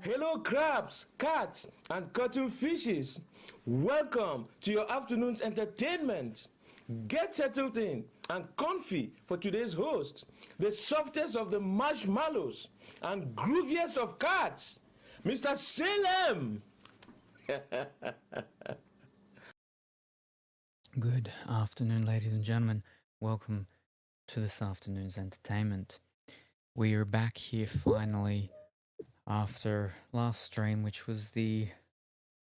Hello, crabs, cats, and cuttlefishes. Welcome to your afternoon's entertainment. Get settled in and comfy for today's host, the softest of the marshmallows and grooviest of cats, Mr. Salem. Good afternoon, ladies and gentlemen. Welcome to this afternoon's entertainment. We are back here finally after last stream, which was the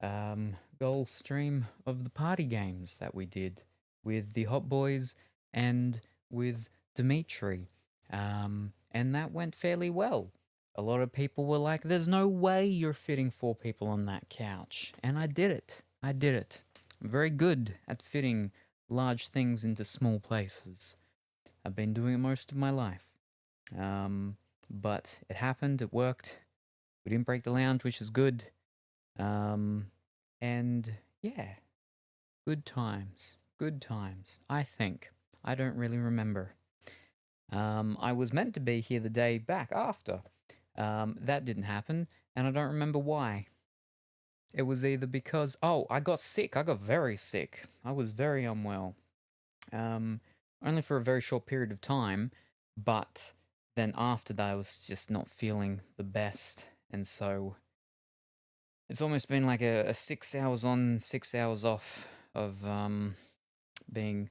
goal stream of the party games that we did with the Hot Boys and with Dimitri. And that went fairly well. A lot of people were like, there's no way you're fitting 4 people on that couch. And I did it. I did it. I'm very good at fitting large things into small places. I've been doing it most of my life. But it happened, it worked. We didn't break the lounge, which is good. And yeah, good times. Good times, I think. I don't really remember. I was meant to be here the day back after. That didn't happen, and I don't remember why. It was either because, I got sick. I got very sick. I was very unwell. Only for a very short period of time, but then after that I was just not feeling the best, and so it's almost been like a 6 hours on, 6 hours off of being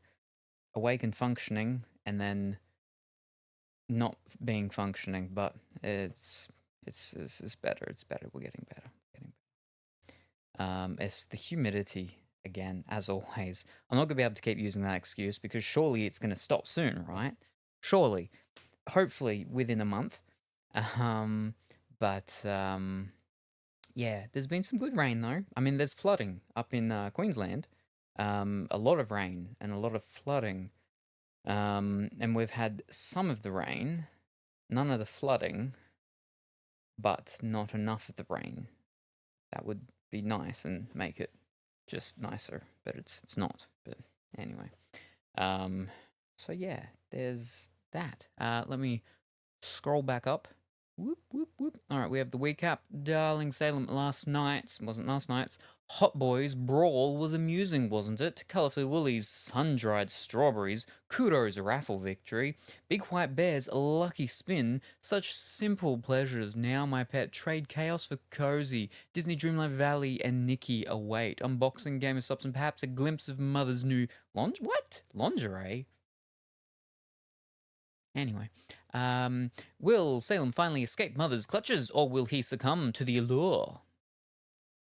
awake and functioning, and then not being functioning. But it's better. It's better. We're getting better. It's the humidity again, as always. I'm not gonna be able to keep using that excuse because surely it's gonna stop soon, right? Surely, hopefully within a month. Um, but yeah, there's been some good rain though. I mean, there's flooding up in Queensland. A lot of rain and a lot of flooding. And we've had some of the rain, none of the flooding, but not enough of the rain. That would be nice and make it just nicer, but it's not. But anyway, so yeah, there's that. Let me scroll back up. Whoop, whoop, whoop. All right, we have the recap. Darling Salem, last night's, wasn't last night's, Hot Boys Brawl was amusing, wasn't it? Colourful Woolies, sun-dried strawberries, Kudo's raffle victory, Big White Bear's lucky spin, such simple pleasures. Now my pet, trade chaos for cozy, Disney Dreamlight Valley and Nikki await, unboxing GamerStops and perhaps a glimpse of Mother's new lingerie? Anyway, will Salem finally escape Mother's clutches, or will he succumb to the allure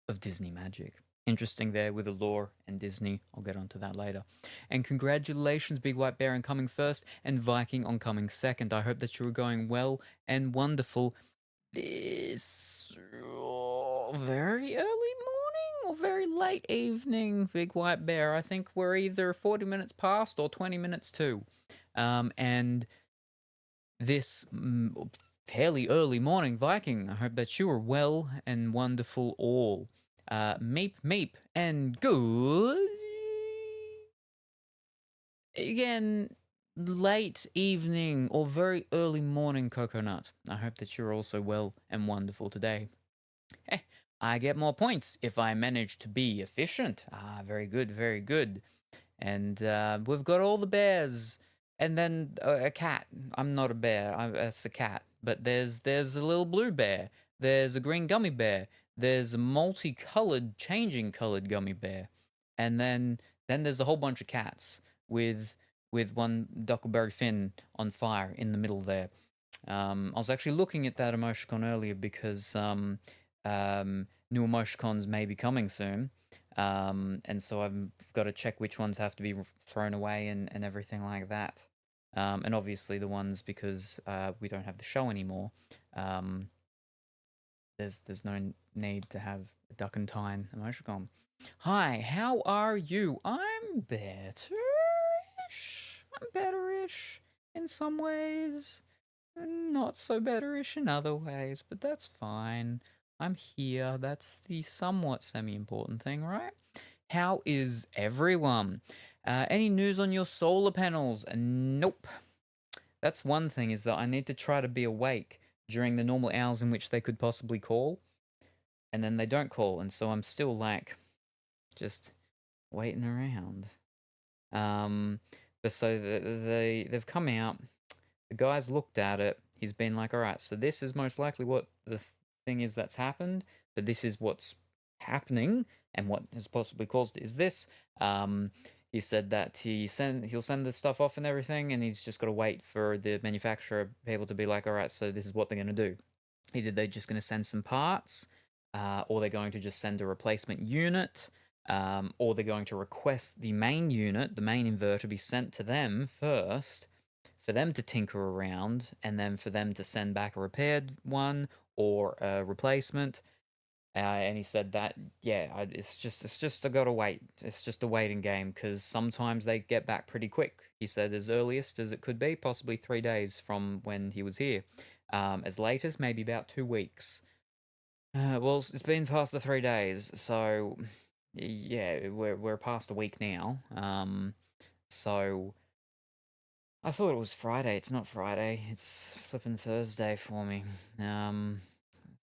of Disney magic? Interesting there with allure and Disney. I'll get onto that later. And congratulations, Big White Bear, on coming first, and Viking on coming second. I hope that you are going well and wonderful this very early morning or very late evening, Big White Bear. I think we're either 40 minutes past or 20 minutes to. And this fairly early morning, Viking. I hope that you are well and wonderful all. Meep, meep, and good. Again, late evening or very early morning, Coconut. I hope that you're also well and wonderful today. I get more points if I manage to be efficient. Very good, very good. And we've got all the bears. And then a cat. I'm not a bear. That's a cat. But there's a little blue bear. There's a green gummy bear. There's a multicolored, changing colored gummy bear. And then there's a whole bunch of cats with one Duckleberry Finn on fire in the middle there. I was actually looking at that emoticon earlier because new emoticons may be coming soon. And so I've got to check which ones have to be thrown away and everything like that. And obviously the ones because we don't have the show anymore. There's no need to have a duck and tine emoticon. Hi, how are you? I'm betterish. I'm betterish in some ways, not so betterish in other ways, but that's fine. I'm here. That's the somewhat semi-important thing, right? How is everyone? Any news on your solar panels? Nope. That's one thing, is that I need to try to be awake during the normal hours in which they could possibly call. and then they don't call, and so I'm still like just waiting around. But so they've come out. The guy's looked at it. He's been like, all right, so this is most likely what the thing is that's happened, but this is what's happening, and what has possibly caused it is this. He said that he'll send the stuff off and everything, and he's just got to wait for the manufacturer to be able to be like, all right, so this is what they're going to do. Either they're just going to send some parts, or they're going to just send a replacement unit, or they're going to request the main unit, the main inverter, be sent to them first, for them to tinker around, and then for them to send back a repaired one or a replacement. And he said that, yeah, it's just I gotta wait. It's just a waiting game, because sometimes they get back pretty quick. He said as earliest as it could be, possibly 3 days from when he was here. As late as maybe about 2 weeks. Well, it's been past the 3 days, so yeah, we're past a week now. So I thought it was Friday. It's not Friday. It's flipping Thursday for me.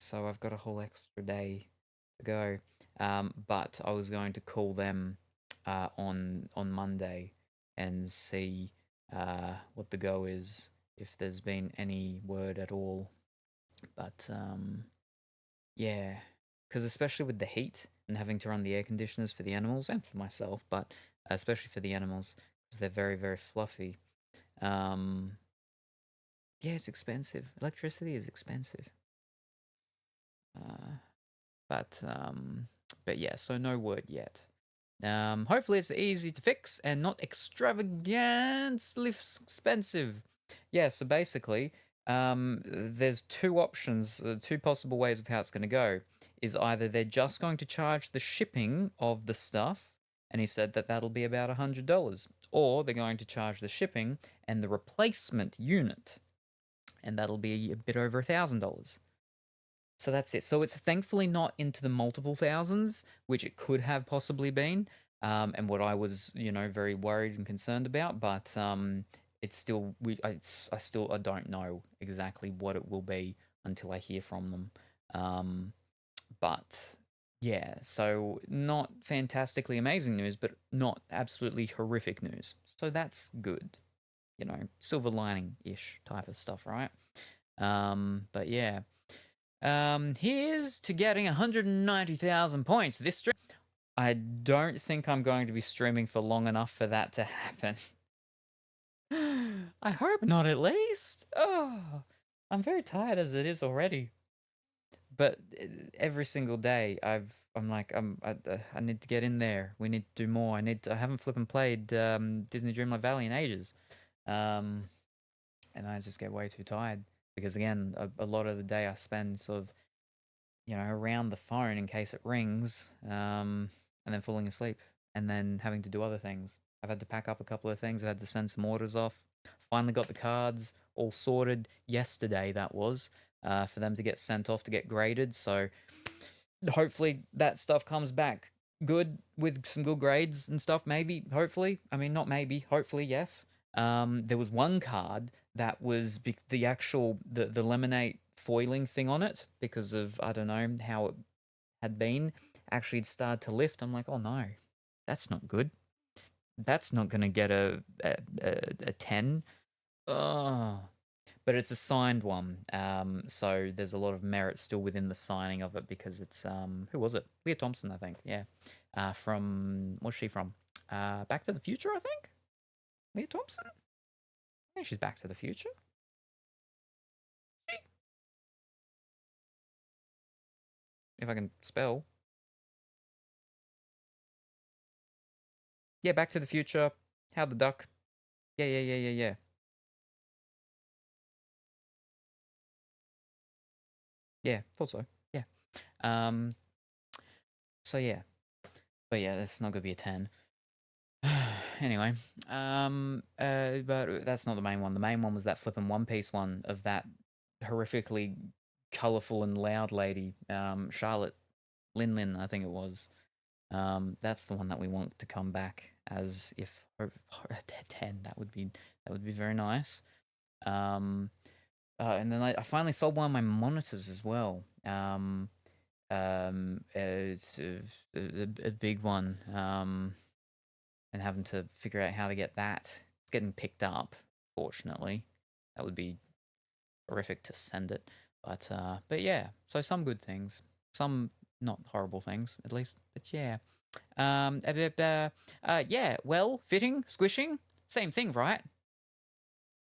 So I've got a whole extra day to go. But I was going to call them on Monday and see what the go is, if there's been any word at all. But yeah, because especially with the heat and having to run the air conditioners for the animals and for myself, but especially for the animals, because they're very, very fluffy. Um, yeah, it's expensive. Electricity is expensive. Uh, but yeah, so no word yet. Hopefully it's easy to fix and not extravagantly expensive. Yeah, so basically, there's two options, two possible ways of how it's going to go. Is either they're just going to charge the shipping of the stuff, and he said that that'll be about $100, or they're going to charge the shipping and the replacement unit, and that'll be a bit over $1,000. So that's it. So it's thankfully not into the multiple thousands, which it could have possibly been, and what I was, very worried and concerned about. But it's still, I don't know exactly what it will be until I hear from them. But yeah, so not fantastically amazing news, but not absolutely horrific news. So that's good. Silver lining ish type of stuff, right? But yeah. Here's to getting 190,000 points this stream. I don't think I'm going to be streaming for long enough for that to happen. I hope not, at least. Oh, I'm very tired as it is already. But every single day, I'm like, I need to get in there. We need to do more. I haven't flipping played Disney Dreamlight Valley in ages. And I just get way too tired. Because again, a lot of the day I spend sort of around the phone in case it rings, and then falling asleep, and then having to do other things. I've had to pack up a couple of things. I had to send some orders off. Finally got the cards all sorted yesterday, that was, for them to get sent off to get graded. So hopefully that stuff comes back good with some good grades and stuff. Maybe, hopefully. I mean, not maybe, hopefully, yes. There was one card that was the actual the laminate foiling thing on it, because of, I don't know how it had been, actually it started to lift. I'm like, oh no, that's not good. That's not gonna get a 10. Oh, but it's a signed one. So there's a lot of merit still within the signing of it, because it's who was it? Leah Thompson, I think. Yeah. From, what's she from? Back to the Future, I think. Leah Thompson. I think she's Back to the Future. If I can spell. Yeah, Back to the Future. Howard the Duck. Yeah. Yeah, thought so. Yeah. Um. So yeah, but yeah, that's not gonna be a 10. Anyway, but that's not the main one. The main one was that flippin' One Piece one of that horrifically colorful and loud lady, Charlotte Lin, I think it was. That's the one that we want to come back as, if 10. That would be very nice. And then I finally sold one of my monitors as well. it's a big one, and having to figure out how to get that. It's getting picked up, fortunately. That would be horrific to send it, but yeah. So some good things, some not horrible things, at least. But yeah, yeah. Well, fitting, squishing, same thing, right?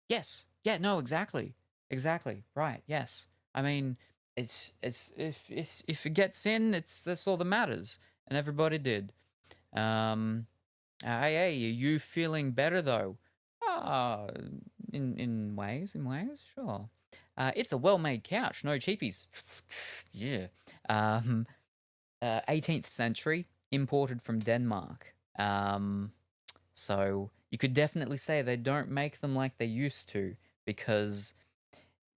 Yes. Yeah. No. Exactly. Exactly. Right. Yes. I mean, it's if it gets in, that's all that matters, and everybody did. Um. Hey, are you feeling better though? Ah, in ways, sure. It's a well-made couch, no cheapies. Yeah. Um. 18th century, imported from Denmark. So you could definitely say they don't make them like they used to, because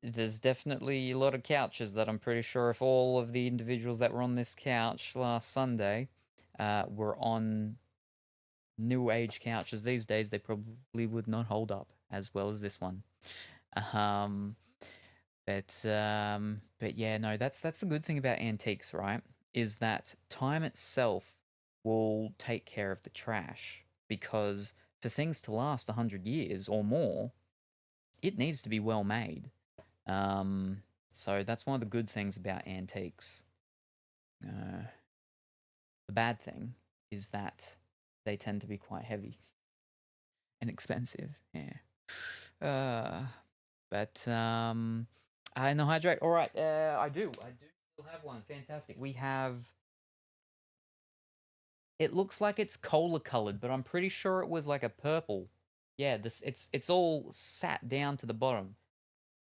there's definitely a lot of couches that I'm pretty sure if all of the individuals that were on this couch last Sunday were on new age couches these days, they probably would not hold up as well as this one. Um, but yeah, no, that's the good thing about antiques, right? Is that time itself will take care of the trash, because for things to last 100 years or more, it needs to be well made. Um, so that's one of the good things about antiques. Uh, the bad thing is that they tend to be quite heavy and expensive. Yeah. But I know hydrate. All right. I do still have one. Fantastic. We have. It looks like it's cola colored, but I'm pretty sure it was like a purple. Yeah. This it's all sat down to the bottom.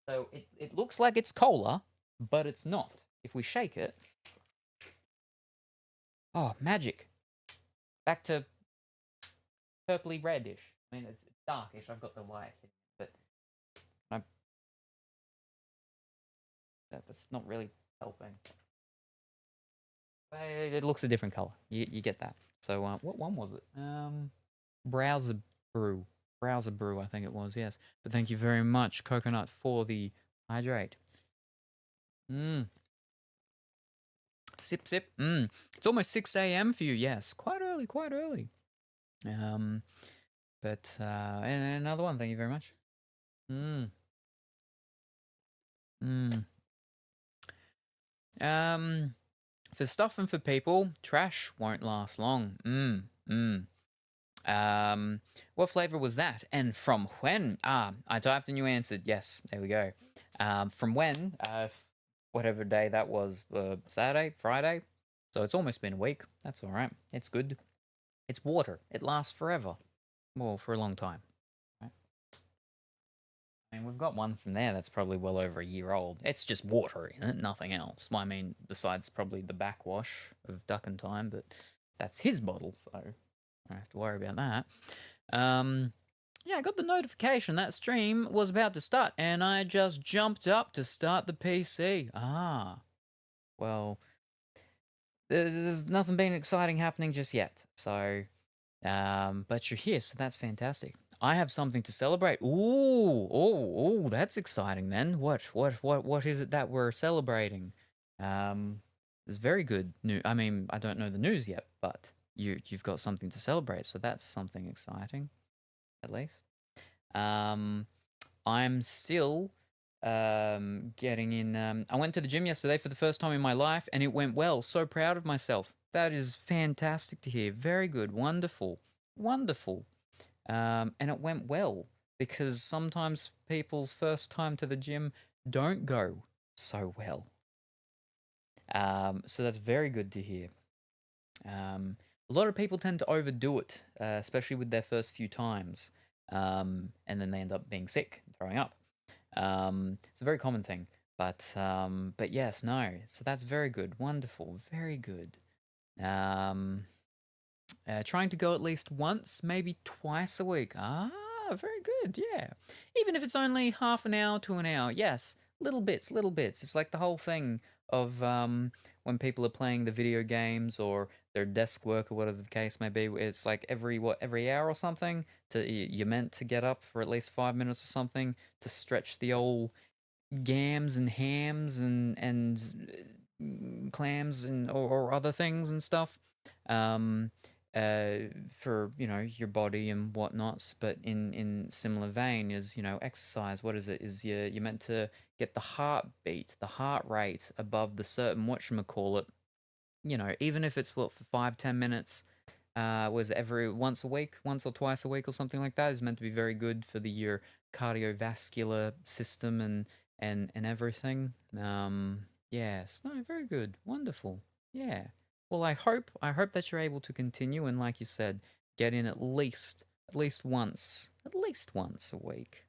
So it looks like it's cola, but it's not. If we shake it, oh, magic! Back to purpley reddish. I mean, it's darkish. I've got the light, but I, that's not really helping. It looks a different color. You get that. So what one was it? Browser Brew. Browser Brew, I think it was. Yes. But thank you very much, Coconut, for the hydrate. Mmm. Sip, sip. Mmm. It's almost 6 a.m. for you. Yes. Quite early, quite early. But and another one. Thank you very much. Mmm. Mmm. For stuff and for people, trash won't last long. Mmm. Mmm. What flavor was that? And from when? Ah, I typed and you answered. Yes, there we go. From when? Whatever day that was. Saturday, Friday. So it's almost been a week. That's all right. It's good. It's water. It lasts forever. Well, for a long time. Right? I mean, we've got one from there that's probably well over a year old. It's just water in it, nothing else. Well, I mean, besides probably the backwash of Duck and Time, but that's his bottle, so I don't have to worry about that. Yeah, I got the notification that stream was about to start, and I just jumped up to start the PC. Ah, well, there's nothing been exciting happening just yet. So, but you're here, so that's fantastic. I have something to celebrate. Oh, that's exciting. Then what is it that we're celebrating? It's very good news. I mean, I don't know the news yet, but you've got something to celebrate, so that's something exciting, at least. I'm still getting in. I went to the gym yesterday for the first time in my life, and it went well. So proud of myself. That is fantastic to hear. Very good. Wonderful. Wonderful. And it went well, because sometimes people's first time to the gym don't go so well. So that's very good to hear. A lot of people tend to overdo it, especially with their first few times, and then they end up being sick, throwing up. It's a very common thing, but yes, no. So that's very good, wonderful, very good. Trying to go at least once, maybe twice a week. Ah, very good, yeah. Even if it's only half an hour to an hour, yes, little bits, little bits. It's like the whole thing of when people are playing the video games or their desk work or whatever the case may be. It's like every hour or something. You're meant to get up for at least 5 minutes or something to stretch the old gams and hams and clams and or other things and stuff. Um, for your body and whatnots, but in similar vein is exercise. What is it? Is you're meant to get the heartbeat, the heart rate above the certain whatchamacallit, even if it's what for 5-10 minutes, was every once a week, once or twice a week or something like that, is meant to be very good for your cardiovascular system and everything. Yes, no, very good, wonderful, yeah. Well, I hope that you're able to continue and, like you said, get in at least once a week.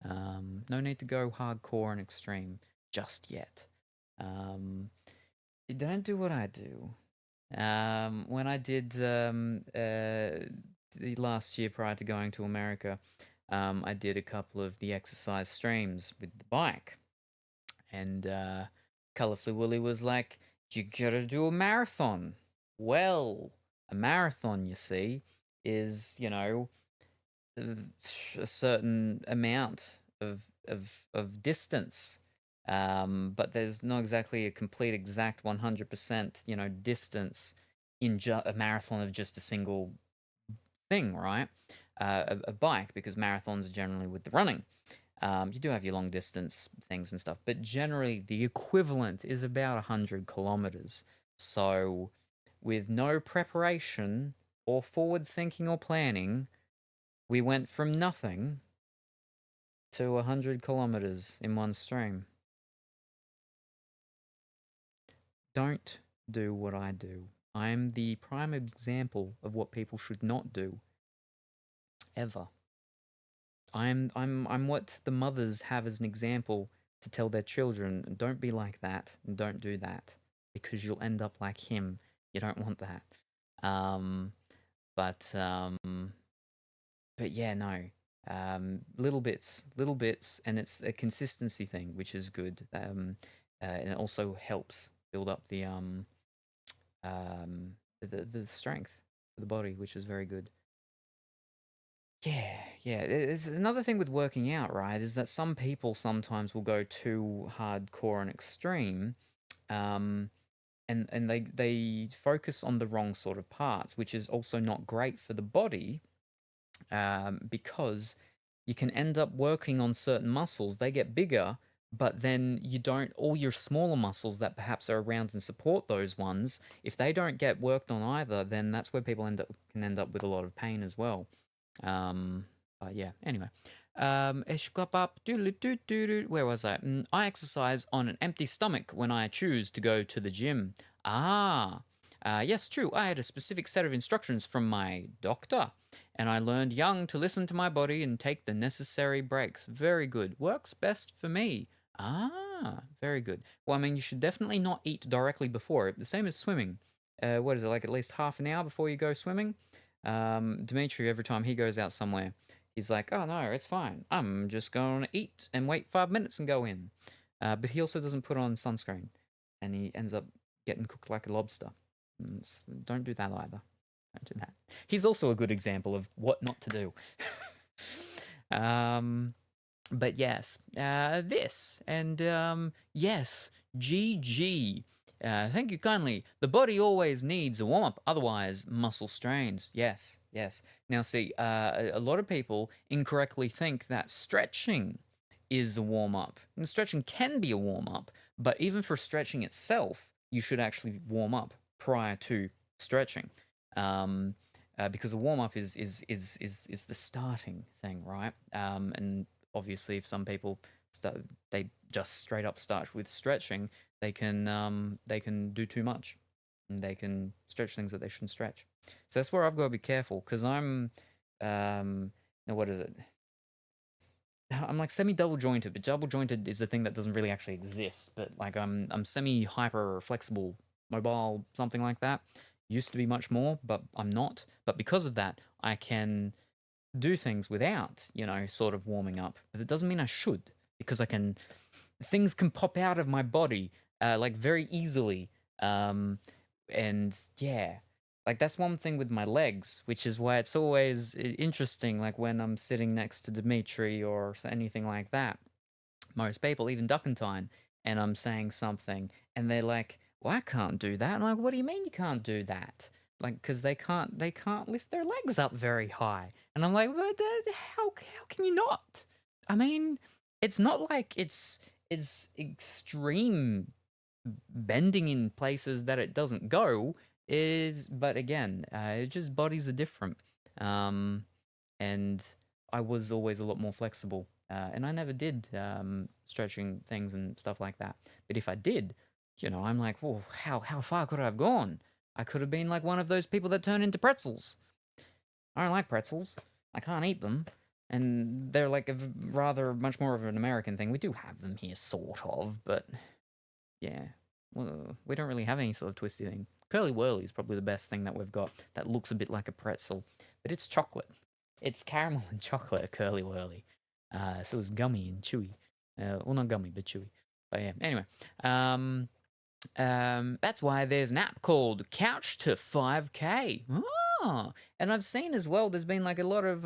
No need to go hardcore and extreme just yet. You don't do what I do. When I did the last year prior to going to America, I did a couple of the exercise streams with the bike, and Colorfully Willy was like, "You gotta do a marathon." Well, a marathon, you see, is a certain amount of distance. But there's not exactly a complete exact 100% distance in a marathon of just a single thing, right? A bike, because marathons are generally with the running. You do have your long distance things and stuff, but generally the equivalent is about 100 kilometers. So, with no preparation or forward thinking or planning, we went from nothing to 100 kilometers in one stream. Don't do what I do. I'm the prime example of what people should not do. Ever. I'm what the mothers have as an example to tell their children, don't be like that and don't do that, because you'll end up like him. You don't want that. Um but yeah, no. Little bits, and it's a consistency thing, which is good. And it also helps build up the strength of the body, which is very good. Yeah, yeah. It's another thing with working out, right? Is that some people sometimes will go too hardcore and extreme, um, and they focus on the wrong sort of parts, which is also not great for the body, because you can end up working on certain muscles. They get bigger, but then you don't, all your smaller muscles that perhaps are around and support those ones, if they don't get worked on either, then that's where people can end up with a lot of pain as well. Um, but yeah, anyway. Where was I? I exercise on an empty stomach when I choose to go to the gym. Yes, true. I had a specific set of instructions from my doctor, and I learned young to listen to my body and take the necessary breaks. Very good. Works best for me. Very good. Well, I mean, you should definitely not eat directly before it. The same as swimming. What is it, like at least half an hour before you go swimming? Dimitri, every time he goes out somewhere, he's like, "Oh no, it's fine. I'm just going to eat and wait 5 minutes and go in." But he also doesn't put on sunscreen, and he ends up getting cooked like a lobster. Don't do that either. Don't do that. He's also a good example of what not to do. But yes, this and yes, GG. Thank you kindly. The body always needs a warm up, otherwise muscle strains. Yes, yes. Now, see, a lot of people incorrectly think that stretching is a warm up. And stretching can be a warm up, but even for stretching itself, you should actually warm up prior to stretching. Because a warm up is the starting thing, right? And obviously, if some people they just straight up start with stretching, they can do too much, and they can stretch things that they shouldn't stretch. So that's where I've got to be careful, because now what is it? I'm like semi double jointed, but double jointed is a thing that doesn't really actually exist. But like I'm semi hyper flexible, mobile, something like that. Used to be much more, but I'm not. But because of that, I can do things without, sort of warming up. But it doesn't mean I should, because things can pop out of my body, like very easily. And yeah, like that's one thing with my legs, which is why it's always interesting, like when I'm sitting next to Dimitri or anything like that. Most people, even Duckentine, and I'm saying something, and they're like, well, I can't do that. I'm like, what do you mean you can't do that? Like, because they can't lift their legs up very high. And I'm like, how can you not? I mean, it's not like it's extreme bending in places that it doesn't go. But again, it just bodies are different. Um, and I was always a lot more flexible. And I never did stretching things and stuff like that. But if I did, I'm like, well, how far could I have gone? I could have been like one of those people that turn into pretzels. I don't like pretzels. I can't eat them. And they're like rather much more of an American thing. We do have them here, sort of, but yeah. Well, we don't really have any sort of twisty thing. Curly Whirly is probably the best thing that we've got that looks a bit like a pretzel, but it's chocolate. It's caramel and chocolate, a Curly Whirly. So it's gummy and chewy. Well, not gummy, but chewy. But yeah, anyway. That's why there's an app called Couch to 5K. Oh, and I've seen as well, there's been like a lot of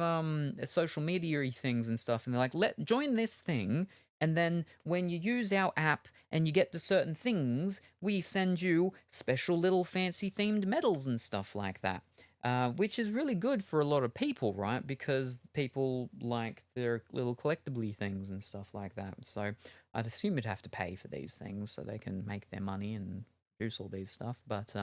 social media things and stuff, and they're like, join this thing, and then when you use our app and you get to certain things, we send you special little fancy themed medals and stuff like that. Which is really good for a lot of people, right? Because people like their little collectible things and stuff like that. So I'd assume you'd have to pay for these things so they can make their money and produce all these stuff. But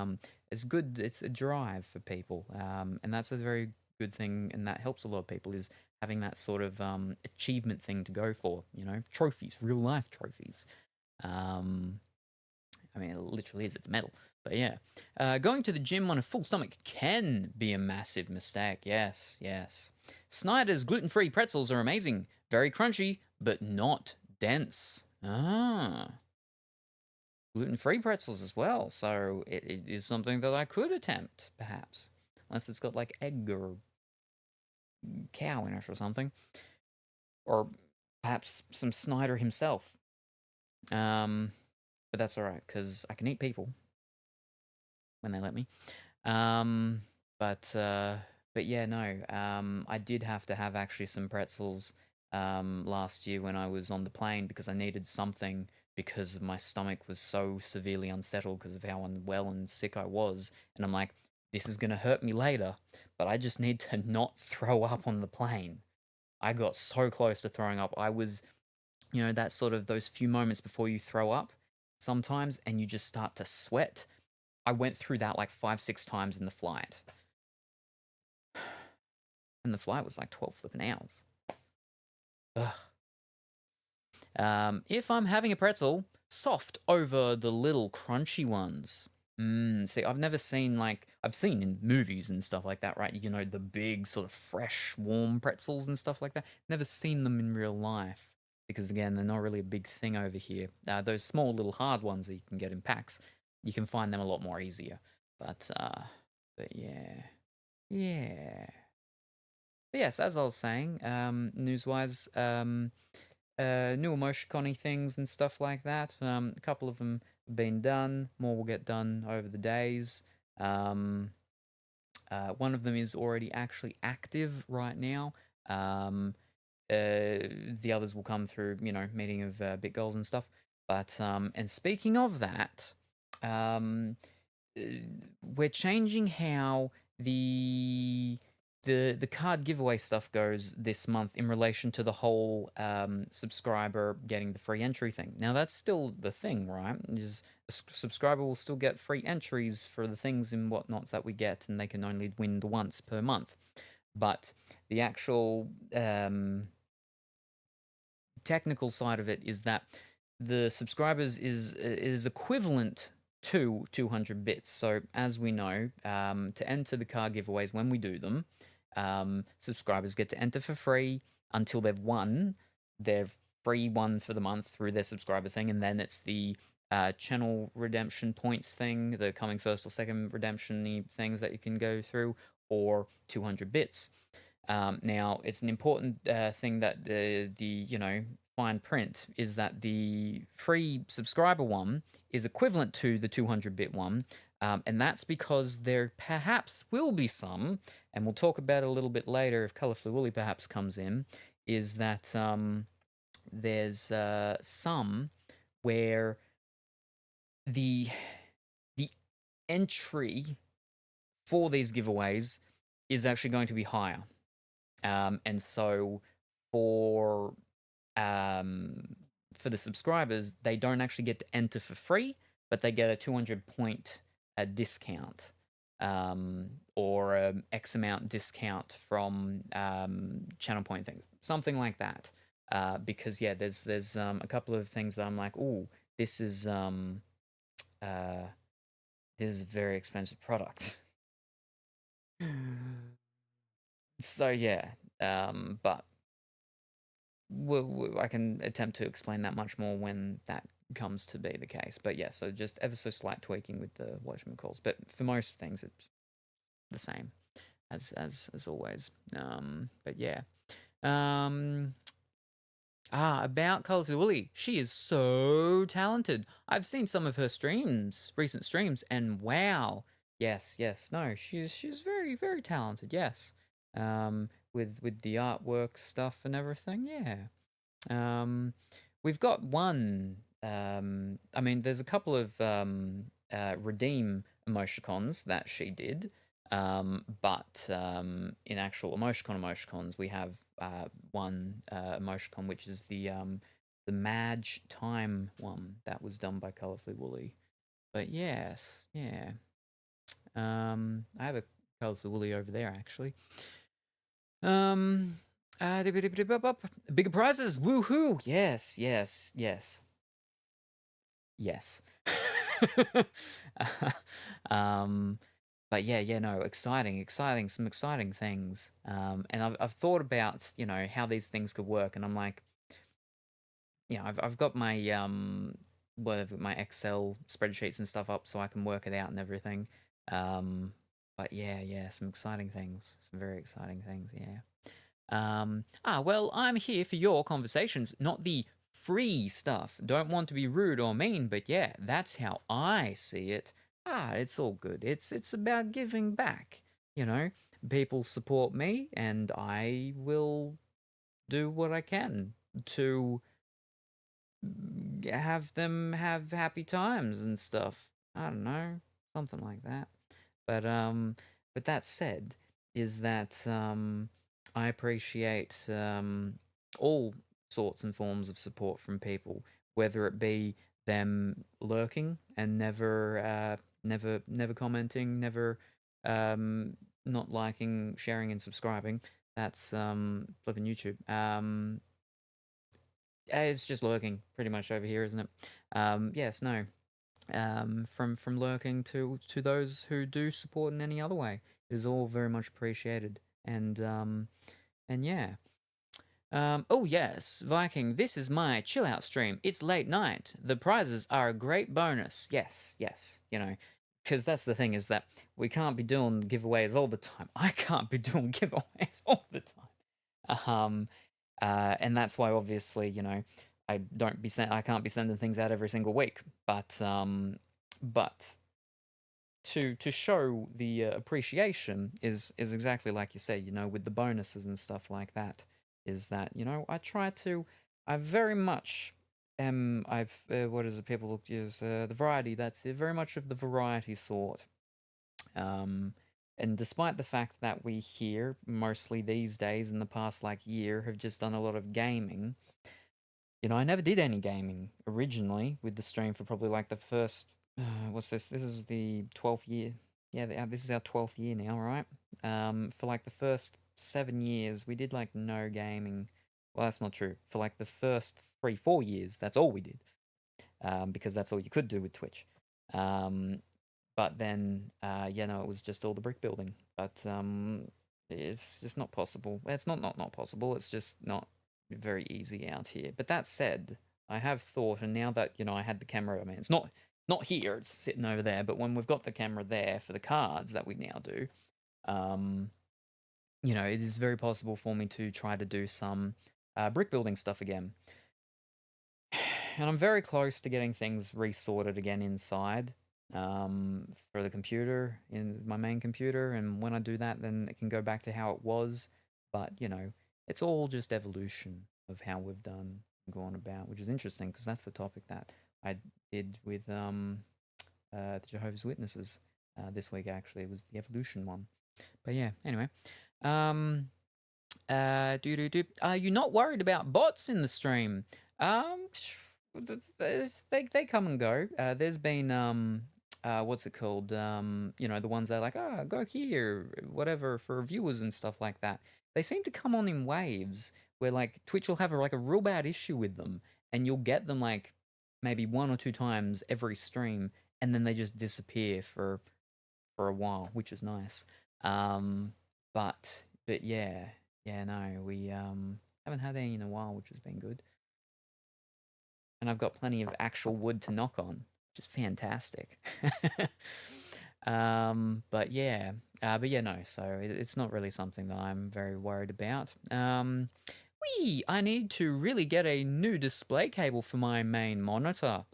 it's good. It's a drive for people, and that's a very good thing, and that helps a lot of people is having that sort of achievement thing to go for. Trophies, real life trophies. I mean, it literally is. It's metal. But yeah, going to the gym on a full stomach can be a massive mistake. Yes, yes. Snyder's gluten-free pretzels are amazing. Very crunchy, but not dense. Gluten-free pretzels as well. So it is something that I could attempt, perhaps. Unless it's got like egg or cow in it or something. Or perhaps some Snyder himself. But that's all right, because I can eat people when they let me. But yeah, no. I did have to have actually some pretzels last year when I was on the plane because I needed something because my stomach was so severely unsettled because of how unwell and sick I was. And I'm like, this is gonna hurt me later, but I just need to not throw up on the plane. I got so close to throwing up. I was, that sort of those few moments before you throw up sometimes and you just start to sweat. I went through that like 5-6 times in the flight. And the flight was like 12 flipping hours. Ugh. If I'm having a pretzel, soft over the little crunchy ones. See, I've never seen I've seen in movies and stuff like that, right? The big sort of fresh, warm pretzels and stuff like that. Never seen them in real life because, again, they're not really a big thing over here. Those small little hard ones that you can get in packs, you can find them a lot more easier. But yeah, yeah. But yes, as I was saying, news-wise, new emoticon things and stuff like that. A couple of them have been done. More will get done over the days. One of them is already actually active right now. The others will come through, meeting of bit goals and stuff. But and speaking of that, we're changing how the card giveaway stuff goes this month in relation to the whole subscriber getting the free entry thing. Now that's still the thing, right? Is a subscriber will still get free entries for the things and whatnots that we get, and they can only win the once per month. But the actual technical side of it is that the subscribers is equivalent to 200 bits. So as we know, to enter the card giveaways when we do them, subscribers get to enter for free until they've won their free one for the month through their subscriber thing, and then it's the channel redemption points thing, the coming first or second redemption things that you can go through, or 200 bits. Now, it's an important thing that the fine print is that the free subscriber one is equivalent to the 200-bit one, and that's because there perhaps will be some, and we'll talk about it a little bit later if Colorfully Woolly perhaps comes in, is that there's some where the entry for these giveaways is actually going to be higher. And so for um, for the subscribers, they don't actually get to enter for free, but they get a 200 point discount, or X amount discount from channel point thing, something like that. Because yeah, there's a couple of things that I'm like, oh, this is uh, this is a very expensive product. So yeah, but I can attempt to explain that much more when that comes to be the case. But yeah, so just ever so slight tweaking with the whatchamacalls. But for most things, it's the same as always. But yeah. Um, about Colourfully Woolly. She is so talented. I've seen some of her streams, recent streams, and wow. Yes, no, she's very, very talented, yes. With the artwork stuff and everything, yeah. We've got one. I mean, there's a couple of redeem emoticons that she did, but in actual emoticons, we have one emoticon which is the Madge Time one that was done by Colourfully Woolly. But yes, yeah. I have a Colourfully Woolly over there actually. Um, bigger prizes, woohoo! Yes, yes. um, but yeah, no, exciting, some exciting things. And I've thought about how these things could work, and I'm like, I've got my whatever, my Excel spreadsheets and stuff up so I can work it out and everything. But yeah, some exciting things, some very exciting things, yeah. Well, I'm here for your conversations, not the free stuff. Don't want to be rude or mean, but yeah, that's how I see it. It's all good. It's about giving back. You know, people support me, and I will do what I can to have them have happy times and stuff. I don't know, something like that. But that said, is that I appreciate all sorts and forms of support from people, whether it be them lurking and never commenting, never not liking, sharing, and subscribing. That's flipping YouTube. It's just lurking pretty much over here, isn't it? Yes, no. From lurking to those who do support in any other way, it is all very much appreciated. And yeah. Oh yes, Viking, this is my chill out stream. It's late night. The prizes are a great bonus. Yes, because that's the thing, is that we can't be doing giveaways all the time. I can't be doing giveaways all the time. And that's why obviously, I can't be sending things out every single week. But to show the appreciation is exactly like you say, with the bonuses and stuff like that, is that I very much I've what is it people use, the variety, that's it, very much of the variety sort. And despite the fact that we here mostly these days in the past like year have just done a lot of gaming, I never did any gaming originally with the stream for probably like the first. What's this? This is the 12th year. Yeah, this is our 12th year now, right? For like the first 7 years, we did like no gaming. Well, that's not true. For like the first 3, 4 years, that's all we did, because that's all you could do with Twitch. But then, it was just all the brick building. But it's just not possible. It's not possible. It's just not very easy out here. But that said, I have thought, and now that I had the camera, I mean, it's not here. It's sitting over there. But when we've got the camera there for the cards that we now do, it is very possible for me to try to do some brick building stuff again. And I'm very close to getting things resorted again inside, for the computer, in my main computer. And when I do that, then it can go back to how it was. But it's all just evolution of how we've done and gone about, which is interesting because that's the topic that I did with the Jehovah's Witnesses. This week actually was the evolution one. But yeah, anyway. Um, Are you not worried about bots in the stream? Um, they come and go. There's been what's it called? The ones that are like, go here, whatever, for viewers and stuff like that. They seem to come on in waves where like Twitch will have like a real bad issue with them, and you'll get them like maybe 1 or 2 times every stream, and then they just disappear for a while, which is nice. But yeah. Yeah, no, we haven't had any in a while, which has been good. And I've got plenty of actual wood to knock on, which is fantastic. But yeah, no. So it's not really something that I'm very worried about. I need to really get a new display cable for my main monitor.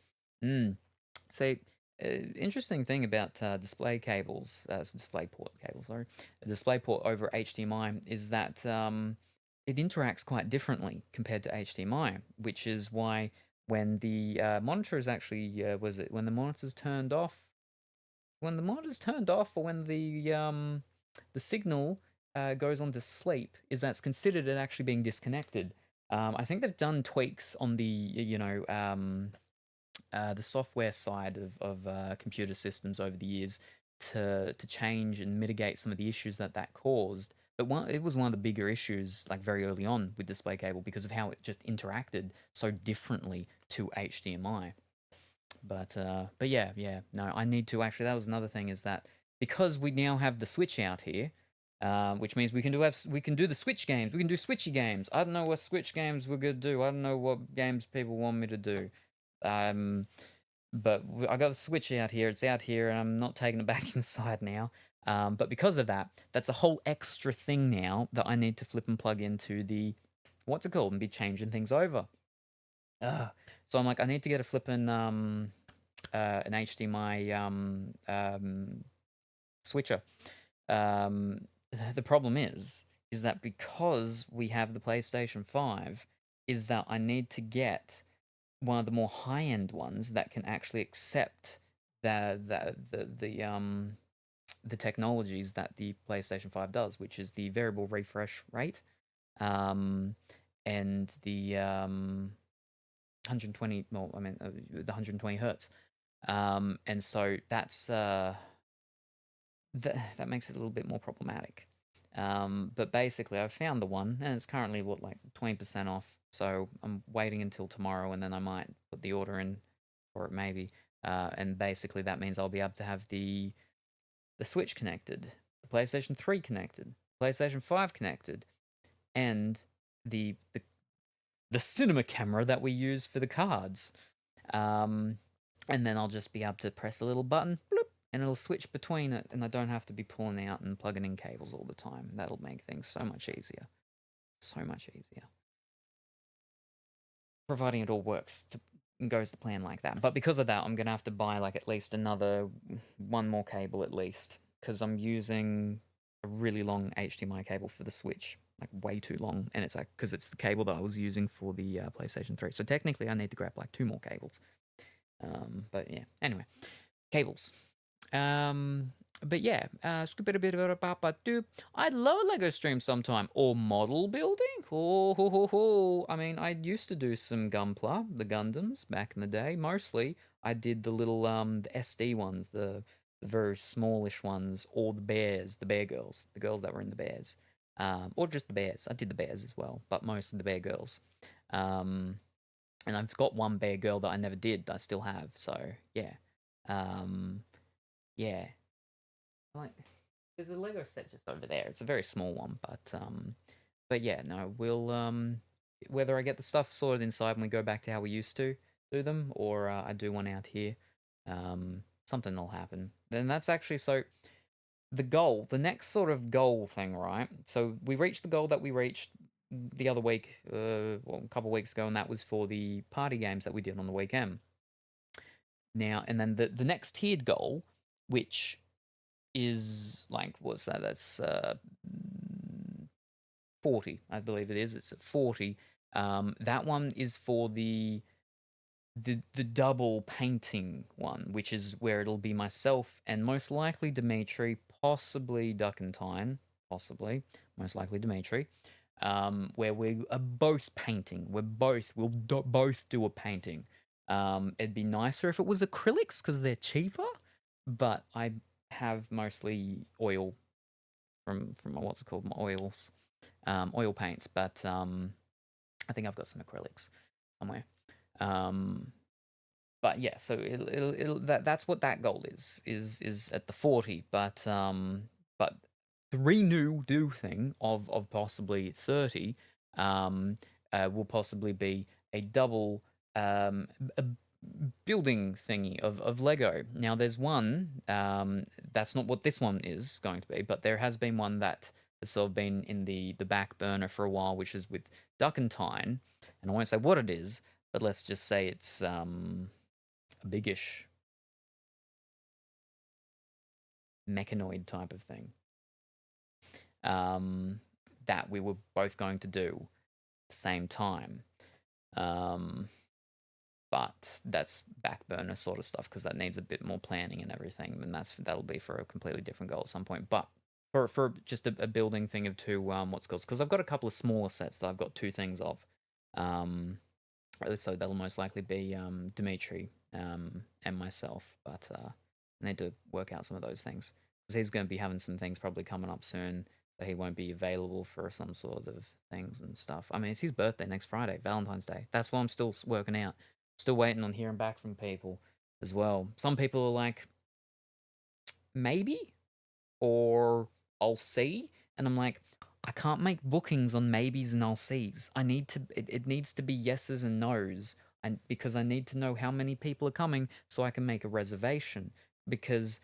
So, interesting thing about display cables, display port cables, sorry, a display port over HDMI is that it interacts quite differently compared to HDMI, which is why when the monitor is actually, when the monitor's turned off, or when the signal goes on to sleep, is that's considered it actually being disconnected. I think they've done tweaks on the software side of computer systems over the years to change and mitigate some of the issues that caused. But it was one of the bigger issues, like very early on with display cable, because of how it just interacted so differently to HDMI. But yeah, no, I need to actually. That was another thing, is that because we now have the Switch out here, which means we can do the Switch games. We can do Switchy games. I don't know what Switch games we're gonna do. I don't know what games people want me to do. But I got the Switch out here. It's out here, and I'm not taking it back inside now. But because of that, that's a whole extra thing now that I need to flip and plug into the what's it called and be changing things over. So I'm like, I need to get a flipping an HDMI switcher. The problem is that because we have the PlayStation 5, is that I need to get one of the more high end ones that can actually accept the technologies that the PlayStation 5 does, which is the variable refresh rate, and the 120. Well, I mean the 120 hertz, and so that makes it a little bit more problematic. But basically, I've found the one, and it's currently like 20% off. So I'm waiting until tomorrow, and then I might put the order in for it maybe. And basically, that means I'll be able to have the Switch connected, the PlayStation 3 connected, PlayStation 5 connected, and the cinema camera that we use for the cards. And then I'll just be able to press a little button, bloop, and it'll switch between it, and I don't have to be pulling out and plugging in cables all the time. That'll make things so much easier. So much easier. Providing it all works and goes to plan like that. But because of that, I'm going to have to buy like at least one more cable at least, because I'm using a really long HDMI cable for the Switch, like way too long, and it's like because it's the cable that I was using for the PlayStation 3. So technically, I need to grab like 2 more cables. But yeah, anyway, cables. But yeah, I'd love a Lego stream sometime, or model building. I mean, I used to do some Gunpla, the Gundams back in the day. Mostly, I did the little the SD ones, the very smallish ones, or the bears, the bear girls, the girls that were in the bears, or just the bears. I did the bears as well, but most of the bear girls. And I've got one bear girl that I never did, that I still have. So yeah, yeah. Like, there's a Lego set just over there. It's a very small one, but yeah, no, we'll whether I get the stuff sorted inside when we go back to how we used to do them, or I do one out here, something will happen. Then that's actually so. The next sort of goal thing, right? So we reached the goal that we reached the other week, a couple of weeks ago, and that was for the party games that we did on the weekend. Now, and then the next tiered goal, which is like, what's that? That's 40, I believe it is. It's at 40. That one is for the the double painting one, which is where it'll be myself and most likely Dimitri, possibly Duckentine, possibly, most likely Dimitri, where we are both painting. Both do a painting. It'd be nicer if it was acrylics because they're cheaper, but I have mostly oil from what's it called, my oils, oil paints. But I think I've got some acrylics somewhere. But yeah, so that's what that goal is at the 40. But the renew thing of possibly 30 will possibly be a double a building thingy of Lego. Now there's one that's not what this one is going to be, but there has been one that has sort of been in the back burner for a while, which is with Duckentine, and I won't say what it is, but let's just say it's a biggish mechanoid type of thing that we were both going to do at the same time. But that's back burner sort of stuff because that needs a bit more planning and everything, and that'll be for a completely different goal at some point. But for just a building thing of two what's called, because I've got a couple of smaller sets that I've got two things of. So that'll most likely be Dimitri and myself, but I need to work out some of those things because he's going to be having some things probably coming up soon, so he won't be available for some sort of things and stuff. I mean, it's his birthday next Friday, Valentine's Day. That's why I'm still working out. Still waiting on hearing back from people as well. Some people are like, maybe, or I'll see, and I'm like, I can't make bookings on maybes and I'll sees. I need to. It needs to be yeses and nos, and because I need to know how many people are coming so I can make a reservation. Because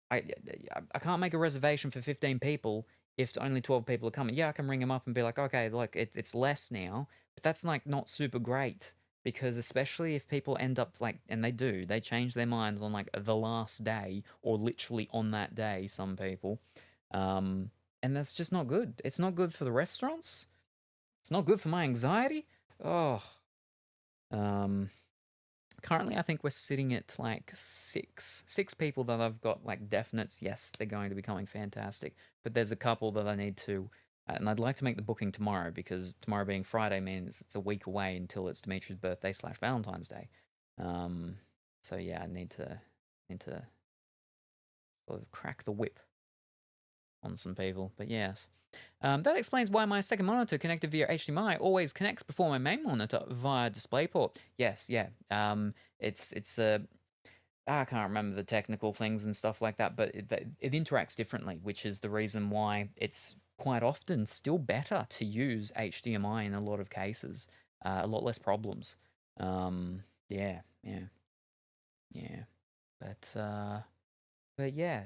I can't make a reservation for 15 people if only 12 people are coming. Yeah, I can ring them up and be like, okay, like it's less now, but that's like not super great. Because especially if people end up like, and they change their minds on like the last day or literally on that day, some people. And that's just not good. It's not good for the restaurants. It's not good for my anxiety. Oh. Currently I think we're sitting at like six people that I've got like definites. Yes, they're going to be coming fantastic. But there's a couple that I need to, and I'd like to make the booking tomorrow because tomorrow being Friday means it's a week away until it's Dimitri's birthday / Valentine's Day. So yeah, I need to sort of crack the whip on some people. But yes. That explains why my second monitor connected via HDMI always connects before my main monitor via DisplayPort. Yes, yeah. It's I can't remember the technical things and stuff like that, but it interacts differently, which is the reason why it's quite often still better to use HDMI in a lot of cases. A lot less problems. Yeah. But yeah.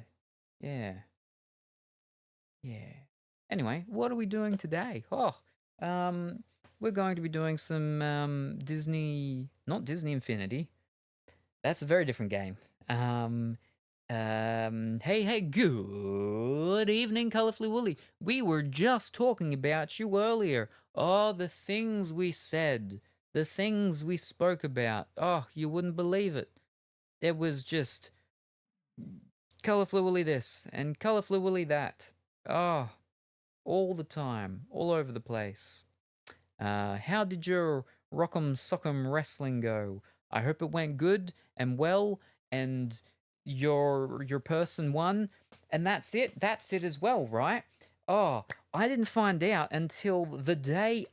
Anyway, what are we doing today? We're going to be doing some Disney, not Disney Infinity. That's a very different game. Hey, good evening, Colorfully Woolly. We were just talking about you earlier. Oh, the things we said, the things we spoke about. Oh, you wouldn't believe it. It was just Colorfully Woolly this and Colorfully Woolly that. Oh, all the time, all over the place. How did your Rock'em Sock'em wrestling go? I hope it went good and well, and your person won, and that's it. That's it as well, right? Oh, I didn't find out until the day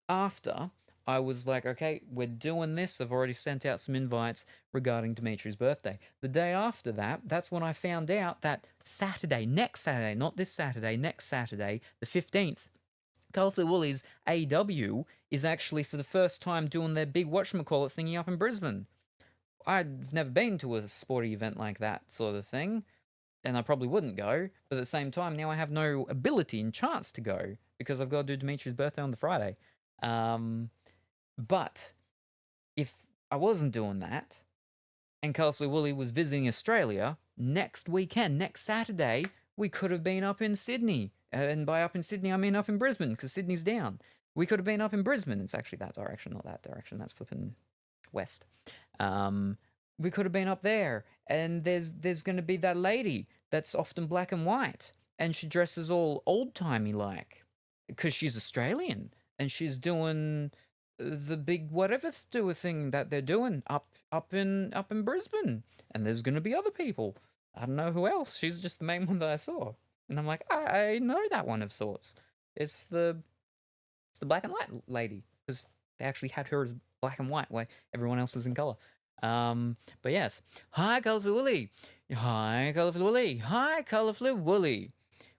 after. I was like, okay, we're doing this. I've already sent out some invites regarding Dimitri's birthday. The day after that, that's when I found out that Saturday, next Saturday, not this Saturday, next Saturday, the 15th, Colorfully Woolly's AW is actually for the first time doing their big whatchamacallit thingy up in Brisbane. I've never been to a sporty event like that sort of thing, and I probably wouldn't go, but at the same time, now I have no ability and chance to go because I've got to do Dimitri's birthday on the Friday. But if I wasn't doing that, and Colorfully Woolly was visiting Australia, next weekend, next Saturday, we could have been up in Sydney. And by up in Sydney, I mean up in Brisbane, because Sydney's down. We could have been up in Brisbane. It's actually that direction, not that direction. That's flipping west. We could have been up there, and there's going to be that lady that's often black and white, and she dresses all old timey like, because she's Australian, and she's doing the big whatever do thing that they're doing up in Brisbane, and there's going to be other people. I don't know who else. She's just the main one that I saw, and I'm like, I know that one of sorts. It's the black and white lady, because they actually had her as black and white, while everyone else was in color. But yes, hi Colorful Woolly, hi Colorful Woolly, hi Colorful Woolly.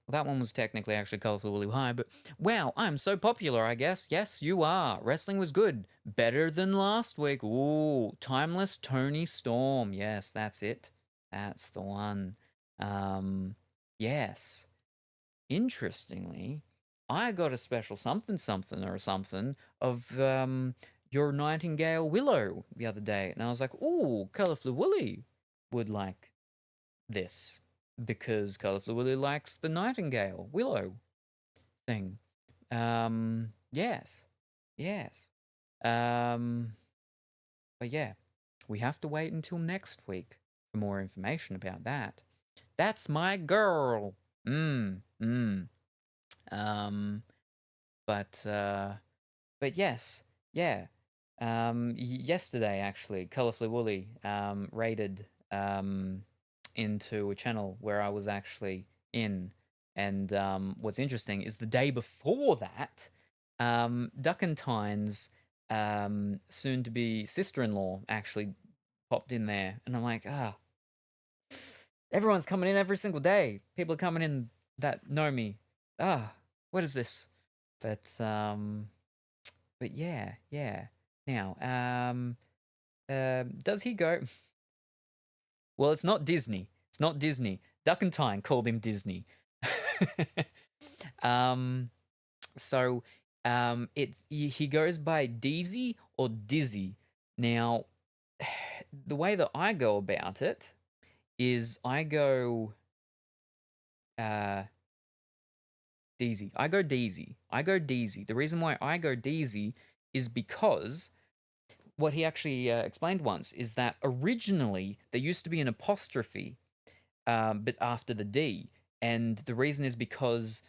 Well, that one was technically actually Colorful Woolly Hi, but wow, I'm so popular, I guess. Yes, you are. Wrestling was good, better than last week. Ooh, Timeless Tony Storm. Yes, that's it. That's the one. Yes. Interestingly, I got a special something something or something of your Nightingale Willow the other day, and I was like, "Ooh, Colourful Woolly would like this because Colourful Woolly likes the Nightingale Willow thing." Yes, yes. But yeah, we have to wait until next week for more information about that. That's my girl. Um, but yes, yeah. Yesterday actually, Colorfully Woolly raided into a channel where I was actually in, and what's interesting is the day before that, Duckantine's soon-to-be sister-in-law actually popped in there, and I'm like, everyone's coming in every single day. People are coming in that know me. What is this? But yeah. Now, does he go? Well, it's not Disney. It's not Disney. Duckentine called him Disney. So, he goes by Deezy or Dizzy. Now, the way that I go about it is I go Deezy. I go Deezy. I go Deezy. The reason why I go Deezy is because what he actually explained once is that originally there used to be an apostrophe, but after the D. And the reason is because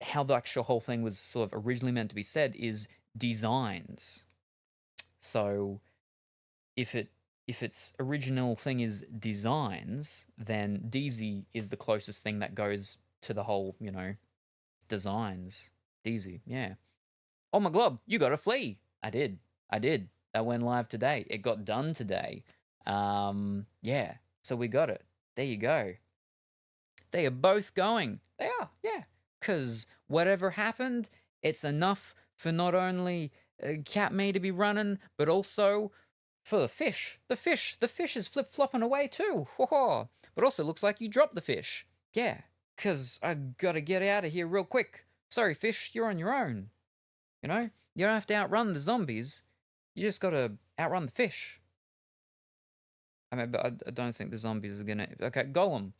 how the actual whole thing was sort of originally meant to be said is designs. So if its original thing is designs, then Deezy is the closest thing that goes to the whole, designs. Deezy, yeah. Oh my glob, you got a flea. I did. That went live today. It got done today. Yeah. So we got it. There you go. They are both going. They are, yeah. Because whatever happened, it's enough for not only Cat Me to be running, but also for the fish. The fish is flip flopping away too. But also looks like you dropped the fish. Yeah. Because I gotta get out of here real quick. Sorry, fish, you're on your own. You don't have to outrun the zombies. You just gotta outrun the fish. I mean, but I don't think the zombies are gonna. Okay, Golem.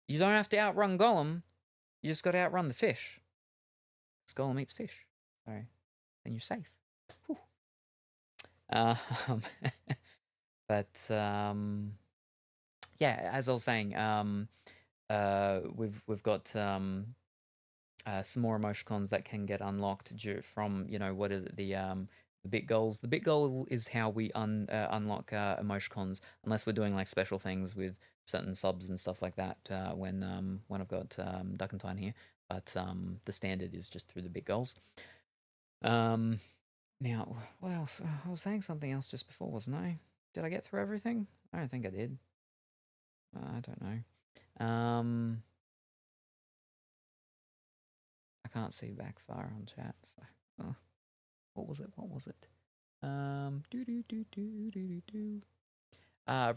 You don't have to outrun Golem. You just gotta outrun the fish. Because Golem eats fish. So then you're safe. Whew. But yeah, as I was saying, we've got some more emoticons that can get unlocked from what is it, the bit goals. The bit goal is how we unlock emoticons, unless we're doing like special things with certain subs and stuff like that. When I've got Duckentine here, but the standard is just through the bit goals. Now, what else? I was saying something else just before, wasn't I? Did I get through everything? I don't think I did. I don't know. I can't see back far on chat. So, what was it?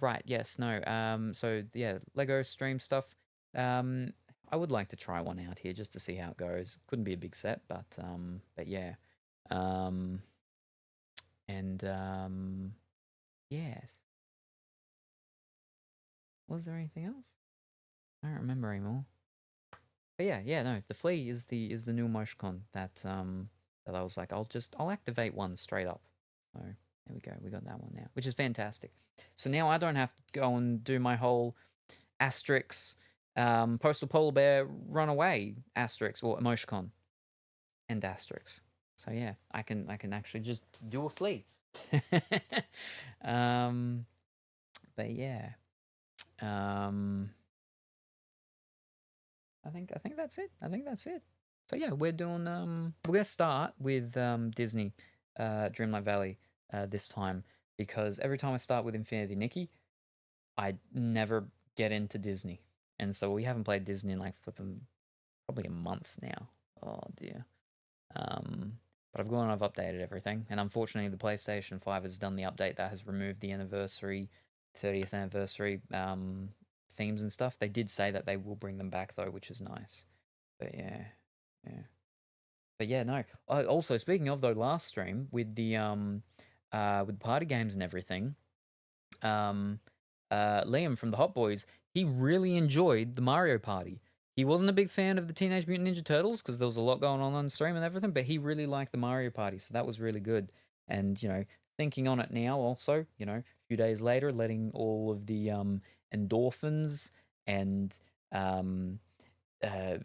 Right. Yes. No. So yeah, Lego stream stuff. I would like to try one out here just to see how it goes. Couldn't be a big set, but yeah. Yes. Was there anything else? I don't remember anymore. But yeah. No. The flea is the new emoticon that that I was like, I'll activate one straight up. So there we go. We got that one now, which is fantastic. So now I don't have to go and do my whole Asterix, postal polar bear run away Asterix or emoticon and Asterix. So yeah, I can actually just do a flea. um, but yeah, um, I think that's it. I think that's it. So yeah, we're gonna start with Disney, Dreamlight Valley, this time because every time I start with Infinity Nikki, I never get into Disney, and so we haven't played Disney in like flipping probably a month now. Oh dear. Um, but I've gone and I've updated everything, and unfortunately, the PlayStation 5 has done the update that has removed the anniversary, 30th anniversary themes and stuff. They did say that they will bring them back though, which is nice. But yeah, yeah. But yeah, no. Also, speaking of though, last stream with party games and everything, um, Liam from the Hot Boys, he really enjoyed the Mario Party. He wasn't a big fan of the Teenage Mutant Ninja Turtles because there was a lot going on stream and everything, but he really liked the Mario Party, so that was really good. And thinking on it now, also, a few days later, letting all of the endorphins and um, uh,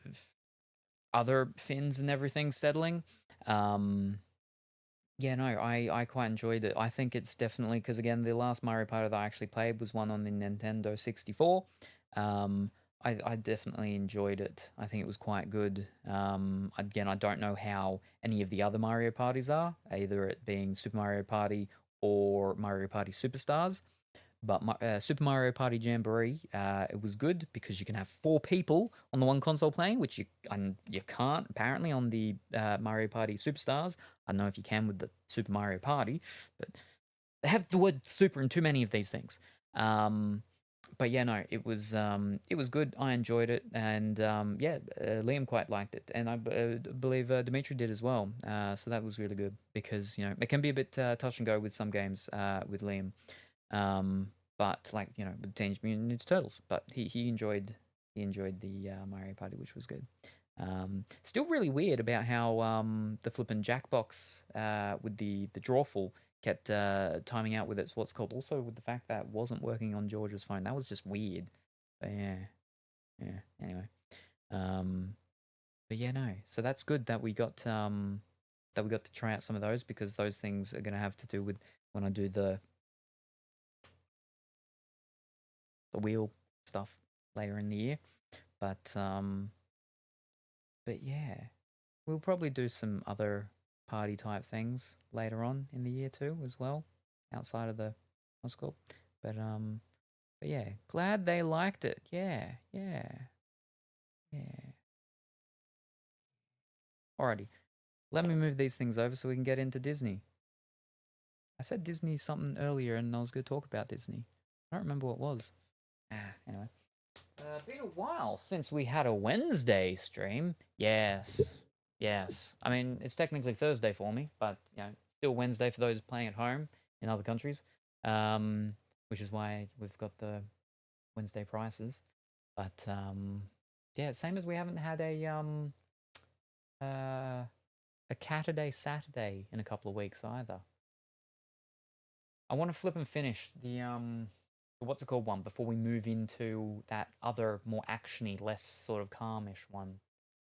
other fins and everything settling. Yeah, no, I quite enjoyed it. I think it's definitely because again, the last Mario Party that I actually played was one on the Nintendo 64. Um, I definitely enjoyed it. I think it was quite good. Again, I don't know how any of the other Mario parties are, either it being Super Mario Party or Mario Party Superstars. But Super Mario Party Jamboree, it was good because you can have 4 people on the one console playing, which you can't apparently on the Mario Party Superstars. I don't know if you can with the Super Mario Party, but they have the word super in too many of these things. But yeah, no, it was good. I enjoyed it, and yeah, Liam quite liked it, and I believe Dimitri did as well. So that was really good because it can be a bit touch and go with some games with Liam. But like with Teenage Mutant Ninja Turtles, but he enjoyed the Mario Party, which was good. Still really weird about how the flippin' Jackbox with the drawful kept timing out with its what's called. Also with the fact that it wasn't working on George's phone, that was just weird. But yeah, yeah. Anyway, um, but yeah, no. So that's good that we got to try out some of those because those things are gonna have to do with when I do the wheel stuff later in the year. But yeah, we'll probably do some other party type things later on in the year too, as well, outside of the what's it called. But but yeah, glad they liked it. Yeah, yeah, yeah. Alrighty, let me move these things over so we can get into Disney. I said Disney something earlier, and I was going to talk about Disney. I don't remember what it was. Anyway. Been a while since we had a Wednesday stream. Yes, yes. I mean, it's technically Thursday for me, but still Wednesday for those playing at home in other countries. Which is why we've got the Wednesday prices. But yeah, same as we haven't had uh, a Cataday Saturday in a couple of weeks either. I want to flip and finish the what's it called one before we move into that other more actiony, less sort of calmish one.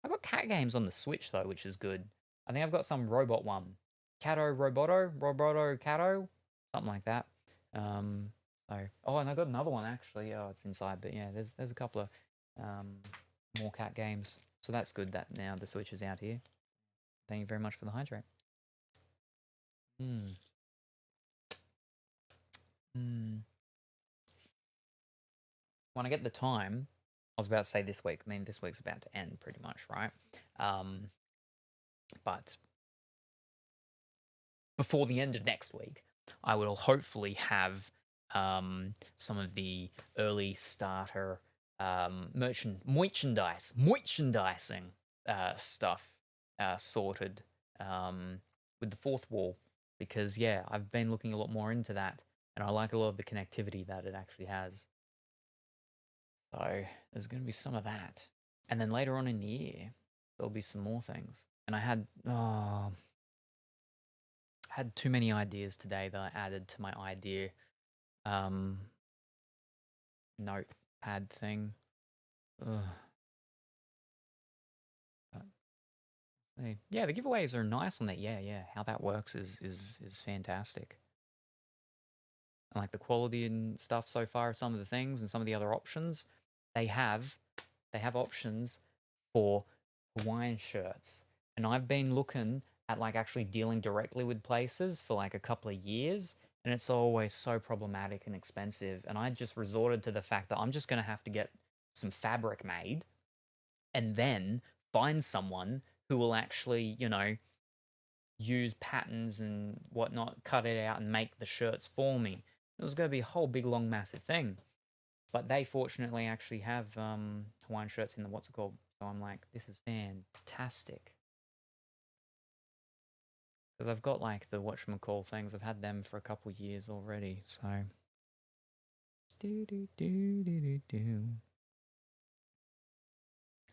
I've got cat games on the Switch though, which is good. I think I've got some robot one, Roboto Cato, something like that. So and I got another one actually. Oh, it's inside, but yeah, there's a couple of more cat games. So that's good that now the Switch is out here. Thank you very much for the hydrate. Hmm. Hmm. When I get the time, I was about to say this week. I mean, this week's about to end pretty much, right? Um, but before the end of next week, I will hopefully have some of the early starter merchandising stuff sorted with the fourth wall because yeah, I've been looking a lot more into that, and I like a lot of the connectivity that it actually has. So there's going to be some of that. And then later on in the year, there'll be some more things. And I had, had too many ideas today that I added to my idea notepad thing. Ugh. Yeah, the giveaways are nice on that. Yeah. How that works is fantastic. And like the quality and stuff so far, some of the things and some of the other options, they have options for Hawaiian shirts. And I've been looking at like actually dealing directly with places for like a couple of years, and it's always so problematic and expensive. And I just resorted to the fact that I'm just going to have to get some fabric made and then find someone who will actually, use patterns and whatnot, cut it out and make the shirts for me. It was going to be a whole big, long, massive thing. But they fortunately actually have Hawaiian shirts in the what's it called. So I'm like, this is fantastic. Because I've got like the whatchamacall things. I've had them for a couple years already. So.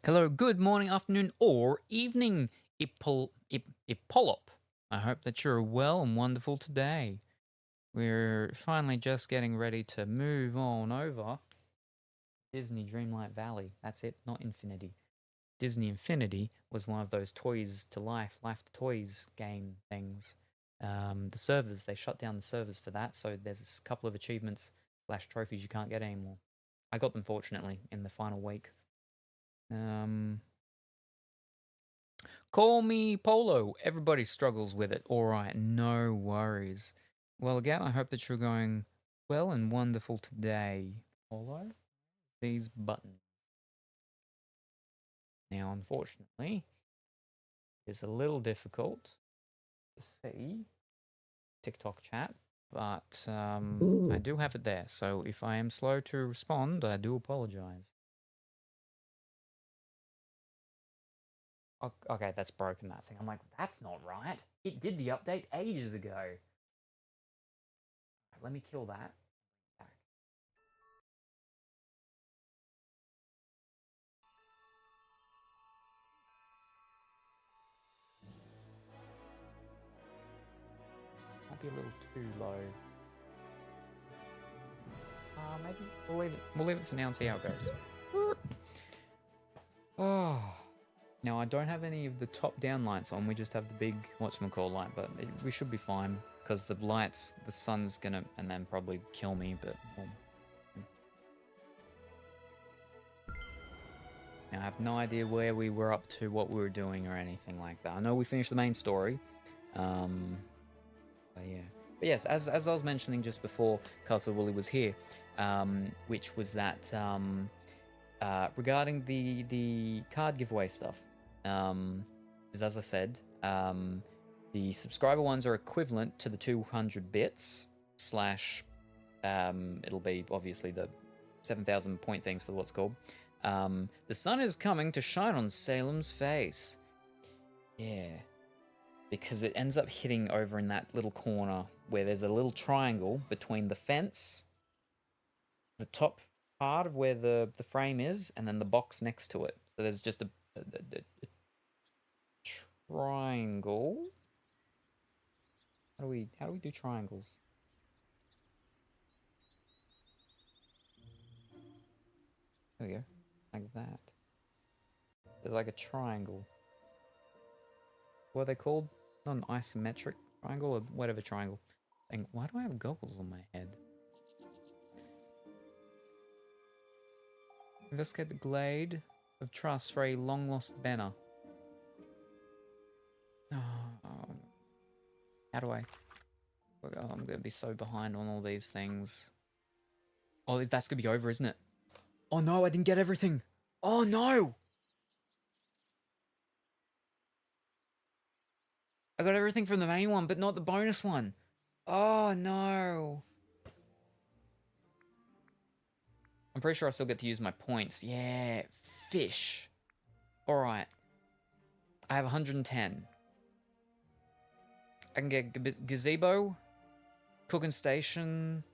Hello, good morning, afternoon, or evening, Ipolop. I hope that you're well and wonderful today. We're finally just getting ready to move on over Disney Dreamlight Valley. That's it, not Infinity. Disney Infinity was one of those Toys to Life to Toys game things. The servers, they shut down the servers for that, so there's a couple of achievements / trophies you can't get anymore. I got them, fortunately, in the final week. Call me Polo. Everybody struggles with it. All right, no worries. Well, again, I hope that you're going well and wonderful today. Polo, these buttons. Now, unfortunately, it's a little difficult to see TikTok chat, but I do have it there. So if I am slow to respond, I do apologize. Okay, that's broken, that thing. I'm like, that's not right. It did the update ages ago. Right, let me kill that. Back. Might be a little too low. Maybe we'll leave it. We'll leave it for now and see how it goes. Oh. Now, I don't have any of the top-down lights on. We just have the big whatchamacall light, but we should be fine. Because the lights, the sun's gonna, and then probably kill me, but... Well. Now, I have no idea where we were up to, what we were doing, or anything like that. I know we finished the main story. But yeah. But yes, as I was mentioning just before Cartha Woolley was here, which was that regarding the card giveaway stuff. Because as I said, the subscriber ones are equivalent to the 200 bits / it'll be obviously the 7,000 point things for what's called. The sun is coming to shine on Salem's face. Yeah. Because it ends up hitting over in that little corner where there's a little triangle between the fence, the top part of where the frame is, and then the box next to it. So there's just a triangle. How do we do triangles? There we go. Like that. There's like a triangle. What are they called? Not an isometric triangle or whatever triangle. Why do I have goggles on my head? Investigate the glade of trust for a long lost banner. Oh, how do I? Oh, I'm gonna be so behind on all these things. Oh, that's gonna be over, isn't it? Oh no, I didn't get everything. Oh no! I got everything from the main one, but not the bonus one. Oh no. I'm pretty sure I still get to use my points. Yeah, fish. Alright. I have 110. I can get gazebo, cooking station.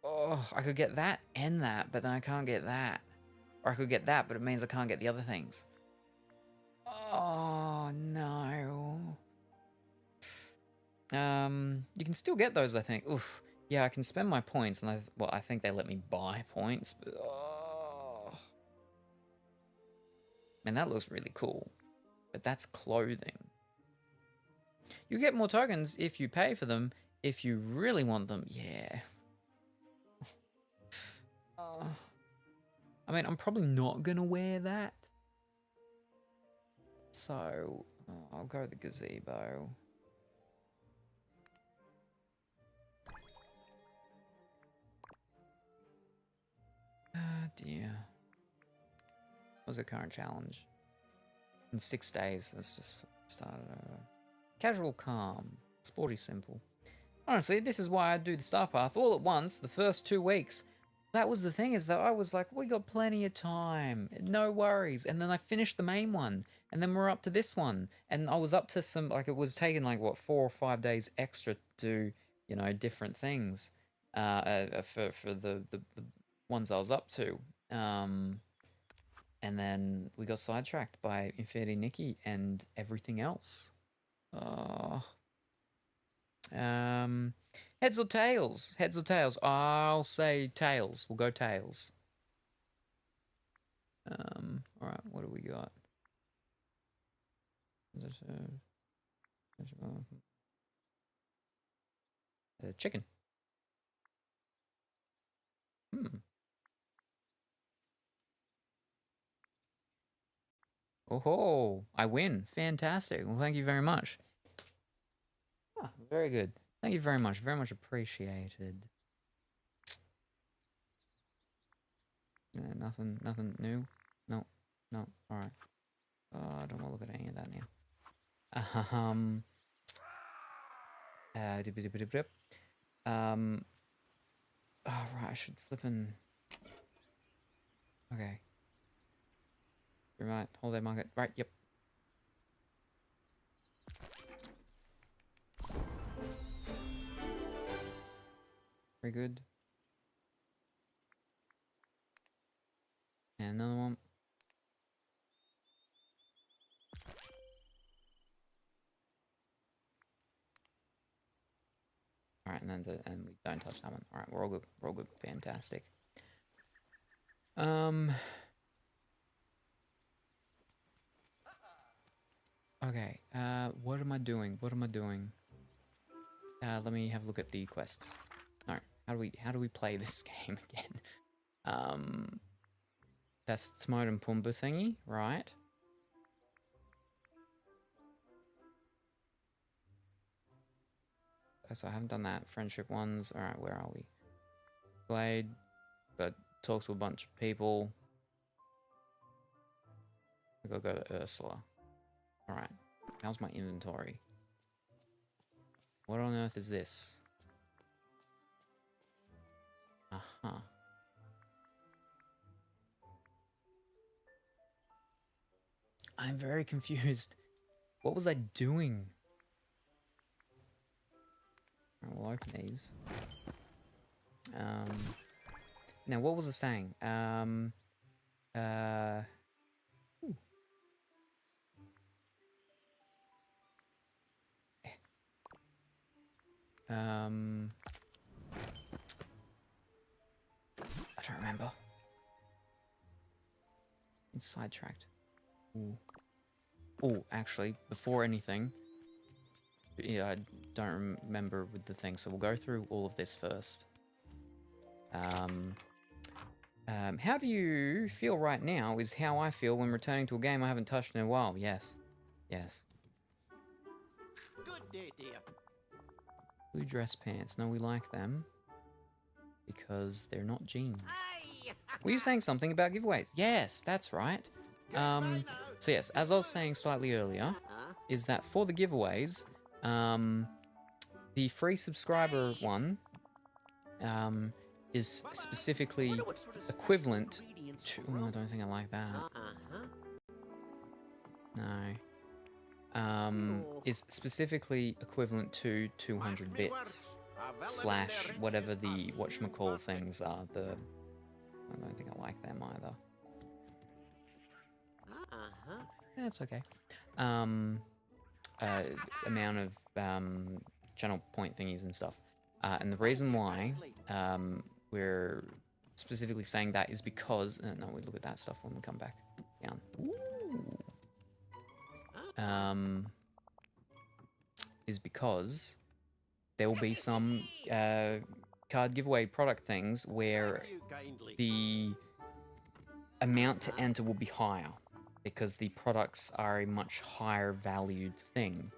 Oh, I could get that and that, but then I can't get that. Or I could get that, but it means I can't get the other things. Oh, no. You can still get those, I think. Oof. Yeah, I can spend my points, and I think they let me buy points, but man, that looks really cool. But that's clothing. You get more tokens if you pay for them. If you really want them, yeah. I mean, I'm probably not gonna wear that. So, I'll go with the gazebo. Ah, dear. What's the current challenge? In 6 days, let's just start over. Casual calm. Sporty simple. Honestly, this is why I do the star path all at once the first 2 weeks. That was the thing, is that I was like, we got plenty of time, no worries. And then I finished the main one, and then we're up to this one. And I was up to some, like, it was taking like, what, 4 or 5 days extra to do, you know, different things for the ones I was up to. And then we got sidetracked by Infinity Nikki and everything else. Heads or tails? Heads or tails? I'll say tails. We'll go tails. Alright, what do we got? Chicken. Oh, I win. Fantastic. Well, thank you very much. Ah, very good. Thank you very much. Very much appreciated. Nothing new? No. Alright. I don't want to look at any of that now. Oh, right, I should flippin'... Okay. Right, holiday market. Right, yep. Very good. And another one. Alright, and we don't touch that one. Alright, we're all good. We're all good. Fantastic. Okay, what am I doing? What am I doing? Let me have a look at the quests. Alright, how do we play this game again? That's Timon and Pumbaa thingy, right? So I haven't done that. Friendship ones. Alright, where are we? Blade. But talk to a bunch of people. I gotta go to Ursula. Alright. How's my inventory? What on earth is this? Uh-huh. I'm very confused. What was I doing? Alright, we'll open these. Now, what was I saying? I don't remember. It's sidetracked. Oh, actually, before anything, yeah, I don't remember with the thing, so we'll go through all of this first. How do you feel right now is how I feel when returning to a game I haven't touched in a while. Yes. Yes. Good day, dear. Blue dress pants. No, we like them. Because they're not jeans. Were you saying something about giveaways? Yes, that's right. So yes, as I was saying slightly earlier, is that for the giveaways, the free subscriber one is specifically equivalent to... Oh, I don't think I like that. No. Is specifically equivalent to 200 bits slash whatever the whatchamacall things are. I don't think I like them either. That's okay. Amount of channel point thingies and stuff. And the reason why we're specifically saying that is because... no, we look at that stuff when we come back down. Ooh. Is because there will be some card giveaway product things where the amount to enter will be higher because the products are a much higher valued thing.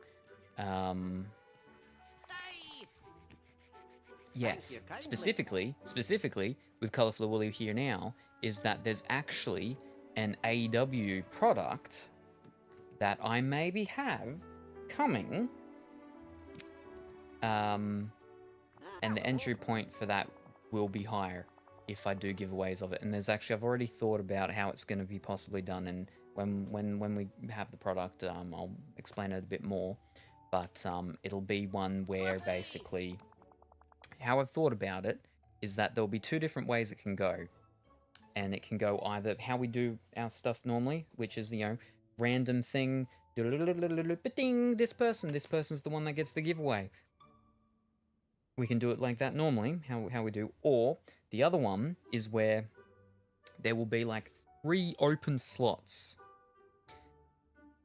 Yes, specifically with Colourful Woolly here now is that there's actually an AEW product that I maybe have coming. And the entry point for that will be higher if I do giveaways of it. And there's actually, I've already thought about how it's going to be possibly done. And when we have the product, I'll explain it a bit more. But it'll be one where basically, how I've thought about it is that there'll be two different ways it can go. And it can go either how we do our stuff normally, which is, you know, random thing, this person's the one that gets the giveaway. We can do it like that normally, how we do. Or the other one is where there will be like 3 open slots.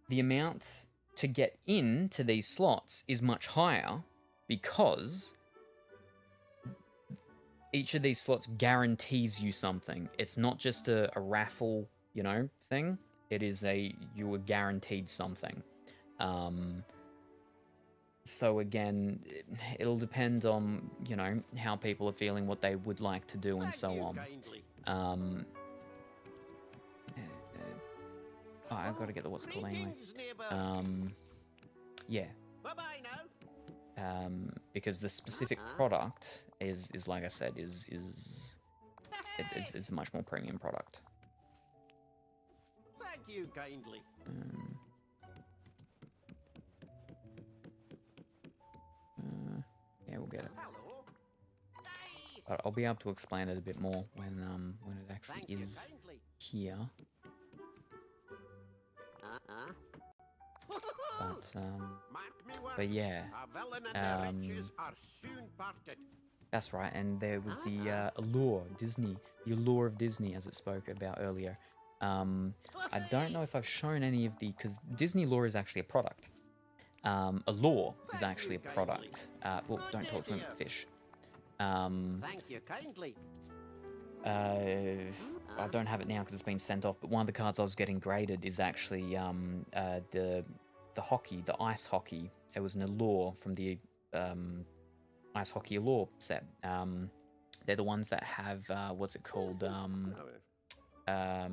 The amount to get into these slots is much higher because each of these slots guarantees you something. It's not just a raffle, you know, thing. It is you are guaranteed something. So again, it'll depend on, you know, how people are feeling, what they would like to do, and so on. I've got to get the what's called anyway. Yeah. Because the specific product is like I said, is a much more premium product. Thank you kindly. Yeah, we'll get it. But I'll be able to explain it a bit more when it actually is here. But yeah, that's right. And there was the allure, Disney, the allure of Disney, as it spoke about earlier. I don't know if I've shown any of because Disney lore is actually a product. Allure is actually a product. Well, don't talk to him, fish. Thank you kindly. I don't have it now because it's been sent off, but one of the cards I was getting graded is actually the hockey, the ice hockey. It was an allure from the ice hockey allure set. They're the ones that have what's it called? Bye-bye.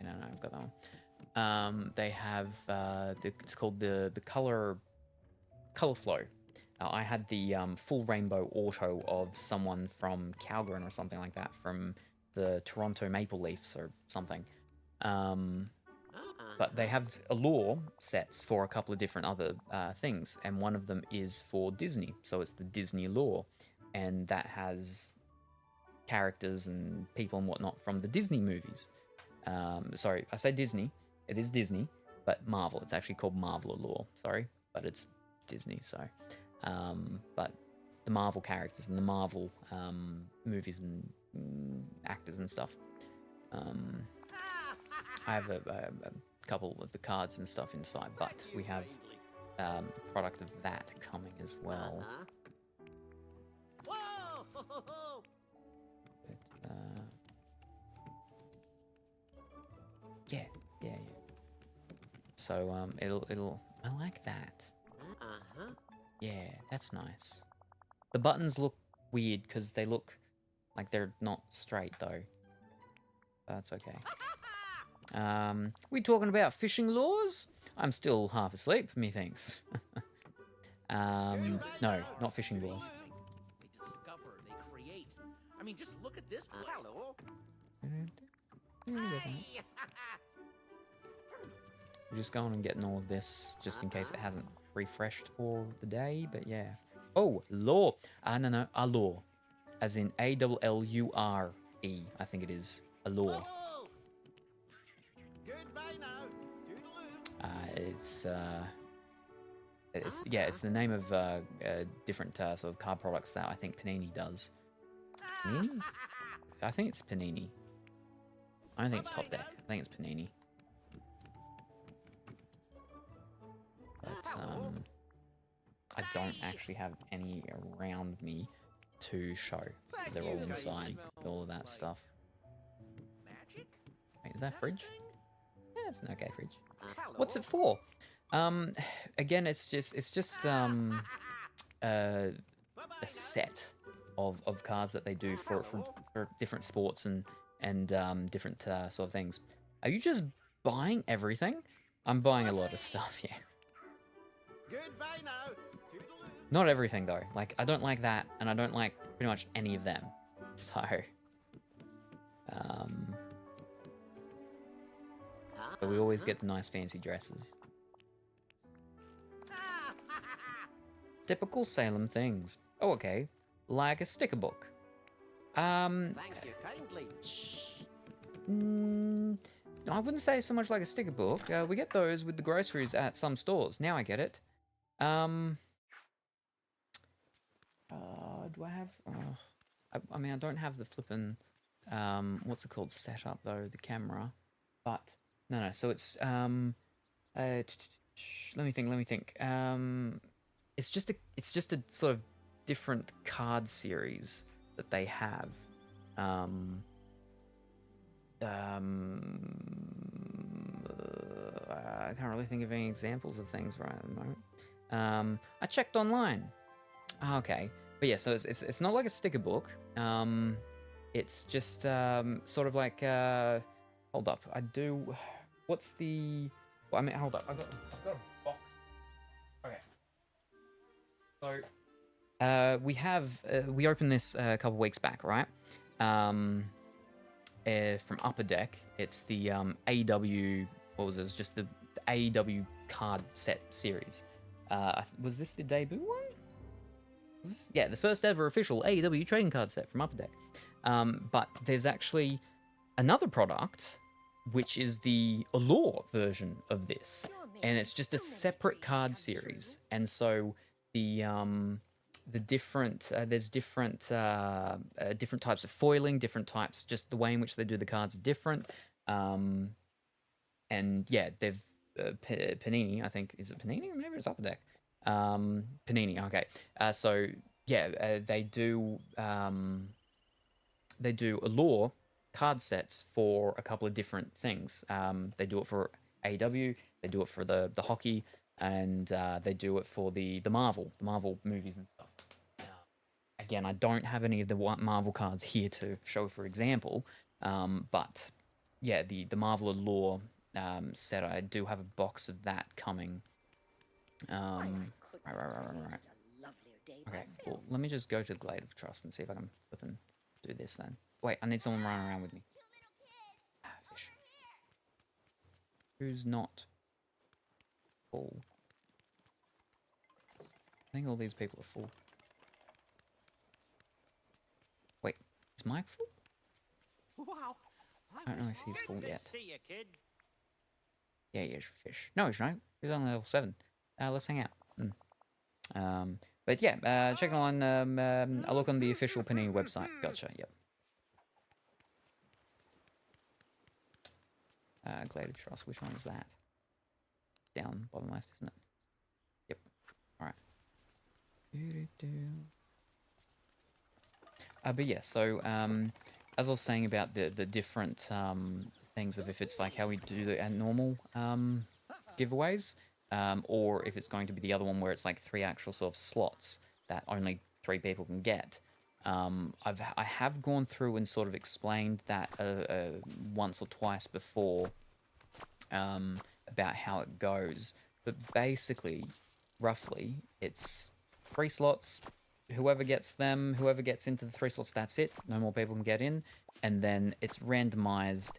I don't know, I've got that one. They have it's called the color flow. I had the full rainbow auto of someone from Calgary or something like that, from the Toronto Maple Leafs or something. But they have allure sets for a couple of different other things, and one of them is for Disney, so it's the Disney lore, and that has characters and people and whatnot from the Disney movies. Sorry, I say Disney. It is Disney, but Marvel. It's actually called Marvel allure. Sorry, but it's Disney. So, but the Marvel characters and the Marvel movies and actors and stuff. I have a couple of the cards and stuff inside, but we have a product of that coming as well. But, yeah. So it'll I like that. Yeah, that's nice. The buttons look weird because they look like they're not straight though. That's okay. We talking about fishing lures? I'm still half asleep, methinks. No, not fishing lures. They discover, they create. I mean, just look at this. Hello. We're just going and getting all of this just in case it hasn't refreshed for the day, but yeah. Oh, lore. No, allure. As in A-L-L-U-R-E, I think it is. Allure. Goodbye now. Toodaloo. It's It's the name of different sort of card products that I think Panini does. Panini? I think it's Panini. I don't think it's Top Deck. I think it's Panini. But I don't actually have any around me to show, because they're all inside, all of that stuff. Magic? Wait, is that fridge? Yeah, it's an okay fridge. Hello. What's it for? Again, it's just a set of cards that they do for different sports and different sort of things. Are you just buying everything? I'm buying a lot of stuff, yeah. Goodbye now. Toodaloo. Not everything though. Like, I don't like that, and I don't like pretty much any of them. So, but we always get the nice fancy dresses. Typical Salem things. Oh, okay. Like a sticker book. Thank you kindly. I wouldn't say so much like a sticker book. We get those with the groceries at some stores. Now I get it. Do I have... I mean, I don't have the flippin'... what's it called? Setup, though, the camera. But, no, so it's... let me think. It's just a sort of different card series that they have. I can't really think of any examples of things right at the moment. I checked online. Okay, but yeah, so it's not like a sticker book. It's just sort of like hold up. I do. What's the? Well, I mean, hold up. I've got a box. Okay. So we opened this a couple weeks back, right? From Upper Deck. It's the AW. What was it? It was just the AW card set series. Was this the debut one? Yeah, the first ever official AEW trading card set from Upper Deck. But there's actually another product, which is the Allure version of this, and it's just a separate card series. And so the different there's different types of foiling, different types, just the way in which they do the cards are different. And yeah, they've Panini, I think, is it Panini or maybe it's Upper Deck? Panini, okay. So yeah, they do Allure card sets for a couple of different things. They do it for AEW, they do it for the hockey, and they do it for the Marvel movies and stuff. Again, I don't have any of the Marvel cards here to show for example, but yeah, the Marvel Allure set, I do have a box of that coming. Right. Okay, well, let me just go to Glade of Trust and see if I can flip and do this then. Wait, I need someone running around with me. Fish. Who's not full? I think all these people are full. Wait, is Mike full? Wow. I don't know if he's full yet. See you, kid. Yeah, he is fish. No, he's right. He's on level 7. Let's hang out. But yeah, check on. I'll look on the official Panini website. Gotcha. Yep. Glade of Trust. Which one is that? Down bottom left, isn't it? Yep. All right. But yeah. So as I was saying about the different things of if it's like how we do the normal giveaways. Or if it's going to be the other one where it's like 3 actual sort of slots that only 3 people can get. I have gone through and sort of explained that once or twice before about how it goes. But basically, roughly, it's 3 slots. Whoever gets them, whoever gets into the 3 slots, that's it. No more people can get in. And then it's randomized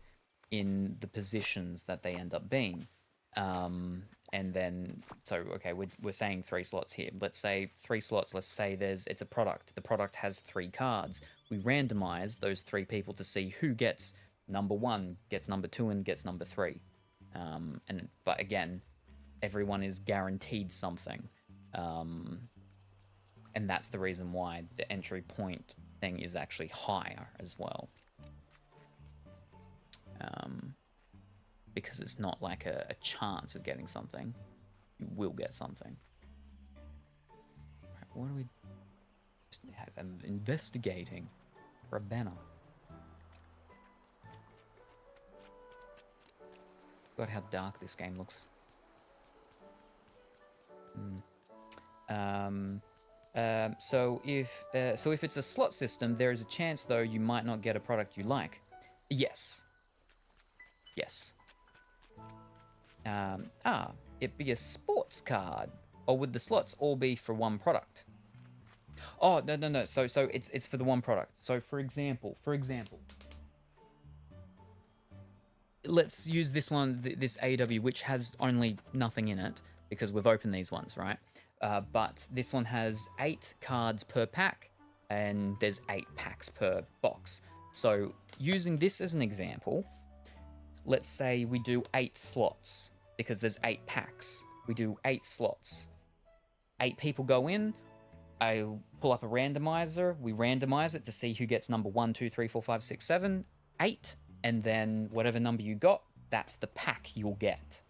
in the positions that they end up being. And then, so, okay, we're saying 3 slots here. Let's say 3 slots, let's say it's a product. The product has 3 cards. We randomize those 3 people to see who gets number 1, gets number 2, and gets number 3. But again, everyone is guaranteed something. And that's the reason why the entry point thing is actually higher as well. Because it's not like a chance of getting something. You will get something. Right, what do we just have? I'm investigating for a banner. God, how dark this game looks. So if it's a slot system, there is a chance though you might not get a product you like. Yes. Yes. It'd be a sports card, or would the slots all be for one product? Oh no. So it's for the one product. So for example, let's use this one, this AW, which has only nothing in it because we've opened these ones, right? But this one has 8 cards per pack, and there's 8 packs per box. So using this as an example, let's say we do 8 slots because there's 8 packs. We do 8 slots. 8 people go in. I pull up a randomizer. We randomize it to see who gets number 1, 2, 3, 4, 5, 6, 7, 8. And then whatever number you got, that's the pack you'll get.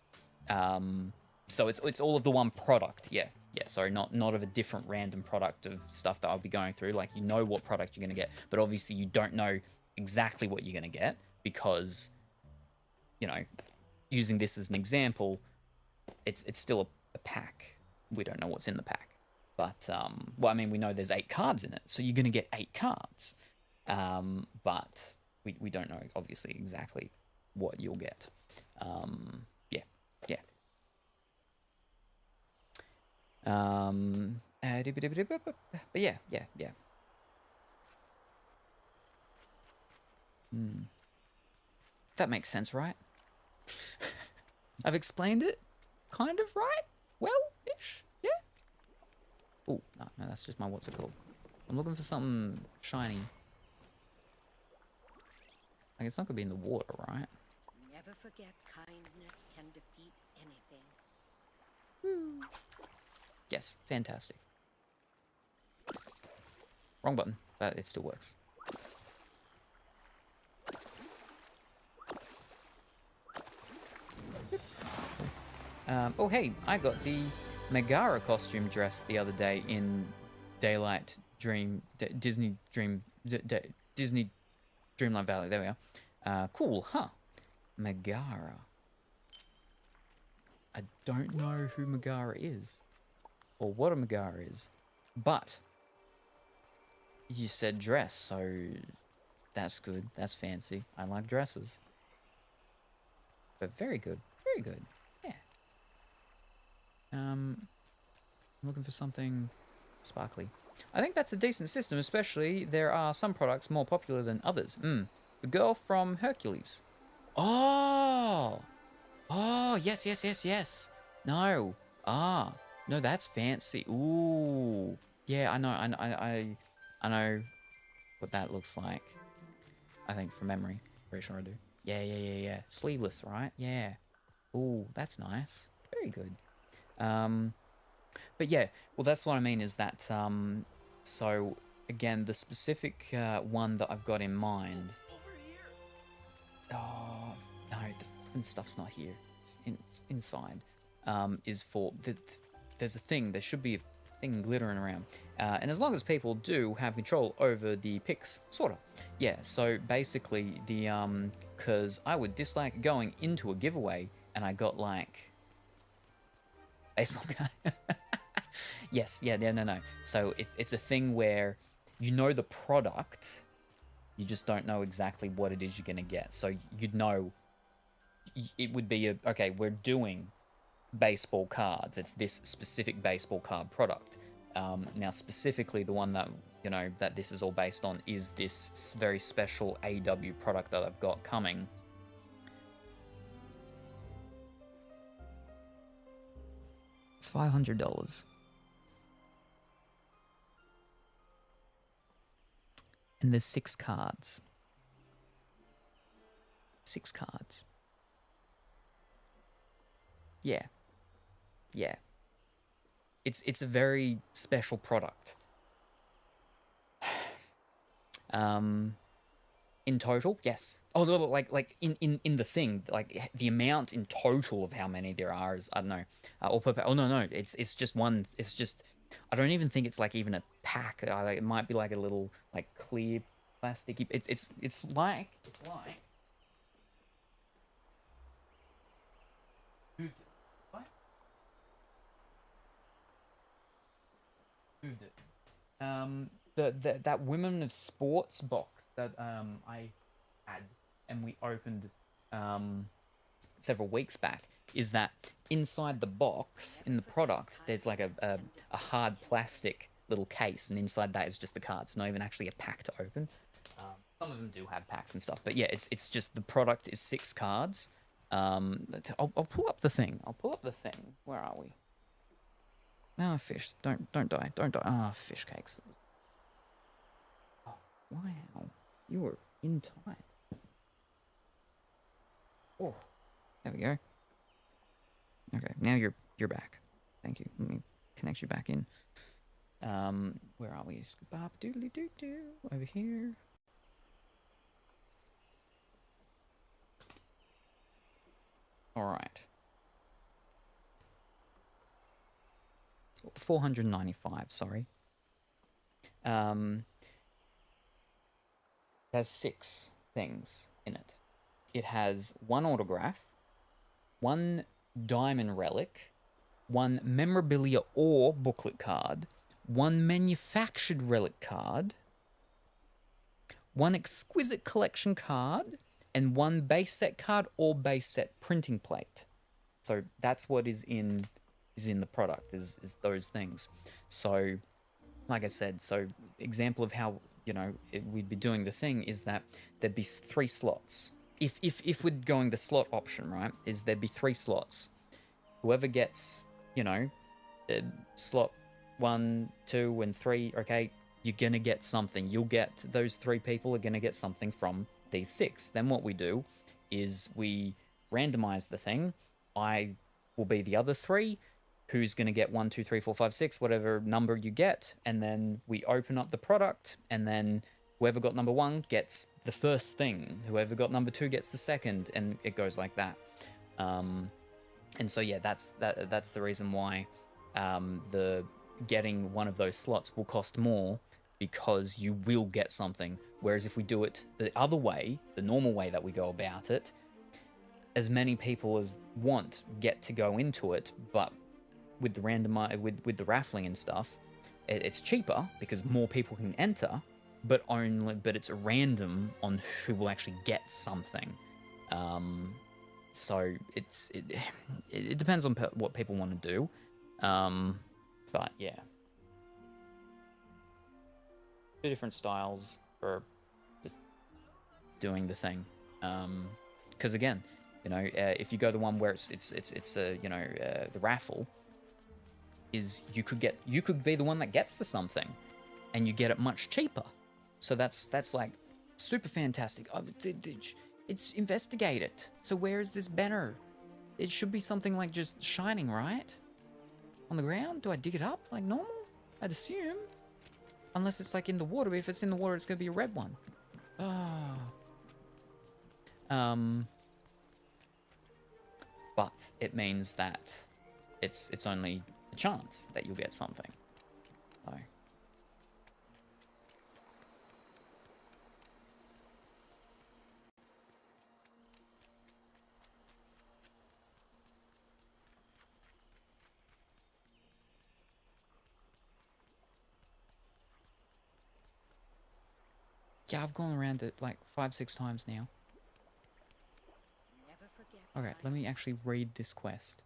So it's all of the one product. Yeah. Sorry, not of a different random product of stuff that I'll be going through. Like, you know what product you're gonna get, but obviously you don't know exactly what you're gonna get because, you know, using this as an example, it's still a pack. We don't know what's in the pack, but well, I mean, we know there's 8 cards in it, so you're gonna get 8 cards, but we don't know obviously exactly what you'll get. But yeah. That makes sense, right? I've explained it kind of right? Well-ish? Yeah? Oh, no, that's just my what's it called. I'm looking for something shiny. Like, it's not gonna be in the water, right? Never forget kindness can defeat anything. Yes, fantastic. Wrong button, but it still works. Oh hey, I got the Megara costume dress the other day in Daylight Disney Dreamlight Valley. There we are. Cool, huh? Megara. I don't know who Megara is, or what a Megara is, but you said dress, so that's good. That's fancy. I like dresses. But very good. Very good. Yeah. Looking for something sparkly. I think that's a decent system, especially there are some products more popular than others. The girl from Hercules. Oh, yes. No. No, that's fancy. Ooh. Yeah, I know what that looks like. I think from memory. Pretty sure I do. Yeah. Sleeveless, right? Yeah. Ooh, that's nice. Very good. But yeah, well, that's what I mean is that, so again, the specific one that I've got in mind. Oh, no, the flippin' stuff's not here. It's inside. Is for there's a thing. There should be a thing glittering around, and as long as people do have control over the picks, sorta. Yeah. So basically, because I would dislike going into a giveaway and I got like baseball card. Yes. Yeah. No. So it's a thing where you know the product, you just don't know exactly what it is you're gonna get. So you'd know. It would be okay, we're doing baseball cards. It's this specific baseball card product. Now, specifically, the one that, you know, that this is all based on is this very special AW product that I've got coming. It's $500. And there's 6 cards. 6 cards. Yeah. it's a very special product. In total, yes. Oh, no, like in the thing, like the amount in total of how many there are is, I don't know. Oh no, it's just one. It's just, I don't even think it's like even a pack. Like, it might be like a little like clear plasticky. It's like what? Moved it. That Women of Sports box that I had and we opened several weeks back, is that inside the box, in the product, there's like a hard plastic little case, and inside that is just the cards, not even actually a pack to open. Some of them do have packs and stuff, but yeah, it's just the product is 6 cards. I'll pull up the thing. Where are we? Ah, fish. Don't die. Ah, fish cakes. Oh, wow. You were in tight. Oh, there we go. Okay, now you're back. Thank you. Let me connect you back in. Where are we? Bop doodly doo doo. Over here. All right. 495. Sorry. It has 6 things in it. It has 1 autograph, 1 diamond relic, 1 memorabilia or booklet card, 1 manufactured relic card, 1 exquisite collection card, and 1 base set card or base set printing plate. So that's what is in the product, is those things. So, like I said, so example of how, you know, we'd be doing the thing is that there'd be 3 slots. If we're going the slot option, right, is there'd be 3 slots. Whoever gets, you know, slot 1, 2, and 3, okay, you're gonna get something. You'll get, those 3 people are gonna get something from these 6. Then what we do is we randomize the thing. I will be the other 3. Who's going to get 1, 2, 3, 4, 5, 6, whatever number you get, and then we open up the product, and then whoever got number 1 gets the first thing, whoever got number 2 gets the second, and it goes like that. And so yeah, that's the reason why the getting one of those slots will cost more, because you will get something. Whereas if we do it the other way, the normal way that we go about it, as many people as want get to go into it, but with the with the raffling and stuff, it's cheaper because more people can enter, but it's random on who will actually get something. So it depends on what people want to do. But yeah, 2 different styles for just doing the thing. Because again, you know, if you go the one where it's you know, the raffle, is you could be the one that gets the something, and you get it much cheaper. So that's like super fantastic. It's investigated. So where is this banner? It should be something like just shining, right? On the ground? Do I dig it up like normal? I'd assume. Unless it's like in the water. But if it's in the water, it's gonna be a red one. But it means that it's only a chance that you'll get something. So. Yeah, I've gone around it like 5-6 times now. Never forget. Okay, let me actually read this quest.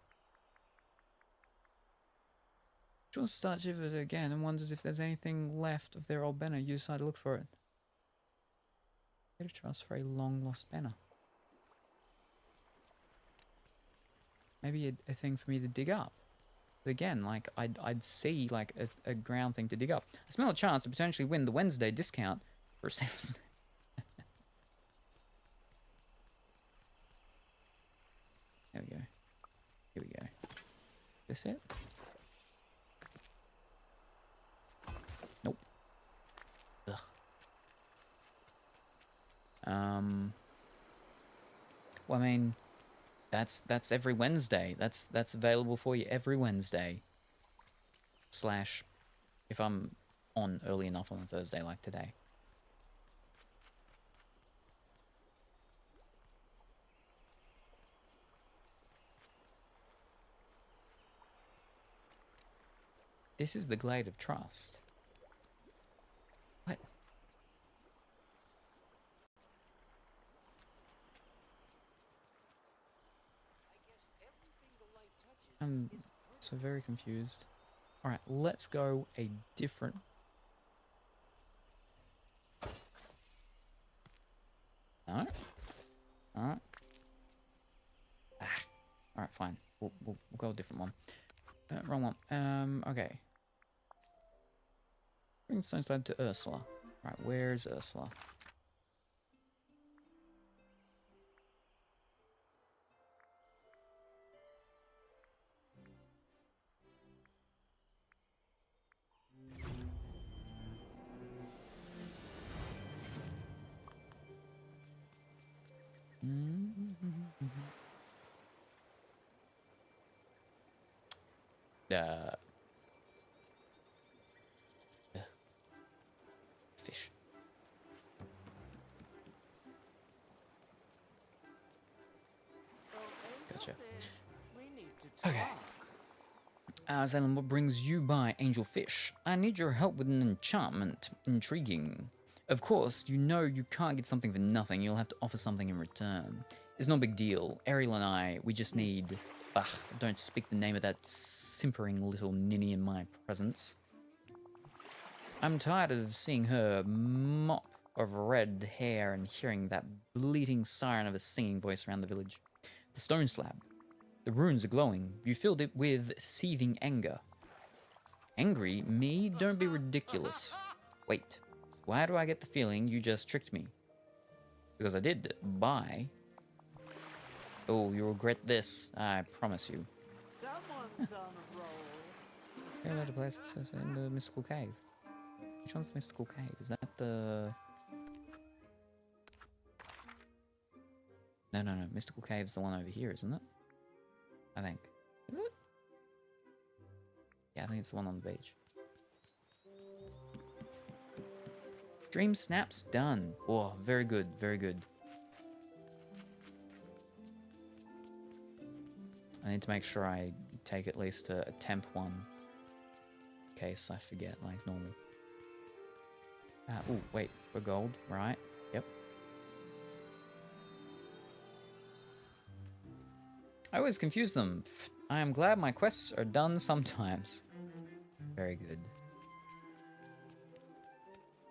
John starts shivers again and wonders if there's anything left of their old banner. You decide to look for it. Get a trust for a long lost banner. Maybe a thing for me to dig up. But again, like I'd see like a ground thing to dig up. I smell a chance to potentially win the Wednesday discount for a Salemplays. There we go. Here we go. This it? Well, I mean, that's every Wednesday. That's available for you every Wednesday. Slash, if I'm on early enough on a Thursday like today. This is the Glade of Trust. What? I'm so very confused. Alright, let's go a different... No? Alright. Ah. Alright, fine. We'll go a different one. Wrong one. Okay. Bring the stone slab to Ursula. Right, where's Ursula? Uh, fish. Gotcha. Okay. Zalen, what brings you by, Angel Fish? I need your help with an enchantment. Intriguing. Of course, you know you can't get something for nothing. You'll have to offer something in return. It's no big deal. Ariel and I, we just need... don't speak the name of that simpering little ninny in my presence. I'm tired of seeing her mop of red hair and hearing that bleating siren of a singing voice around the village. The stone slab. The runes are glowing. You filled it with seething anger. Angry? Me? Don't be ridiculous. Wait. Why do I get the feeling you just tricked me? Because I did. Bye. Oh, you'll regret this. I promise you. Someone's on a roll. Okay, another place in the mystical cave. Which one's the mystical cave? Is that the... No. Mystical cave's the one over here, isn't it? I think. Is it? Yeah, I think it's the one on the beach. Dream snaps done. Oh, very good, very good. I need to make sure I take at least a temp one. In case I forget, like normal. Oh, wait, for gold, right? Yep. I always confuse them. I am glad my quests are done sometimes. Very good.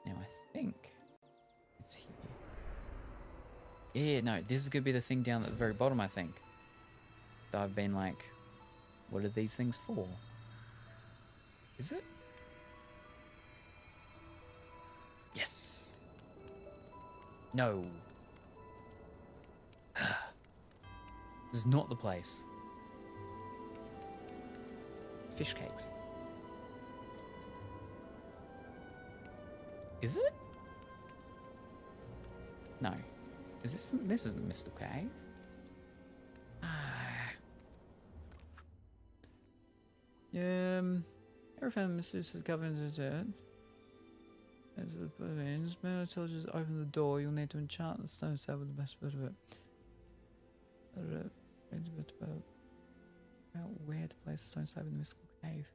Now I think it's here. Yeah, no, this is gonna be the thing down at the very bottom, I think. That I've been like, what are these things for? Is it? Yes. No. This is not the place. Fish cakes. Is it? No. Is this? This isn't Mr. Cave. Everything Mr. is covered in dirt. As the pavilions, when I told you to open the door, you'll need to enchant the stone slab with the best bit of it. Where to place the stone slab in the mystical cave?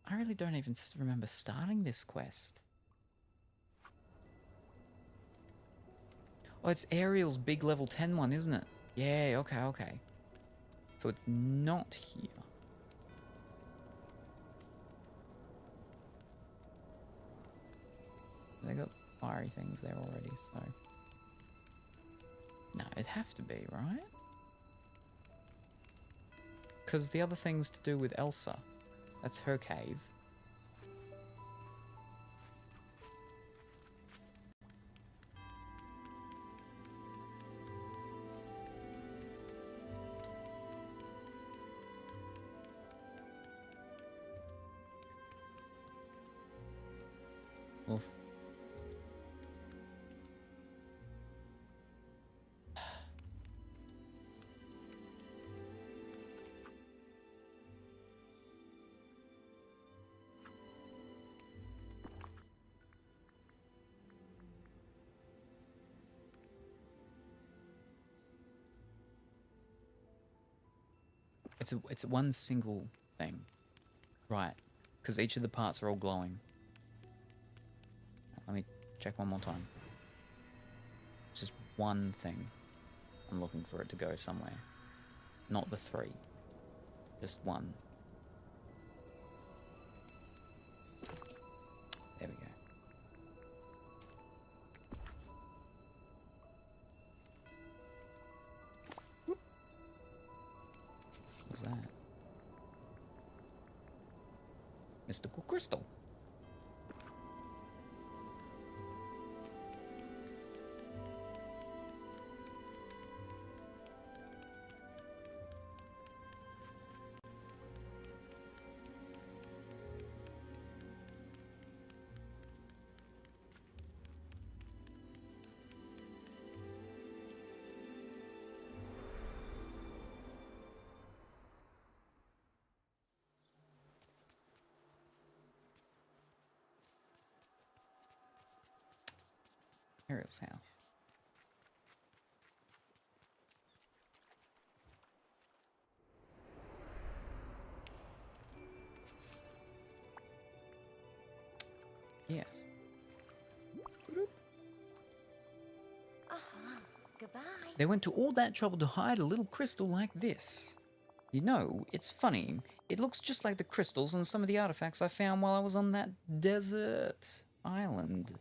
I really don't even remember starting this quest. Oh, it's Ariel's big level 10 one, isn't it? Yeah, okay. So it's not here. They got fiery things there already, so... No, it'd have to be, right? Because the other thing's to do with Elsa. That's her cave. Oof. It's one single thing. Right. Because each of the parts are all glowing. Let me check one more time. It's just one thing. I'm looking for it to go somewhere. Not the 3. Just one. There we go. Whoop. What was that? Mystical crystal. Ariel's house. Yes. Goodbye. They went to all that trouble to hide a little crystal like this. You know, it's funny. It looks just like the crystals and some of the artifacts I found while I was on that desert island.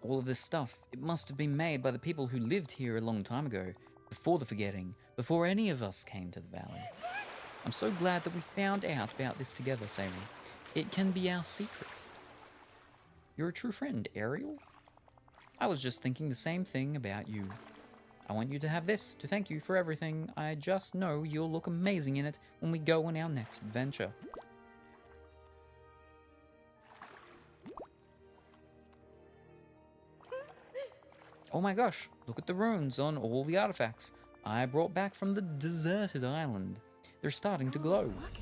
All of this stuff, it must have been made by the people who lived here a long time ago, before the forgetting, before any of us came to the valley. I'm so glad that we found out about this together, Salem. It can be our secret. You're a true friend, Ariel. I was just thinking the same thing about you. I want you to have this to thank you for everything. I just know you'll look amazing in it when we go on our next adventure. Oh my gosh, look at the runes on all the artifacts I brought back from the deserted island. They're starting to glow. Look at that.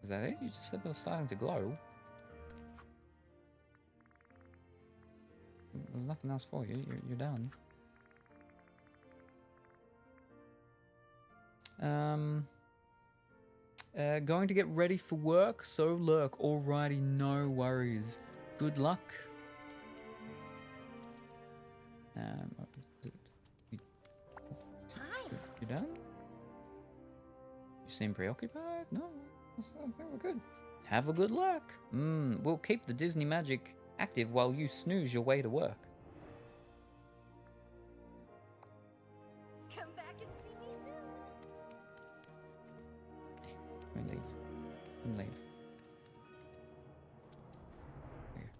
Is that it? You just said they were starting to glow. There's nothing else for you. You're done. Going to get ready for work, so lurk. Alrighty, no worries. Good luck. Hi. You done? You seem preoccupied? No, okay, we're good. Have a good luck. We'll keep the Disney magic active while you snooze your way to work. Come back and see me soon. Let me leave. Let me leave. Here.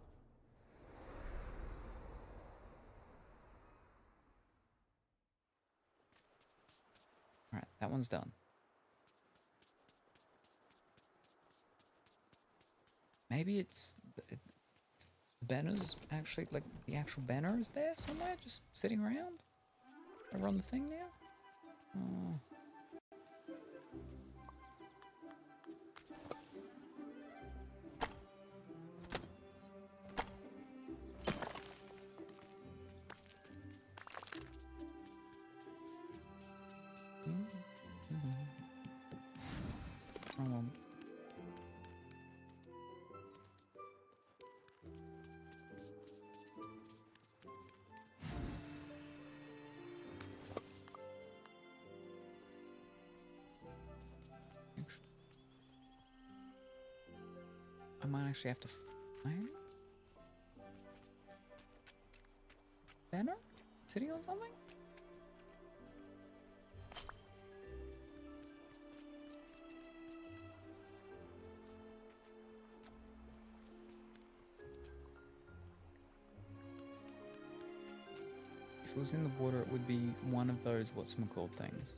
Alright, that one's done. Maybe it's the banner's actually, like, the actual banner is there somewhere, just sitting around? Over on the thing now? Oh. Wrong one. I might actually have to find banner sitting on something. If it was in the water, it would be one of those whatchamacalled things.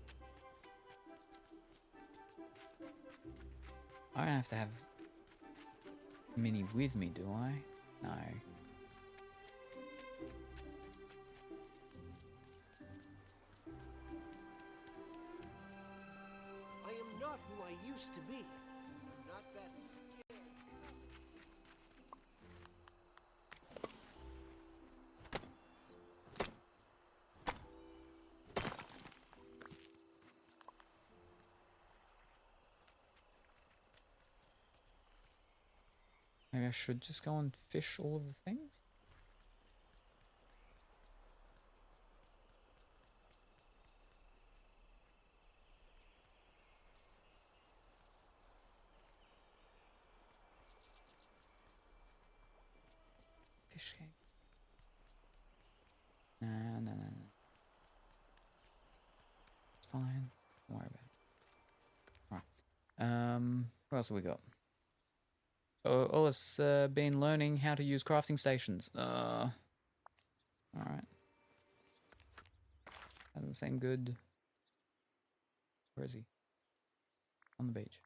I don't have to have Minnie with me, do I? No. I am not who I used to be. I'm not that scared. Maybe I should just go and fish all of the things? Fish cake. Nah. It's fine. Don't worry about it. Alright. What else have we got? Olaf's been learning how to use crafting stations. Alright. Doesn't seem good. Where is he? On the beach.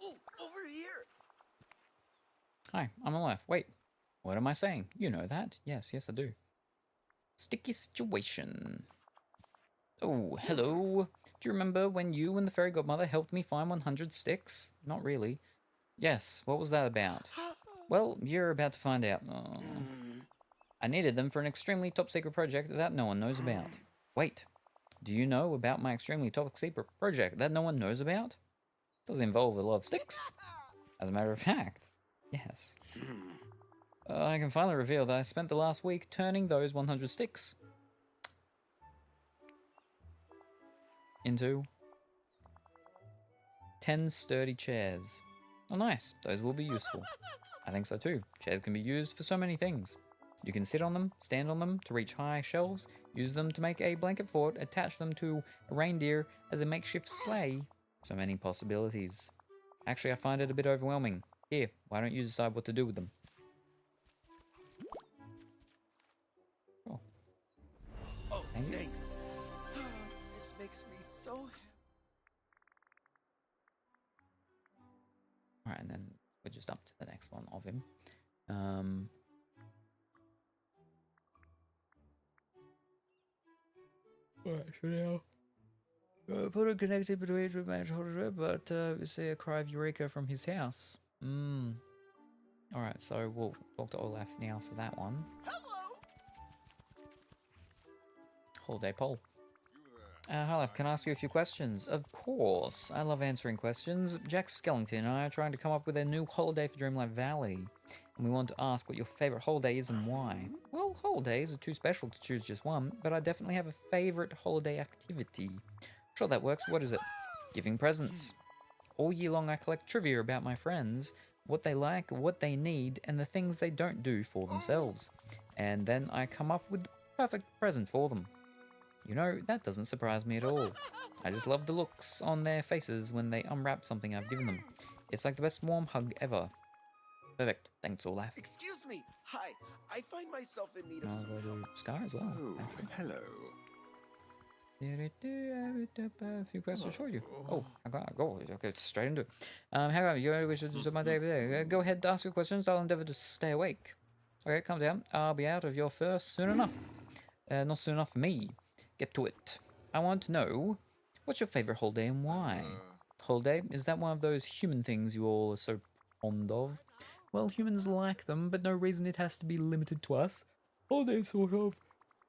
Oh, over here. Hi, I'm Olaf. Wait, what am I saying? You know that. Yes, I do. Sticky situation. Oh, hello. Do you remember when you and the fairy godmother helped me find 100 sticks? Not really. Yes, what was that about? Well, you're about to find out. Oh. I needed them for an extremely top secret project that no one knows about. Wait, do you know about my extremely top secret project that no one knows about? It does involve a lot of sticks. As a matter of fact, yes. I can finally reveal that I spent the last week turning those 100 sticks into 10 sturdy chairs. Oh nice, those will be useful. I think so too. Chairs can be used for so many things. You can sit on them, stand on them to reach high shelves, use them to make a blanket fort, attach them to a reindeer as a makeshift sleigh. So many possibilities. Actually, I find it a bit overwhelming. Here, why don't you decide what to do with them? Oh. Oh, Thank you. thanks. This makes me so happy. Alright, and then we're just up to the next one of him. Alright, so now put a connected between with my shoulder, but we see a cry of Eureka from his house. Alright, so we'll talk to Olaf now for that one. Hello. Holiday poll. Hi, Olaf, can I ask you a few questions? Of course. I love answering questions. Jack Skellington and I are trying to come up with a new holiday for Dreamlight Valley. And we want to ask what your favourite holiday is and why. Well, holidays are too special to choose just one, but I definitely have a favourite holiday activity. Sure, that works. What is it? Giving presents. All year long I collect trivia about my friends, what they like, what they need, and the things they don't do for themselves. And then I come up with the perfect present for them. You know, that doesn't surprise me at all. I just love the looks on their faces when they unwrap something I've given them. It's like the best warm hug ever. Perfect. Thanks, Olaf. Excuse me. Hi. I find myself in need of I'll some go to Scar as well, Oh, actually. hello. A few questions for you. Oh, I got go. Okay, straight into it. Hang on, you wish to do my day today. Go ahead, ask your questions. I'll endeavour to stay awake. Okay, calm down. I'll be out of your first soon enough. Not soon enough for me. Get to it. I want to know, what's your favourite holiday and why? Holiday, is that one of those human things you all are so fond of? Well, humans like them, but no reason it has to be limited to us. Holiday sort of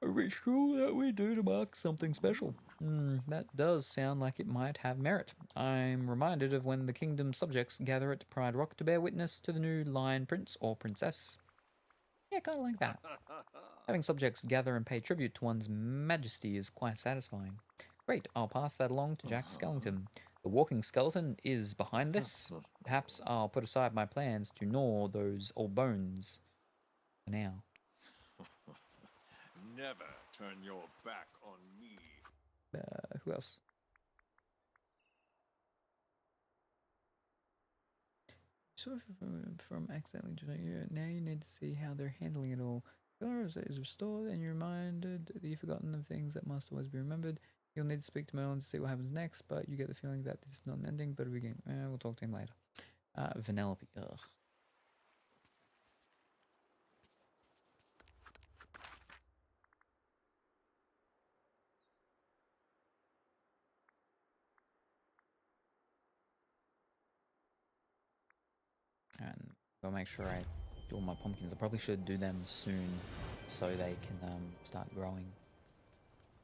a ritual that we do to mark something special. That does sound like it might have merit. I'm reminded of when the kingdom's subjects gather at Pride Rock to bear witness to the new lion prince or princess. Yeah, kind of like that. Having subjects gather and pay tribute to one's majesty is quite satisfying. Great, I'll pass that along to Jack Skellington. The walking skeleton is behind this. Perhaps I'll put aside my plans to gnaw those old bones for now. Never turn your back on me. Who else? Sort of from accidentally doing it. Now you need to see how they're handling it all. Color is restored and you're reminded that you've forgotten of things that must always be remembered. You'll need to speak to Merlin to see what happens next, but you get the feeling that this is not an ending, but a beginning. We'll talk to him later. Vanellope. Ugh. And I'll make sure I do all my pumpkins. I probably should do them soon. so they can start growing.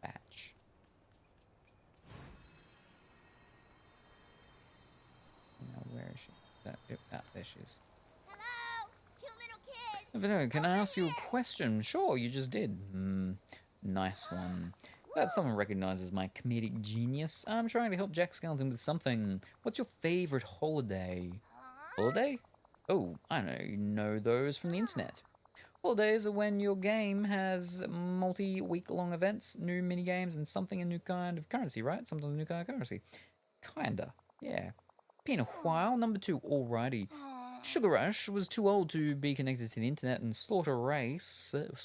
Batch. Now, where is she? There she is. Hello, cute little kid. Vanilla, can I ask you a question? Sure, you just did. Nice one. Glad someone recognizes my comedic genius. I'm trying to help Jack Skellington with something. What's your favorite holiday? Holiday? Oh, I know those from the internet. Holidays are when your game has multi-week-long events, new mini-games, and something a new kind of currency, right? Something a new kind of currency. Kinda, yeah. Been a while. Number 2, alrighty. Sugar Rush was too old to be connected to the internet, and Slaughter Race hadn't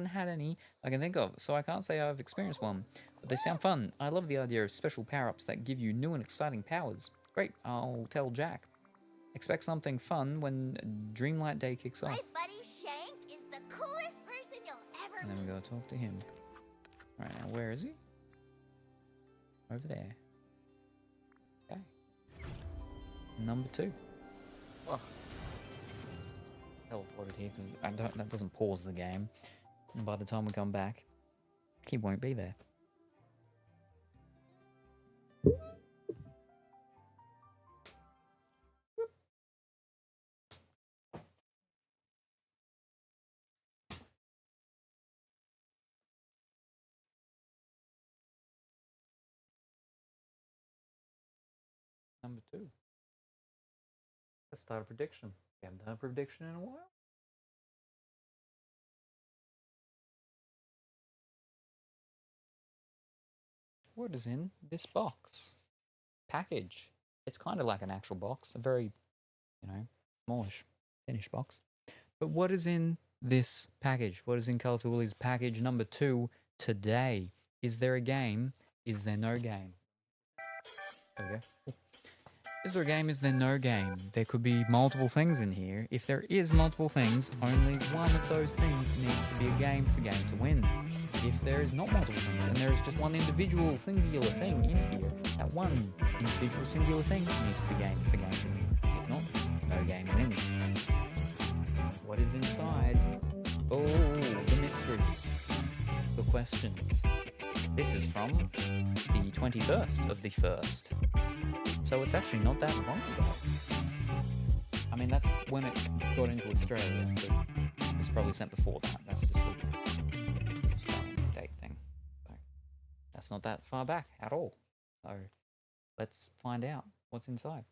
had any I can think of, so I can't say I've experienced one. But they sound fun. I love the idea of special power-ups that give you new and exciting powers. Great, I'll tell Jack. Expect something fun when Dreamlight Day kicks off. My buddy Shank is the coolest person you'll ever And then we meet. gotta talk to him. Alright, now where is he? Over there. Okay. Number 2. Oh. Teleported here because that doesn't pause the game. And by the time we come back, he won't be there. Number 2. Let's start a prediction. We haven't done a prediction in a while. What is in this box? Package. It's kind of like an actual box, a very, smallish, finished box. But what is in this package? What is in Colourful Willie's package number 2 today? Is there a game? Is there no game? There we go. Is there a game? Is there no game? There could be multiple things in here. If there is multiple things, only one of those things needs to be a game for game to win. If there is not multiple things, and there is just one individual singular thing in here, that one individual singular thing needs to be game for game to win. If not, no game wins. What is inside? Oh, the mysteries. The questions. This is from the 21st of the 1st. So it's actually not that long ago. I mean, that's when it got into Australia. But it was probably sent before that. That's just the Australian date thing. So that's not that far back at all. So let's find out what's inside.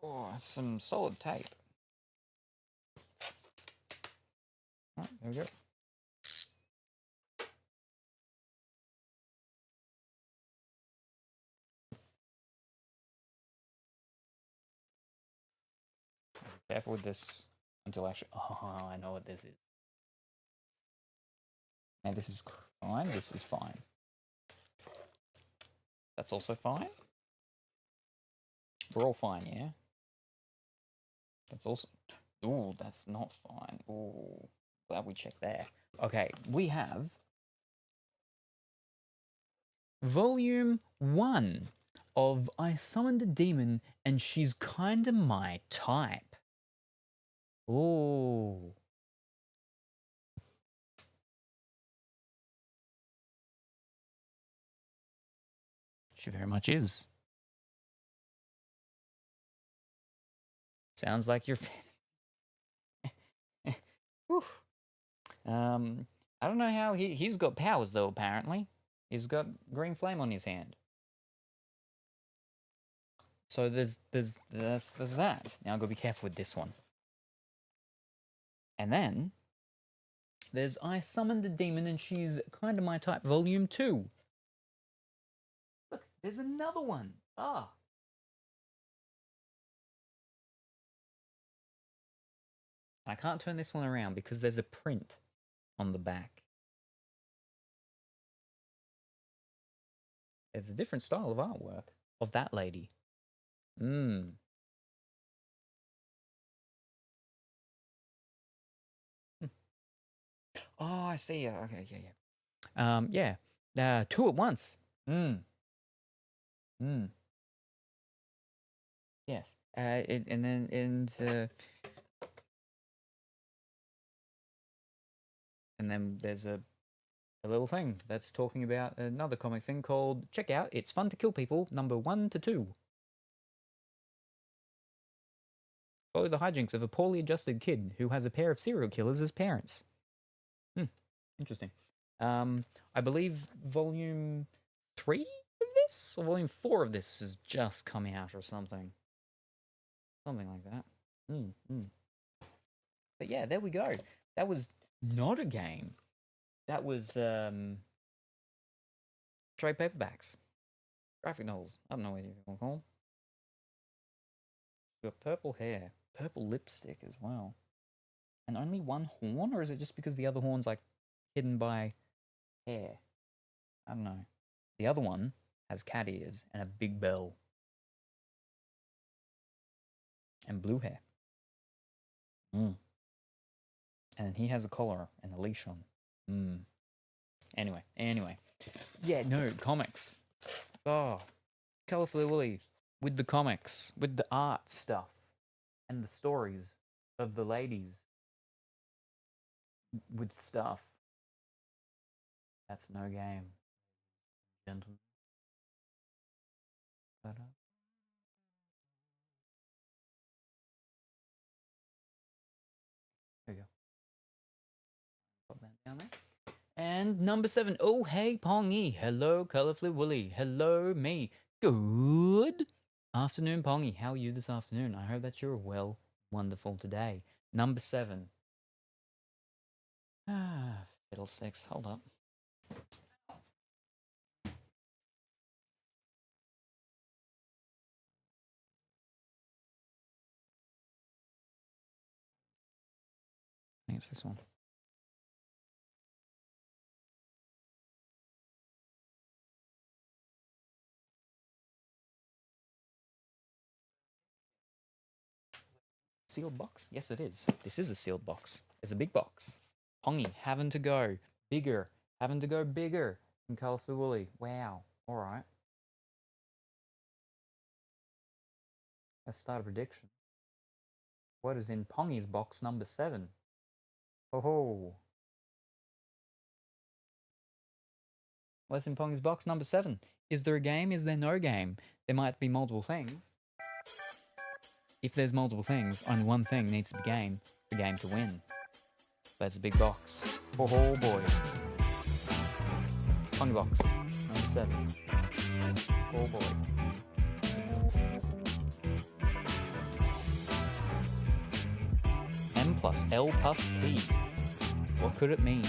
Oh, some solid tape. Oh, there we go. Careful with this until actually. Oh, I know what this is. Now this is fine. This is fine. That's also fine. We're all fine, yeah. That's also. Ooh, that's not fine. Ooh, glad we checked there. Okay, we have Volume 1 of I Summoned a Demon and She's Kinda My Type. Ooh. She very much is. Sounds like your I don't know how he's got powers though, apparently. He's got green flame on his hand. So there's that. Now I've got to be careful with this one. And then there's I Summoned a Demon and She's Kinda My Type, Volume 2. Look, there's another one. Ah. I can't turn this one around because there's a print on the back. It's a different style of artwork of that lady. Hmm. Oh, I see. Okay, yeah. Yeah. Two at once. Yes. And then there's a little thing that's talking about another comic thing called Check Out, It's Fun to Kill People, number 1 to 2. Follow the hijinks of a poorly adjusted kid who has a pair of serial killers as parents. Interesting. I believe volume 3 of this, or volume 4 of this has just come out or something. Something like that. But yeah, there we go. That was not a game. That was trade paperbacks. Graphic novels. I don't know what you want to call them. You've got purple hair. Purple lipstick as well. And only one horn? Or is it just because the other horn's like hidden by hair? I don't know. The other one has cat ears and a big bell. And blue hair. And he has a collar and a leash on. Anyway. Yeah, no, comics. Oh, Colorfully Willy with the comics, with the art stuff, and the stories of the ladies with stuff. That's no game, gentlemen. There you go. Put that down there. And number 7. Oh, hey, Pongy. Hello, Colorfully Willy. Hello, me. Good afternoon, Pongy. How are you this afternoon? I hope that you're well, wonderful today. Number 7. Fiddlesticks. Hold up. I think it's this one. Sealed box? Yes, it is. This is a sealed box. It's a big box. Pongy, having to go bigger. Having to go bigger than Colorfully Willy. Wow. All right. Let's start a prediction. What is in Pongy's box number 7? Oh. What's in Pongy's box number 7? Is there a game? Is there no game? There might be multiple things. If there's multiple things, only one thing needs to be game for the game to win. That's a big box. Oh boy. Pongy box, number 7. Oh boy. M plus L plus P. What could it mean?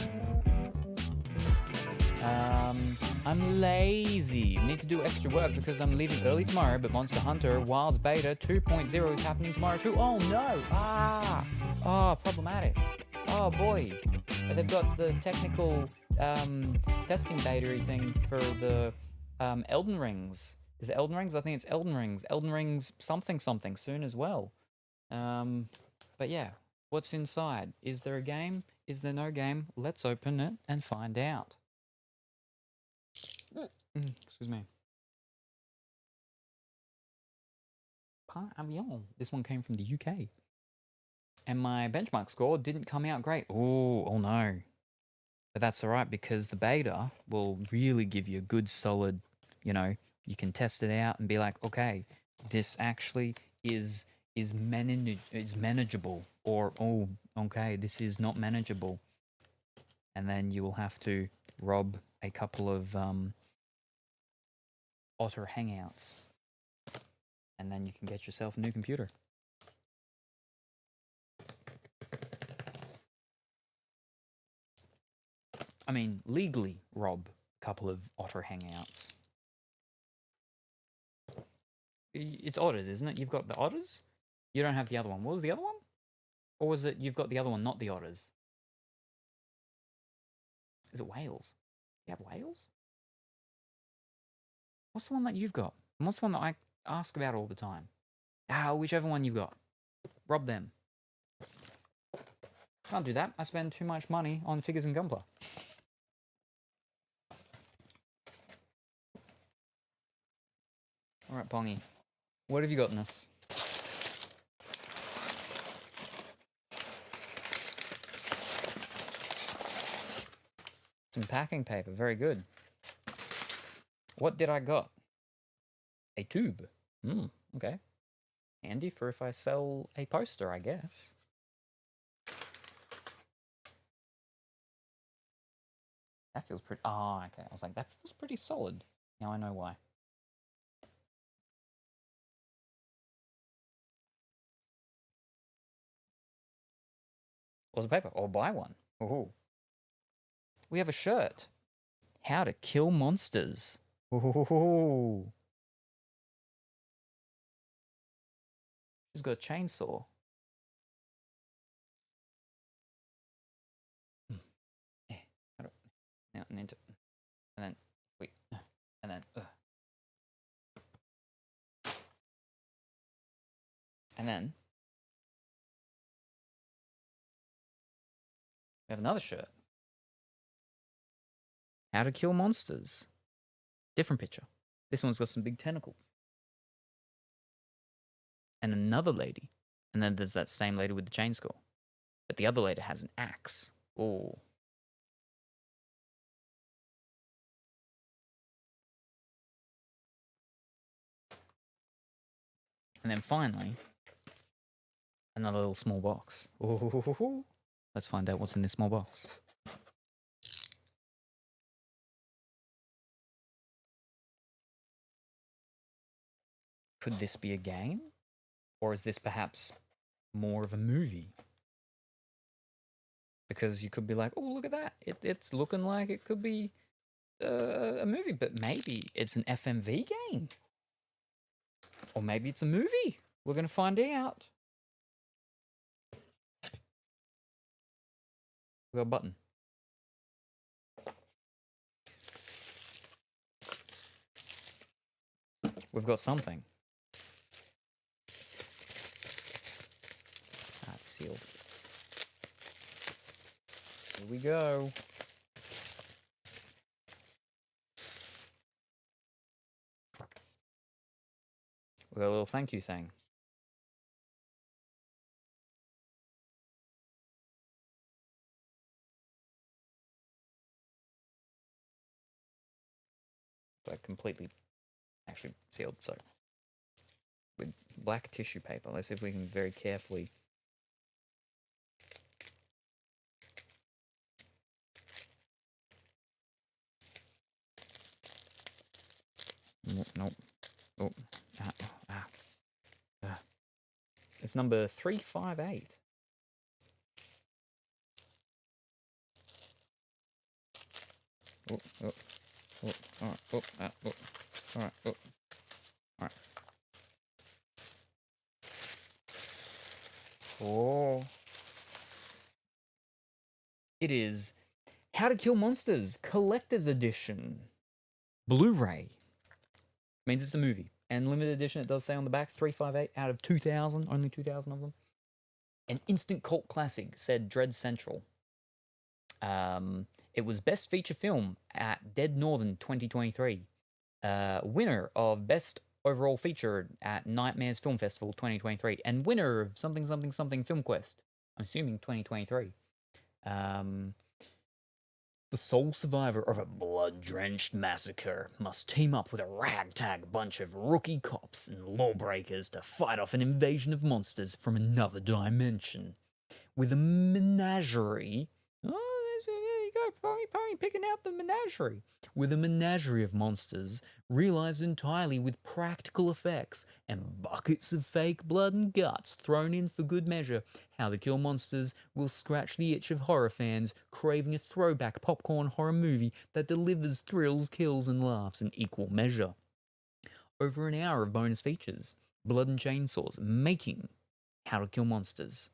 I'm lazy. Need to do extra work because I'm leaving early tomorrow, but Monster Hunter Wilds Beta 2.0 is happening tomorrow too. Oh no! Oh, problematic. Oh boy. They've got the technical testing beta thing for the Elden Rings. Is it Elden Rings? I think it's Elden Rings. Elden Rings something soon as well. But yeah, what's inside? Is there a game? Is there no game? Let's open it and find out. Excuse me. Par avion. This one came from the UK. And my benchmark score didn't come out great. Oh no. But that's alright because the beta will really give you a good solid, you can test it out and be like, okay, this actually is manageable. Or, oh, okay, this is not manageable. And then you will have to rob a couple of Otter Hangouts. And then you can get yourself a new computer. I mean, legally rob a couple of Otter Hangouts. It's Otters, isn't it? You've got the Otters? You don't have the other one. What was the other one? Or was it you've got the other one, not the otters? Is it whales? You have whales? What's the one that you've got? And what's the one that I ask about all the time? Whichever one you've got. Rob them. Can't do that. I spend too much money on figures and Gunpla. Alright, Pongy. What have you got in us? Some packing paper. Very good. What did I got? A tube. Okay. Handy for if I sell a poster, I guess. That feels pretty... Oh, okay. I was like, that feels pretty solid. Now I know why. What's the paper? Or buy one. Ooh. We have a shirt. How to kill monsters. Ooh. She's got a chainsaw. Yeah. Now, and then, wait, and then, and then, we have another shirt. How to kill monsters. Different picture. This one's got some big tentacles. And another lady. And then there's that same lady with the chainsaw. But the other lady has an axe. Oh. And then finally, another little small box. Ooh. Let's find out what's in this small box. Could this be a game? Or is this perhaps more of a movie? Because you could be like, oh, look at that. It's looking like it could be a movie, but maybe it's an FMV game. Or maybe it's a movie. We're going to find out. We got a button. We've got something. It's sealed. Here we go. We got a little thank you thing. It's like completely actually sealed, so with black tissue paper. Let's see if we can very carefully. Nope. Oh. It's number 358. Oh. Alright. Alright. Oh. It is How to Kill Monsters Collector's Edition. Blu-ray. Means it's a movie. And limited edition, it does say on the back, 358 out of 2,000. Only 2,000 of them. An instant cult classic, said Dread Central. It was Best Feature Film at Dead Northern 2023. Winner of Best Overall Feature at Nightmares Film Festival 2023. And winner of something Film Quest. I'm assuming 2023. The sole survivor of a blood-drenched massacre must team up with a ragtag bunch of rookie cops and lawbreakers to fight off an invasion of monsters from another dimension. With a menagerie... Oh, there you go, Pony picking out the menagerie. With a menagerie of monsters, realised entirely with practical effects and buckets of fake blood and guts thrown in for good measure, How to Kill Monsters will scratch the itch of horror fans craving a throwback popcorn horror movie that delivers thrills, kills and laughs in equal measure. Over an hour of bonus features, blood and chainsaws, making How to Kill Monsters.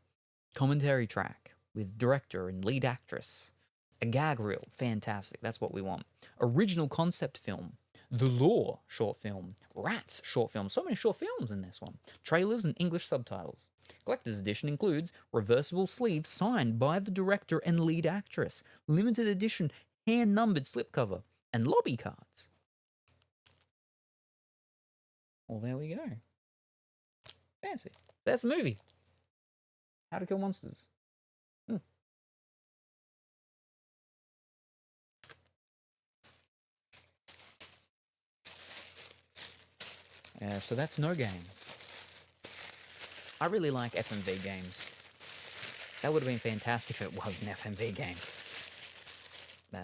commentary track with director and lead actress. A gag reel, fantastic, that's what we want. Original concept film. The Law short film. Rats short film. So many short films in this one. Trailers and English subtitles. Collector's edition includes reversible sleeves signed by the director and lead actress. Limited edition hand-numbered slipcover. And lobby cards. Well, there we go. Fancy. That's a movie. How to Kill Monsters. So that's no game. I really like FMV games. That would have been fantastic if it was an FMV game. No,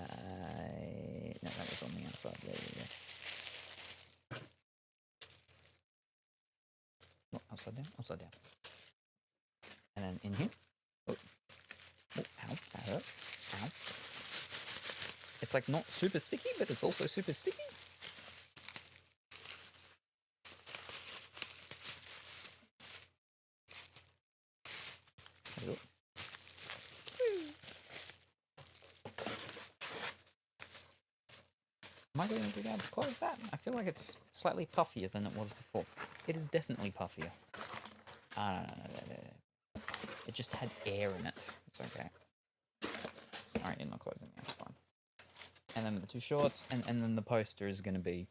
that was on the outside. There we go. Oh, upside down. And then in here. Oh, ow, that hurts. Ow. It's like not super sticky, but it's also super sticky. There we go. Am I going to be able to close that? I feel like it's slightly puffier than it was before. It is definitely puffier. No. It just had air in it. It's okay. Alright, you're not closing it. It's fine. And then the two shorts, and then the poster is going to be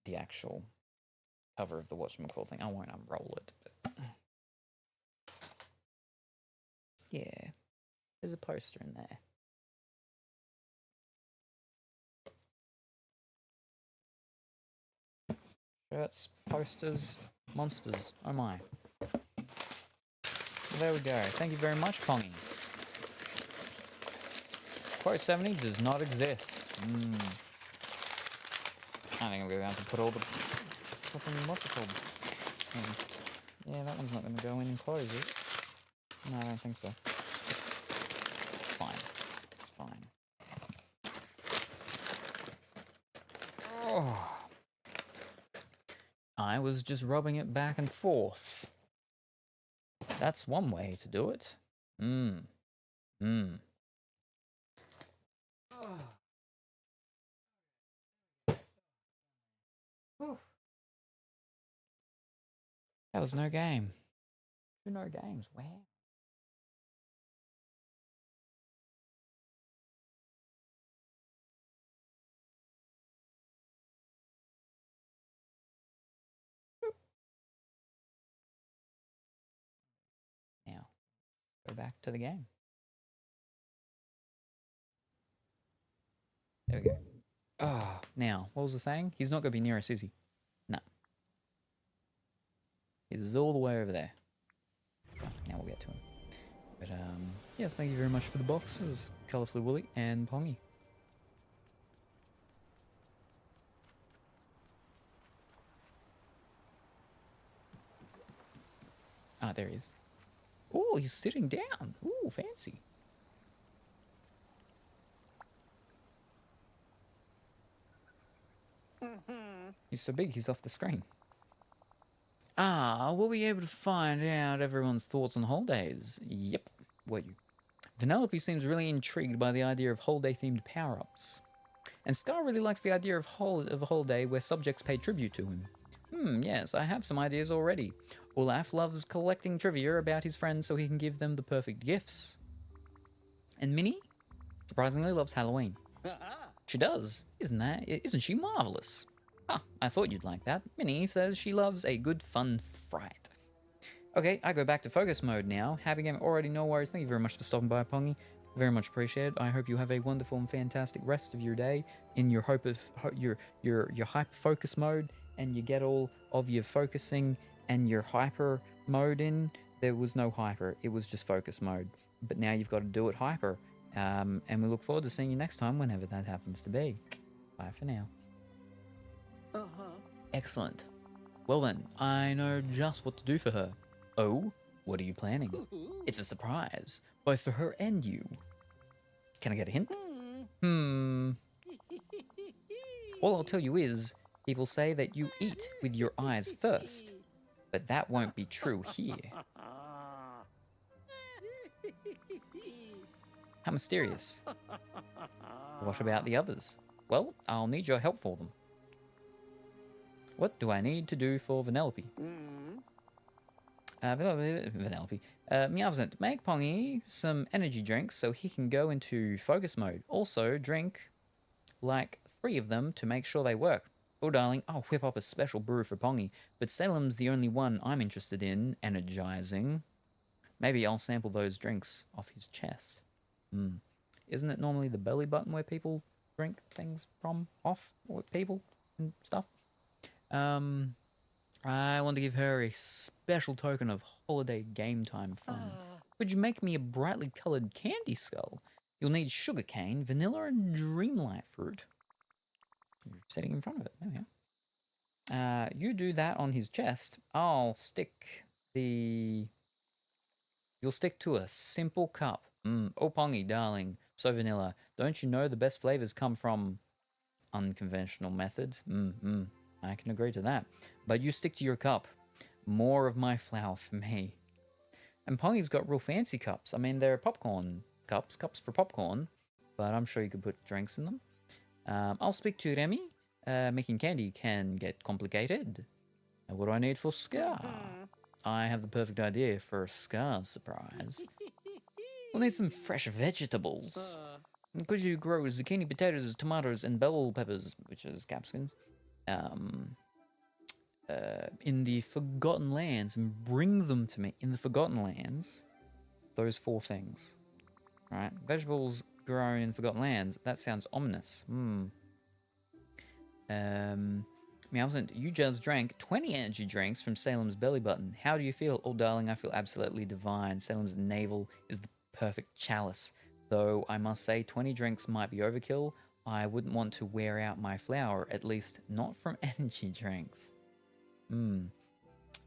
the actual cover of the whatchamacallit thing. I won't unroll it, but... yeah. There's a poster in there. Shirts, posters, monsters. Oh my. Well, there we go. Thank you very much, Pongy. Quote 70 does not exist. I think I'm going to have to put all the fucking, what's it called? Yeah, that one's not going to go in and close, is it? No, I don't think so. It's fine. It's fine. Oh. I was just rubbing it back and forth. That's one way to do it. That was no game. No games. Wow. Now, go back to the game. There we go. Ah, now, what was the saying? He's not going to be near us, is he? No. He's all the way over there. Oh, now we'll get to him. But, yes, thank you very much for the boxes, Colourfully Woolly and Pongy. Ah, there he is. Oh, he's sitting down. Ooh, fancy. He's so big, he's off the screen. Ah, will we be able to find out everyone's thoughts on holidays? Yep, were you? Vanellope seems really intrigued by the idea of holiday-themed power-ups. And Scar really likes the idea of a holiday where subjects pay tribute to him. Yes, I have some ideas already. Olaf loves collecting trivia about his friends so he can give them the perfect gifts. And Minnie, surprisingly, loves Halloween. She does, isn't she marvelous? Ah, I thought you'd like that. Minnie says she loves a good fun fright. Okay, I go back to focus mode now. Happy game already, no worries. Thank you very much for stopping by, Pongy. Very much appreciated. I hope you have a wonderful and fantastic rest of your day in your your hyper focus mode, and you get all of your focusing and your hyper mode in. There was no hyper, it was just focus mode. But now you've got to do it hyper. And we look forward to seeing you next time, whenever that happens to be. Bye for now. Excellent. Well then, I know just what to do for her. Oh, what are you planning? It's a surprise, both for her and you. Can I get a hint? All I'll tell you is, people say that you eat with your eyes first, but that won't be true here. How mysterious. What about the others? Well, I'll need your help for them. What do I need to do for Vanellope? Vanellope. Meowsant, make Pongy some energy drinks so he can go into focus mode. Also, drink like 3 of them to make sure they work. Oh, darling, I'll whip up a special brew for Pongy, but Salem's the only one I'm interested in energizing. Maybe I'll sample those drinks off his chest. Isn't it normally the belly button where people drink things from, off, or people and stuff? I want to give her a special token of holiday game time fun. Could you make me a brightly coloured candy skull? You'll need sugarcane, vanilla, and Dreamlight fruit. You're sitting in front of it. There we go. You do that on his chest. I'll stick the... You'll stick to a simple cup. Oh, Pongy, darling. So vanilla. Don't you know the best flavors come from unconventional methods? I can agree to that. But you stick to your cup. More of my flour for me. And Pongy's got real fancy cups. I mean, they're popcorn cups for popcorn. But I'm sure you could put drinks in them. I'll speak to Remy. Making candy can get complicated. What do I need for Scar? I have the perfect idea for a Scar surprise. We'll need some fresh vegetables. Could you grow zucchini, potatoes, tomatoes, and bell peppers, which is capsicums, in the Forgotten Lands, and bring them to me in the Forgotten Lands? Those 4 things. Right? Vegetables grown in Forgotten Lands. That sounds ominous. Meowsant, you just drank 20 energy drinks from Salem's belly button. How do you feel? Oh, darling, I feel absolutely divine. Salem's navel is the perfect chalice. Though I must say 20 drinks might be overkill. I wouldn't want to wear out my flour, at least not from energy drinks. You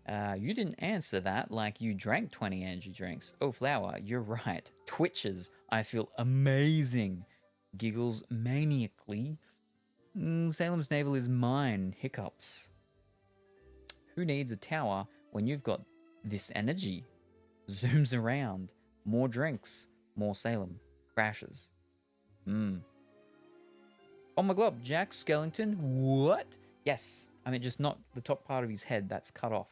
didn't answer that like you drank 20 energy drinks. Oh, flour, you're right. Twitches. I feel amazing. Giggles maniacally. Salem's navel is mine. Hiccups. Who needs a tower when you've got this energy? Zooms around. More drinks. More Salem. Crashes. Oh my glob, Jack Skellington. What? Yes. I mean, just not the top part of his head that's cut off.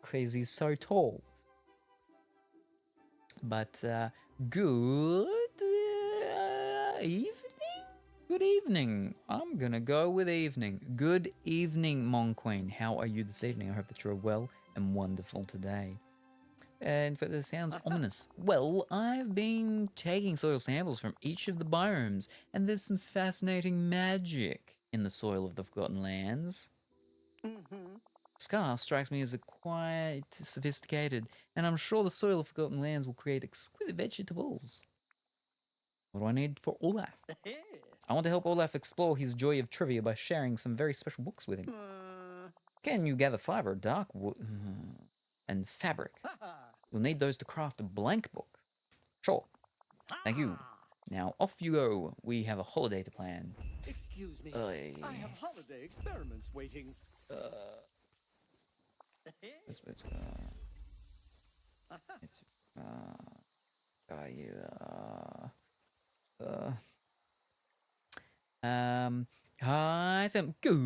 Because he's so tall. But, good evening? Good evening. I'm gonna go with evening. Good evening, Monqueen. How are you this evening? I hope that you're well and wonderful today. And for this sounds ominous. Well, I've been taking soil samples from each of the biomes, and there's some fascinating magic in the soil of the Forgotten Lands. Scar strikes me as a quite sophisticated, and I'm sure the soil of Forgotten Lands will create exquisite vegetables. What do I need for Olaf? I want to help Olaf explore his joy of trivia by sharing some very special books with him. Can you gather fiber, dark wood, and fabric? You'll need those to craft a blank book. Sure. Thank you. Now off you go. We have a holiday to plan. Excuse me. I have holiday experiments waiting. Hi, some good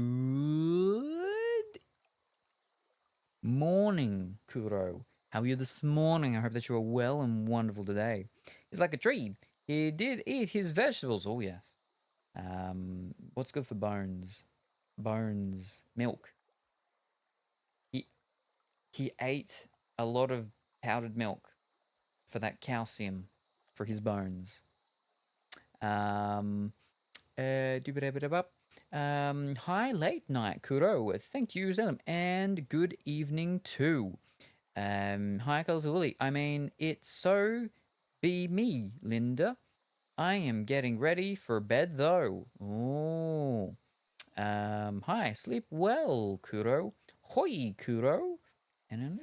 morning, Kuro. How are you this morning? I hope that you are well and wonderful today. He's like a tree. He did eat his vegetables. Oh, yes. What's good for bones? Bones. Milk. He ate a lot of powdered milk for that calcium for his bones. Hi, late night, Kuro. Thank you, Salem. And good evening, too. Hi, Colorful Willy. I mean, it's so be me, Linda. I am getting ready for bed, though. Oh. Hi, sleep well, Kuro. Hoi, Kuro. And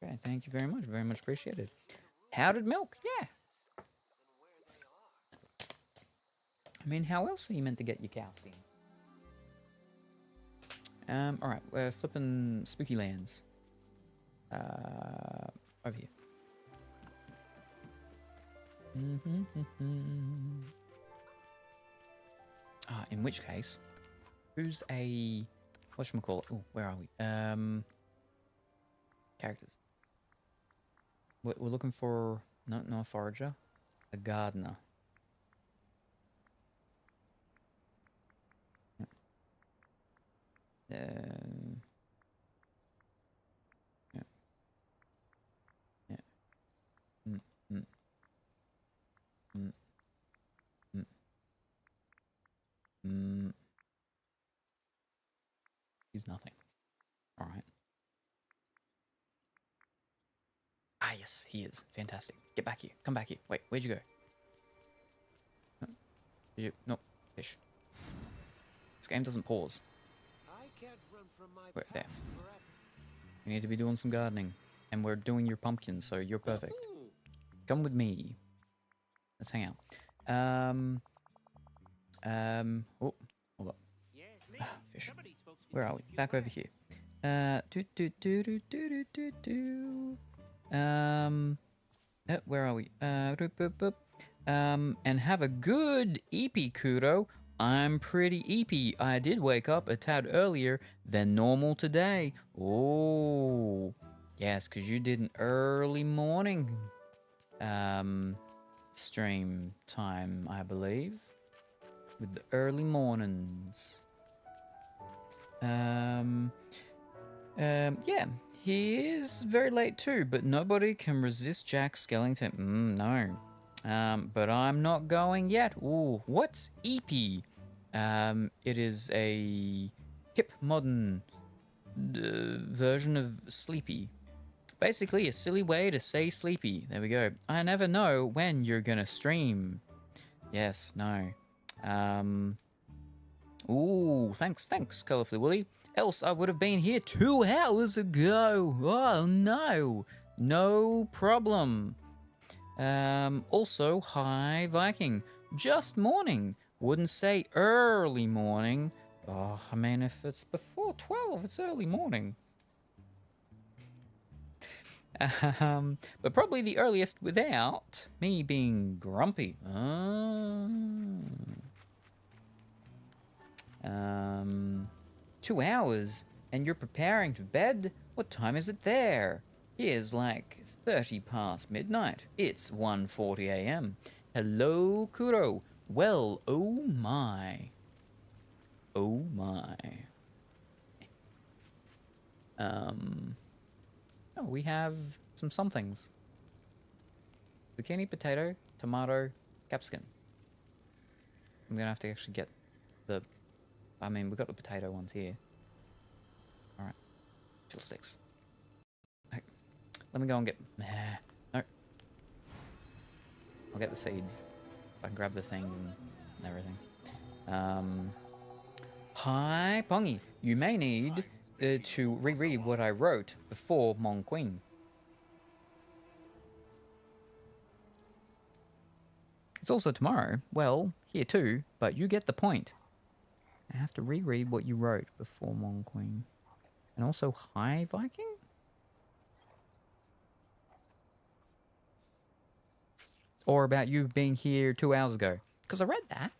okay, thank you very much appreciated. Powdered milk, yeah. I mean, how else are you meant to get your calcium? Alright, we're flipping Spooky Lands. Over here. In which case, who's a whatchamacallit? Oh, where are we? Characters. We're looking for not a forager, a gardener. Yeah. Yeah. Mm, mm, mm, mm, mm. He's nothing. All right. Ah, yes, he is. Fantastic. Get back here. Come back here. Wait, where'd you go? Nope. Fish. This game doesn't pause. I can't run from my Wait, there. past forever. We need to be doing some gardening. And we're doing your pumpkins, so you're perfect. Come with me. Let's hang out. Oh, hold up. Fish. Where are we? Back over here. Where are we? And have a good eepy, Kudo. I'm pretty eepy. I did wake up a tad earlier than normal today. Oh, yes, because you did an early morning stream time, I believe. With the early mornings. Yeah, he is very late too, but nobody can resist Jack Skellington. No. But I'm not going yet. Ooh, what's EP? It is a hip modern version of sleepy. Basically, a silly way to say sleepy. There we go. I never know when you're gonna stream. Yes, no. Ooh, thanks, Colourfully Woolly. Else I would have been here 2 hours ago. Oh, no. No problem. Also, hi, Viking. Just morning. Wouldn't say early morning. Oh, I mean, if it's before 12, it's early morning. But probably the earliest without me being grumpy. 2 hours, and you're preparing for bed? What time is it there? Here's like 30 past midnight. It's 1:40 a.m. Hello, Kuro. Well, oh my. Oh my. Oh, we have some somethings. Zucchini, potato, tomato, capsicum. I'm gonna have to actually get the... I mean, we've got the potato ones here. Alright. Fill sticks. Okay. Let me go and get... No. I'll get the seeds. I can grab the thing and everything. Hi, Pongy. You may need to reread what I wrote before Mon Queen. It's also tomorrow. Well, here too, but you get the point. I have to reread what you wrote before Mon Queen. And also, hi, Viking? Or about you being here 2 hours ago. Because I read that.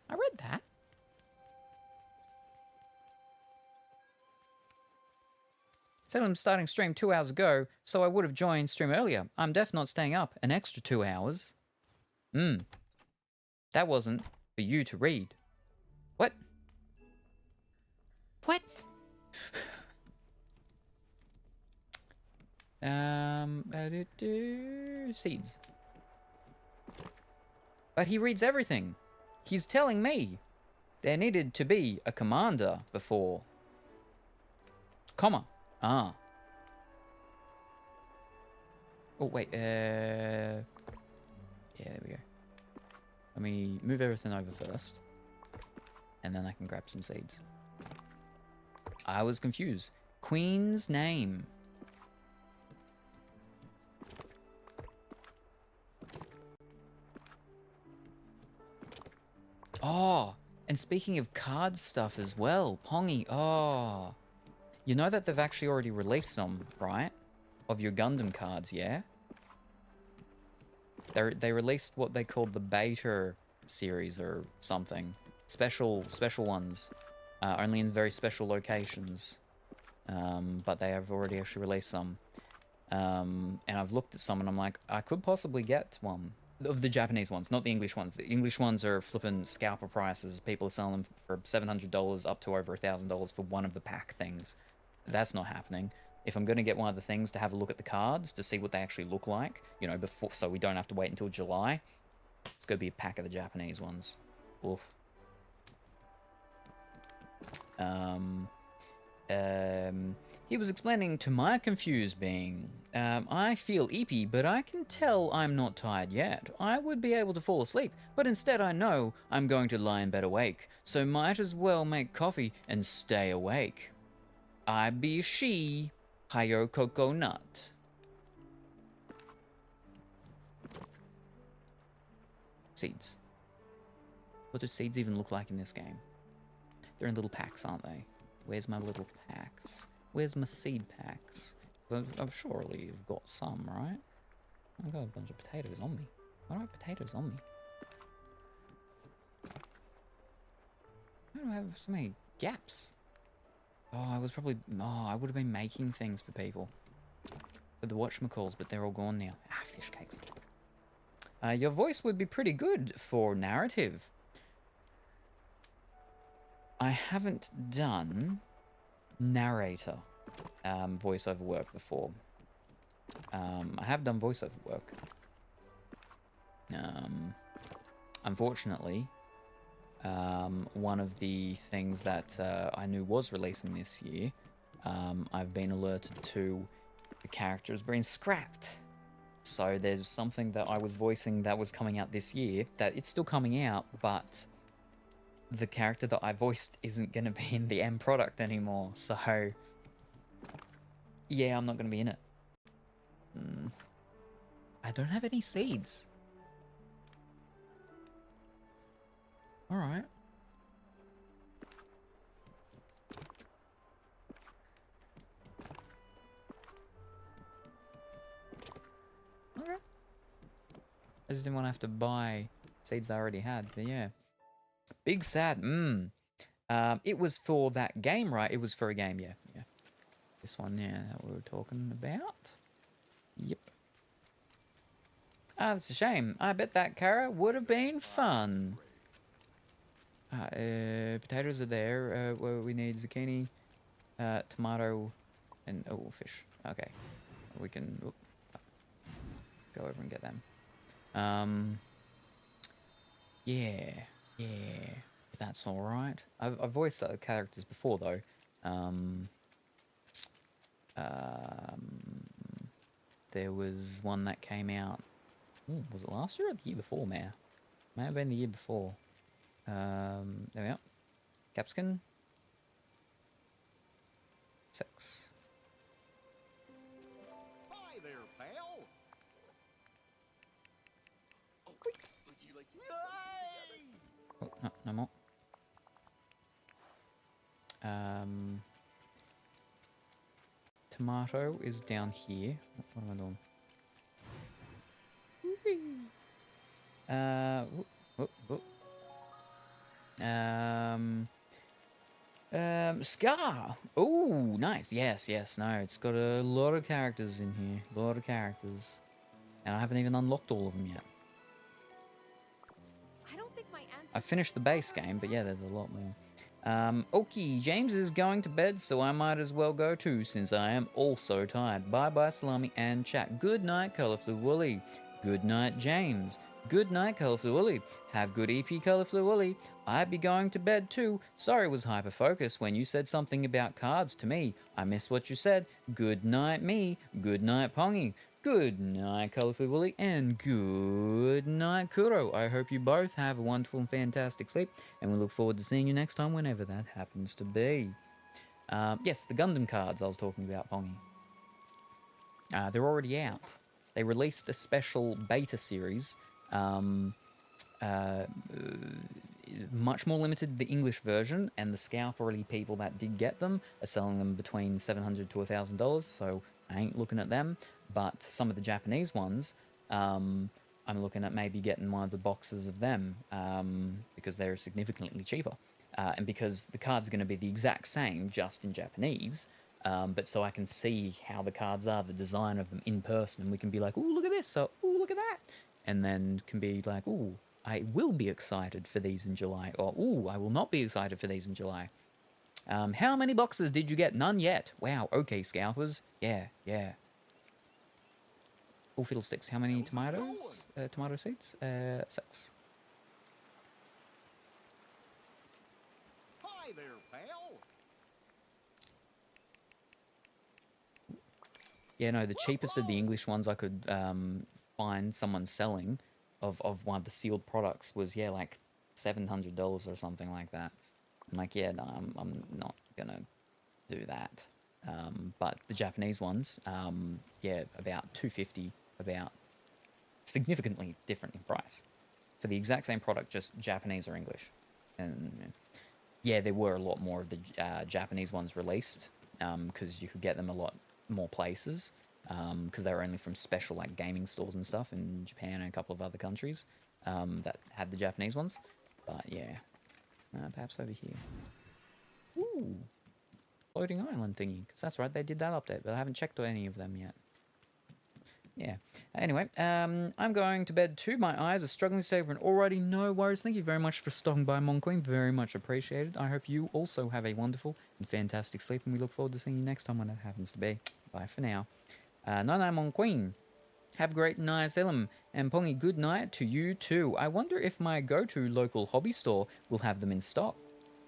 Said I'm starting stream 2 hours ago, so I would have joined stream earlier. I'm definitely not staying up an extra 2 hours. That wasn't for you to read. What? What? Seeds. But he reads everything. He's telling me there needed to be a commander before. Comma. Ah. Oh, wait. Yeah, there we go. Let me move everything over first. And then I can grab some seeds. I was confused. Queen's name. Oh, and speaking of card stuff as well, Pongy, oh. You know that they've actually already released some, right? Of your Gundam cards, yeah? They released what they called the beta series or something. Special ones. Only in very special locations. But they have already actually released some. And I've looked at some and I'm like, I could possibly get one. Of the Japanese ones, not the English ones. The English ones are flipping scalper prices. People are selling them for $700 up to over $1,000 for one of the pack things. That's not happening. If I'm going to get one of the things to have a look at the cards to see what they actually look like, you know, before, so we don't have to wait until July, it's going to be a pack of the Japanese ones. Oof. He was explaining to my confused being, I feel eepy, but I can tell I'm not tired yet. I would be able to fall asleep, but instead I know I'm going to lie in bed awake, so might as well make coffee and stay awake. I be she, Hayo Coconut. Seeds. What do seeds even look like in this game? They're in little packs, aren't they? Where's my little packs? Where's my seed packs? I'm surely you've got some, right? I've got a bunch of potatoes on me. Why do I have potatoes on me? Why do I have so many gaps? Oh, I would have been making things for people. For the whatchamacalls, but they're all gone now. Ah, fish cakes. Your voice would be pretty good for narrative. I haven't done narrator voiceover work before. I have done voiceover work. Unfortunately, one of the things that I knew was releasing this year, I've been alerted to the character has been scrapped. So there's something that I was voicing that was coming out this year, that it's still coming out, but the character that I voiced isn't going to be in the end product anymore. So, yeah, I'm not going to be in it. I don't have any seeds. Alright. Okay. I just didn't want to have to buy seeds I already had, but yeah. Big sad, it was for that game, right? It was for a game, yeah. This one, yeah, that we were talking about. Yep. Ah, that's a shame. I bet that carrot would have been fun. Potatoes are there. We need zucchini, tomato, and fish. Okay, we can go over and get them. Yeah, that's all right. I've voiced other characters before though. There was one that came out. Ooh, was it last year or the year before, Mayor? May have been the year before. There we are. Capskin. 6. Hi there, pal. Would you like to Oh, no, no more. Tomato is down here. What am I doing? Scar. Oh, nice. Yes. No, it's got a lot of characters in here. A lot of characters, and I haven't even unlocked all of them yet. I don't think my answer. I finished the base game, but yeah, there's a lot more. Okay, James is going to bed, so I might as well go too, since I am also tired. Bye-bye, Salami and chat. Good night, Colourful Woolly. Good night, James. Good night, Colourful Woolly. Have good EP, Colourful Woolly. I'd be going to bed too. Sorry, was hyper-focused when you said something about cards to me. I missed what you said. Good night, me. Good night, Pongy. Good night, Colourful Woolly, and good night, Kuro. I hope you both have a wonderful and fantastic sleep, and we look forward to seeing you next time, whenever that happens to be. Yes, the Gundam cards I was talking about, Pongy. They're already out. They released a special beta series, much more limited, the English version, and the scalperly people that did get them are selling them between $700 to $1,000, so I ain't looking at them. But some of the Japanese ones, I'm looking at maybe getting one of the boxes of them because they're significantly cheaper. And because the cards are going to be the exact same, just in Japanese, but so I can see how the cards are, the design of them in person, and we can be like, ooh, look at this, so, ooh, look at that. And then can be like, ooh, I will be excited for these in July, or ooh, I will not be excited for these in July. How many boxes did you get? None yet. Wow, okay, scalpers. Yeah. Oh, fiddlesticks. How many tomatoes? Tomato seeds? 6. Hi there, pal. Yeah, no, the cheapest of the English ones I could find someone selling of one of the sealed products was, yeah, like $700 or something like that. I'm like, yeah, no, I'm not gonna do that. But the Japanese ones, yeah, about $250, about significantly different in price. For the exact same product, just Japanese or English. And yeah, there were a lot more of the Japanese ones released, because you could get them a lot more places, because they were only from special like gaming stores and stuff in Japan and a couple of other countries that had the Japanese ones. But yeah, perhaps over here. Ooh, floating island thingy, because that's right, they did that update, but I haven't checked any of them yet. Yeah. Anyway, I'm going to bed too. My eyes are struggling to save, and already no worries. Thank you very much for stopping by, Monqueen. Very much appreciated. I hope you also have a wonderful and fantastic sleep, and we look forward to seeing you next time when it happens to be. Bye for now. Nana Monqueen. Have a great night, Selim. And Pongy, good night to you too. I wonder if my go-to local hobby store will have them in stock.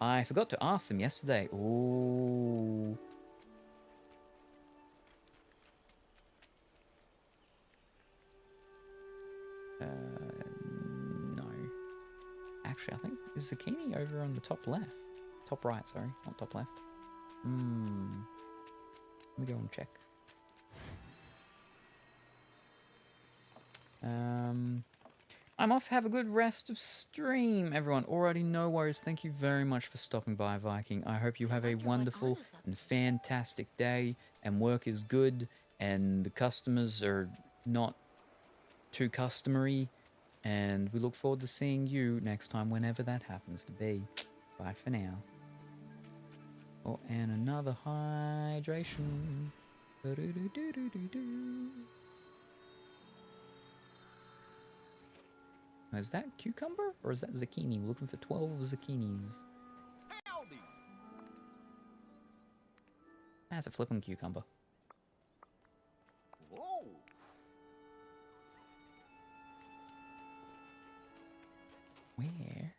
I forgot to ask them yesterday. Ooh. No. Actually, I think is zucchini over on the top left. Top right, sorry. Not top left. Let me go and check. I'm off. Have a good rest of stream, everyone. Alrighty, no worries. Thank you very much for stopping by, Viking. I hope you have a wonderful and fantastic day, and work is good, and the customers are not too customary, and we look forward to seeing you next time, whenever that happens to be. Bye for now. Oh, and another hydration. Is that cucumber or is that zucchini? We're looking for 12 zucchinis. Howdy. That's a flippin' cucumber. Whoa. Where?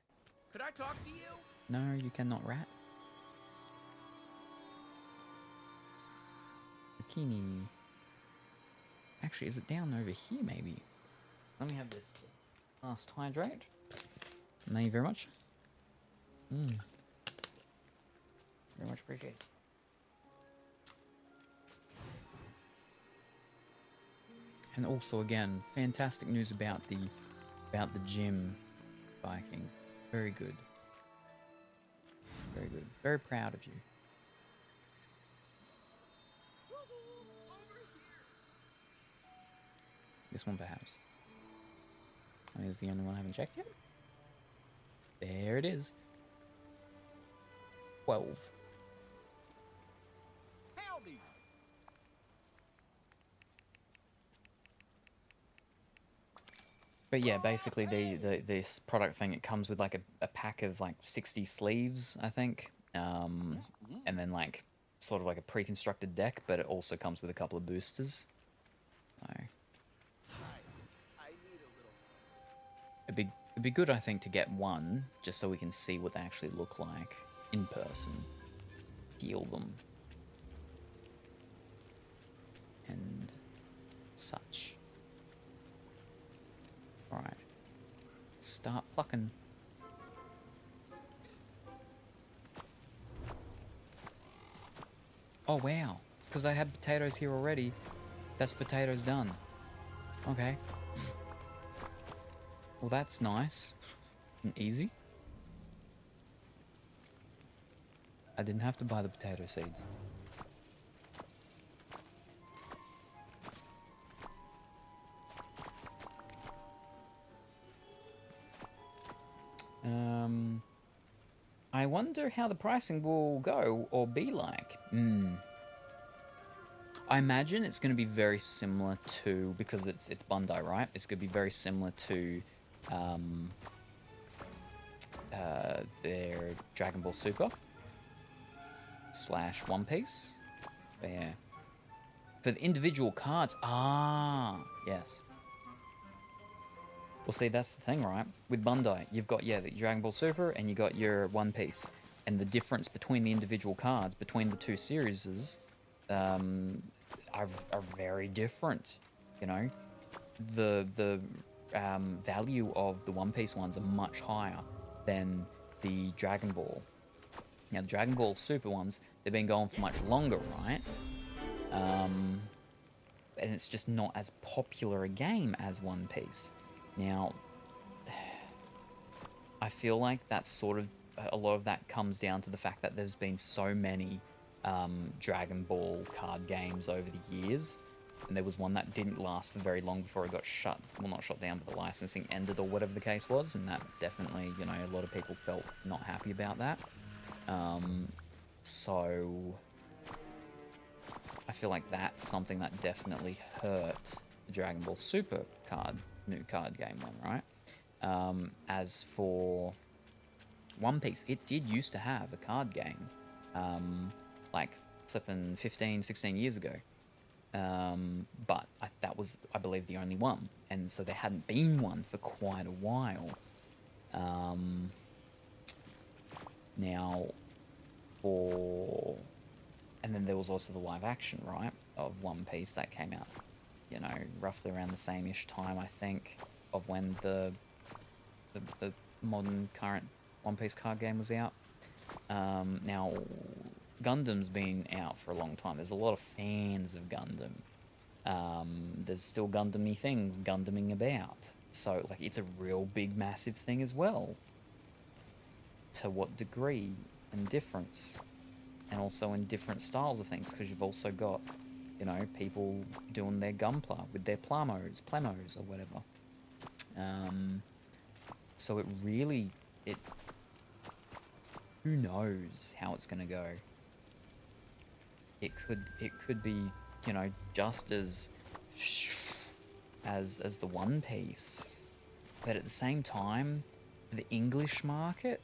Could I talk to you? No, you cannot, rat. Zucchini. Actually, is it down over here, maybe? Let me have this last hydrate. Thank you very much. Very much appreciated. And also, again, fantastic news about the gym, Viking. Very good. Very good. Very proud of you. This one, perhaps. I think it's the only one I haven't checked yet. There it is. 12. Howdy. But yeah, basically this product thing, it comes with like a pack of like 60 sleeves, I think. And then like sort of like a pre-constructed deck, but it also comes with a couple of boosters. So I need a little. it'd be good, I think, to get one just so we can see what they actually look like in person. Feel them. And such. Alright. Start plucking. Oh wow. Because I had potatoes here already. That's potatoes done. Okay. Well, that's nice. And easy. I didn't have to buy the potato seeds. I wonder how the pricing will go or be like. I imagine it's going to be very similar to, because it's Bandai, right? It's going to be very similar to their Dragon Ball Super / One Piece. But yeah. For the individual cards, yes. Well, see, that's the thing, right? With Bandai, you've got, the Dragon Ball Super and you got your One Piece. And the difference between the individual cards, between the two series, are very different, you know? The value of the One Piece ones are much higher than the Dragon Ball. Now, the Dragon Ball Super ones, they've been going for much longer, right? And it's just not as popular a game as One Piece. Now, I feel like that's sort of, a lot of that comes down to the fact that there's been so many Dragon Ball card games over the years, and there was one that didn't last for very long before it got shut, well, not shut down, but the licensing ended or whatever the case was, and that definitely, you know, a lot of people felt not happy about that. So I feel like that's something that definitely hurt the Dragon Ball Super new card game one, right? As for One Piece, it did used to have a card game, like flipping 15, 16 years ago. But that was, I believe, the only one. And so there hadn't been one for quite a while. Now, and then there was also the live action, right, of One Piece that came out, you know, roughly around the same-ish time, I think, of when the modern current One Piece card game was out. Now, Gundam's been out for a long time. There's a lot of fans of Gundam. There's still Gundam-y things Gundaming about. So, like, it's a real big, massive thing as well. To what degree and difference? And also in different styles of things, because you've also got, you know, people doing their Gunpla with their plamos, or whatever. So it really, who knows how it's going to go. It could be, you know, just as the One Piece, but at the same time, the English market,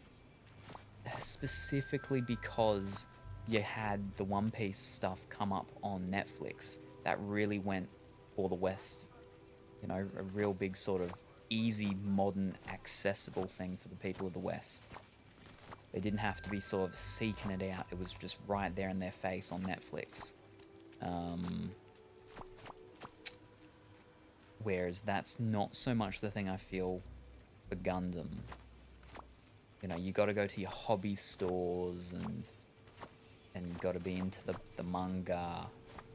specifically because you had the One Piece stuff come up on Netflix, that really went for the West, you know, a real big sort of easy, modern, accessible thing for the people of the West. They didn't have to be sort of seeking it out. It was just right there in their face on Netflix. Whereas that's not so much the thing I feel for Gundam. You know, you got to go to your hobby stores and got to be into the manga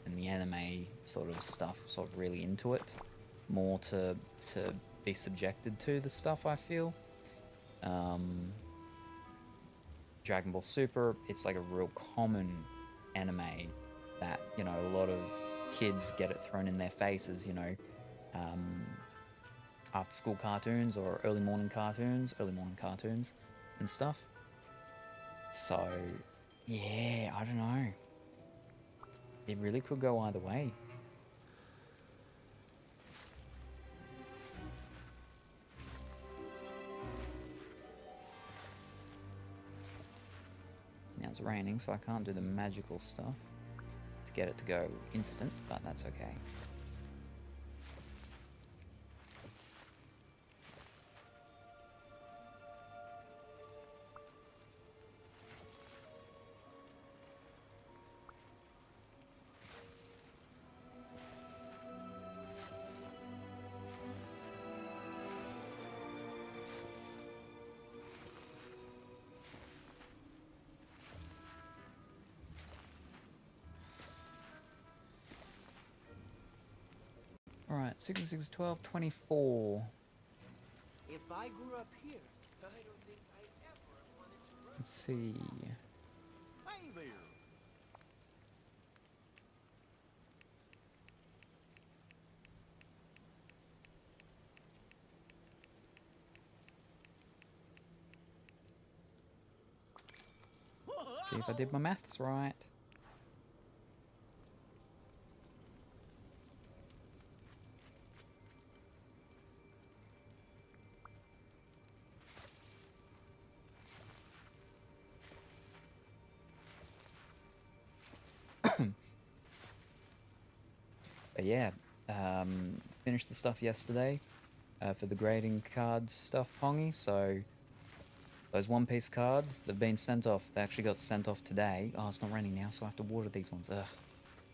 and the anime sort of stuff, sort of really into it, more to be subjected to the stuff, I feel. Dragon Ball Super, it's like a real common anime that, you know, a lot of kids get it thrown in their faces, you know, after school cartoons or early morning cartoons and stuff. So, yeah, I don't know. It really could go either way. Now it's raining, so I can't do the magical stuff to get it to go instant, but that's okay. Alright, 66, 12, 24. If I grew up here, I don't think I ever wanted to run. Let's see. Hey there. See if I did my maths right. But yeah, finished the stuff yesterday for the grading cards stuff, Pongy. So those One Piece cards, they've been sent off. They actually got sent off today. Oh, it's not raining now, so I have to water these ones. Ugh.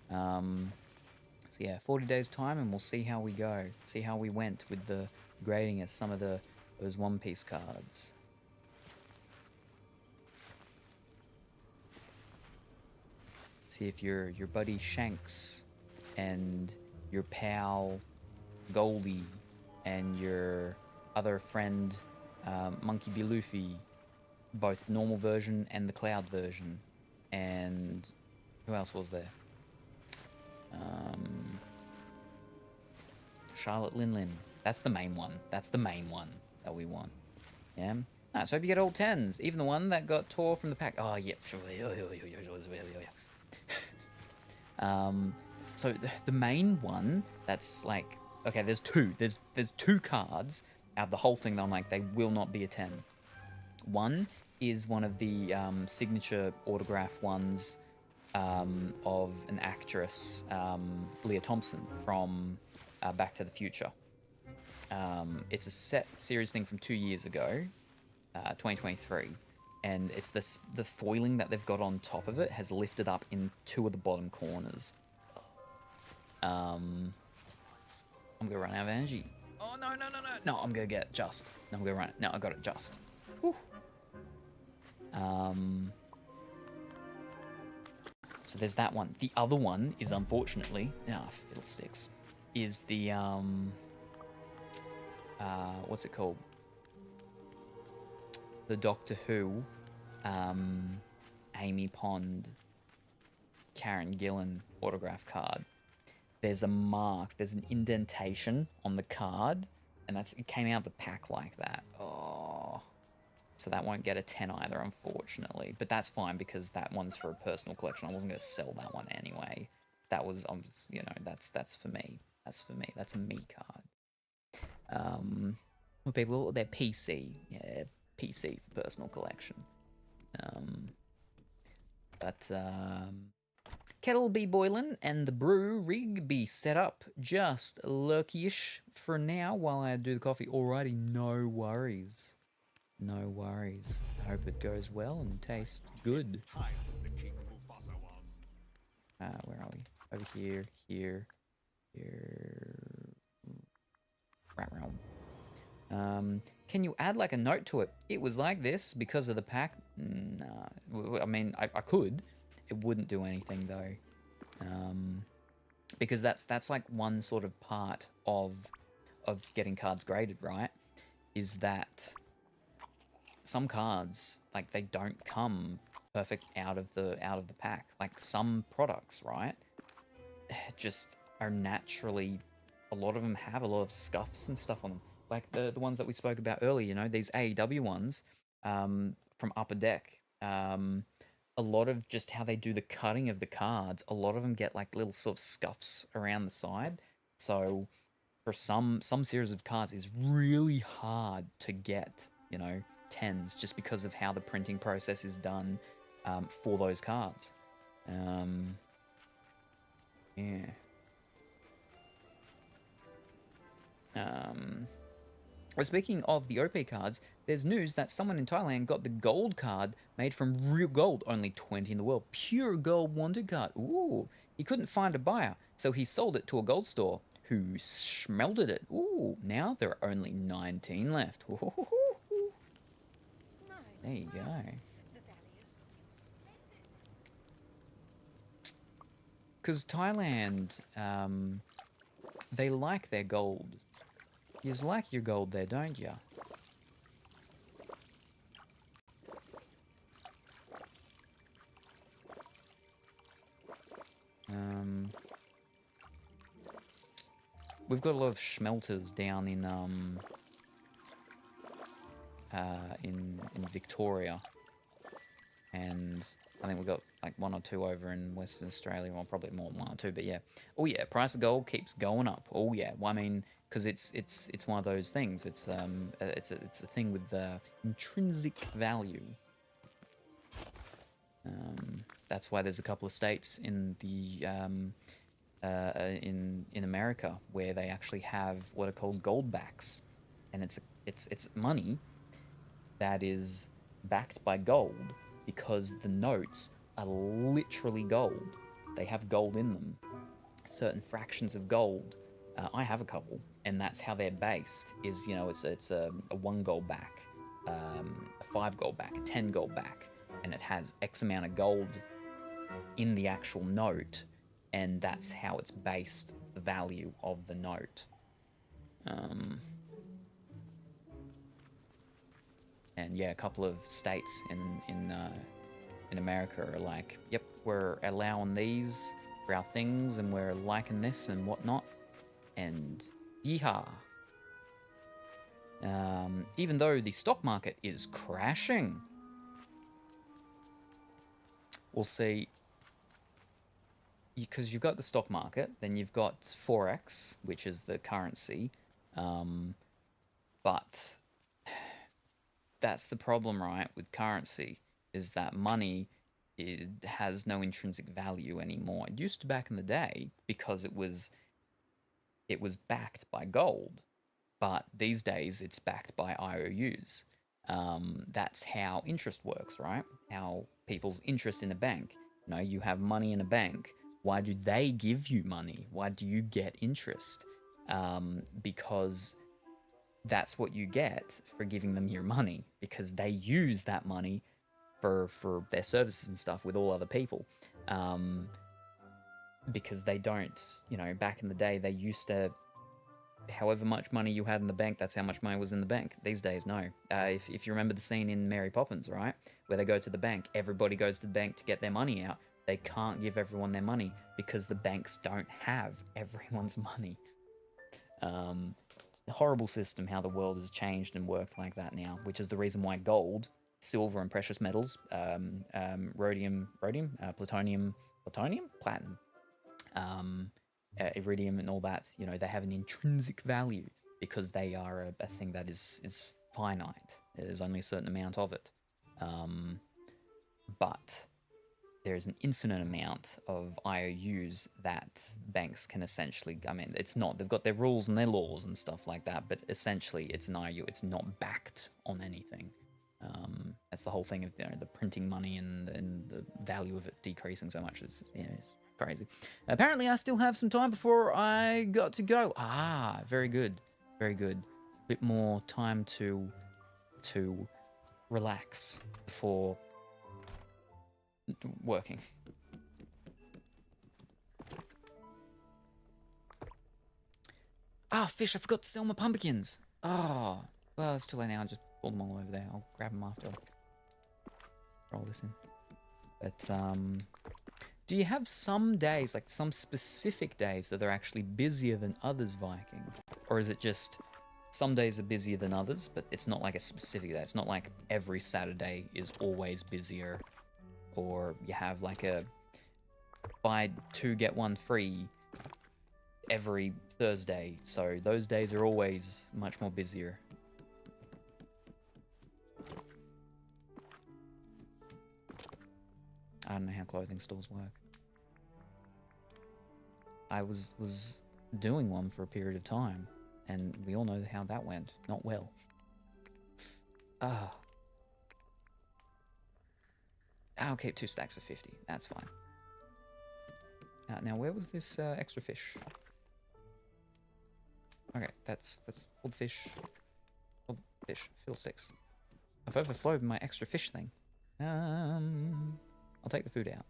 So yeah, 40 days time, and we'll see how we go. See how we went with the grading of some of those One Piece cards. See if your buddy Shanks and your pal Goldie and your other friend Monkey B. Luffy, both normal version and the cloud version. And who else was there? Charlotte Linlin. That's the main one. That's the main one that we want. Yeah. Ah, so hope you get all 10s. Even the one that got tore from the pack. Oh, yeah. So the main one that's like, okay, there's two. There's two cards out of the whole thing that I'm like, they will not be a 10. One is one of the signature autograph ones of an actress, Leah Thompson from Back to the Future. It's a set series thing from 2 years ago, 2023, and it's the foiling that they've got on top of it has lifted up in two of the bottom corners. I'm gonna run out of energy. Oh no! No, I'm gonna get just. No, I'm gonna run. No, I got it just. Whew. So there's that one. The other one is unfortunately, fiddlesticks, is the what's it called? The Doctor Who, Amy Pond, Karen Gillan autograph card. There's a mark, there's an indentation on the card, and it came out of the pack like that. Oh. So that won't get a 10 either, unfortunately. But that's fine because that one's for a personal collection. I wasn't going to sell that one anyway. That was, that's for me. That's for me. That's a me card. Well, people, they're PC. Yeah, PC for personal collection. Kettle be boiling and the brew rig be set up just lurky-ish for now while I do the coffee. Alrighty, no worries. No worries. I hope it goes well and tastes good. Where are we? Over here, here. Can you add like a note to it? It was like this because of the pack? Nah. I mean, I could. It wouldn't do anything though. Because that's like one sort of part of getting cards graded, right? Is that some cards, like, they don't come perfect out of the pack. Like some products, right, just are naturally, a lot of them have a lot of scuffs and stuff on them. Like the ones that we spoke about earlier, you know, these AEW ones from Upper Deck. A lot of just how they do the cutting of the cards, a lot of them get like little sort of scuffs around the side. So for some series of cards, it's really hard to get, you know, 10s just because of how the printing process is done for those cards. Yeah. Well, speaking of the OP cards, there's news that someone in Thailand got the gold card made from real gold, only 20 in the world. Pure gold wanted card. Ooh. He couldn't find a buyer, so he sold it to a gold store who smelted it. Ooh. Now there are only 19 left. Ooh. There you go. Because Thailand, they like their gold. You like your gold there, don't you? We've got a lot of smelters down in Victoria. and I think we've got like 1 or 2 over in Western Australia. Well, probably more than 1 or 2, but yeah. Oh yeah, price of gold keeps going up. Oh yeah, well, I mean, because it's one of those things. It's a thing with intrinsic value. That's why there's a couple of states in the in America where they actually have what are called goldbacks, and it's money that is backed by gold because the notes are literally gold. They have gold in them, certain fractions of gold. I have a couple, and that's how they're based. Is it's a 1 gold back, a 5 gold back, a 10 gold back, and it has X amount of gold in the actual note, and that's how it's based the value of the note. And yeah, a couple of states in America are like, yep, we're allowing these for our things, and we're liking this and whatnot, and yeehaw. Even though the stock market is crashing, we'll see. Because you've got the stock market, then you've got Forex, which is the currency, but that's the problem, right, with currency, is that money has no intrinsic value anymore. It used to back in the day because it was backed by gold, but these days it's backed by IOUs. That's how interest works, right? How people's interest in a bank. You have money in a bank. Why do they give you money? Why do you get interest? Because that's what you get for giving them your money, because they use that money for their services and stuff with all other people. Because they don't, back in the day, they used to, however much money you had in the bank, that's how much money was in the bank. These days, no. If you remember the scene in Mary Poppins, right, where they go to the bank, everybody goes to the bank to get their money out. They can't give everyone their money because the banks don't have everyone's money. It's a horrible system how the world has changed and worked like that now, which is the reason why gold, silver, and precious metals, rhodium, plutonium, platinum, iridium, and all that, they have an intrinsic value because they are a thing that is finite. There's only a certain amount of it. But there's an infinite amount of IOUs that banks can essentially, it's not, they've got their rules and their laws and stuff like that, but essentially it's an IOU, it's not backed on anything. That's the whole thing of the printing money and the value of it decreasing so much. It's crazy. Apparently I still have some time before I got to go. Very good. Very good. Bit more time to relax before working. Fish, I forgot to sell my pumpkins. Well, it's too late now. I'll just pull them all over there. I'll grab them after I roll this in. But, do you have some days, like some specific days that are actually busier than others, Viking? Or is it just some days are busier than others, but it's not like a specific day? It's not like every Saturday is always busier, or you have like a buy 2 get 1 free every Thursday, so those days are always much more busier. I don't know how clothing stores work. I was doing one for a period of time, and we all know how that went. Not well. I'll keep 2 stacks of 50. That's fine. Now, where was this extra fish? Okay, that's all the fish. All the fish. Fiddlesticks. I've overflowed my extra fish thing. I'll take the food out.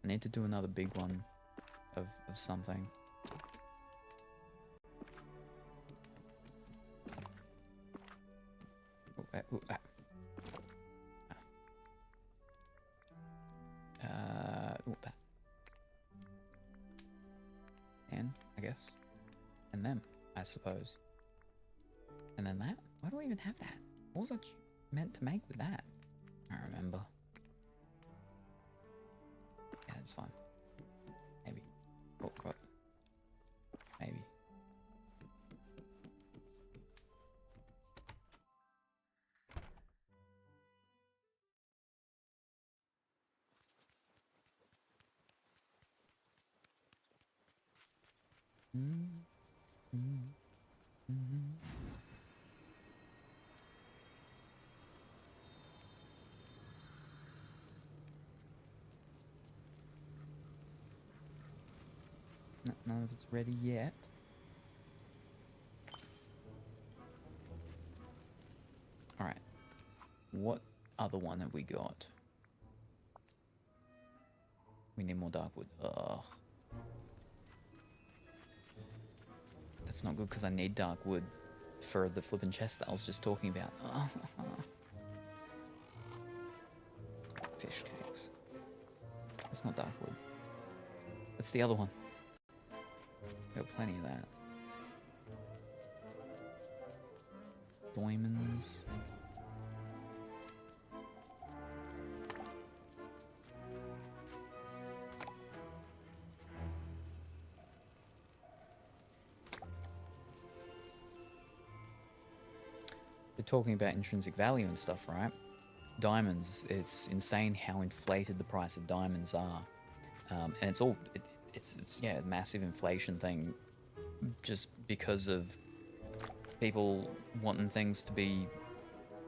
I need to do another big one of something. guess. And them, I suppose. And then that? Why do I even have that? What was I meant to make with that? I don't remember. Yeah, it's fine. Maybe. Oh, God. Maybe. None of it's ready yet. Alright. What other one have we got? We need more dark wood. Ugh. That's not good because I need dark wood for the flippin' chest that I was just talking about. Fish cakes. That's not dark wood. That's the other one. Got plenty of that. Diamonds. They're talking about intrinsic value and stuff, right? Diamonds, it's insane how inflated the price of diamonds are. And it's all, it's yeah, a massive inflation thing just because of people wanting things to be,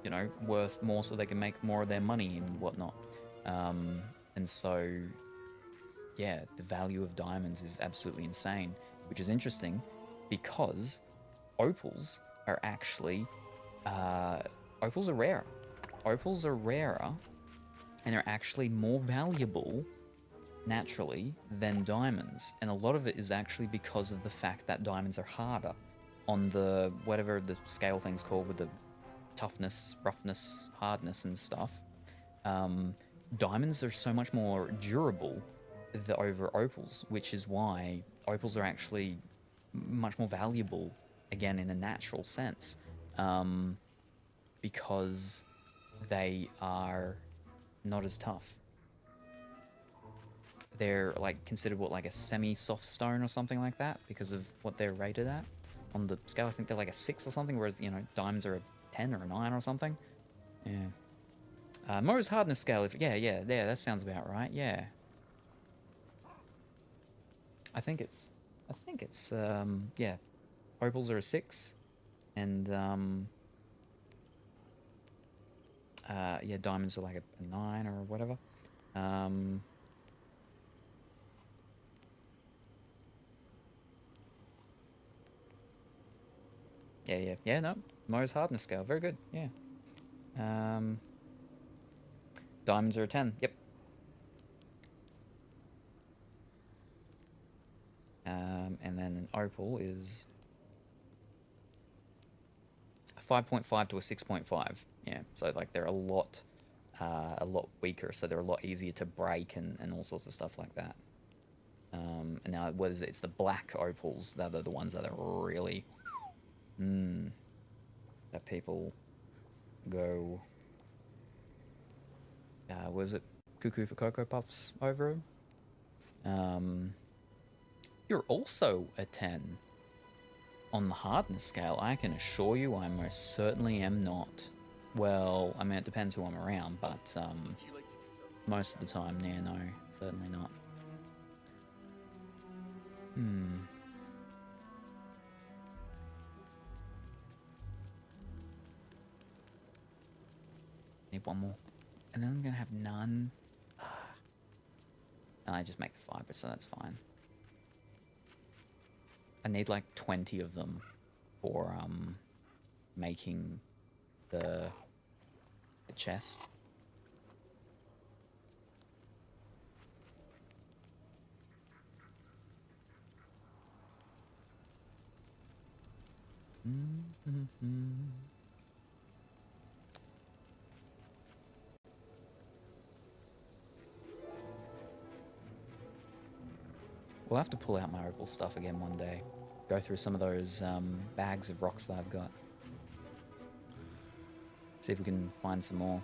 you know, worth more so they can make more of their money and whatnot. And so, yeah, the value of diamonds is absolutely insane, which is interesting because opals are actually, opals are rare. Opals are rarer and they're actually more valuable naturally than diamonds, and a lot of it is actually because of the fact that diamonds are harder on the whatever the scale thing's called with the toughness, roughness, hardness and stuff. Diamonds are so much more durable over opals, which is why opals are actually much more valuable again in a natural sense, because they are not as tough. They're like considered what, like a semi-soft stone or something like that because of what they're rated at on the scale. I think they're like a 6 or something, whereas, you know, diamonds are a 10 or a 9 or something. Yeah. Mohs hardness scale. If yeah, that sounds about right. Yeah. I think it's yeah. Opals are a 6, and yeah, diamonds are like a 9 or whatever. Yeah, no. Mohs hardness scale, very good, yeah. Diamonds are a 10, yep. And then an opal is a 5.5 to a 6.5, yeah. So like they're a lot weaker, so they're a lot easier to break and all sorts of stuff like that. And now what is it? It's the black opals that are the ones that are really that people go, was it cuckoo for Cocoa Puffs over? You're also a 10 on the hardness scale. I can assure you I most certainly am not. Well, I mean, it depends who I'm around, but most of the time, yeah, no, certainly not. Need one more. And then I'm gonna have none. And I just make fiber, so that's fine. I need like 20 of them for making the chest. We'll have to pull out my opal stuff again one day. Go through some of those bags of rocks that I've got. See if we can find some more.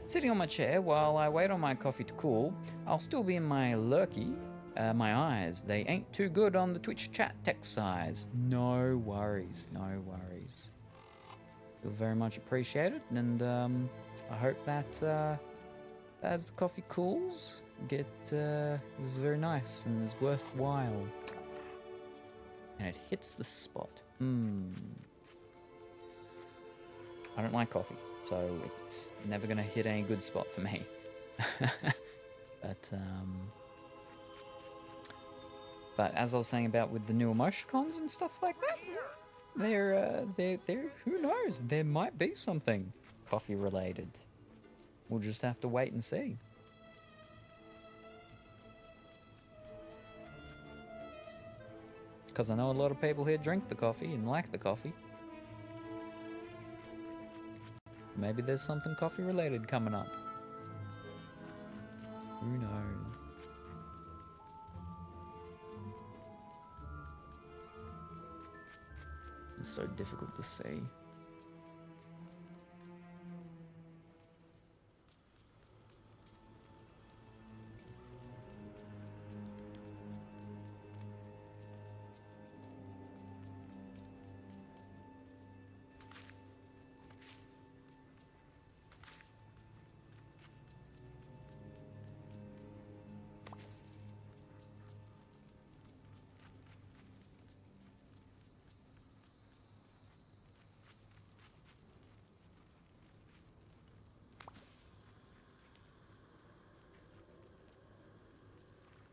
Sitting on my chair while I wait on my coffee to cool, I'll still be in my lurky. My eyes, they ain't too good on the Twitch chat text size. No worries, no worries. Feel very much appreciated, and I hope that as the coffee cools, this is very nice and is worthwhile. And it hits the spot. I don't like coffee, so it's never gonna hit any good spot for me. But as I was saying about with the new emoticons and stuff like that, they're who knows? There might be something coffee related. We'll just have to wait and see. Because I know a lot of people here drink the coffee and like the coffee. Maybe there's something coffee related coming up. Who knows? It's so difficult to see.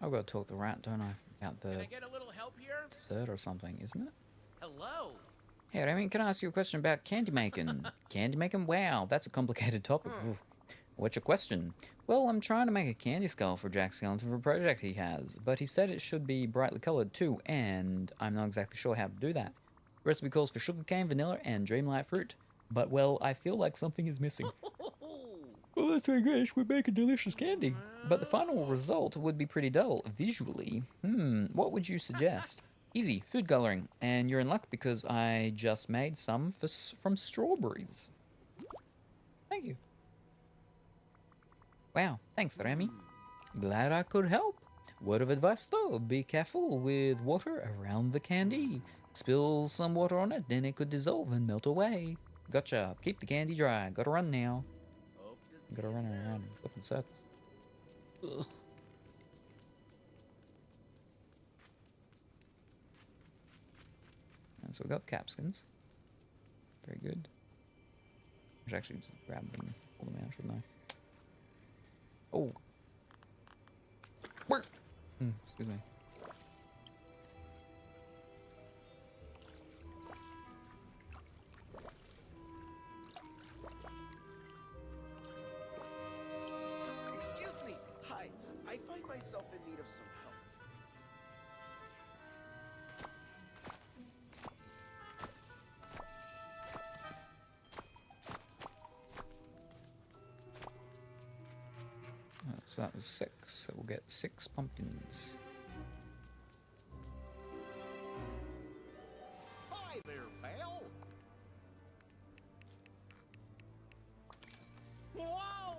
I've got to talk to the rat, don't I? About Can the I get a little help here? dessert or something, isn't it? Hello. Hey, I mean, can I ask you a question about candy making? Candy making? Wow, that's a complicated topic. Ooh. What's your question? Well, I'm trying to make a candy skull for Jack Skellington for a project he has, but he said it should be brightly coloured too, and I'm not exactly sure how to do that. Recipe calls for sugarcane, vanilla, and Dreamlight fruit, but well, I feel like something is missing. Well, that's very good. We make a delicious candy. But the final result would be pretty dull visually. What would you suggest? Easy, food colouring. And you're in luck because I just made some from strawberries. Thank you. Wow, thanks, Remy. Glad I could help. Word of advice though, be careful with water around the candy. Spill some water on it, then it could dissolve and melt away. Gotcha. Keep the candy dry. Gotta run now. Gotta run around in flipping circles. Ugh. And so we got the capskins. Very good. I should actually just grab them, pull them out, shouldn't I? Oh. Excuse me. Excuse me. Hi. I find myself in need of some help. So that was 6, so we'll get 6 pumpkins. Hi there, pal. Whoa!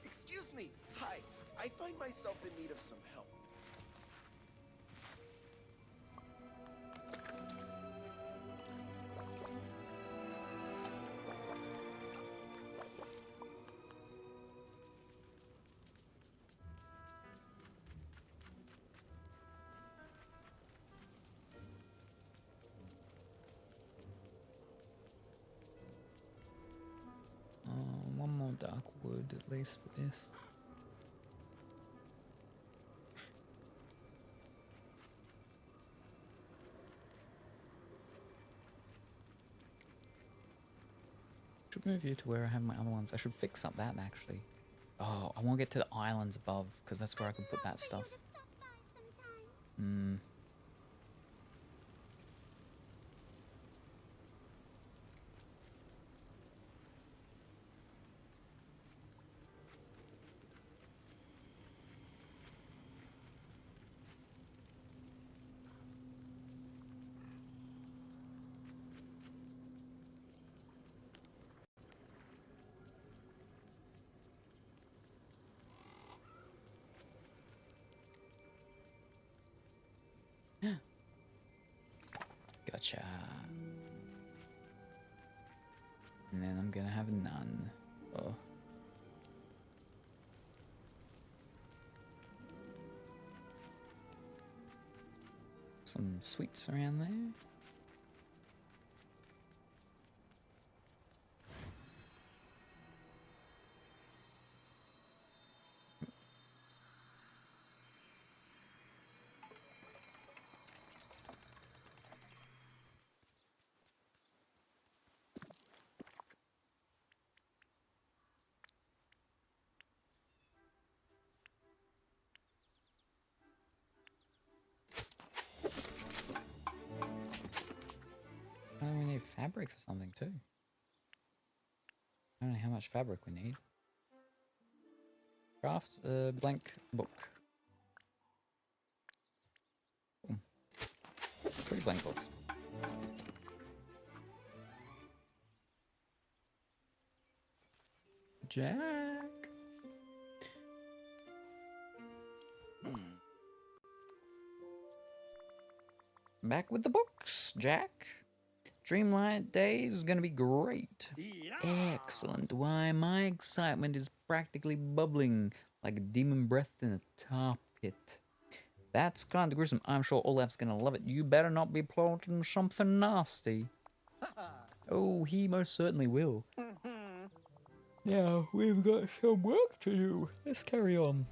Excuse me. Hi. I find myself in need of some help. One more dark wood at least for this. Should move you to where I have my other ones. I should fix up that actually. Oh, I want to get to the islands above because that's where I can put that stuff. matcha. And then I'm gonna have none. Oh. Some sweets around there. Oh, we need fabric for something too. I don't know how much fabric we need. Craft a blank book. Ooh. 3 blank books. Jack. Back with the books, Jack. Dreamlight days is gonna be great. Excellent. Why, my excitement is practically bubbling like a demon breath in a tar pit. That's kind of gruesome. I'm sure Olaf's gonna love it. You better not be plotting something nasty. Oh, he most certainly will. Now, we've got some work to do. Let's carry on.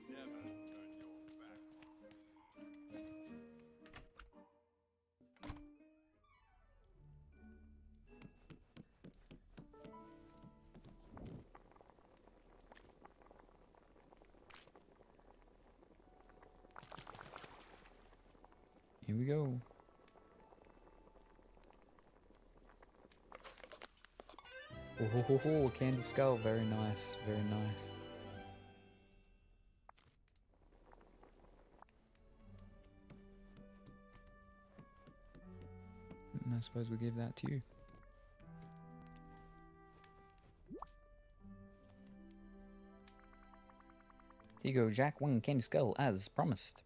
Never turn your back on me. Here we go. Oh, ho, ho, ho, candy skull. Very nice. Very nice. And I suppose we give that to you. Here you go, Jack. 1 candy skull, as promised.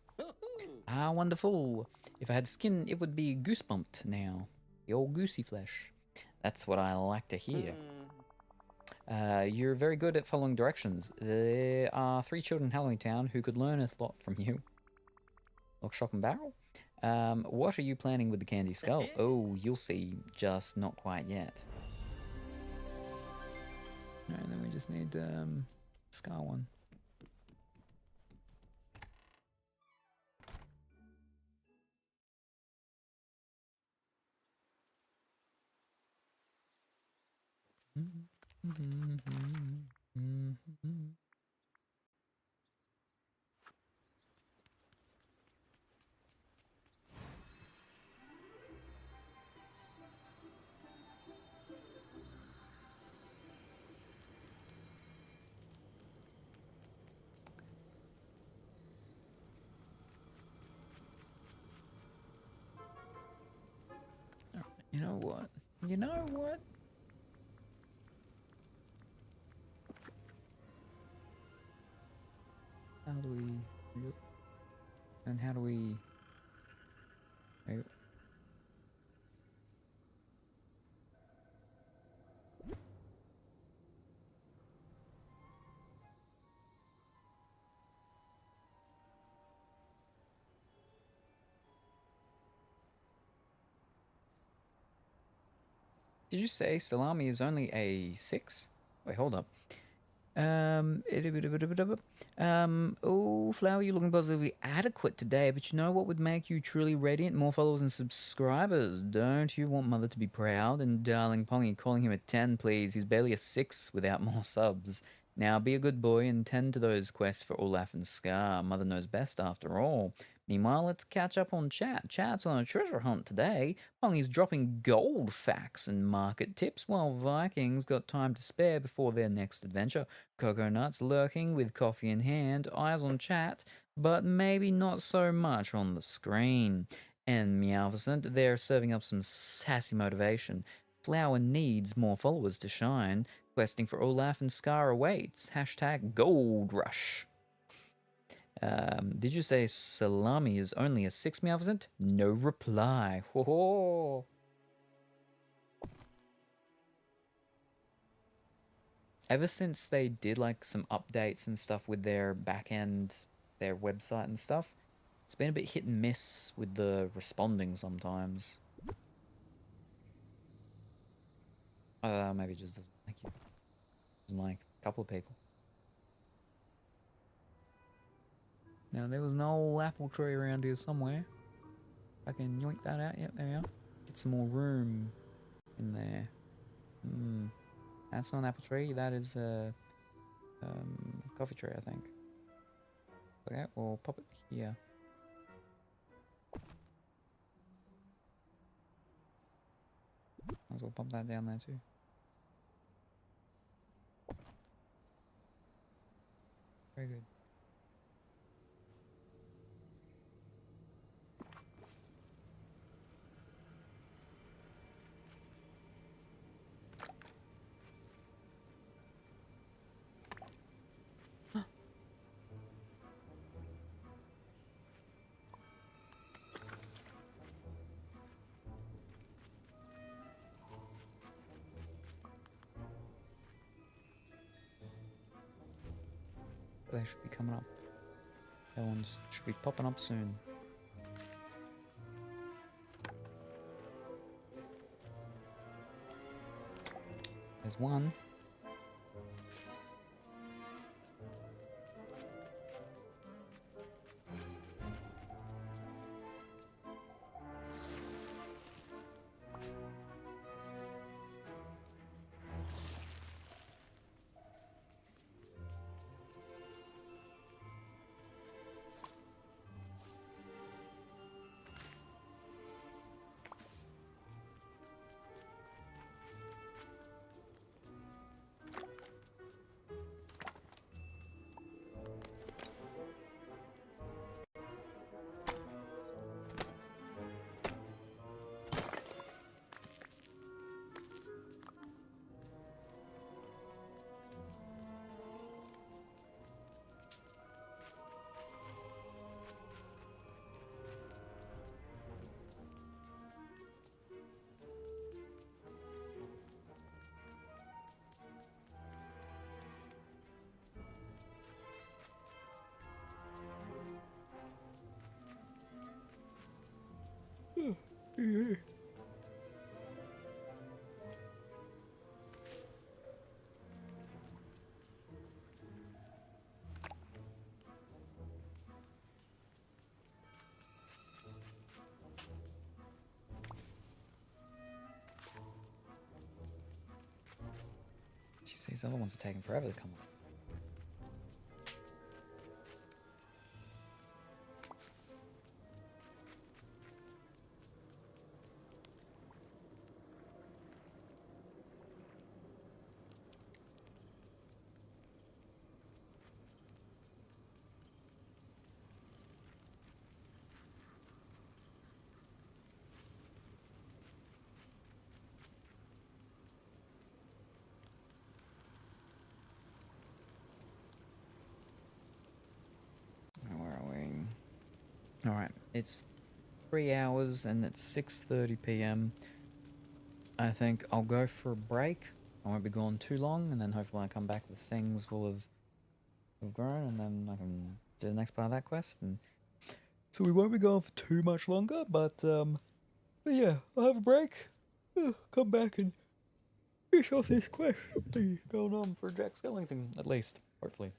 Ah, wonderful. If I had skin, it would be goosebumped now. The old goosey flesh. That's what I like to hear. You're very good at following directions. There are 3 children in Halloween Town who could learn a lot from you. Lock, shock, and barrel? What are you planning with the candy skull? Oh, you'll see. Just not quite yet. Alright, then we just need Scar one. You know what? You know what? How do we... And how do we... Wait. Did you say salami is only a 6? Wait, hold up. Oh, Flower, you're looking positively adequate today, but you know what would make you truly radiant? More followers and subscribers. Don't you want Mother to be proud? And darling Pongy, calling him a 10, please. He's barely a 6 without more subs. Now be a good boy and tend to those quests for Olaf and Scar. Mother knows best after all. Meanwhile, let's catch up on chat. Chat's on a treasure hunt today. Pongy's dropping gold facts and market tips, while Vikings got time to spare before their next adventure. Cocoa Nuts lurking with coffee in hand, eyes on chat, but maybe not so much on the screen. And Meowficent, they're serving up some sassy motivation. Flower needs more followers to shine. Questing for Olaf and Scar awaits. Hashtag Gold Rush. Did you say salami is only a 6, Meowficent? No reply. Ho ho. Ever since they did like some updates and stuff with their back end, their website and stuff, it's been a bit hit and miss with the responding sometimes. Maybe it just doesn't like you. Doesn't like a couple of people. Now there was an old apple tree around here somewhere. I can yoink that out. Yep, there we are. Get some more room in there. That's not an apple tree. That is a coffee tree, I think. Okay, we'll pop it here. Might as well pop that down there too. Very good. They should be coming up. That ones should be popping up soon. There's one. Jeez, these other ones are taking forever to come up. Where are we? Alright, it's 3 hours and it's 6:30 p.m. I think I'll go for a break. I won't be gone too long, and then hopefully when I come back, the things will have grown, and then I can do the next part of that quest. And so we won't be gone for too much longer, but yeah, I'll have a break. Come back and finish off this quest thing going on for Jack Skellington, at least, hopefully.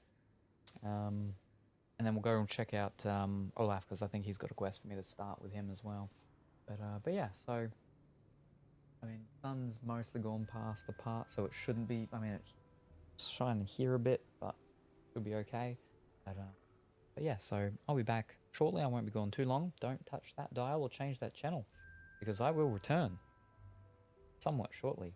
And then we'll go and check out Olaf, because I think he's got a quest for me to start with him as well. But yeah, so I mean, sun's mostly gone past the part, so it shouldn't be. I mean, it's shining here a bit, but it'll be okay. But yeah, so I'll be back shortly. I won't be gone too long. Don't touch that dial or change that channel, because I will return somewhat shortly.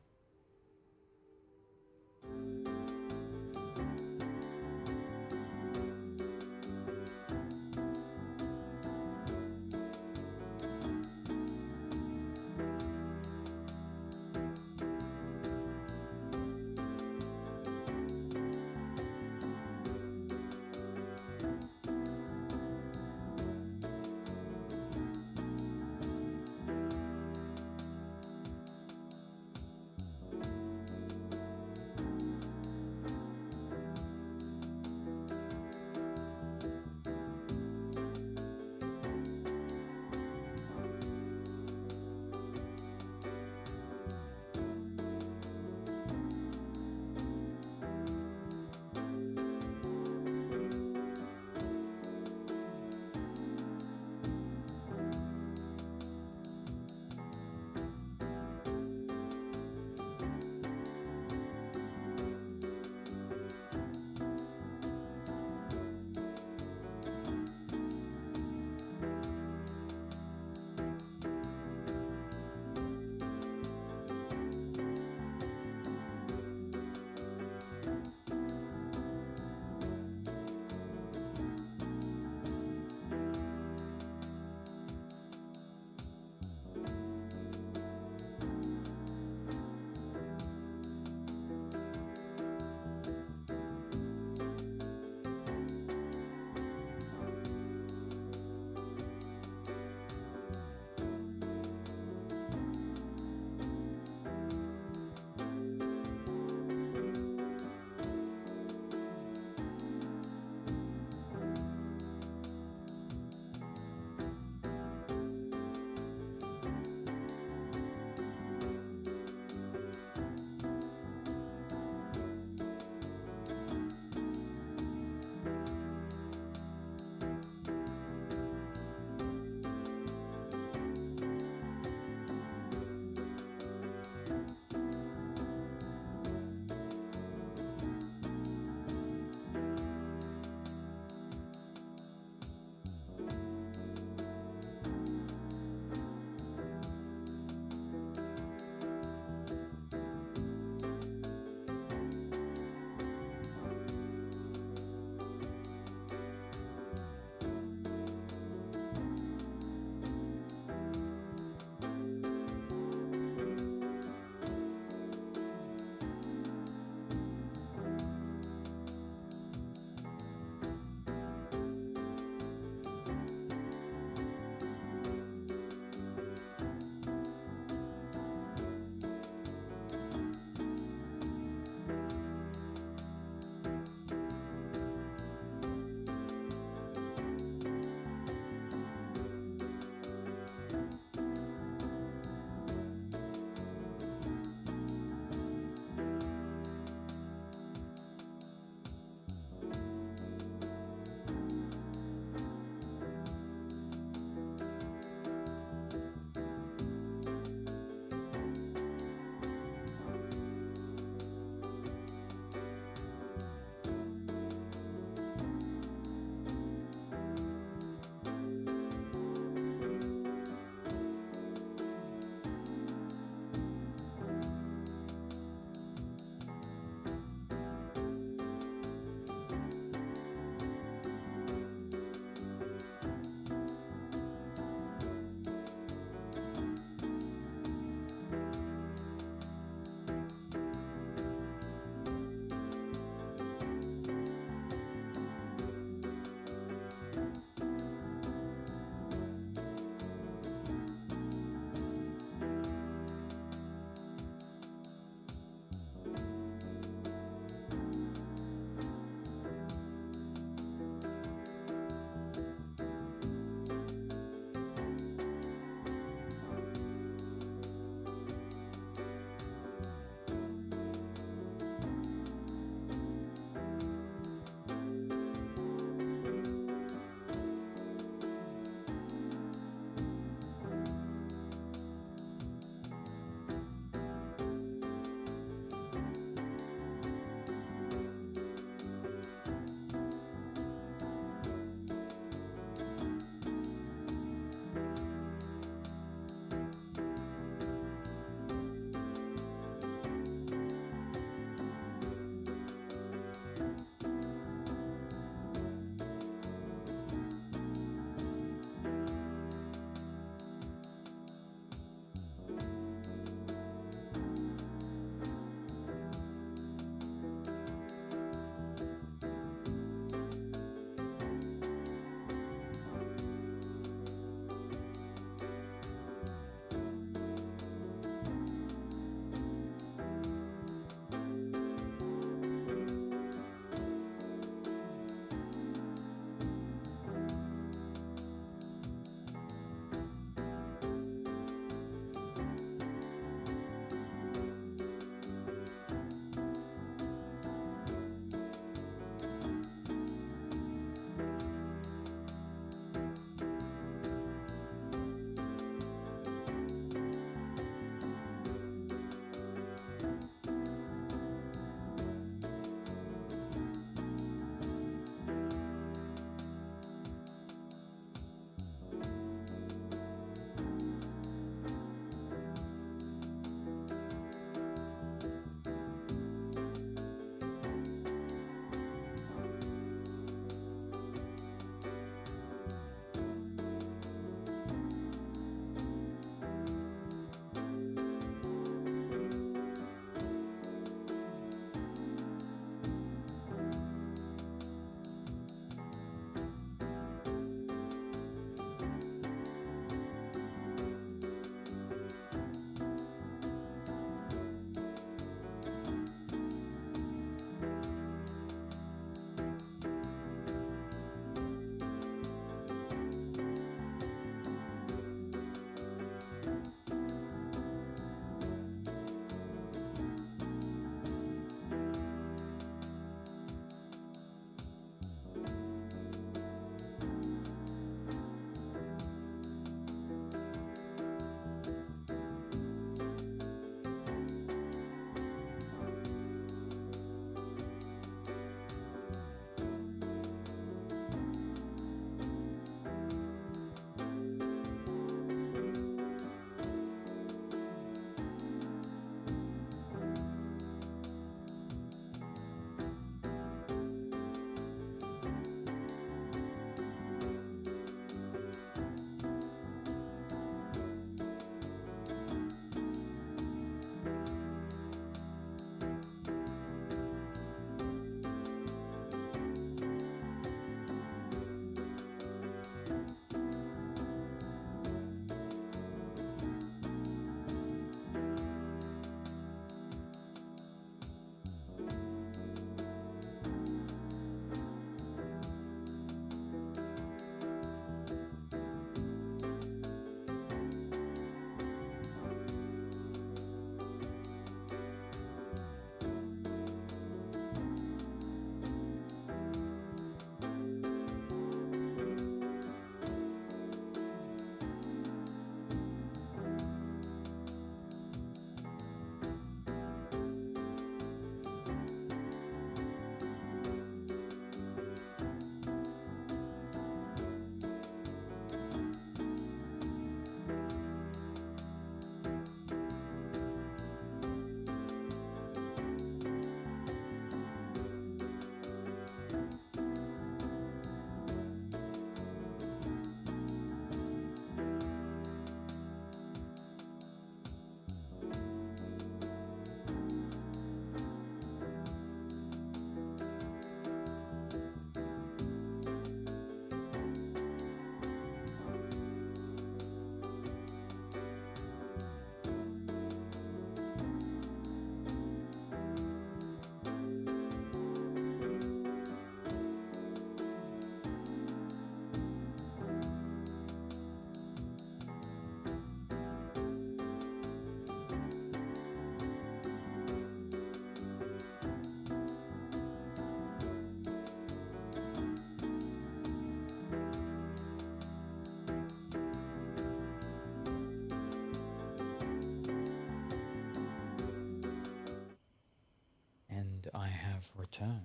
return.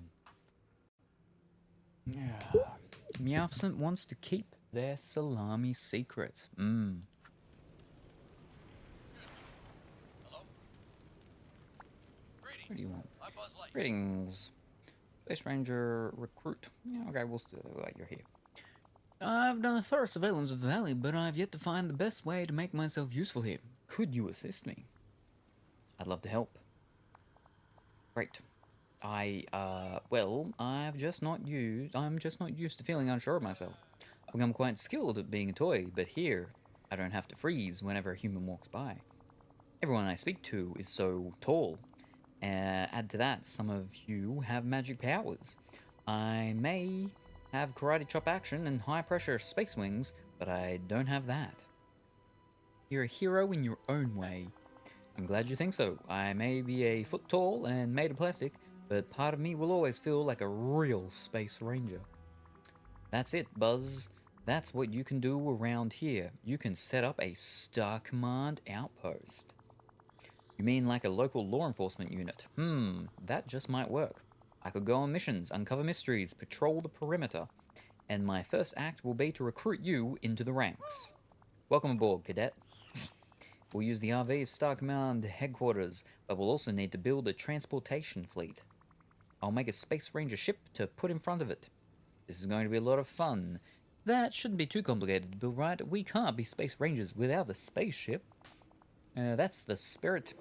Yeah. Meowsant wants to keep their salami secret. Hello? Greetings. What do you want? I'm Buzz Light. Greetings. Space Ranger recruit. Yeah, okay, we'll still like you're here. I've done a thorough surveillance of the valley, but I've yet to find the best way to make myself useful here. Could you assist me? I'd love to help. Great. Well, I'm just not used to feeling unsure of myself. I've become quite skilled at being a toy, but here, I don't have to freeze whenever a human walks by. Everyone I speak to is so tall. Add to that, some of you have magic powers. I may have karate chop action and high pressure space wings, but I don't have that. You're a hero in your own way. I'm glad you think so. I may be a foot tall and made of plastic, but part of me will always feel like a real space ranger. That's it, Buzz. That's what you can do around here. You can set up a Star Command outpost. You mean like a local law enforcement unit? That just might work. I could go on missions, uncover mysteries, patrol the perimeter, and my first act will be to recruit you into the ranks. Welcome aboard, cadet. We'll use the RV as Star Command headquarters, but we'll also need to build a transportation fleet. I'll make a Space Ranger ship to put in front of it. This is going to be a lot of fun. That shouldn't be too complicated to build, right? We can't be Space Rangers without a spaceship. That's the spirit.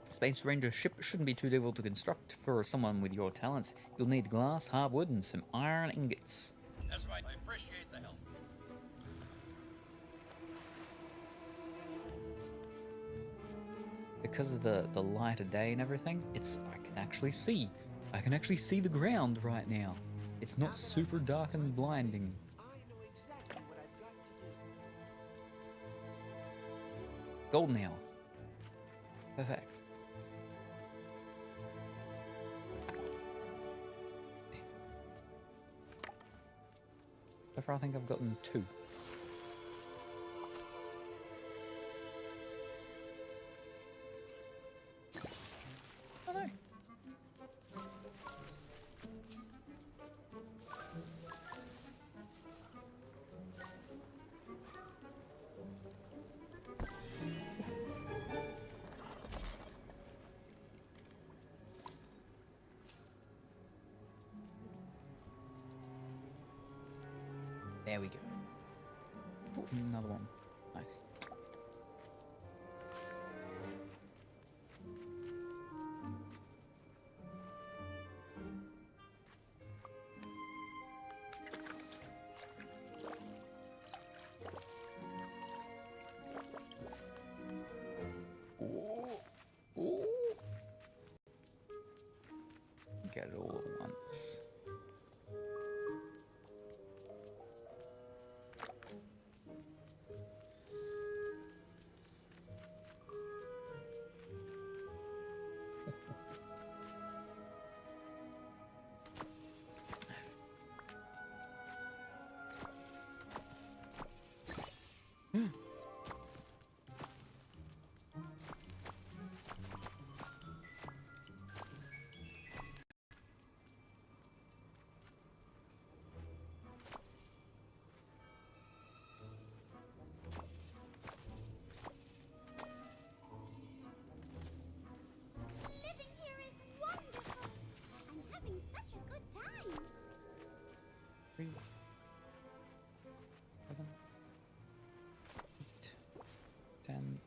Space Ranger ship shouldn't be too difficult to construct for someone with your talents. You'll need glass, hardwood, and some iron ingots. That's right. I appreciate the help. Because of the light of day and everything, I can actually see. I can actually see the ground right now. It's not super dark and blinding. I know exactly what I've got to do. Golden hour. Perfect. So far I think I've gotten 2. Oh no. There we go. Oh, another one. Nice. Ooh. Ooh. Get it all at once. Living here is wonderful. I'm having such a good time. 3, 7, 8, 10,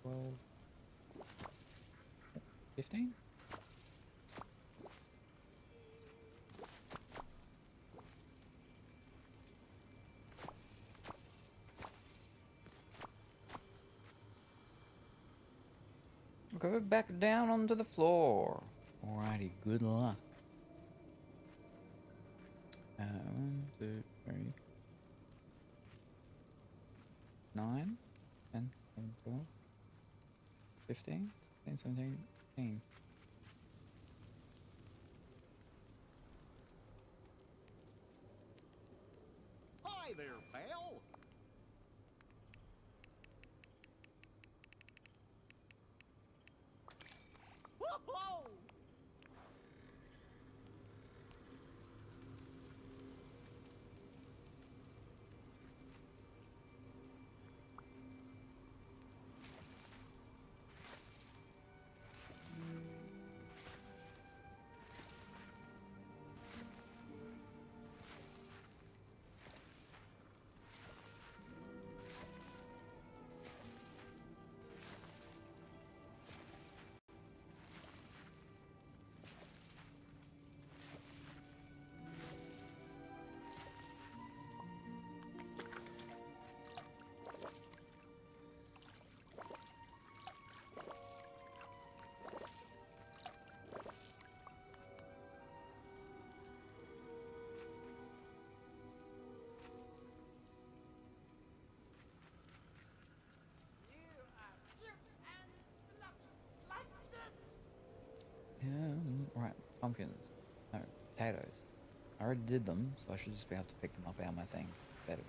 12, 15? Go back down onto the floor. Alrighty, good luck. 1, 2, 3, 9, 10, 11, 12, 15, 16, 17, 18. Hi there, pal. Whoa! Right, pumpkins. No, potatoes. I already did them, so I should just be able to pick them up out of my thing. Better.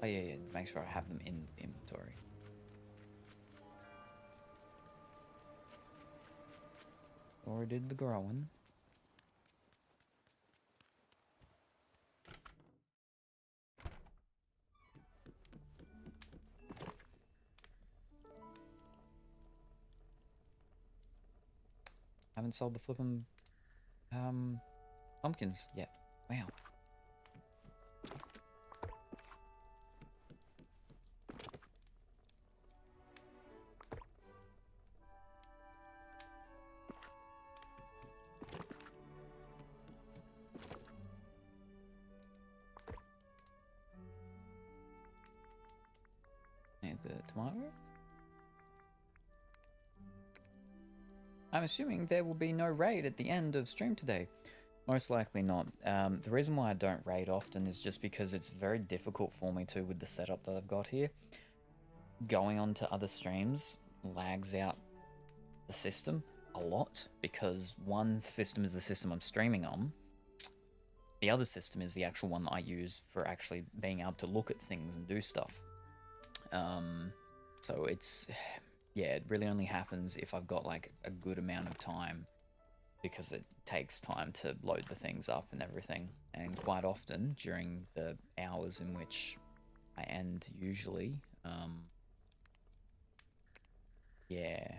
Oh yeah, make sure I have them in inventory. Already did the growing. Haven't sold the flippin' pumpkins yet. Wow. And the tomatoes? I'm assuming there will be no raid at the end of stream today. Most likely not. The reason why I don't raid often is just because it's very difficult for me to with the setup that I've got here. Going on to other streams lags out the system a lot because one system is the system I'm streaming on. The other system is the actual one that I use for actually being able to look at things and do stuff. So it's, yeah, it really only happens if I've got like a good amount of time, because it takes time to load the things up and everything. And quite often during the hours in which I end usually, yeah.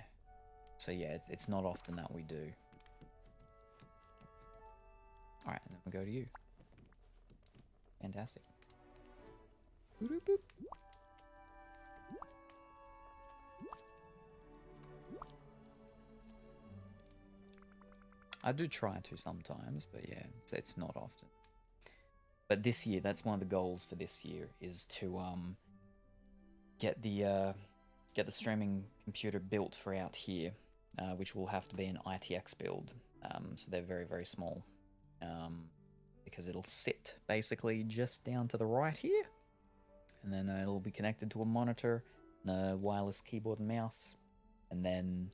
So yeah, it's not often that we do. Alright, and then we'll go to you. Fantastic. Boop, boop. I do try to sometimes, but yeah, it's not often. But this year, that's one of the goals for this year, is to get the streaming computer built for out here, which will have to be an ITX build. So they're very, very small, because it'll sit basically just down to the right here, and then it'll be connected to a monitor, and a wireless keyboard and mouse, and then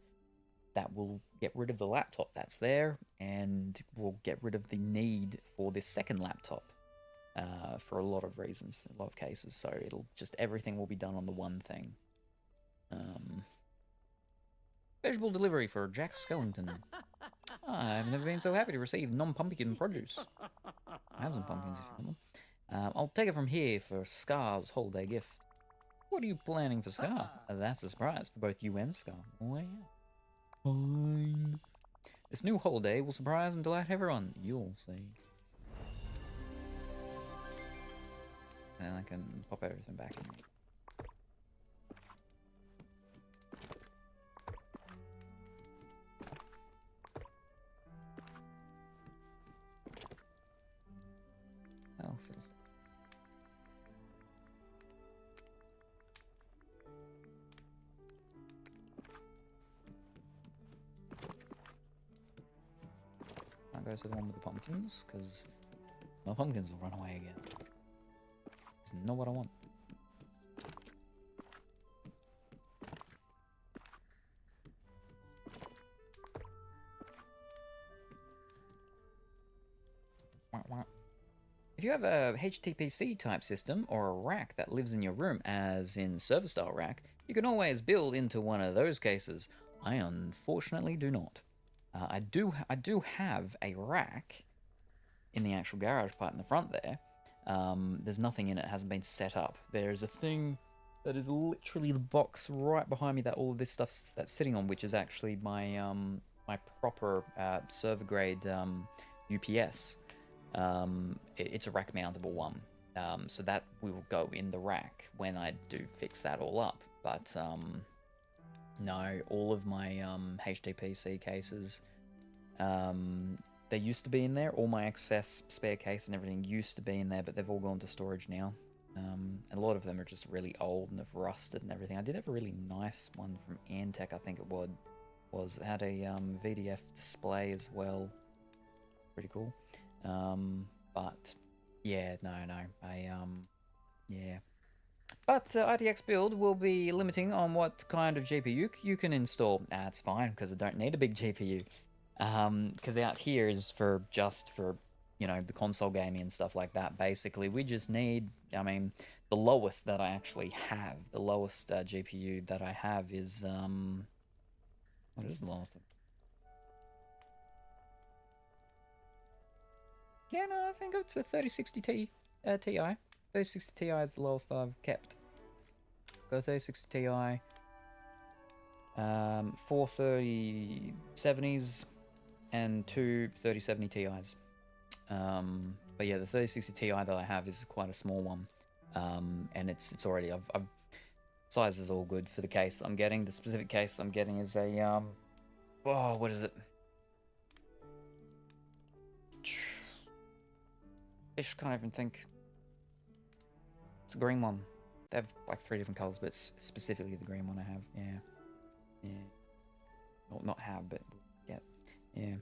that will get rid of the laptop that's there, and will get rid of the need for this second laptop, for a lot of reasons, a lot of cases. So it'll just, everything will be done on the one thing. Vegetable delivery for Jack Skellington. I've never been so happy to receive non-pumpkin produce. I have some pumpkins if you want them. I'll take it from here for Scar's holiday gift. What are you planning for Scar? That's a surprise for both you and Scar. Wow. Fine. This new holiday will surprise and delight everyone. You'll see. And I can pop everything back in. Oh, feels. I'll go to the one with the pumpkins, because my pumpkins will run away again. It's not what I want. If you have a HTPC type system or a rack that lives in your room, as in server style rack, you can always build into one of those cases. I unfortunately do not. I do have a rack in the actual garage part in the front there. There's nothing in it, hasn't been set up. There's a thing that is literally the box right behind me that all of this stuff's that's sitting on, which is actually my my proper server grade UPS. It's a rack mountable one, so that will go in the rack when I do fix that all up. But no, all of my HTPC cases, they used to be in there. All my excess spare case and everything used to be in there, but they've all gone to storage now. And a lot of them are just really old and have rusted and everything. I did have a really nice one from Antec, I think it was. It had a VDF display as well. Pretty cool. But yeah, no, yeah. But ITX build will be limiting on what kind of GPU you can install. That's fine, because I don't need a big GPU. Because out here is just for, you know, the console gaming and stuff like that. Basically, we just need, I mean, the lowest that I actually have, the lowest GPU that I have is, what is the lowest? Yeah, no, I think it's a 3060 Ti. 3060 Ti is the lowest I've kept. Go 3060 Ti. 4 3070s and 2 3070 Ti's. But yeah, the 3060 Ti that I have is quite a small one. And it's already, I've size is all good for the case that I'm getting. The specific case that I'm getting is a, oh, what is it? Ish, can't even think. It's a green one. They have like 3 different colors, but it's specifically the green one I have. Yeah. Well, not have, but get. Yeah.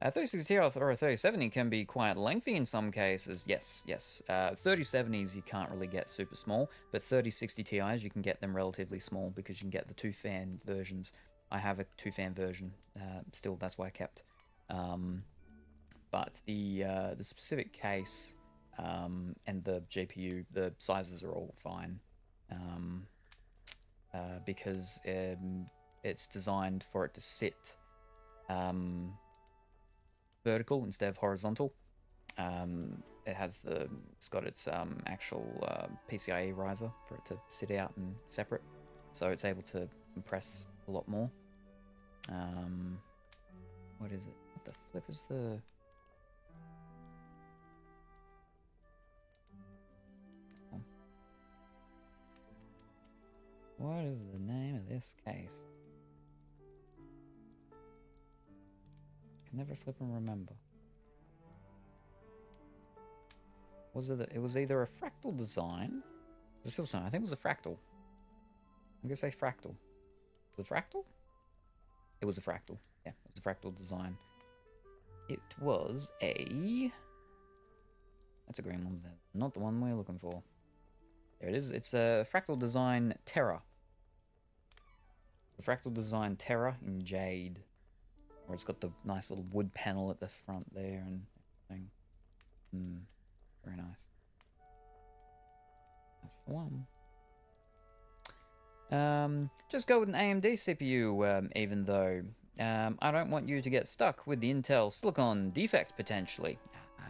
3060 or a 3070 can be quite lengthy in some cases. Yes. 3070s you can't really get super small, but 3060 Ti's you can get them relatively small because you can get the 2-fan versions. I have a 2-fan version. Still, that's why I kept. But the specific case and the GPU, the sizes are all fine, because it's designed for it to sit vertical instead of horizontal. It's got its actual PCIe riser for it to sit out and separate, so it's able to compress a lot more. What is it? What the flip is the... What is the name of this case? Can never flip and remember. Was it? It was either a fractal design. There's still something. I think it was a fractal. I'm gonna say fractal. Was it fractal? It was a fractal. Yeah, it was a fractal design. It was a... That's a green one. Not the one we're looking for. There it is. It's a fractal design Terra. The fractal design Terra in jade, where it's got the nice little wood panel at the front there and everything. Very nice. That's the one. Just go with an AMD CPU, even though I don't want you to get stuck with the Intel Silicon defect potentially.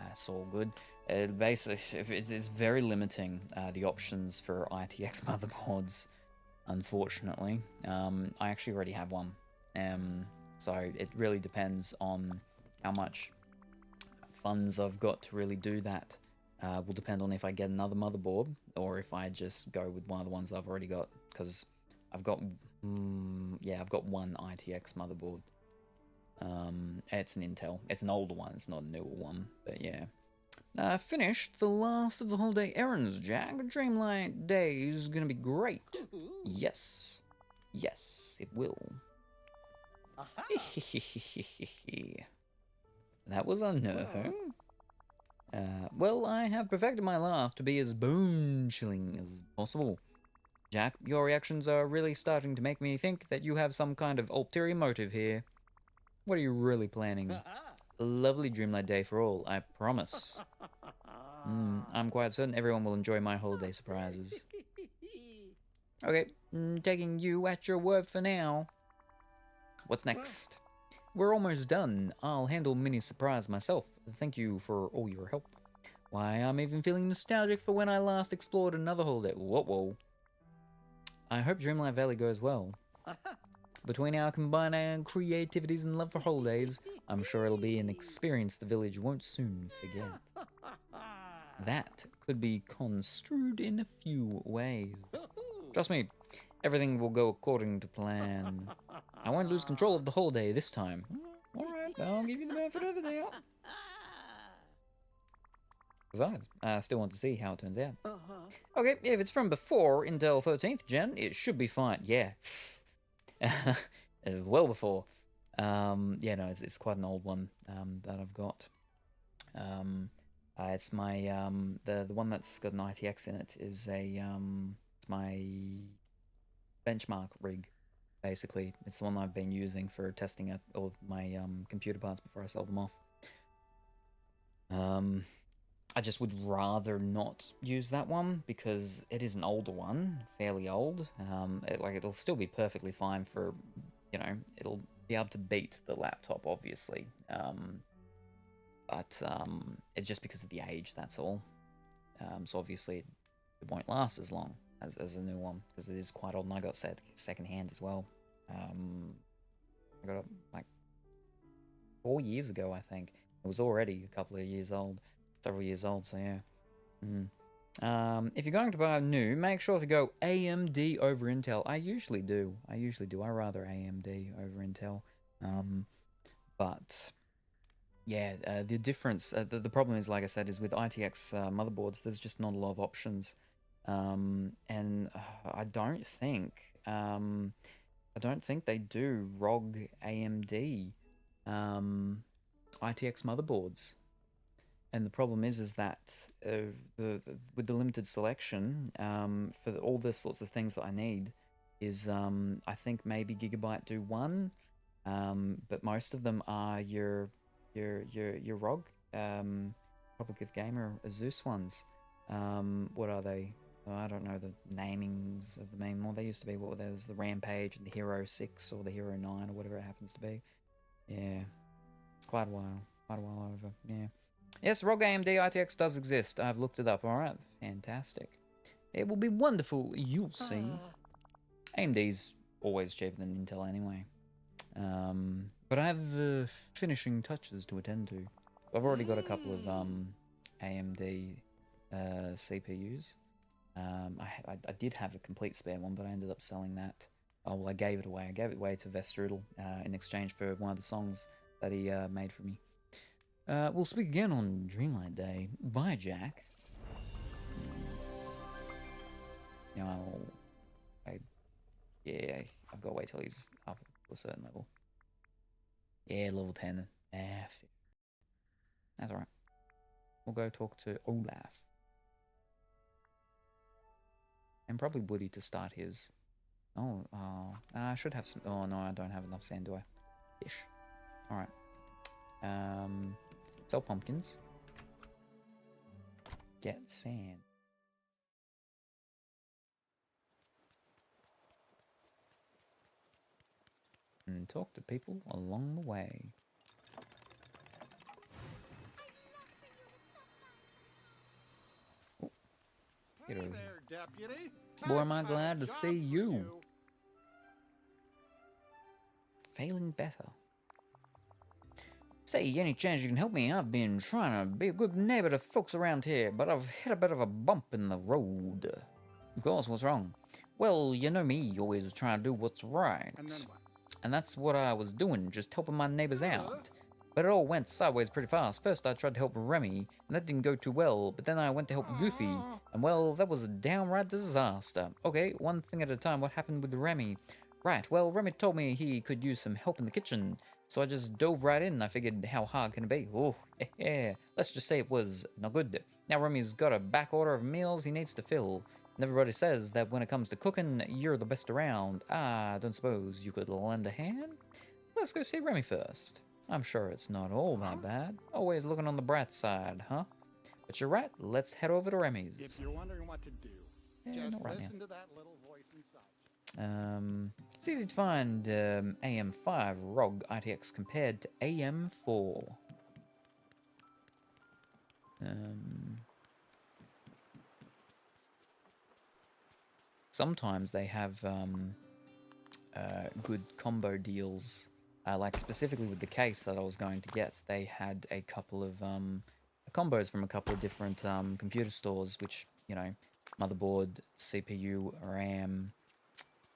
That's all good. Basically, it's very limiting the options for ITX motherboards, unfortunately. I actually already have one, so it really depends on how much funds I've got to really do that. Will depend on if I get another motherboard or if I just go with one of the ones that I've already got, because I've got I've got one ITX motherboard. It's an Intel. It's an older one. It's not a newer one, but yeah. Finished the last of the holiday errands, Jack. Dreamlight Day is gonna be great. Yes, it will. That was unnerving. Well, I have perfected my laugh to be as bone-chilling as possible. Jack, your reactions are really starting to make me think that you have some kind of ulterior motive here. What are you really planning? A lovely Dreamlight Day for all, I promise. I'm quite certain everyone will enjoy my holiday surprises. Okay, taking you at your word for now. What's next? We're almost done. I'll handle Minnie's surprise myself. Thank you for all your help. Why, I'm even feeling nostalgic for when I last explored another holiday. Whoa. I hope Dreamlight Valley goes well. Between our combined creativities and love for holidays, I'm sure it'll be an experience the village won't soon forget. That could be construed in a few ways. Trust me, everything will go according to plan. I won't lose control of the holiday this time. Alright, I'll give you the benefit of the doubt. Besides, I still want to see how it turns out. Okay, if it's from before Intel 13th gen, it should be fine. Yeah. Well before. Yeah, no, it's quite an old one that I've got. It's my the one that's got an ITX in it is a it's It's my benchmark rig, basically. It's the one I've been using for testing out all my computer parts before I sell them off. I just would rather not use that one because it is an older one, fairly old. It'll still be perfectly fine for, you know, it'll be able to beat the laptop, obviously. But it's just because of the age, that's all. So obviously it won't last as long as a new one because it is quite old, and I got second hand as well. I got it like 4 years ago, I think. It was already a couple of years old, several years old, so yeah. If you're going to buy a new, make sure to go AMD over Intel. I usually do. I rather AMD over Intel. But yeah, the difference, the problem is, like I said, is with ITX motherboards, there's just not a lot of options. And I don't think they do ROG AMD ITX motherboards. And the problem is that with the limited selection for all the sorts of things that I need, is I think maybe Gigabyte do one, but most of them are your ROG, Republic of Gamer, Asus ones. What are they? Oh, I don't know the namings of the main one. They used to be, what were those? The Rampage and the Hero 6 or the Hero 9 or whatever it happens to be. Yeah, it's quite a while over. Yeah. Yes, ROG AMD ITX does exist. I've looked it up. All right, fantastic. It will be wonderful. You'll see. AMD's always cheaper than Intel anyway. But I have finishing touches to attend to. I've already got a couple of AMD CPUs. I did have a complete spare one, but I ended up selling that. Oh, well, I gave it away. I gave it away to Vestrudel in exchange for one of the songs that he made for me. We'll speak again on Dreamlight Day. Bye, Jack. No, I've got to wait till he's up to a certain level. Yeah, level 10. That's alright. We'll go talk to Olaf. And probably Woody to start his. Oh, I should have some. Oh, no, I don't have enough sand, do I? Fish. Alright. Sell pumpkins. Get sand. And talk to people along the way. Oh, Hey get over here. there, deputy. Boy, am I glad to Job see for you. Failing better. Say, any chance you can help me? I've been trying to be a good neighbor to folks around here, but I've hit a bit of a bump in the road. Of course, what's wrong? Well, you know me, always trying to do what's right. And then what? And that's what I was doing, just helping my neighbors out. But it all went sideways pretty fast. First I tried to help Remy, and that didn't go too well, but then I went to help Goofy, and well, that was a downright disaster. Okay, one thing at a time, what happened with Remy? Right, well, Remy told me he could use some help in the kitchen, so I just dove right in. I figured, how hard can it be? Oh, yeah, let's just say it was not good. Now Remy's got a back order of meals he needs to fill. And everybody says that when it comes to cooking, you're the best around. I don't suppose you could lend a hand? Let's go see Remy first. I'm sure it's not all that bad. Always looking on the bright side, huh? But you're right, let's head over to Remy's. If you're wondering what to do, just not right listen now. to that little voice inside. It's easy to find AM5 ROG ITX compared to AM4. Sometimes they have good combo deals, like specifically with the case that I was going to get. They had a couple of combos from a couple of different computer stores, which, you know, motherboard, CPU, RAM,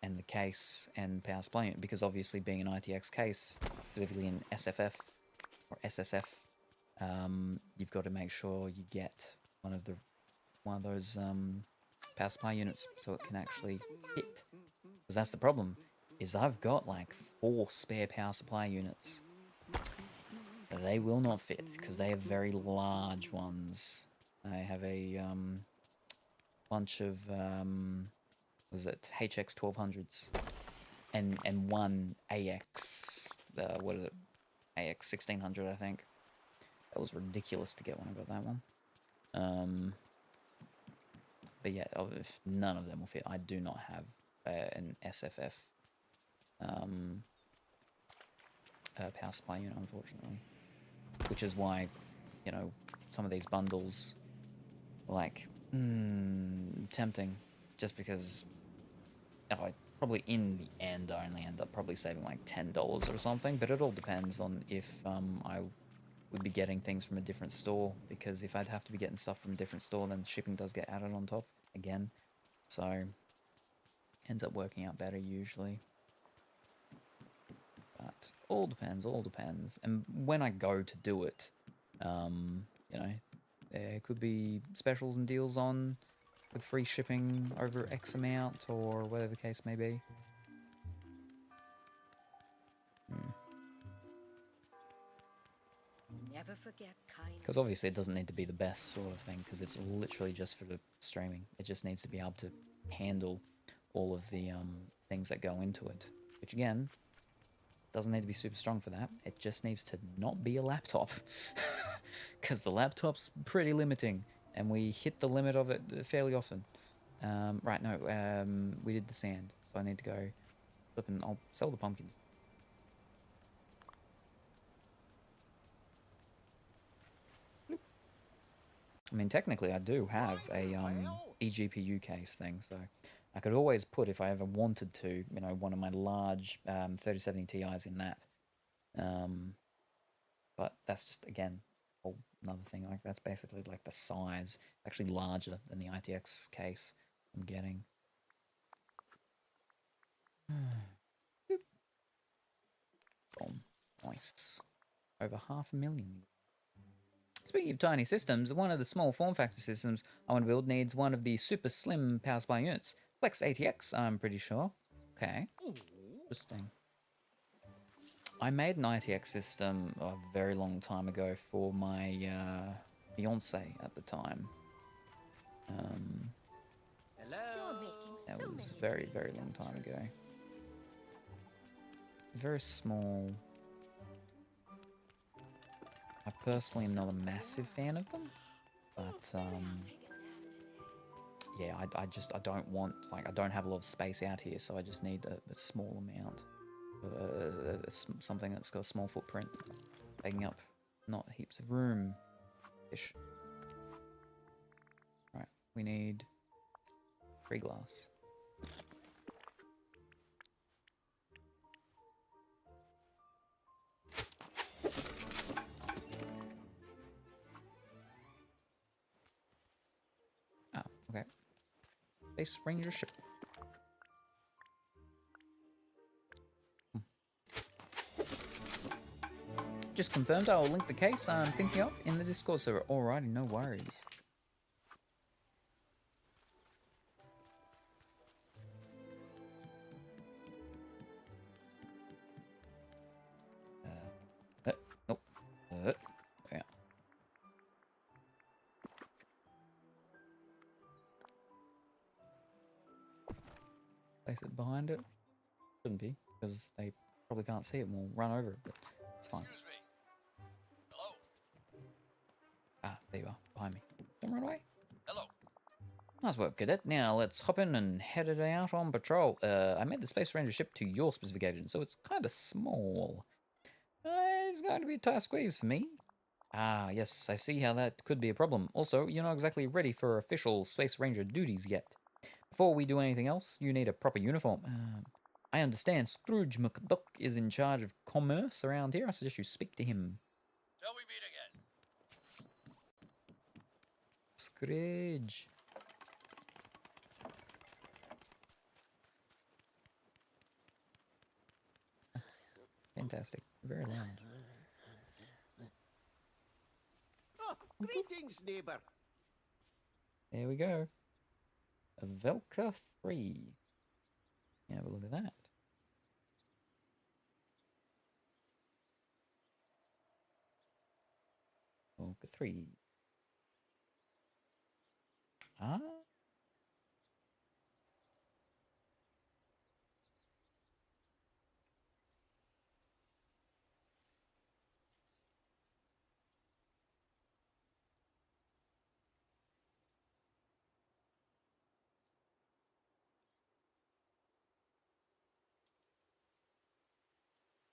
and the case and power supply unit, because obviously being an ITX case, specifically in SFF or SSF, you've got to make sure you get one of those power supply units so it can actually hit. Because that's the problem, is I've got like 4 spare power supply units. They will not fit because they have very large ones. I have a bunch of was it HX 1200s and one AX, what is it, AX 1600, I think. That was ridiculous to get when I got that one. But yeah, if none of them will fit. I do not have an SFF power supply unit, unfortunately. Which is why, you know, some of these bundles are like, tempting. Just because I probably in the end I only end up probably saving like $10 or something. But it all depends on if I would be getting things from a different store. Because if I'd have to be getting stuff from a different store, then shipping does get added on top again. So ends up working out better usually. But all depends, all depends. And when I go to do it, you know, there could be specials and deals on with free shipping over X amount or whatever the case may be. Never forget kind. Because obviously it doesn't need to be the best sort of thing, because it's literally just for the streaming. It just needs to be able to handle all of the things that go into it. Which again, doesn't need to be super strong for that. It just needs to not be a laptop. Because the laptop's pretty limiting. And we hit the limit of it fairly often. Right, no, we did the sand. So I need to go flip and I'll sell the pumpkins. I mean, technically I do have a eGPU case thing, so I could always put, if I ever wanted to, you know, one of my large 3070 Ti's in that. But that's just, again, a whole another thing. Like, that's basically like the size. It's actually larger than the ITX case I'm getting. Boom. Nice. Over 500,000. Speaking of tiny systems, one of the small form factor systems I want to build needs one of the super slim power supply units. Flex ATX, I'm pretty sure. Okay. Interesting. I made an ITX system a very long time ago for my fiance at the time. That was very, very long time ago. Very small. I personally am not a massive fan of them, but yeah, I don't want, like, I don't have a lot of space out here, so I just need a small amount, something that's got a small footprint, taking up not heaps of room. Ish. Right, we need 3 glass. Okay. Space Ranger ship. Just confirmed, I will link the case I'm thinking of in the Discord server. Alrighty, no worries. Nope. Yeah. Place it behind it. Shouldn't be, because they probably can't see it and we'll run over it, but it's fine. Excuse me. Hello? Ah, there you are, behind me. Don't run away. Hello? Nice work, cadet. Now let's hop in and head it out on patrol. I made the Space Ranger ship to your specification, so it's kind of small. It's going to be a tight squeeze for me. Ah, yes, I see how that could be a problem. Also, you're not exactly ready for official Space Ranger duties yet. Before we do anything else, you need a proper uniform. I understand Scrooge McDuck is in charge of commerce around here. I suggest you speak to him. Till we meet again. Scrooge. Fantastic. Very loud. Oh, greetings, neighbor. There we go. A Velka 3. Have a look at that. Velka 3. Ah.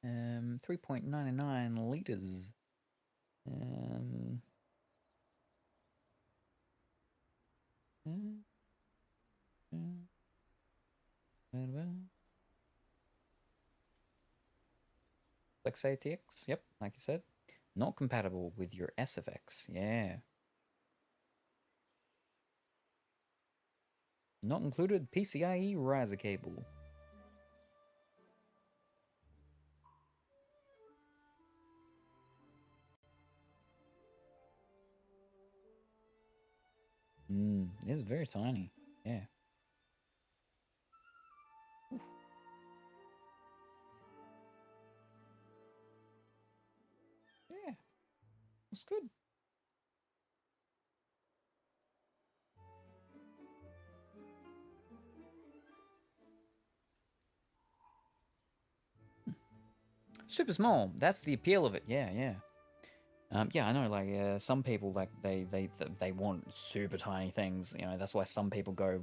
3.99 liters. Flex ATX, yep, like you said. Not compatible with your SFX, yeah. Not included PCIe riser cable. It is very tiny, yeah. Yeah, it's good. Super small. That's the appeal of it. Yeah, yeah. Yeah, I know. Like some people, like they want super tiny things. You know, that's why some people go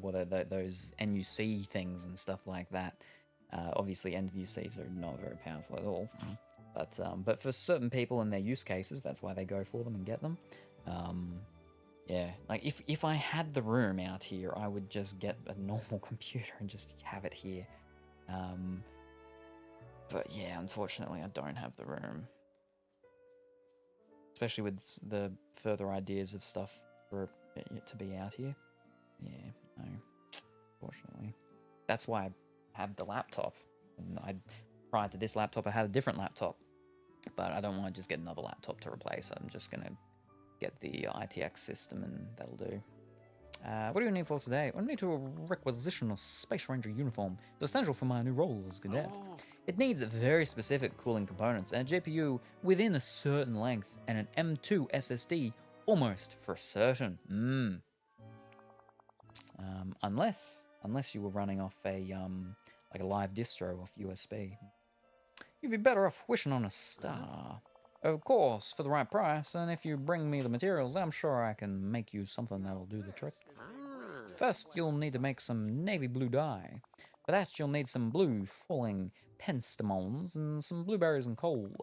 those NUC things and stuff like that. Obviously, NUCs are not very powerful at all. But for certain people and their use cases, that's why they go for them and get them. Yeah, like if I had the room out here, I would just get a normal computer and just have it here. But yeah, unfortunately, I don't have the room. Especially with the further ideas of stuff for it to be out here. Yeah, no, unfortunately. That's why I have the laptop. And prior to this laptop, I had a different laptop. But I don't want to just get another laptop to replace. I'm just going to get the ITX system and that'll do. What do you need for today? I need to requisition a Space Ranger uniform. It's essential for my new role as cadet. It needs very specific cooling components and a GPU within a certain length and an M2 SSD almost for certain. Unless you were running off a like a live distro off USB. You'd be better off wishing on a star. Of course, for the right price, and if you bring me the materials, I'm sure I can make you something that'll do the trick. First, you'll need to make some navy blue dye. For that, you'll need some blue falling penstemons and some blueberries and coal.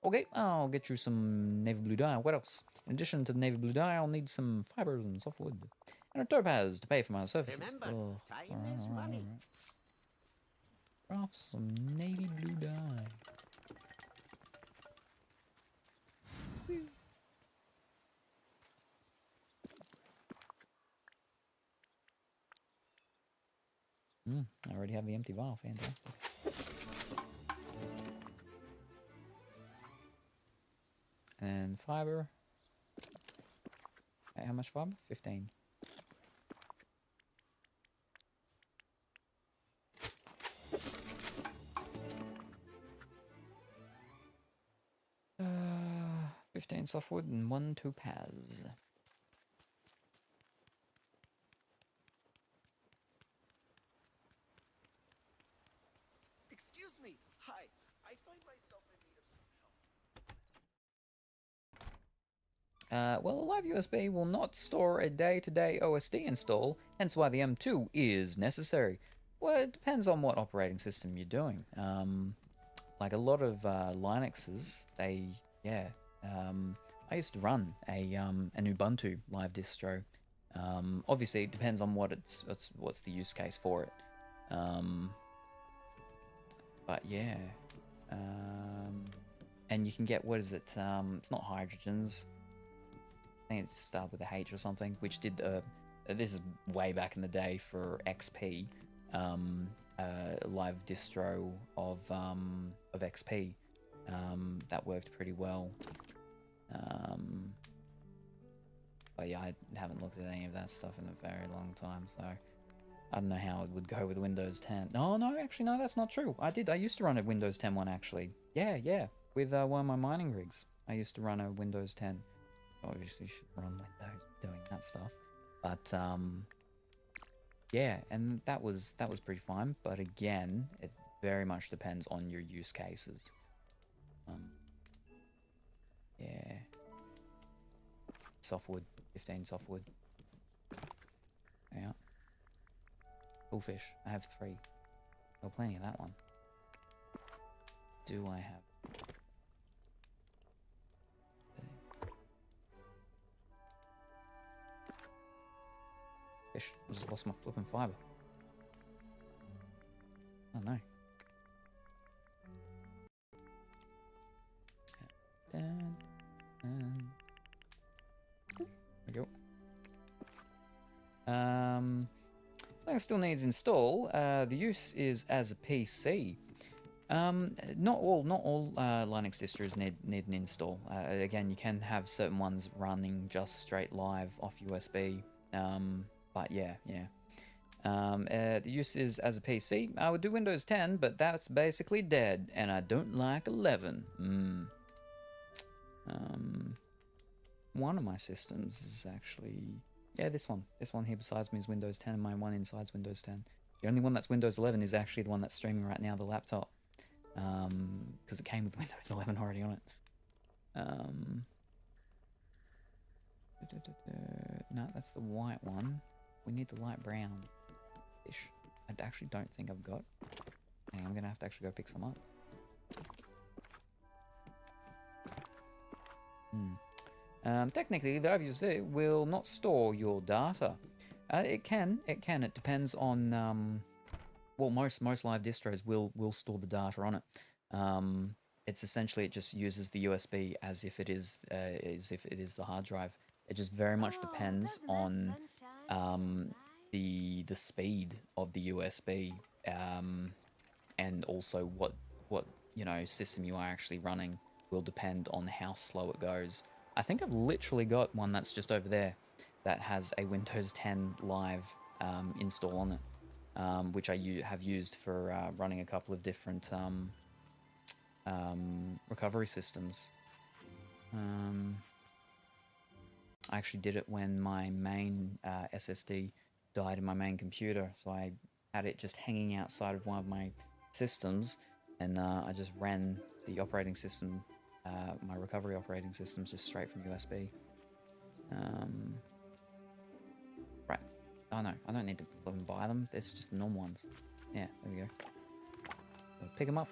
Okay, I'll get you some navy blue dye. What else? In addition to the navy blue dye, I'll need some fibers and softwood. And a topaz to pay for my services. Remember, time is Alright. money. Craft some navy blue dye. I already have the empty vial. Fantastic. And fiber. Wait, how much fiber? 15. Uh, 15 softwood and 1 topaz. Excuse me. Hi. I find myself in need of some help. Well, a live USB will not store a day-to-day OSD install, hence why the M2 is necessary. Well, it depends on what operating system you're doing. Like a lot of Linuxes, I used to run an Ubuntu live distro. Obviously, it depends on what's the use case for it. But yeah, and you can get, what is it? It's not hydrogens. I think it started with a H or something, which did this is way back in the day for XP, live distro of XP, that worked pretty well. But yeah, I haven't looked at any of that stuff in a very long time, so I don't know how it would go with Windows 10. No, actually, no, that's not true. I used to run a Windows 10 one, actually. Yeah, with one of my mining rigs. I used to run a Windows 10. Obviously, should run Windows doing that stuff. But, yeah, and that was pretty fine. But again, it very much depends on your use cases. Yeah. Softwood, 15 softwood. Yeah. Cool fish. I have 3. Oh, plenty of that one. do I have? Fish. I just lost my flipping fiber. Oh no. Dun, dun. There we go. Something still needs install. The use is as a PC. Not all Linux distros need an install. Again, you can have certain ones running just straight live off USB. But yeah. The use is as a PC. I would do Windows 10, but that's basically dead, and I don't like 11. One of my systems is actually, yeah, this one. This one here besides me is Windows 10, and my one inside's Windows 10. The only one that's Windows 11 is actually the one that's streaming right now, the laptop. Because it came with Windows 11 already on it. No, that's the white one. We need the light brown fish. I actually don't think I've got. Hang on, I'm gonna have to actually go pick some up. Technically, the IVC will not store your data. It can. It depends on. Well, most live distros will store the data on it. It's essentially it just uses the USB as if it is the hard drive. It just very much depends on the speed of the USB and also what system you are actually running will depend on how slow it goes. I think I've literally got one that's just over there that has a Windows 10 live install on it, which I have used for running a couple of different recovery systems. I actually did it when my main SSD died in my main computer, so I had it just hanging outside of one of my systems, and I just ran the operating system, my recovery operating systems, just straight from USB. Right. Oh no, I don't need to even buy them. There's just the normal ones. Yeah, there we go. So pick them up.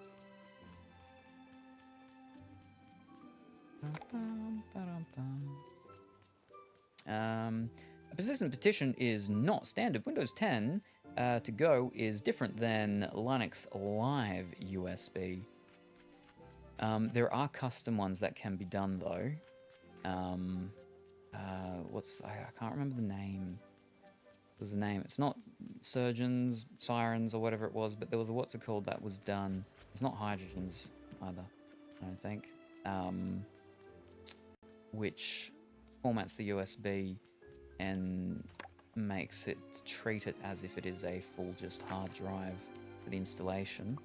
A persistent partition is not standard. Windows 10 to go is different than Linux Live USB. There are custom ones that can be done though. I can't remember the name. What was the name? It's not Surgeons, Sirens, or whatever it was, but there was a what's it called that was done. It's not Hydrogens either, I don't think. Which formats the USB and makes it treat it as if it is a full just hard drive for the installation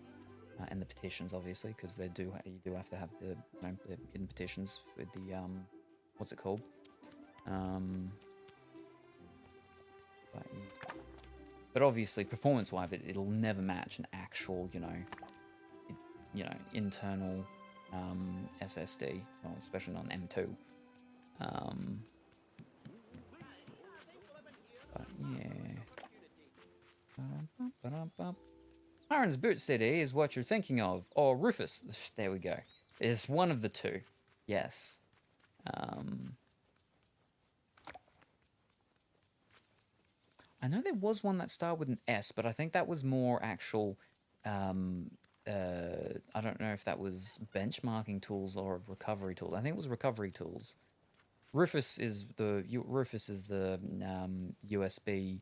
and the partitions, obviously, because you do have to have the hidden partitions with the what's it called? But obviously, performance-wise, it'll never match an actual, internal SSD, well, especially not an M2. But yeah. Aaron's Boot CD is what you're thinking of, or Rufus. There we go. It's one of the two. Yes. I know there was one that started with an S, but I think that was more actual. I don't know if that was benchmarking tools or recovery tools. I think it was recovery tools. Rufus is the USB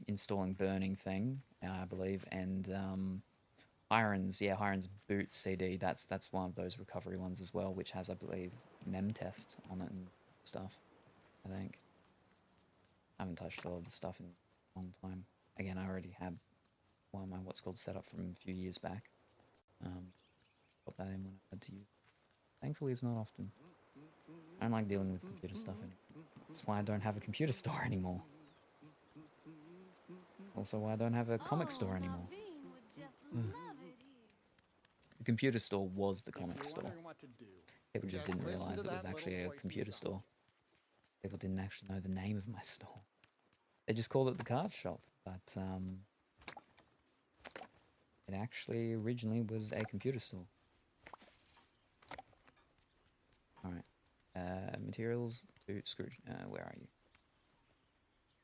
installing burning thing, I believe, and Hiren's Boot CD. That's one of those recovery ones as well, which has, I believe, Memtest on it and stuff. I think. I haven't touched all of the stuff in a long time. Again, I already had one of my what's called set up from a few years back. Put that in when I had to use. Thankfully, it's not often. I don't like dealing with computer stuff anymore. That's why I don't have a computer store anymore. Also why I don't have a comic store anymore. The computer store was the comic store. People just didn't realize it was actually a computer store. People didn't actually know the name of my store. They just called it the card shop, but it actually originally was a computer store. Alright. Materials to Scrooge. Where are you?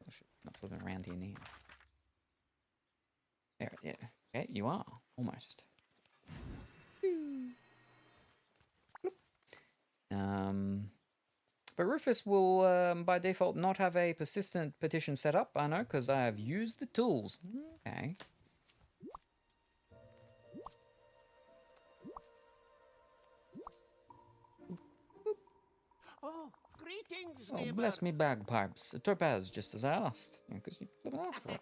Oh shit, not flipping around here now. There, yeah. Okay, you are. Almost. But Rufus will, by default, not have a persistent petition set up. I know, because I have used the tools. Okay. Oh, greetings, Oh, neighbor. bless me bagpipes. A topaz, just as I asked. Because you didn't ask for it.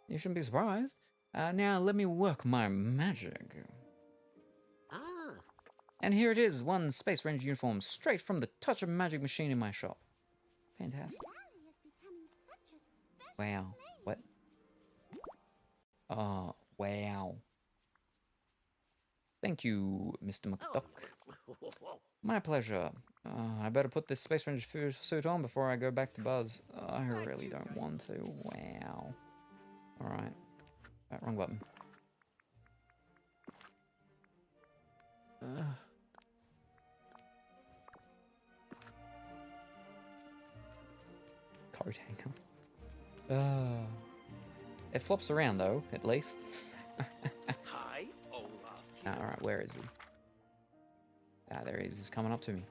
You shouldn't be surprised. Now, let me work my magic. Ah, And here it is, one Space Ranger uniform, straight from the touch of magic machine in my shop. Fantastic. Valley is becoming such a special Wow. place. What? Oh, wow. Thank you, Mr. McDuck. My pleasure. I better put this Space Ranger suit on before I go back to Buzz. I really don't want to. Wow. Alright. Wrong button. Coat hanger. It flops around though, at least. hi, Olaf. Alright, where is he? There he is. He's coming up to me.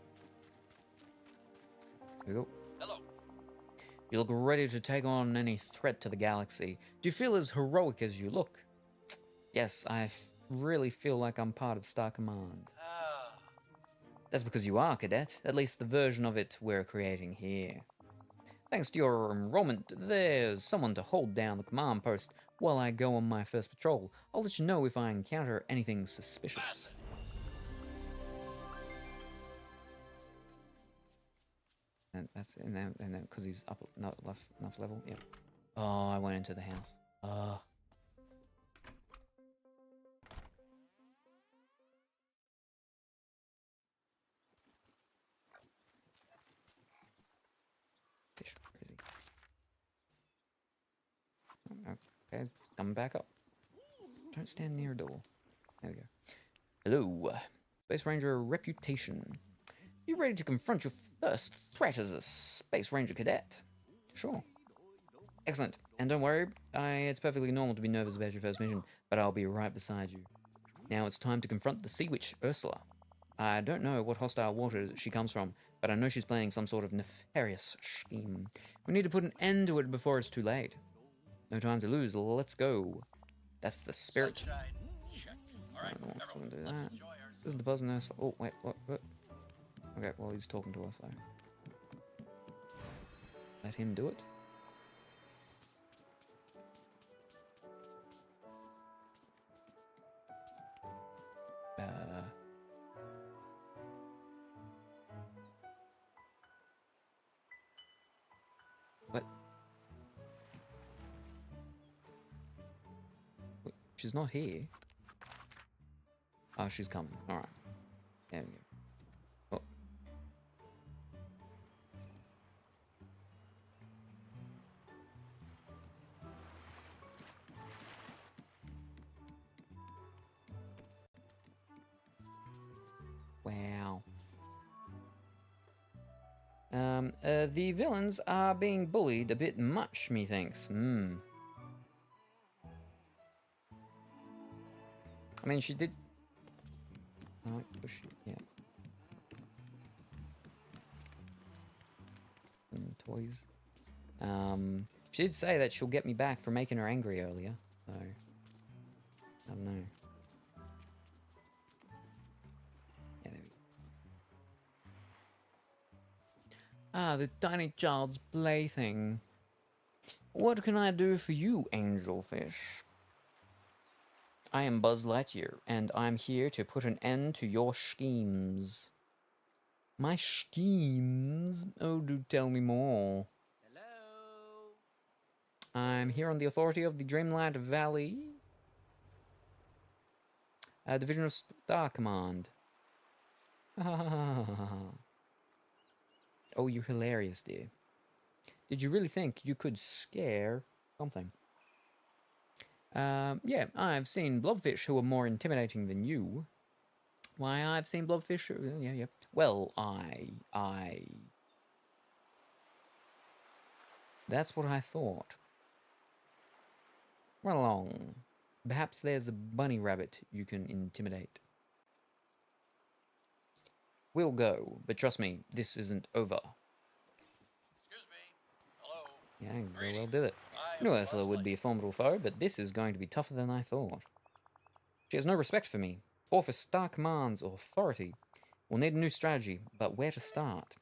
Here we go. Hello. You look ready to take on any threat to the galaxy. Do you feel as heroic as you look? Yes, I really feel like I'm part of Star Command. Ah, That's because you are, Cadet. At least the version of it we're creating here. Thanks to your enrollment, there's someone to hold down the command post while I go on my first patrol. I'll let you know if I encounter anything suspicious. And that's and then because he's up enough level. Yep. Oh, I went into the house. Fish, crazy. Okay, coming back up. Don't stand near a door. There we go. Hello, Space Ranger reputation. You ready to confront your first threat as a Space Ranger cadet? Sure. Excellent. And don't worry, it's perfectly normal to be nervous about your first mission, but I'll be right beside you. Now it's time to confront the Sea Witch, Ursula. I don't know what hostile waters she comes from, but I know she's planning some sort of nefarious scheme. We need to put an end to it before it's too late. No time to lose, let's go. That's the spirit. sunshine. Check. All right, I don't want everyone, someone to do let's that. enjoy ourselves. This is the buzz nurse. Oh, wait, what? Okay, well, he's talking to us, so. Let him do it. What? Wait, she's not here. Oh, she's coming. Alright. There we go. Oh. Wow. The villains are being bullied a bit much, methinks. I mean, she did... Oh, push it, yeah. And toys. She did say that she'll get me back for making her angry earlier, so... I don't know. Yeah, there we go. Ah, the tiny child's plaything. What can I do for you, angelfish? I am Buzz Lightyear, and I'm here to put an end to your schemes. My schemes? Oh, do tell me more. Hello? I'm here on the authority of the Dreamlight Valley Division of Star Command. Oh, you're hilarious, dear. Did you really think you could scare something? Yeah, I've seen blobfish who are more intimidating than you. Why, I've seen blobfish. Yeah. Well, That's what I thought. Run along. Perhaps there's a bunny rabbit you can intimidate. We'll go, but trust me, this isn't over. Excuse me. Hello. Yeah, very well Greetings. did it. I I knew am Ursula would be a formidable foe, but this is going to be tougher than I thought. She has no respect for me, or for star commands or authority. We'll need a new strategy, but where to start?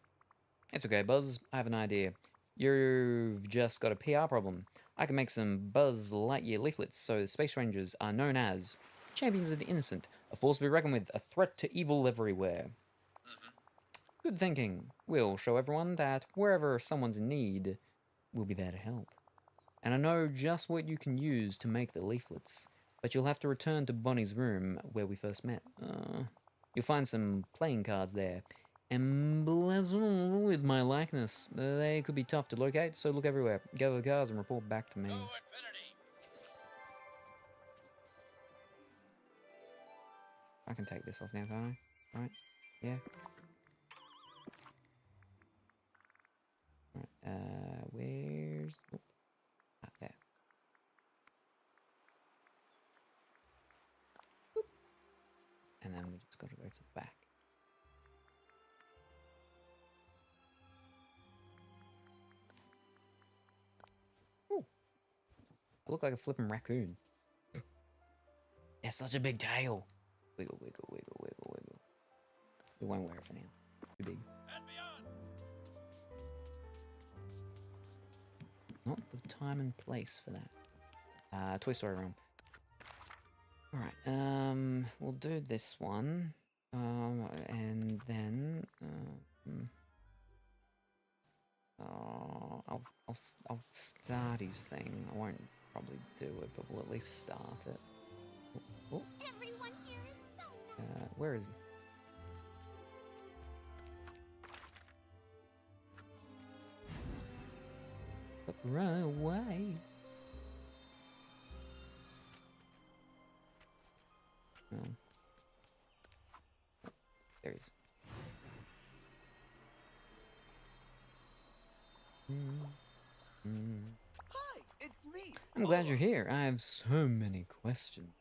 It's okay, Buzz. I have an idea. You've just got a PR problem. I can make some Buzz Lightyear leaflets so the Space Rangers are known as champions of the innocent, a force to be reckoned with, a threat to evil everywhere. Good thinking. We'll show everyone that wherever someone's in need, we'll be there to help. And I know just what you can use to make the leaflets, but you'll have to return to Bonnie's room where we first met. You'll find some playing cards there, emblazoned with my likeness. They could be tough to locate, so look everywhere. Gather the cards and report back to me. To infinity. I can take this off now, can't I? Right? Yeah. Right, where's... Oh, there. Boop. And then we just got to go to the back. Ooh. I look like a flippin' raccoon. It's such a big tail. Wiggle, wiggle, wiggle, wiggle, wiggle. We won't wear it for now. Too big. And beyond. Not the time and place for that. Toy Story realm. Alright, we'll do this one. And then, I'll start his thing. I won't probably do it, but we'll at least start it. Oh, Everyone here is so nice. where is he? But run away. Oh. There he is. Hi, it's me. I'm glad you're here. I have so many questions.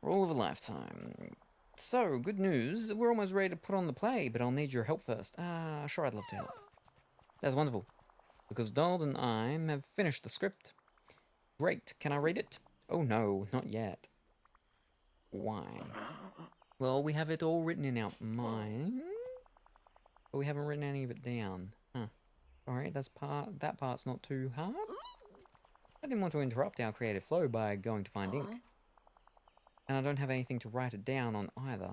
For all of a lifetime. So, good news. We're almost ready to put on the play, but I'll need your help first. Sure, I'd love to help. That's wonderful. Because Donald and I have finished the script. Great. Can I read it? Oh no, not yet. Why? Well, we have it all written in our mind, but we haven't written any of it down. Huh. Alright, that part's not too hard. I didn't want to interrupt our creative flow by going to find ink. And I don't have anything to write it down on either.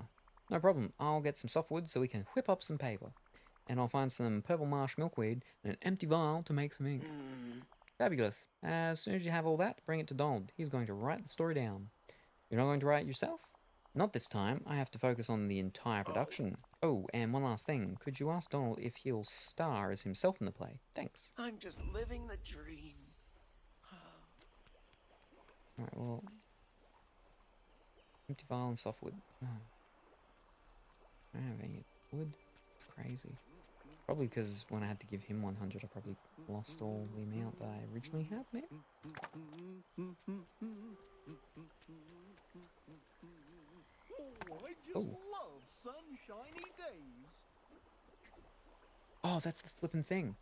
No problem, I'll get some softwood so we can whip up some paper. And I'll find some purple marsh milkweed and an empty vial to make some ink. Fabulous. As soon as you have all that, bring it to Donald. He's going to write the story down. You're not going to write it yourself? Not this time. I have to focus on the entire production. Oh, and one last thing. Could you ask Donald if he'll star as himself in the play? Thanks. I'm just living the dream. Alright, well... Empty vial and softwood. Oh. I don't have any wood. It's crazy. Probably because when I had to give him 100, I probably lost all the amount that I originally had, maybe? Oh, I just Oh. love sunshiny days. Oh, that's the flippin' thing.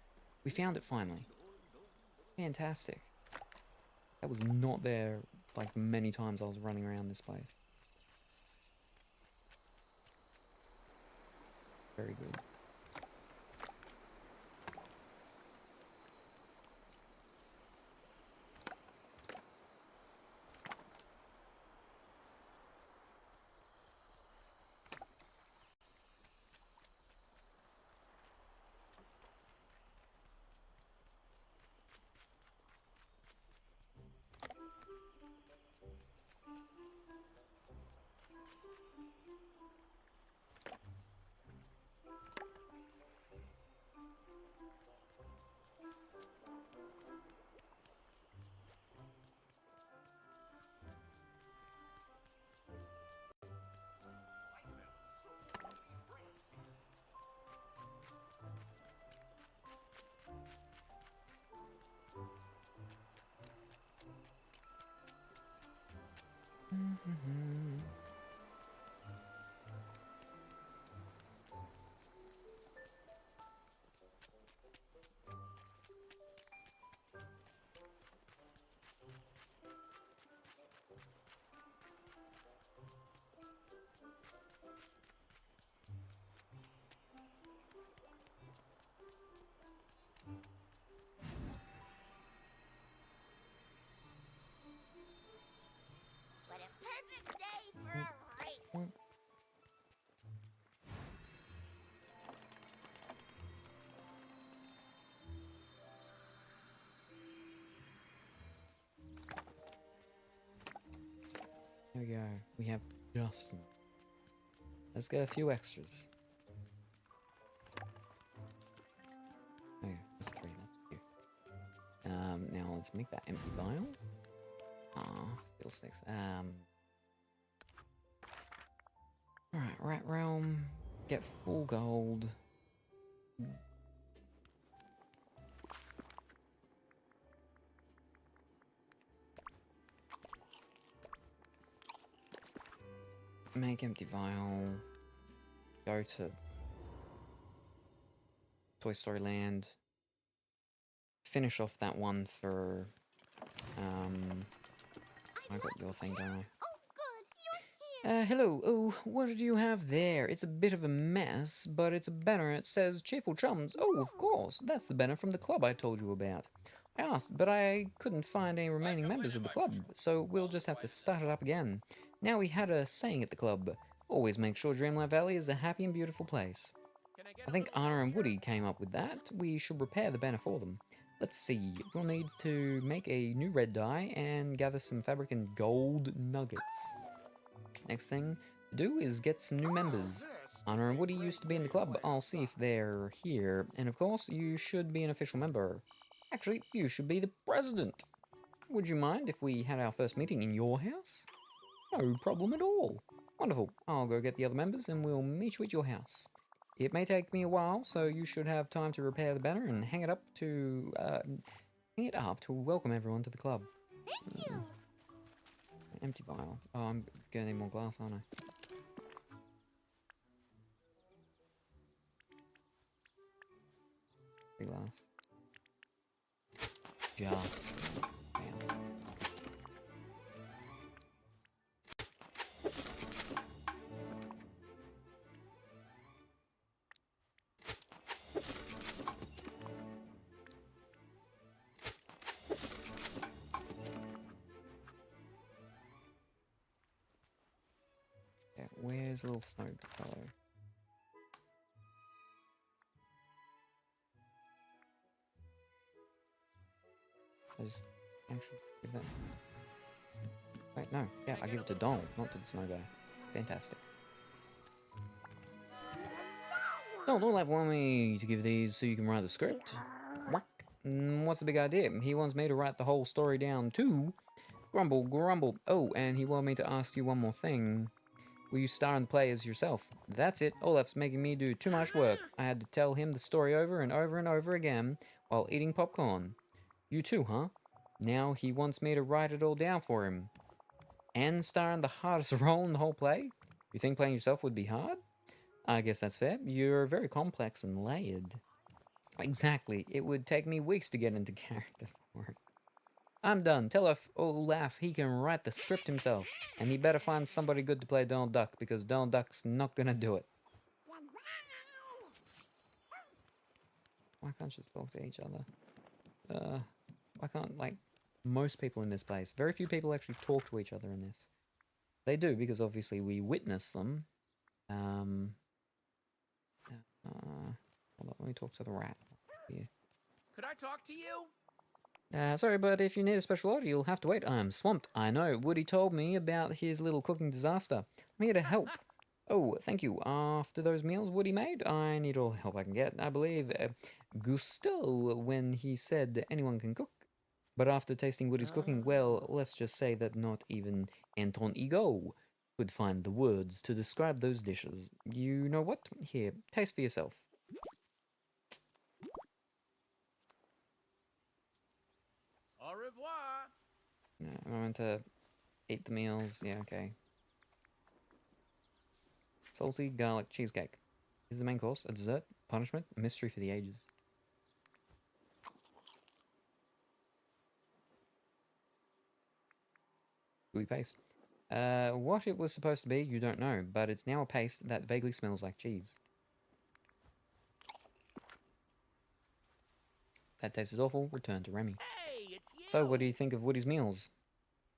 We found it finally. Fantastic. That was not there, like, many times I was running around this place. Very good. What a perfect day for a race. There we go. We have Justin. Let's get a few extras. Oh, yeah, that's 3. That's 2. Now let's make that empty vial. Ah, fiddlesticks. Alright, Rat Realm. Get full gold. Make empty vial. Go to Toy Story Land. Finish off that one for I got your thing, don't I? Oh, good. You're here. Hello. Oh, what do you have there? It's a bit of a mess, but it's a banner. It says Cheerful Chums. Oh, of course. That's the banner from the club I told you about. I asked, but I couldn't find any remaining members of the club, so we'll just have to start it up again. Now, we had a saying at the club. Always make sure Dreamlight Valley is a happy and beautiful place. Can I get I a think little Anna and help here? Woody came up with that. We should repair the banner for them. Let's see. We'll need to make a new red dye and gather some fabric and gold nuggets. Next thing to do is get some new members. Anna and Woody used to be in the club. I'll see if they're here. And of course, you should be an official member. Actually, you should be the president. Would you mind if we had our first meeting in your house? No problem at all. Wonderful. I'll go get the other members and we'll meet you at your house. It may take me a while, so you should have time to repair the banner and hang it up to welcome everyone to the club. Thank you. Empty vial. Oh, I'm gonna need more glass, aren't I? Free glass. Just down. Yeah, where's a little snow fellow? I just actually give that. Wait, no. Yeah, I give it to Donald, not to the snow guy. Fantastic. Donald will have want me to give these so you can write the script. Whack. What's the big idea? He wants me to write the whole story down too. Grumble, grumble. Oh, and he wanted me to ask you one more thing. Will you star in the play as yourself? That's it. Olaf's making me do too much work. I had to tell him the story over and over and over again while eating popcorn. You too, huh? Now he wants me to write it all down for him. And star in the hardest role in the whole play? You think playing yourself would be hard? I guess that's fair. You're very complex and layered. Exactly. It would take me weeks to get into character for it. I'm done. Tell Olaf he can write the script himself. And he better find somebody good to play Donald Duck, because Donald Duck's not gonna do it. Why can't you just talk to each other? Why can't, like, most people in this place? Very few people actually talk to each other in this. They do, because obviously we witness them. Hold on, let me talk to the rat. Here. Could I talk to you? Sorry, but if you need a special order, you'll have to wait. I'm swamped. I know. Woody told me about his little cooking disaster. I'm here to help. Oh, thank you. After those meals Woody made, I need all the help I can get. I believe Gusto when he said anyone can cook. But after tasting Woody's cooking, well, let's just say that not even Anton Ego could find the words to describe those dishes. You know what? Here, taste for yourself. Au revoir. No, I'm going to Eat the meals. Yeah, okay. Salty garlic cheesecake. Is the main course a dessert? Punishment? A mystery for the ages. Gooey paste. What it was supposed to be, you don't know, but it's now a paste that vaguely smells like cheese. That tastes awful. Return to Remy. Hey, it's you. So, what do you think of Woody's meals?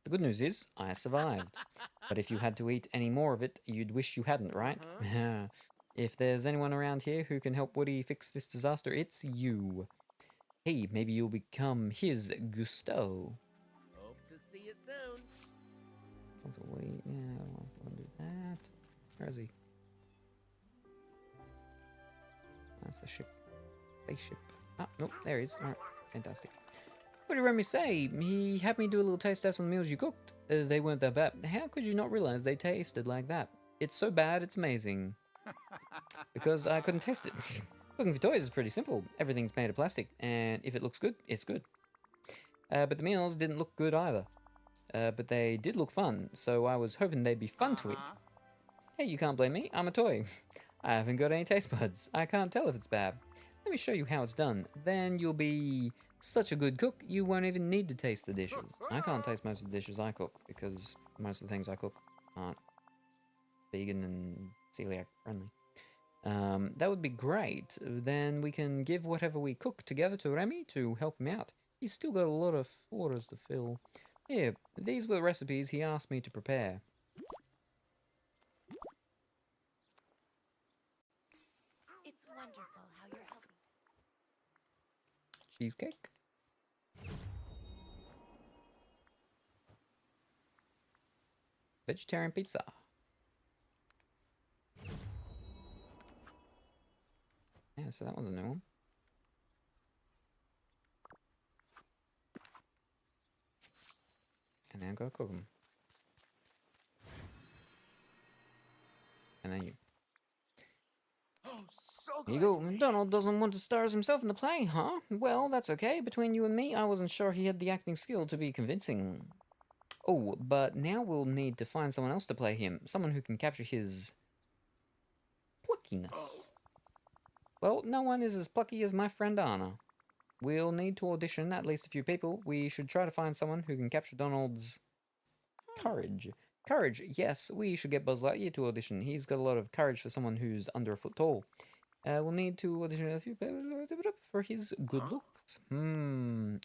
The good news is, I survived. But if you had to eat any more of it, you'd wish you hadn't, right? If there's anyone around here who can help Woody fix this disaster, it's you. Hey, maybe you'll become his Gusto. Hope to see you soon. Also, Woody, yeah, I don't want to do that. Where is he? That's the ship. Spaceship. Ah, nope, there he is. Alright, fantastic. What did Remy say? He had me do a little taste test on the meals you cooked. They weren't that bad. How could you not realize they tasted like that? It's so bad, it's amazing. Because I couldn't taste it. Cooking for toys is pretty simple. Everything's made of plastic, and if it looks good, it's good. But the meals didn't look good either. But they did look fun, so I was hoping they'd be fun to eat. Hey, you can't blame me. I'm a toy. I haven't got any taste buds. I can't tell if it's bad. Let me show you how it's done. Then you'll be such a good cook, you won't even need to taste the dishes. I can't taste most of the dishes I cook, because most of the things I cook aren't vegan and celiac friendly. That would be great. Then we can give whatever we cook together to Remy to help him out. He's still got a lot of orders to fill. Here, these were the recipes he asked me to prepare. It's wonderful how you're helping. Cheesecake. Vegetarian pizza. Yeah, so that one's a new one. And now go cook them. And then you. Oh, so Here you glad. go. Donald doesn't want to star as himself in the play, huh? Well, that's okay. Between you and me, I wasn't sure he had the acting skill to be convincing. Oh, but now we'll need to find someone else to play him. Someone who can capture his pluckiness. Well, no one is as plucky as my friend Anna. We'll need to audition at least a few people. We should try to find someone who can capture Donald's courage. Courage, yes, we should get Buzz Lightyear to audition. He's got a lot of courage for someone who's under a foot tall. We'll need to audition a few people for his good looks.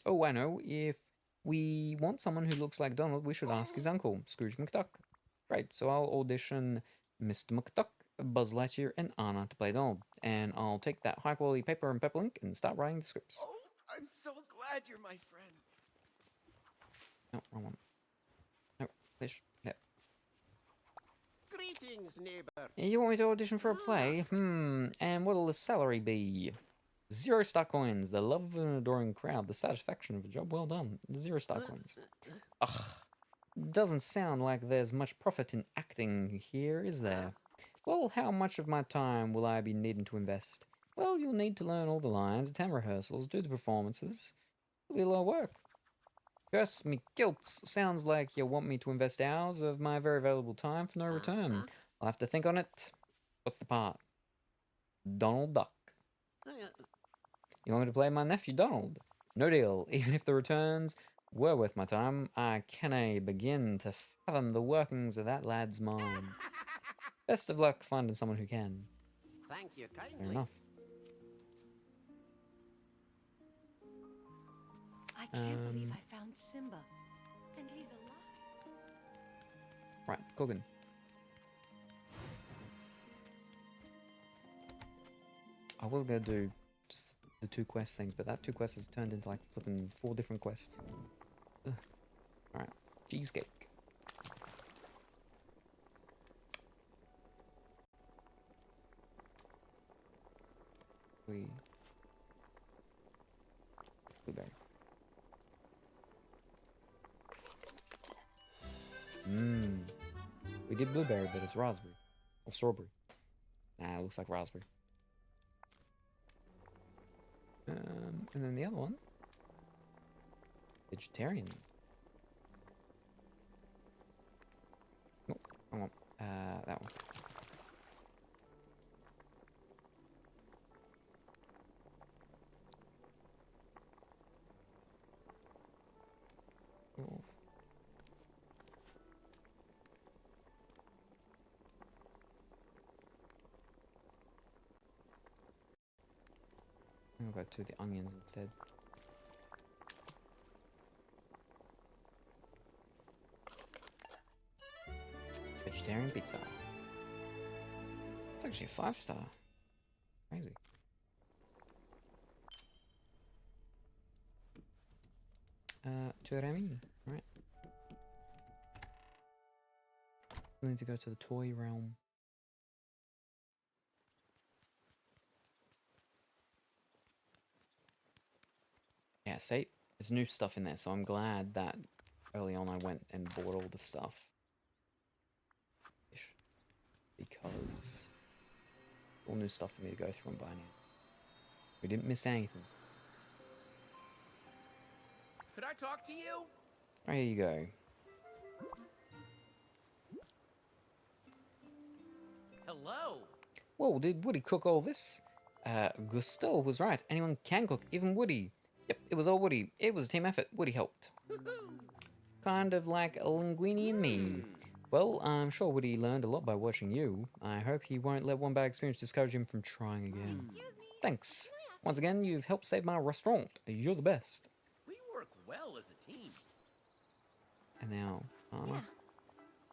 Oh, I know. If we want someone who looks like Donald, we should ask his uncle, Scrooge McDuck. Right, so I'll audition Mr. McDuck, Buzz Lightyear, and Anna to play Donald. And I'll take that high-quality paper and pepper ink and start writing the scripts. Oh, I'm so glad you're my friend. No, wrong one. No, this. No. Greetings, neighbor. You want me to audition for a play? And what'll the salary be? 0 star coins, the love of an adoring crowd, the satisfaction of a job well done. 0 star coins. Ugh. Doesn't sound like there's much profit in acting here, is there? Well, how much of my time will I be needing to invest? Well, you'll need to learn all the lines, attend rehearsals, do the performances. It'll be a lot of work. Curse me kilts. Sounds like you want me to invest hours of my very valuable time for no return. I'll have to think on it. What's the part? Donald Duck. You want me to play my nephew Donald? No deal. Even if the returns were worth my time, I cannae begin to fathom the workings of that lad's mind. Best of luck finding someone who can. Thank you Fair kindly. enough. I can't believe I found Simba. And he's alive. Right, cooking. I was gonna do just the 2 quest things, but that 2 quests has turned into like flipping 4 different quests. Ugh. Alright, cheesecake. Blueberry. We did blueberry, but it's raspberry. Or strawberry. Nah, it looks like raspberry. And then the other one. Vegetarian. go to the onions instead. Vegetarian pizza. It's actually a 5-star. Crazy. To Remy, right? We need to go to the toy realm. Yeah, see, there's new stuff in there, so I'm glad that early on I went and bought all the stuff. Because all new stuff for me to go through and buy now. We didn't miss anything. Could I talk to you? There you go. Hello. Whoa, did Woody cook all this? Gusto was right. Anyone can cook, even Woody. Yep, it was all Woody. It was a team effort. Woody helped. Kind of like Linguini and me. Well, I'm sure Woody learned a lot by watching you. I hope he won't let one bad experience discourage him from trying again. Excuse me. Thanks. Once again, you've helped save my restaurant. You're the best. We work well as a team. And now, well,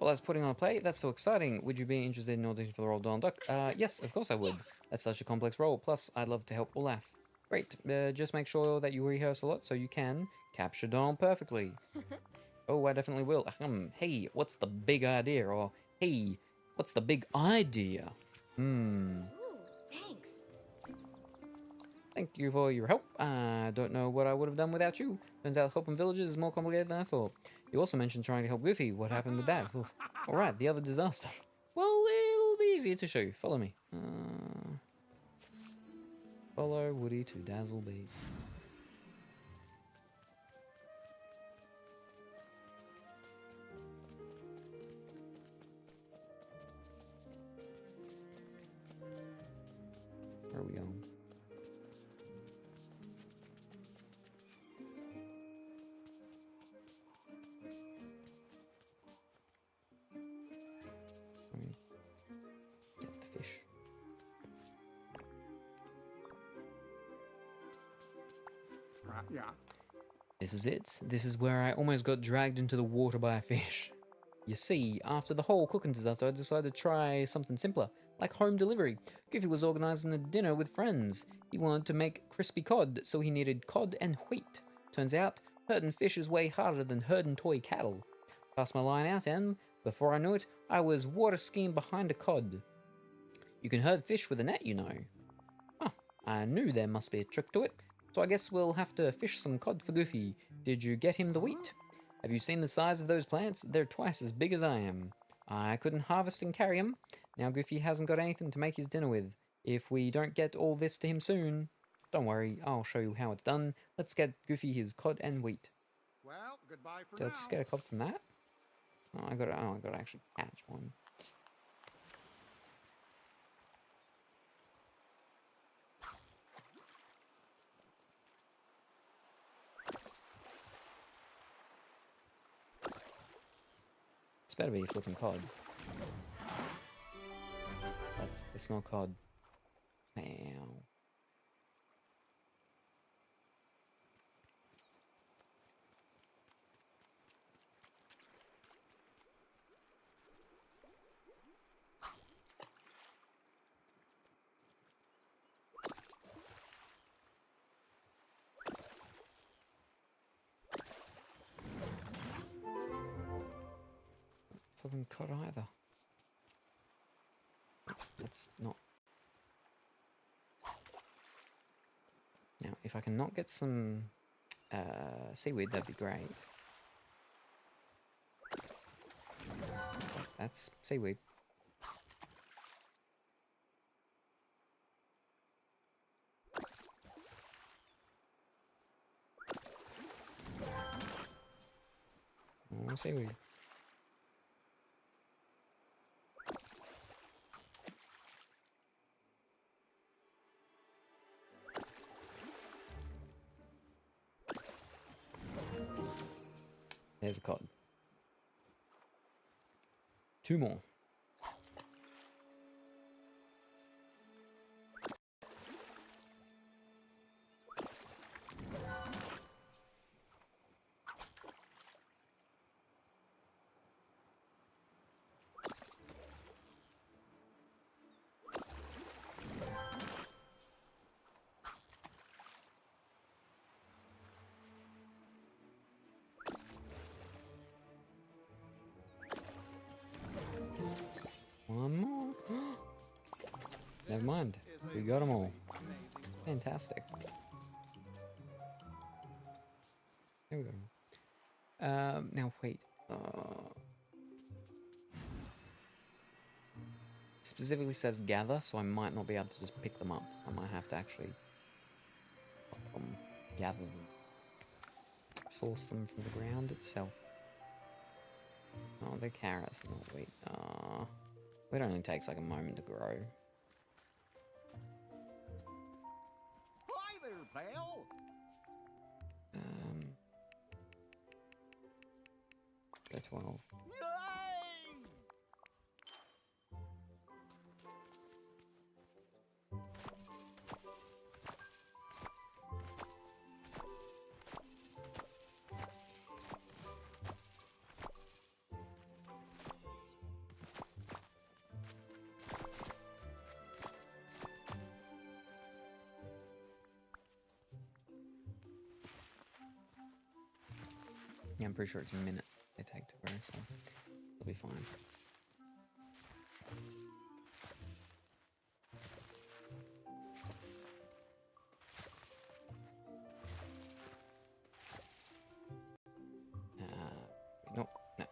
that's putting on a play. That's so exciting. Would you be interested in auditioning for the role of Donald Duck? Yes, of course I would. That's such a complex role. Plus, I'd love to help or laugh. Great. Just make sure that you rehearse a lot so you can capture Donald perfectly. Oh, I definitely will. Hey, what's the big idea? Or, hey, what's the big idea? Ooh, thanks. Thank you for your help. I don't know what I would have done without you. Turns out helping villagers is more complicated than I thought. You also mentioned trying to help Goofy. What happened with that? Alright, the other disaster. Well, it'll be easier to show you. Follow me. Follow Woody to Dazzle Beach. Where are we going? Get the fish. Yeah. This is it. This is where I almost got dragged into the water by a fish. You see, after the whole cooking disaster, I decided to try something simpler, like home delivery. Goofy was organising a dinner with friends. He wanted to make crispy cod, so he needed cod and wheat. Turns out, herding fish is way harder than herding toy cattle. Passed my line out, and before I knew it, I was water skiing behind a cod. You can herd fish with a net, you know. Huh, I knew there must be a trick to it, so I guess we'll have to fish some cod for Goofy. Did you get him the wheat? Have you seen the size of those plants? They're twice as big as I am. I couldn't harvest and carry them. Now Goofy hasn't got anything to make his dinner with. If we don't get all this to him soon... Don't worry, I'll show you how it's done. Let's get Goofy his cod and wheat. Well, goodbye for Did I now. just get a cod from that? Oh, I gotta actually catch one. It's better be a flipping cod. That's not cod. Wow. Flipping cod either. That's not. Now, if I can not get some seaweed, that'd be great. That's seaweed. More seaweed. There's a cod. 2 more. never mind. We got them all. Fantastic. There we go. Now wait. Specifically says gather, so I might not be able to just pick them up. I might have to actually gather them. Source them from the ground itself. Oh, they're carrots, not wheat. Wheat only takes like a moment to grow. Hi there, pal. Go 12. Hey! Yeah, I'm pretty sure it's a minute they take to grow, so it'll be fine. No, no.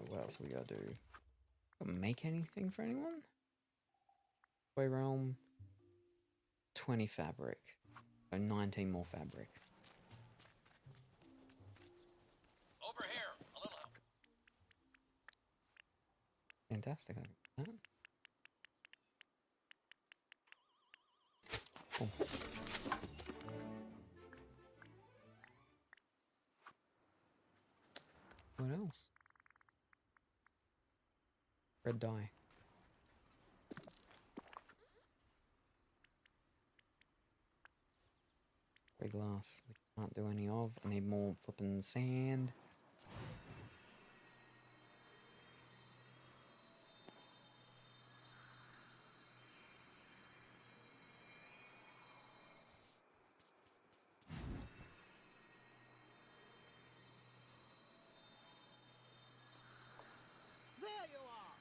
What else we gotta do? Make anything for anyone? Toy realm. 20 fabric. So 19 more fabric. Over here. A little help. Fantastic. I like that. Cool. What else? Red dye. Grey glass. We can't do any of. I need more flippin' sand. There you are.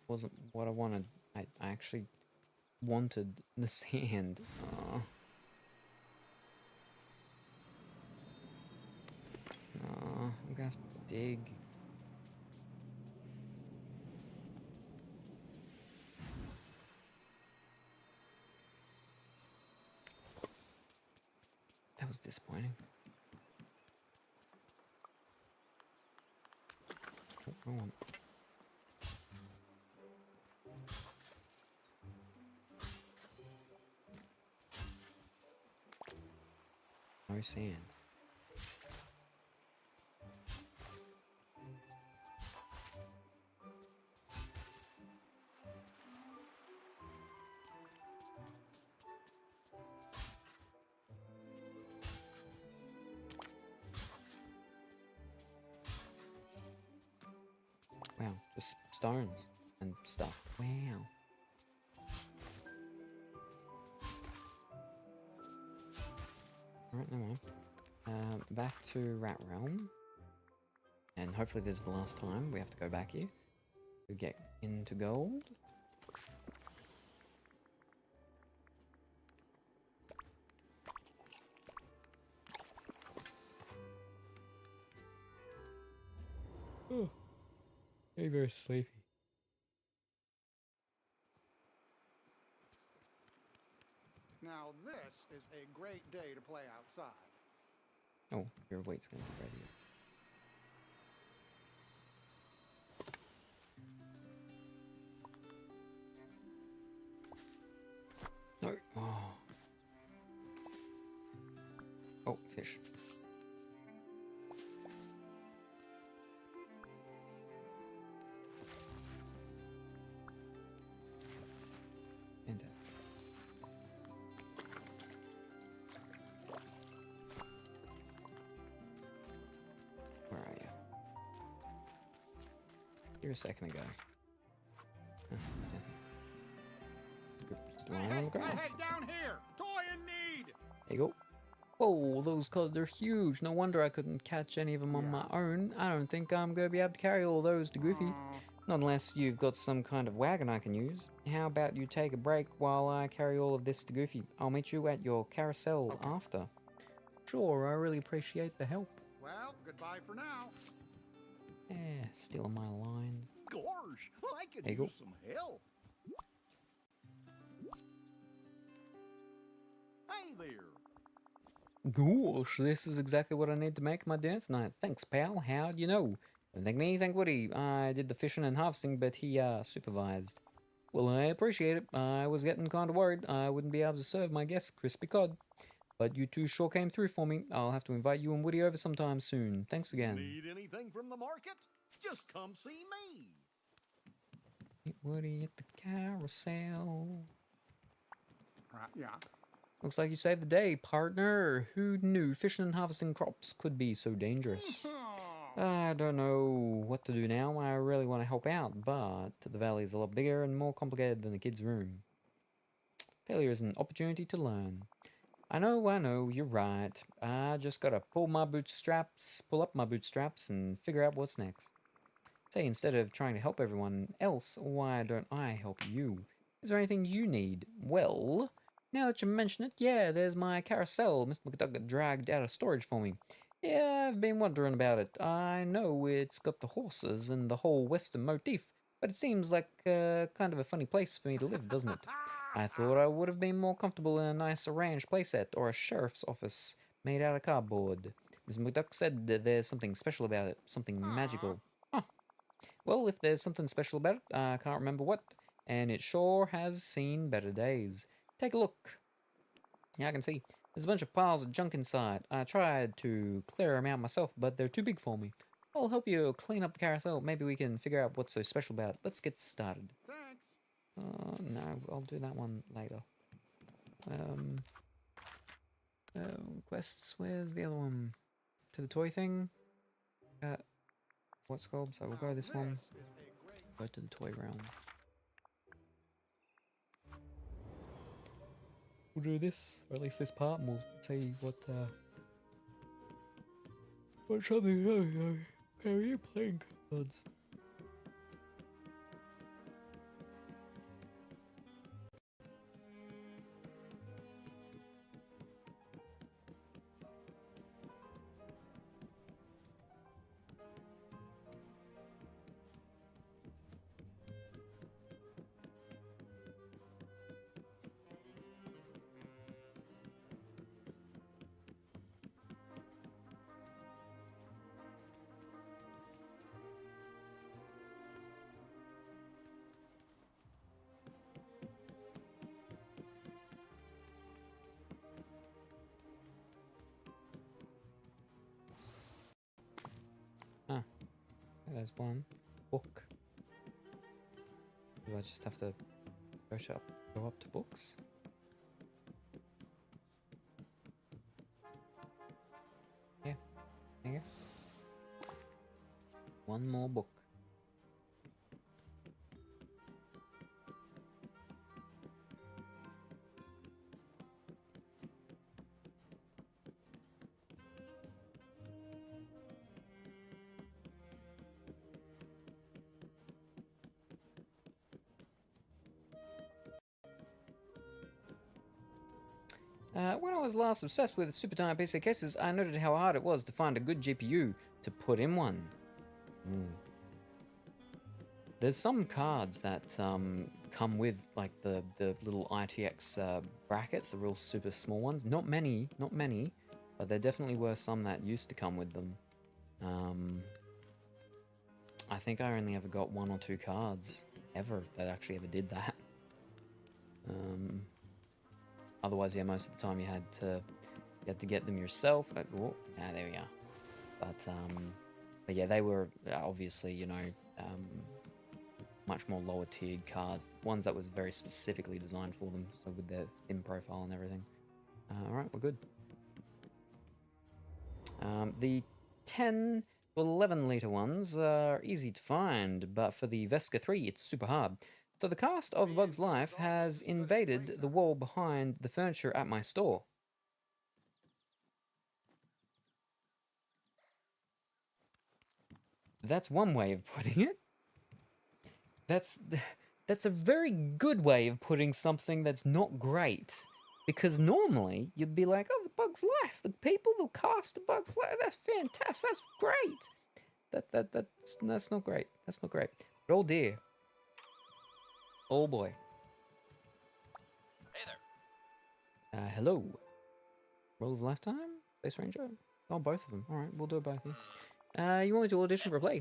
Wasn't what I wanted. I actually wanted the sand. I'm gonna have to dig. That was disappointing. Oh, wrong one. No sand. Wow, just stones and stuff. Wow. Alright, never mind. Back to Rat Realm. And hopefully this is the last time we have to go back here to get into gold. Oh, very, very sleepy. Now this is a great day to play outside. Oh, your weight's gonna be ready. No. Oh. Oh, fish. here a second ago. Oh, yeah. Just lying on the ground. Hey, down here! Toy in need! There you go. Whoa, those cards are huge. No wonder I couldn't catch any of them on my own. I don't think I'm going to be able to carry all those to Goofy. Not unless you've got some kind of wagon I can use. How about you take a break while I carry all of this to Goofy? I'll meet you at your carousel after. Sure, I really appreciate the help. Well, goodbye for now. Yeah, stealing my lines. Gosh, I could There you go. use some help. Hey there. Gosh, this is exactly what I need to make my dinner tonight. Thanks, pal. How'd you know? Don't thank me, thank Woody. I did the fishing and harvesting, but he supervised. Well, I appreciate it. I was getting kind of worried I wouldn't be able to serve my guests crispy cod. But you two sure came through for me. I'll have to invite you and Woody over sometime soon. Thanks again. Need anything from the market? Just come see me. Meet Woody at the carousel. Yeah. Looks like you saved the day, partner. Who knew fishing and harvesting crops could be so dangerous? I don't know what to do now. I really want to help out, but the valley is a lot bigger and more complicated than the kid's room. Failure is an opportunity to learn. I know, you're right. I just gotta pull up my bootstraps and figure out what's next. Say, instead of trying to help everyone else, why don't I help you? Is there anything you need? Well, now that you mention it, yeah, there's my carousel Mr. McDuck dragged out of storage for me. Yeah, I've been wondering about it. I know it's got the horses and the whole western motif, but it seems like kind of a funny place for me to live, doesn't it? I thought I would have been more comfortable in a nice arranged playset or a sheriff's office made out of cardboard. Mr. McDuck said that there's something special about it, something magical. Huh. Well, if there's something special about it, I can't remember what, and it sure has seen better days. Take a look. Yeah, I can see. There's a bunch of piles of junk inside. I tried to clear them out myself, but they're too big for me. I'll help you clean up the carousel. Maybe we can figure out what's so special about it. Let's get started. Thanks. No, I'll do that one later. Quests, where's the other one? To the toy thing? What's called? So we'll go this one. Go to the toy realm. We'll do this, or at least this part, and we'll see what's something. How are you playing cards? There's one book. Do I just have to go up to books? Yeah, there you go. One more book. When I was last obsessed with Super Time PC cases, I noted how hard it was to find a good GPU to put in one. There's some cards that come with like the little ITX brackets, the real super small ones. Not many, but there definitely were some that used to come with them. I think I only ever got 1 or 2 cards ever that actually ever did that. Otherwise, yeah, most of the time you had to get them yourself. Oh, there we are. But yeah, they were obviously, you know, much more lower tiered cards, ones that was very specifically designed for them, so with their thin profile and everything. All right, we're good. The 10 The 11-liter ones are easy to find, but for the Vesca 3, it's super hard. So the cast of Bug's Life has invaded the wall behind the furniture at my store. That's one way of putting it. That's a very good way of putting something that's not great. Because normally, you'd be like, oh, the Bug's Life, the people who cast the Bug's Life, that's fantastic, that's great. That's not great. That's not great. But oh dear. Oh boy. Hey there. Hello. Roll of Lifetime? Space Ranger? Oh, both of them. Alright, we'll do it both. Yeah. You want me to audition for a play?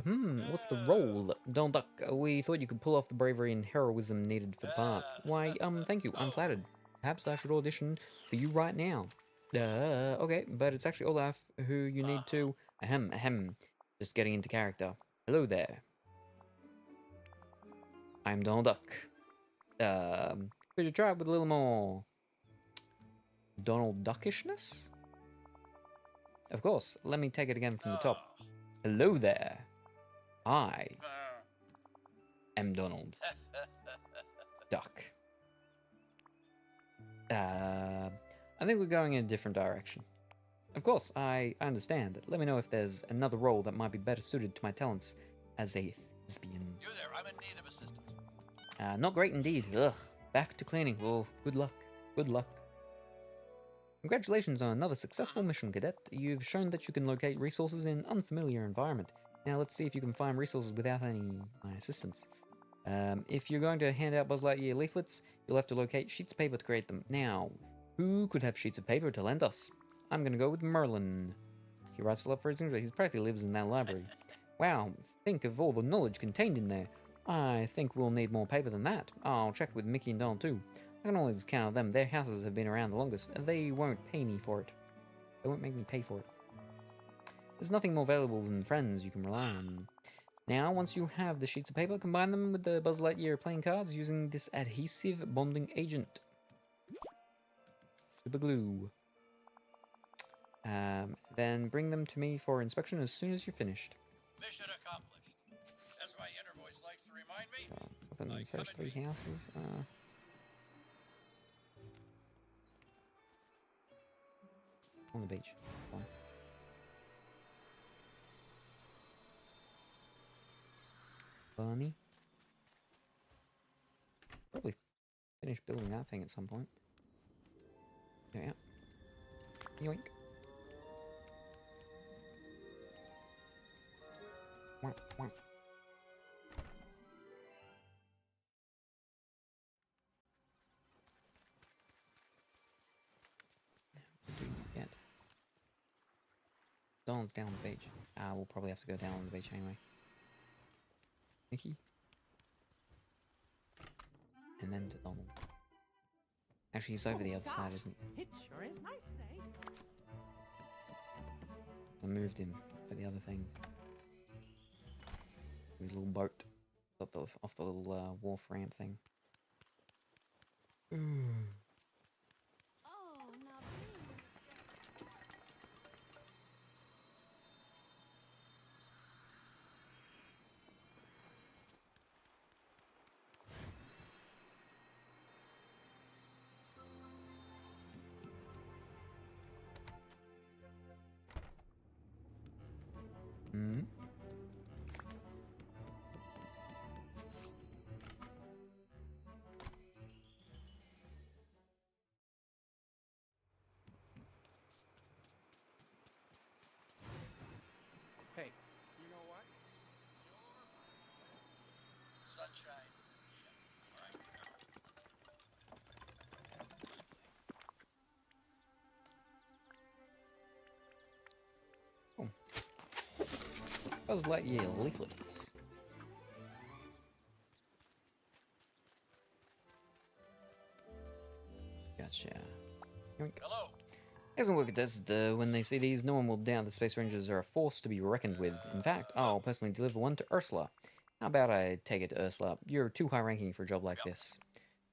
What's the role? Don't duck. We thought you could pull off the bravery and heroism needed for the part. Why, thank you. I'm flattered. Perhaps I should audition for you right now. Okay, but it's actually Olaf who you need to... Ahem. Just getting into character. Hello there. I'm Donald Duck. Could you try it with a little more... Donald Duckishness? Of course, let me take it again from the top. Hello there. I am Donald Duck. I think we're going in a different direction. Of course, I understand. Let me know if there's another role that might be better suited to my talents as a thespian. You there, I'm in need of assistance. Not great indeed. Ugh. Back to cleaning. Oh, good luck. Good luck. Congratulations on another successful mission, Cadet. You've shown that you can locate resources in an unfamiliar environment. Now let's see if you can find resources without my assistance. If you're going to hand out Buzz Lightyear leaflets, you'll have to locate sheets of paper to create them. Now, who could have sheets of paper to lend us? I'm going to go with Merlin. He writes a lot for his English. He practically lives in that library. Wow, think of all the knowledge contained in there. I think we'll need more paper than that. I'll check with Mickey and Donald too. I can always count on them. Their houses have been around the longest, and they won't pay me for it. They won't make me pay for it. There's nothing more valuable than friends you can rely on. Now, once you have the sheets of paper, combine them with the Buzz Lightyear playing cards using this adhesive bonding agent. Super glue. Then bring them to me for inspection as soon as you're finished. Mission accomplished. As my inner voice likes to remind me. Up in search 3 houses. On the beach. Fine. Bunny. Probably finish building that thing at some point. Yeah. Yoink. Wah, wah. Yet. Donald's down on the beach. We'll probably have to go down on the beach anyway. Nikki. And then to Donald. Actually, he's over the other side, isn't he? It sure is nice today. I moved him for the other things. His little boat off the little wharf ramp thing. Oh, now Hmm. Hey, you know what? Sunshine. All right. Buzz Lightyear leaflets. Gotcha. Yoink. Hello. Excellent work, Contest. When they see these, no one will doubt the Space Rangers are a force to be reckoned with. In fact, I'll personally deliver one to Ursula. How about I take it to Ursula? You're too high-ranking for a job like this.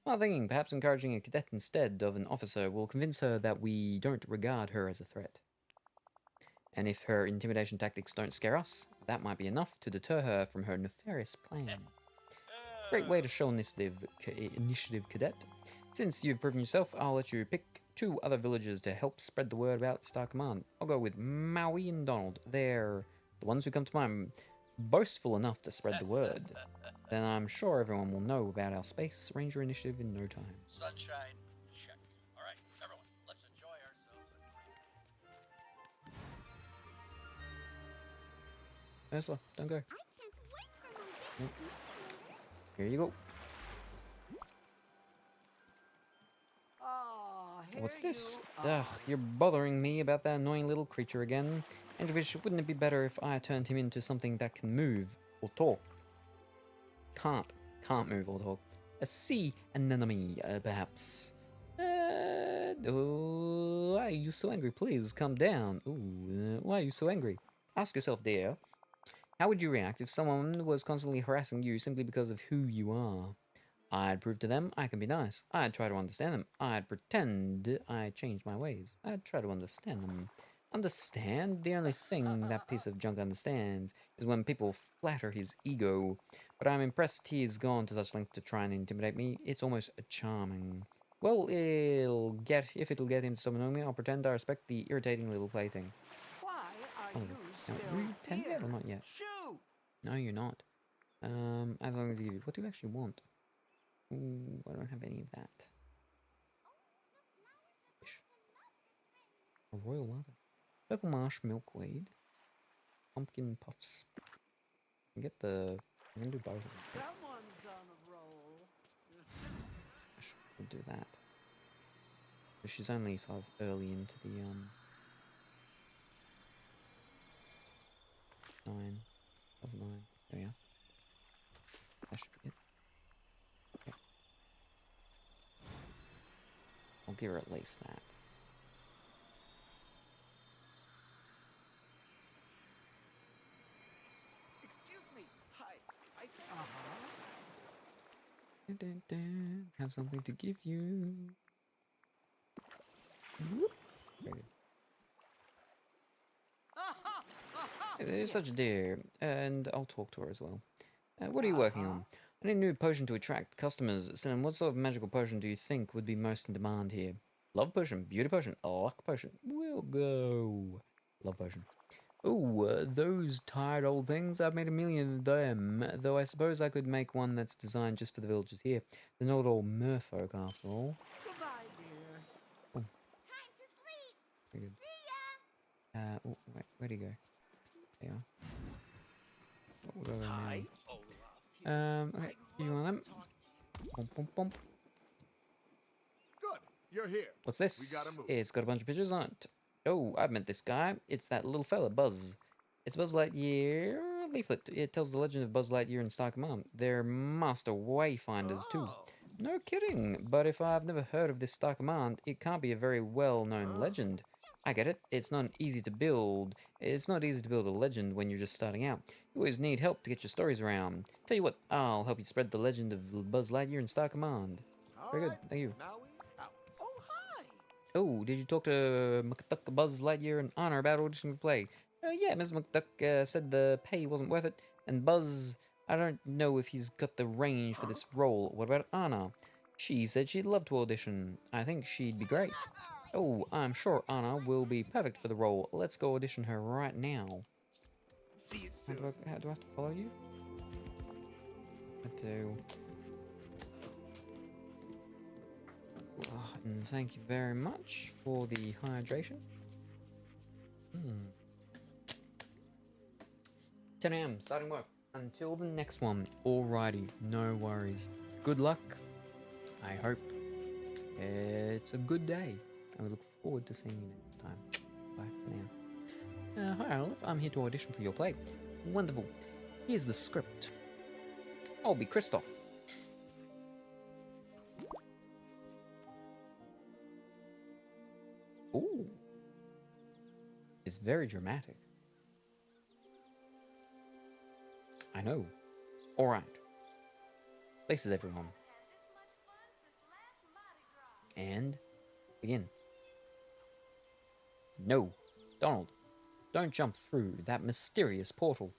Well, thinking perhaps encouraging a cadet instead of an officer will convince her that we don't regard her as a threat. And if her intimidation tactics don't scare us, that might be enough to deter her from her nefarious plan. Great way to show initiative, cadet. Since you've proven yourself, I'll let you pick 2 other villagers to help spread the word about Star Command. I'll go with Maui and Donald. They're the ones who come to mind boastful enough to spread the word. Then I'm sure everyone will know about our Space Ranger initiative in no time. Sunshine, check. All right, everyone, let's enjoy ourselves a treat. Ursula, don't go. I can't wait for my Nope. Here you go. Ah, here What's this? you are. Ugh, you're bothering me about that annoying little creature again. Androvish, wouldn't it be better if I turned him into something that can move or talk? Can't move or talk. A sea anemone, perhaps. Oh, why are you so angry? Please, calm down. Ooh, why are you so angry? Ask yourself, dear. How would you react if someone was constantly harassing you simply because of who you are? I'd prove to them I can be nice. I'd try to understand them. I'd pretend I changed my ways. I'd try to understand them. Understand? The only thing that piece of junk understands is when people flatter his ego. But I'm impressed he's gone to such lengths to try and intimidate me. It's almost charming. Well, if it'll get him to stop annoying me, I'll pretend I respect the irritating little plaything. Why are Oh, you now, still are you 10 here? yet or not yet? Shoot! No, you're not. I have something to give you. What do you actually want? Ooh, I don't have any of that. Fish. A royal lava. Purple marsh milkweed. Pumpkin puffs. I can get the... I can do both of them. Someone's on a roll. I should do that. But she's only sort of early into the, 9. Of 9. There we are. That should be it. Okay. I'll give her at least that. Excuse me. Hi. I Dun, dun, dun. Have something to give you. Whoop. Very good. You're such a dear, and I'll talk to her as well. What are you working on? I need a new potion to attract customers. Sam, what sort of magical potion do you think would be most in demand here? Love potion, beauty potion, luck potion. We'll go. Love potion. Oh, those tired old things. I've made a million of them. Though I suppose I could make one that's designed just for the villagers here. They're not all merfolk after all. Goodbye, dear. Oh, Time to sleep. very good. See ya. Oh, wait, where'd he go? There you are. Oh, we'll go there Hi, now. Olaf. Okay, you want them? Bump, bump, bump. Good. You're here. What's this? We gotta move. It's got a bunch of pictures on it. Oh, I've met this guy. It's that little fella, Buzz. It's Buzz Lightyear leaflet. It tells the legend of Buzz Lightyear and Star Command. They're master wayfinders, too. No kidding. But if I've never heard of this Star Command, it can't be a very well-known legend. I get it. It's not easy to build. It's not easy to build a legend when you're just starting out. You always need help to get your stories around. Tell you what, I'll help you spread the legend of Buzz Lightyear and Star Command. Very good. Thank you. Now we out. Oh, hi. Oh, did you talk to McDuck, Buzz Lightyear, and Honor about auditioning for play? Yeah, Mr. McDuck said the pay wasn't worth it. And Buzz, I don't know if he's got the range for this role. What about Anna? She said she'd love to audition. I think she'd be great. Oh, I'm sure Anna will be perfect for the role. Let's go audition her right now. See you How soon. do I have to follow you? I do. Oh, and thank you very much for the hydration. 10 a.m. starting work. Until the next one. Alrighty, no worries. Good luck. I hope it's a good day. I look forward to seeing you next time. Bye for now. Hi Olaf, I'm here to audition for your play. Wonderful. Here's the script. I'll be Kristoff. Ooh. It's very dramatic. I know. Alright. Places everyone. And begin. No. Donald. Don't jump through that mysterious portal.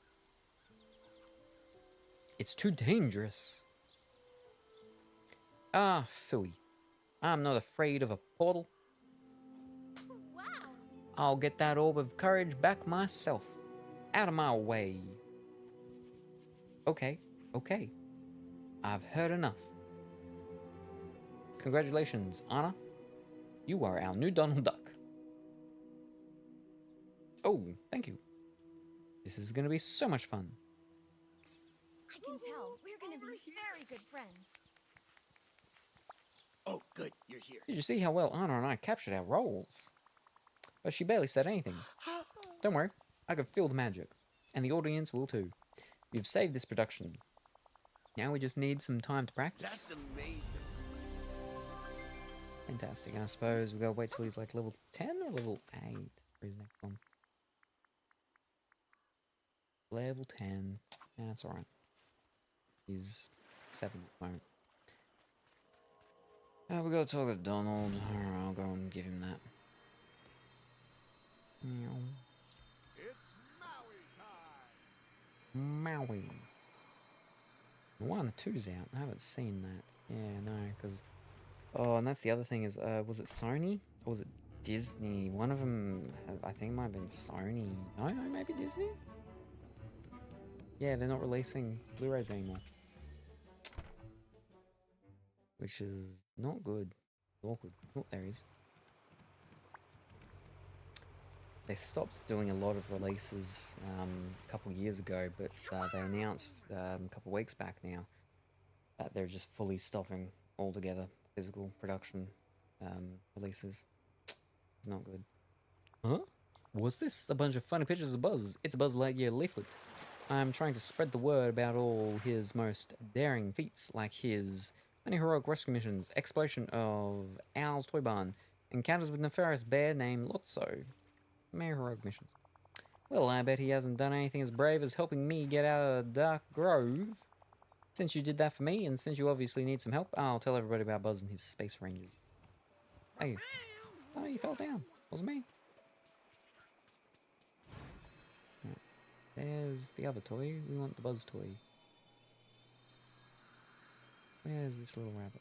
It's too dangerous. Ah, phooey. I'm not afraid of a portal. Wow. I'll get that orb of courage back myself. Out of my way. Okay, okay. I've heard enough. Congratulations, Anna. You are our new Donald Duck. Oh, thank you. This is going to be so much fun. I can tell. We're gonna be very good friends. Oh, good, you're here. Did you see how well Anna and I captured our roles? But she barely said anything. Don't worry, I can feel the magic. And the audience will too. You've saved this production. Now we just need some time to practice. That's amazing. Fantastic. And I suppose we gotta wait till he's like level 10 or level 8 for his next one. Level 10. Yeah, that's alright. He's 7 at the moment. We gotta talk to Donald. Alright, I'll go and give him that. Meow. It's Maui time. Maui. 1 or 2's out. I haven't seen that. Yeah, no, because... Oh, and that's the other thing is, was it Sony? Or was it Disney? One of them, I think it might have been Sony. No, maybe Disney? Yeah, they're not releasing Blu-rays anymore. Which is not good. Awkward. Oh, there he is. They stopped doing a lot of releases a couple years ago, but they announced a couple weeks back now that they're just fully stopping altogether physical production releases. It's not good. Huh? Was this a bunch of funny pictures of Buzz? It's a Buzz Lightyear leaflet. I'm trying to spread the word about all his most daring feats, like his many heroic rescue missions, exploration of Owl's Toy Barn, encounters with nefarious bear named Lotso. Many heroic missions. Well, I bet he hasn't done anything as brave as helping me get out of the Dark Grove. Since you did that for me, and since you obviously need some help, I'll tell everybody about Buzz and his space rangers. Hey, oh, you fell down. Wasn't me. Right. There's the other toy. We want the Buzz toy. Where's this little rabbit?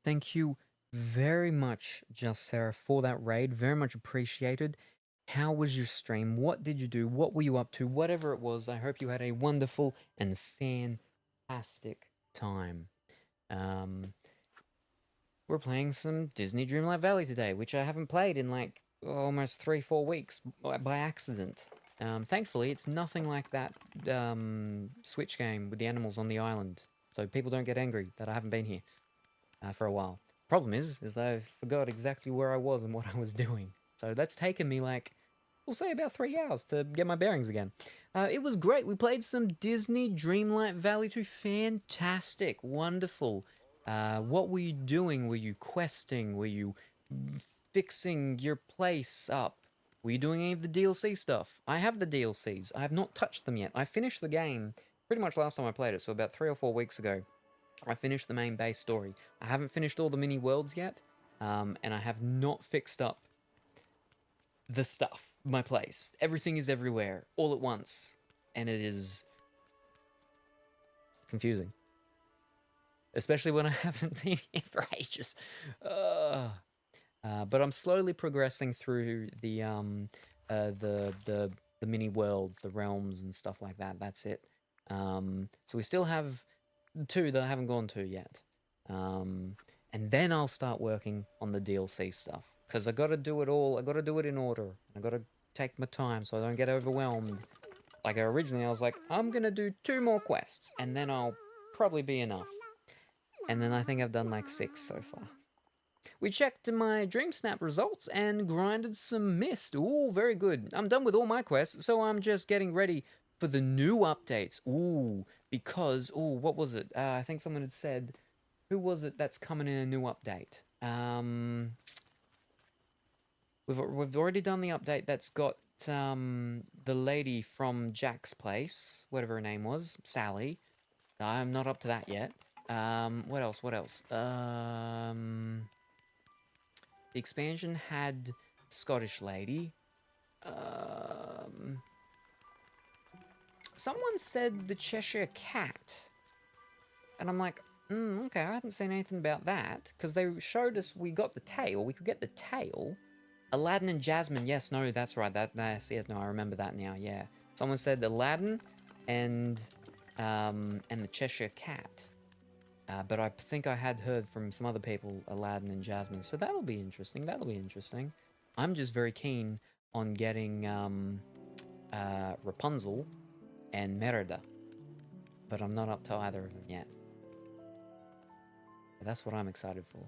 Thank you very much, Just Sarah, for that raid. Very much appreciated. How was your stream? What did you do? What were you up to? Whatever it was, I hope you had a wonderful and fantastic time. We're playing some Disney Dreamlight Valley today, which I haven't played in like almost 3-4 weeks by accident. Thankfully, it's nothing like that Switch game with the animals on the island, so people don't get angry that I haven't been here for a while. Problem is that I forgot exactly where I was and what I was doing. So that's taken me like, we'll say about 3 hours to get my bearings again. It was great. We played some Disney Dreamlight Valley 2. Fantastic. Wonderful. What were you doing? Were you questing? Were you fixing your place up? Were you doing any of the DLC stuff? I have the DLCs. I have not touched them yet. I finished the game pretty much last time I played it, so about 3 or 4 weeks ago. I finished the main base story. I haven't finished all the mini worlds yet, and I have not fixed up the stuff, my place. Everything is everywhere, all at once, and it is confusing. Especially when I haven't been here for ages. But I'm slowly progressing through the mini worlds, the realms and stuff like that. That's it. So we still have 2 that I haven't gone to yet. And then I'll start working on the DLC stuff. Because I gotta do it all, I gotta do it in order. I gotta take my time so I don't get overwhelmed. Like originally I was like, I'm gonna do 2 more quests, and then I'll probably be enough. And then I think I've done like 6 so far. We checked my Dream Snap results and grinded some mist. Ooh, very good. I'm done with all my quests, so I'm just getting ready for the new updates. Ooh, because, ooh, what was it? I think someone had said, who was it that's coming in a new update? We've already done the update that's got the lady from Jack's place, whatever her name was, Sally. I'm not up to that yet. What else? What else? The expansion had Scottish lady. Someone said the Cheshire Cat. And I'm like, okay, I hadn't seen anything about that. Because they showed us we got the tail. We could get the tail. Aladdin and Jasmine. Yes, no, that's right. Yes, no, I remember that now, yeah. Someone said Aladdin and the Cheshire Cat. But I think I had heard from some other people Aladdin and Jasmine. So that'll be interesting. That'll be interesting. I'm just very keen on getting Rapunzel and Merida. But I'm not up to either of them yet. But that's what I'm excited for.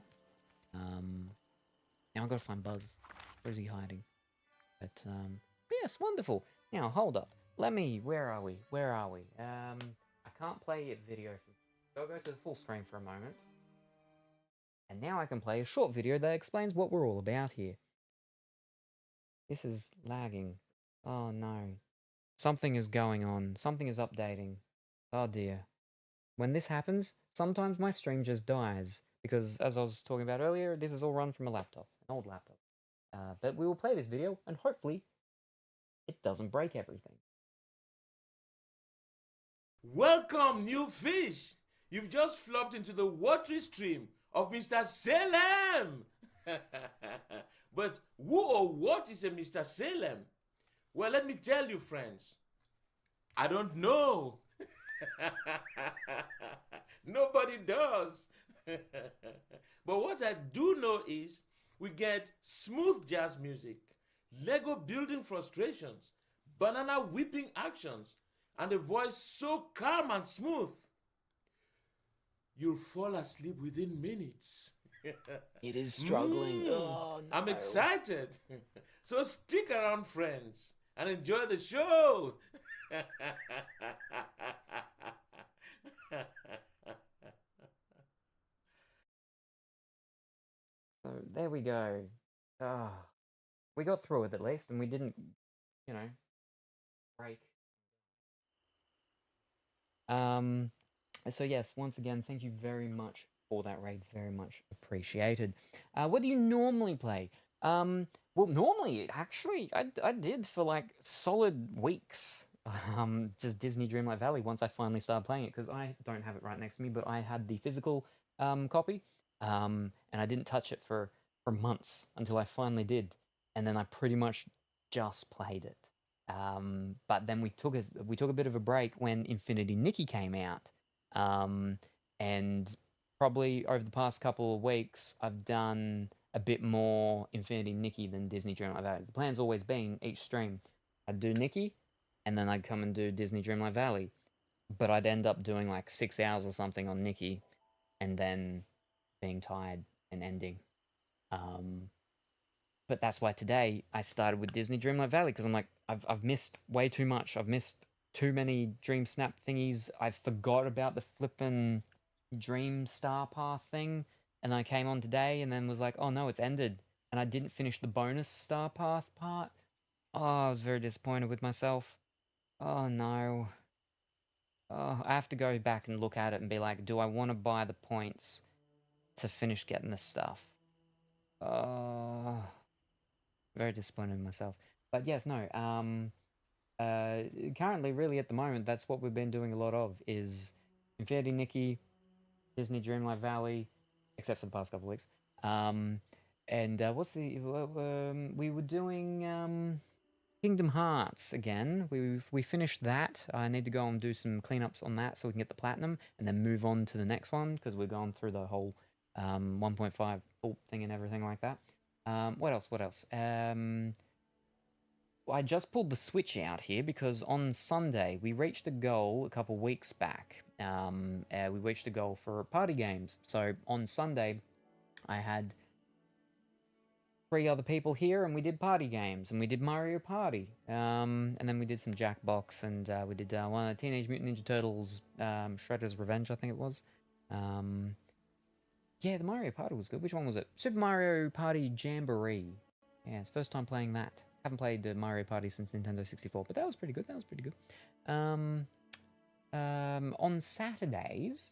Now I've got to find Buzz. Where's he hiding? But, yes, wonderful. Now, hold up. Where are we? I can't play a video. So I'll go to the full screen for a moment. And now I can play a short video that explains what we're all about here. This is lagging. Oh no. Something is going on. Something is updating. Oh dear. When this happens, sometimes my stream just dies. Because, as I was talking about earlier, this is all run from a laptop. An old laptop. But we will play this video, and hopefully, it doesn't break everything. Welcome, new fish! You've just flopped into the watery stream of Mr. Salem! But who or what is a Mr. Salem? Well, let me tell you, friends. I don't know. Nobody does. But what I do know is we get smooth jazz music, Lego building frustrations, banana whipping actions, and a voice so calm and smooth, you'll fall asleep within minutes. It is struggling. Oh, no. I'm excited. So stick around, friends, and enjoy the show. So there we go. We got through it at least, and we didn't, break. So yes, once again, thank you very much for that raid. Very much appreciated. What do you normally play? Well, normally, actually, I did for like solid weeks. Just Disney Dreamlight Valley once I finally started playing it, because I don't have it right next to me, but I had the physical copy, and I didn't touch it for months until I finally did, and then I pretty much just played it. But then we took a bit of a break when Infinity Nikki came out, and probably over the past couple of weeks I've done a bit more Infinity Nikki than Disney Dreamlight Valley. The plan's always been each stream I'd do Nikki, and then I'd come and do Disney Dreamlight Valley, but I'd end up doing like 6 hours or something on Nikki, and then being tired and ending. But that's why today I started with Disney Dreamlight Valley, because I'm like, I've missed way too much. I've missed too many Dream Snap thingies. I forgot about the flippin' Dream Star Path thing, and I came on today and then was like, oh no, it's ended, and I didn't finish the bonus Star Path part. Oh, I was very disappointed with myself. Oh no. Oh, I have to go back and look at it and be like, do I want to buy the points to finish getting this stuff? Very disappointed in myself. But yes, no, currently, really at the moment, that's what we've been doing a lot of, is Infinity Nikki, Disney Dreamlight Valley, except for the past couple of weeks. And what's the... we were doing Kingdom Hearts again. We finished that. I need to go and do some cleanups on that so we can get the platinum, and then move on to the next one, because we're going through the whole 1.5 full thing and everything like that. What else? I just pulled the Switch out here because on Sunday we reached a goal a couple weeks back. We reached a goal for party games. So on Sunday, I had 3 other people here, and we did party games, and we did Mario Party, and then we did some Jackbox, and we did one of the Teenage Mutant Ninja Turtles, Shredder's Revenge, I think it was. Yeah, the Mario Party was good. Which one was it? Super Mario Party Jamboree. Yeah, it's first time playing that. Haven't played Mario Party since Nintendo 64, but that was pretty good. That was pretty good. On Saturdays,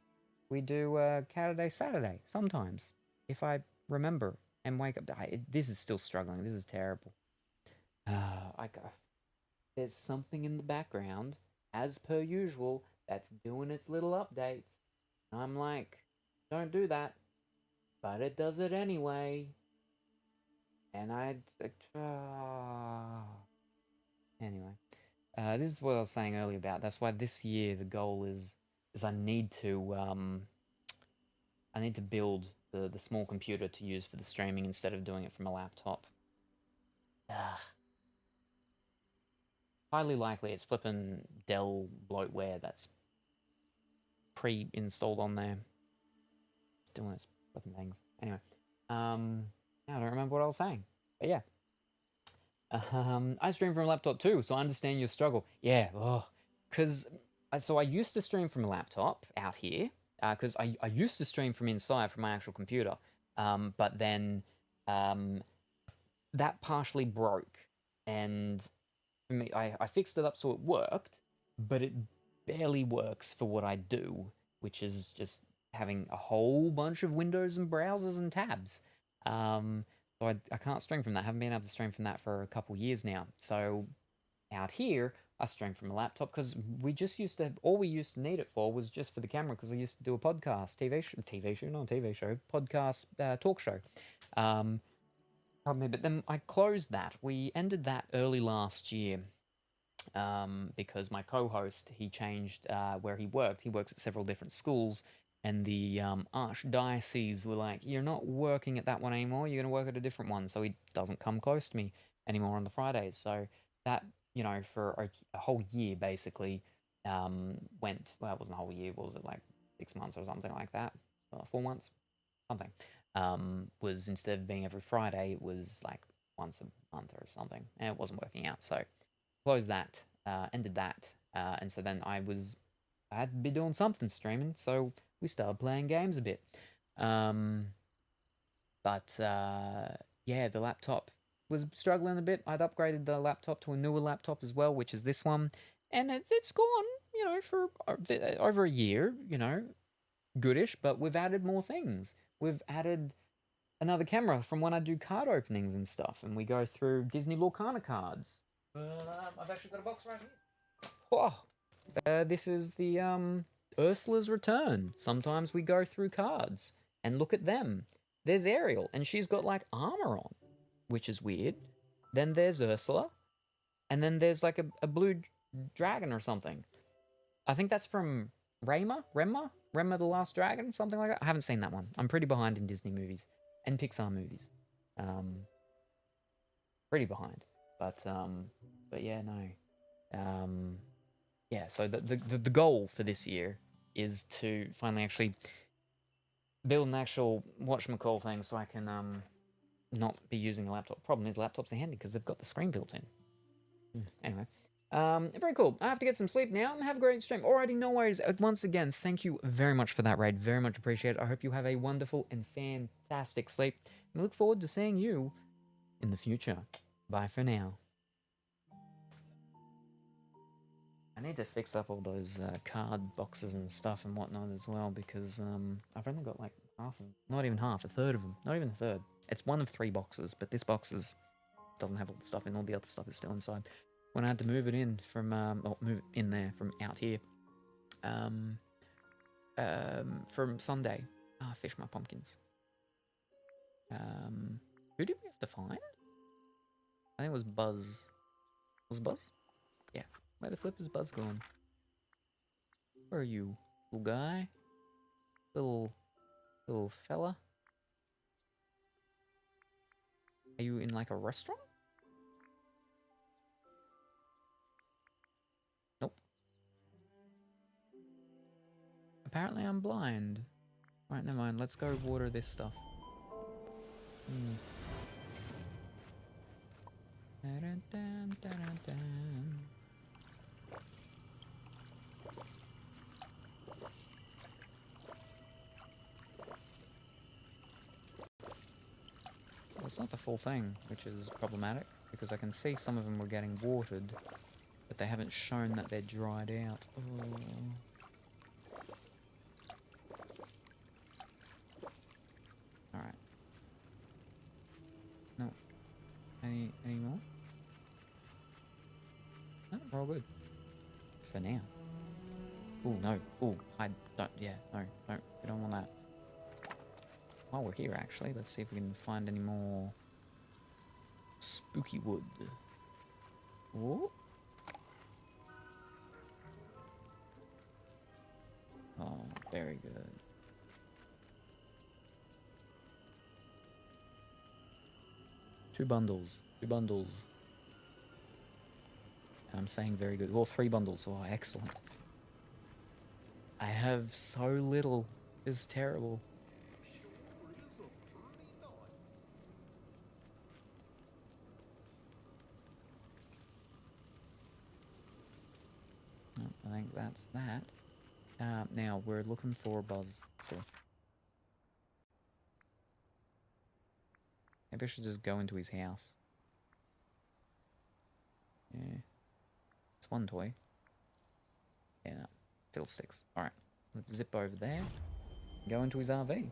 we do Saturday Saturday sometimes, if I remember and wake up. This is still struggling. This is terrible. There's something in the background, as per usual, that's doing its little updates. I'm like, don't do that, but it does it anyway. And anyway, this is what I was saying earlier about. That's why this year the goal is I need to build the small computer to use for the streaming instead of doing it from a laptop. Highly likely it's flipping Dell bloatware that's pre-installed on there. Doing its flipping things. Anyway, I don't remember what I was saying, but yeah. I stream from a laptop too, so I understand your struggle. Yeah, because I used to stream from a laptop out here, because I used to stream from inside from my actual computer, but then that partially broke, and for me, I fixed it up so it worked, but it barely works for what I do, which is just having a whole bunch of windows and browsers and tabs. So I can't stream from that. I haven't been able to stream from that for a couple years now. So out here, I stream from a laptop because all we used to need it for was just for the camera, because I used to do a podcast, podcast, talk show. Pardon me, but then I closed that. We ended that early last year because my co-host, he changed where he worked. He works at several different schools, and the archdiocese were like, you're not working at that one anymore, you're going to work at a different one. So he doesn't come close to me anymore on the Fridays. So that, for a whole year, basically, went, well, it wasn't a whole year, what was it, like 6 months or something like that? 4 months? Something. Was, instead of being every Friday, it was like once a month or something, and it wasn't working out. So closed that, ended that, and so then I had to be doing something streaming, so we started playing games a bit. Yeah, the laptop was struggling a bit. I'd upgraded the laptop to a newer laptop as well, which is this one, and it's gone, for over a year, goodish, but we've added more things. We've added another camera from when I do card openings and stuff, and we go through Disney Lorcana cards. I've actually got a box right here. Oh, this is the Ursula's Return. Sometimes we go through cards and look at them. There's Ariel, and she's got like armor on, which is weird. Then there's Ursula, and then there's like a blue dragon or something. I think that's from Rema the Last Dragon, something like that. I haven't seen that one. I'm pretty behind in Disney movies and Pixar movies. Pretty behind, but yeah, no. Yeah, so the goal for this year is to finally actually build an actual whatchamacall thing so I can not be using a laptop. Problem is, laptops are handy because they've got the screen built in. Anyway, very cool. I have to get some sleep now. Have a great stream. Alrighty, no worries. Once again, thank you very much for that raid. Very much appreciated. I hope you have a wonderful and fantastic sleep. And I look forward to seeing you in the future. Bye for now. I need to fix up all those card boxes and stuff and whatnot as well, because I've only got like not even half, a third of them. Not even a third. It's one of 3 boxes, but this box doesn't have all the stuff in. All the other stuff is still inside. When I had to move it in from, move it in there from out here, from Sunday. Fish my pumpkins. Who did we have to find? I think it was Buzz. Was it Buzz? Yeah. Where the flip is Buzz gone? Where are you, little guy? Little fella? Are you in like a restaurant? Nope. Apparently I'm blind. Right, never mind. Let's go water this stuff. it's not the full thing, which is problematic, because I can see some of them were getting watered, but they haven't shown that they're dried out. Oh. Alright. No. Any more? No, we're all good. For now. Oh no. Oh, I don't, yeah, no, we don't want that. While we're here, actually, let's see if we can find any more spooky wood. Whoa. Oh, very good. Two bundles. I'm saying very good. Well, 3 bundles. Oh, excellent. I have so little. It's terrible. I think that's that. Now, we're looking for Buzz still. Maybe I should just go into his house. Yeah. It's 1 toy. Yeah, no. Fiddlesticks. Alright. Let's zip over there. Go into his RV.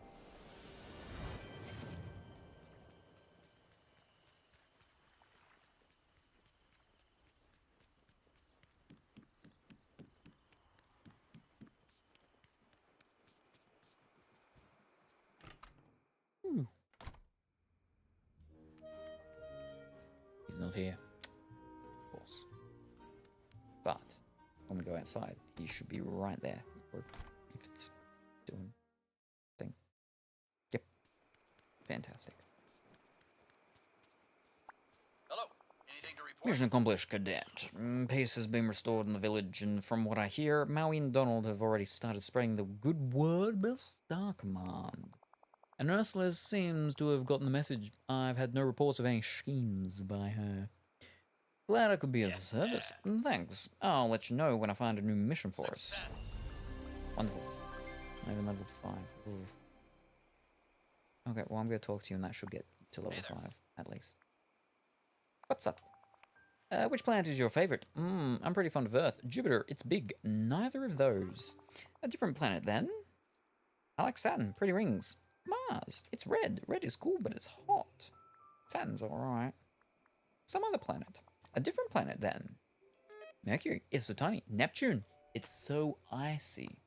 He's not here. Of course. But when we go outside, he should be right there. Or if it's doing thing. Yep. Fantastic. Hello. Anything to report? Mission accomplished, Cadet. Peace has been restored in the village, and from what I hear, Maui and Donald have already started spreading the good word about Star Command. And Ursula seems to have gotten the message. I've had no reports of any schemes by her. Glad I could be of service. Thanks. I'll let you know when I find a new mission for us. Wonderful. I'm even level 5. Ooh. Okay, well, I'm going to talk to you, and that should get to level 5, at least. What's up? Which planet is your favorite? I'm pretty fond of Earth. Jupiter, it's big. Neither of those. A different planet, then? I like Saturn. Pretty rings. Mars, it's red. Red is cool, but it's hot. Saturn's alright. Some other planet. A different planet, then. Mercury, it's so tiny. Neptune, it's so icy.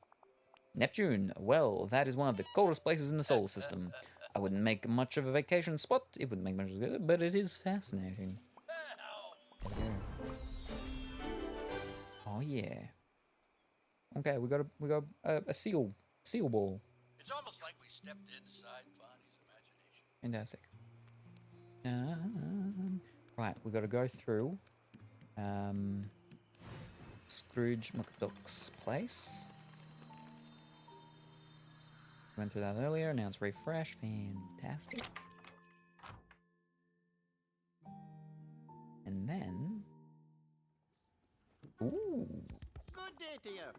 Neptune, well, that is one of the coldest places in the solar system. I wouldn't make much of a vacation spot. It wouldn't make much of it, but it is fascinating. Oh, yeah. Okay, we got a seal ball. It's almost like we stepped inside Bonnie's imagination. Fantastic. Right, we got to go through Scrooge McDuck's place. Went through that earlier, now it's refresh. Fantastic. And then... Ooh. Good day to you.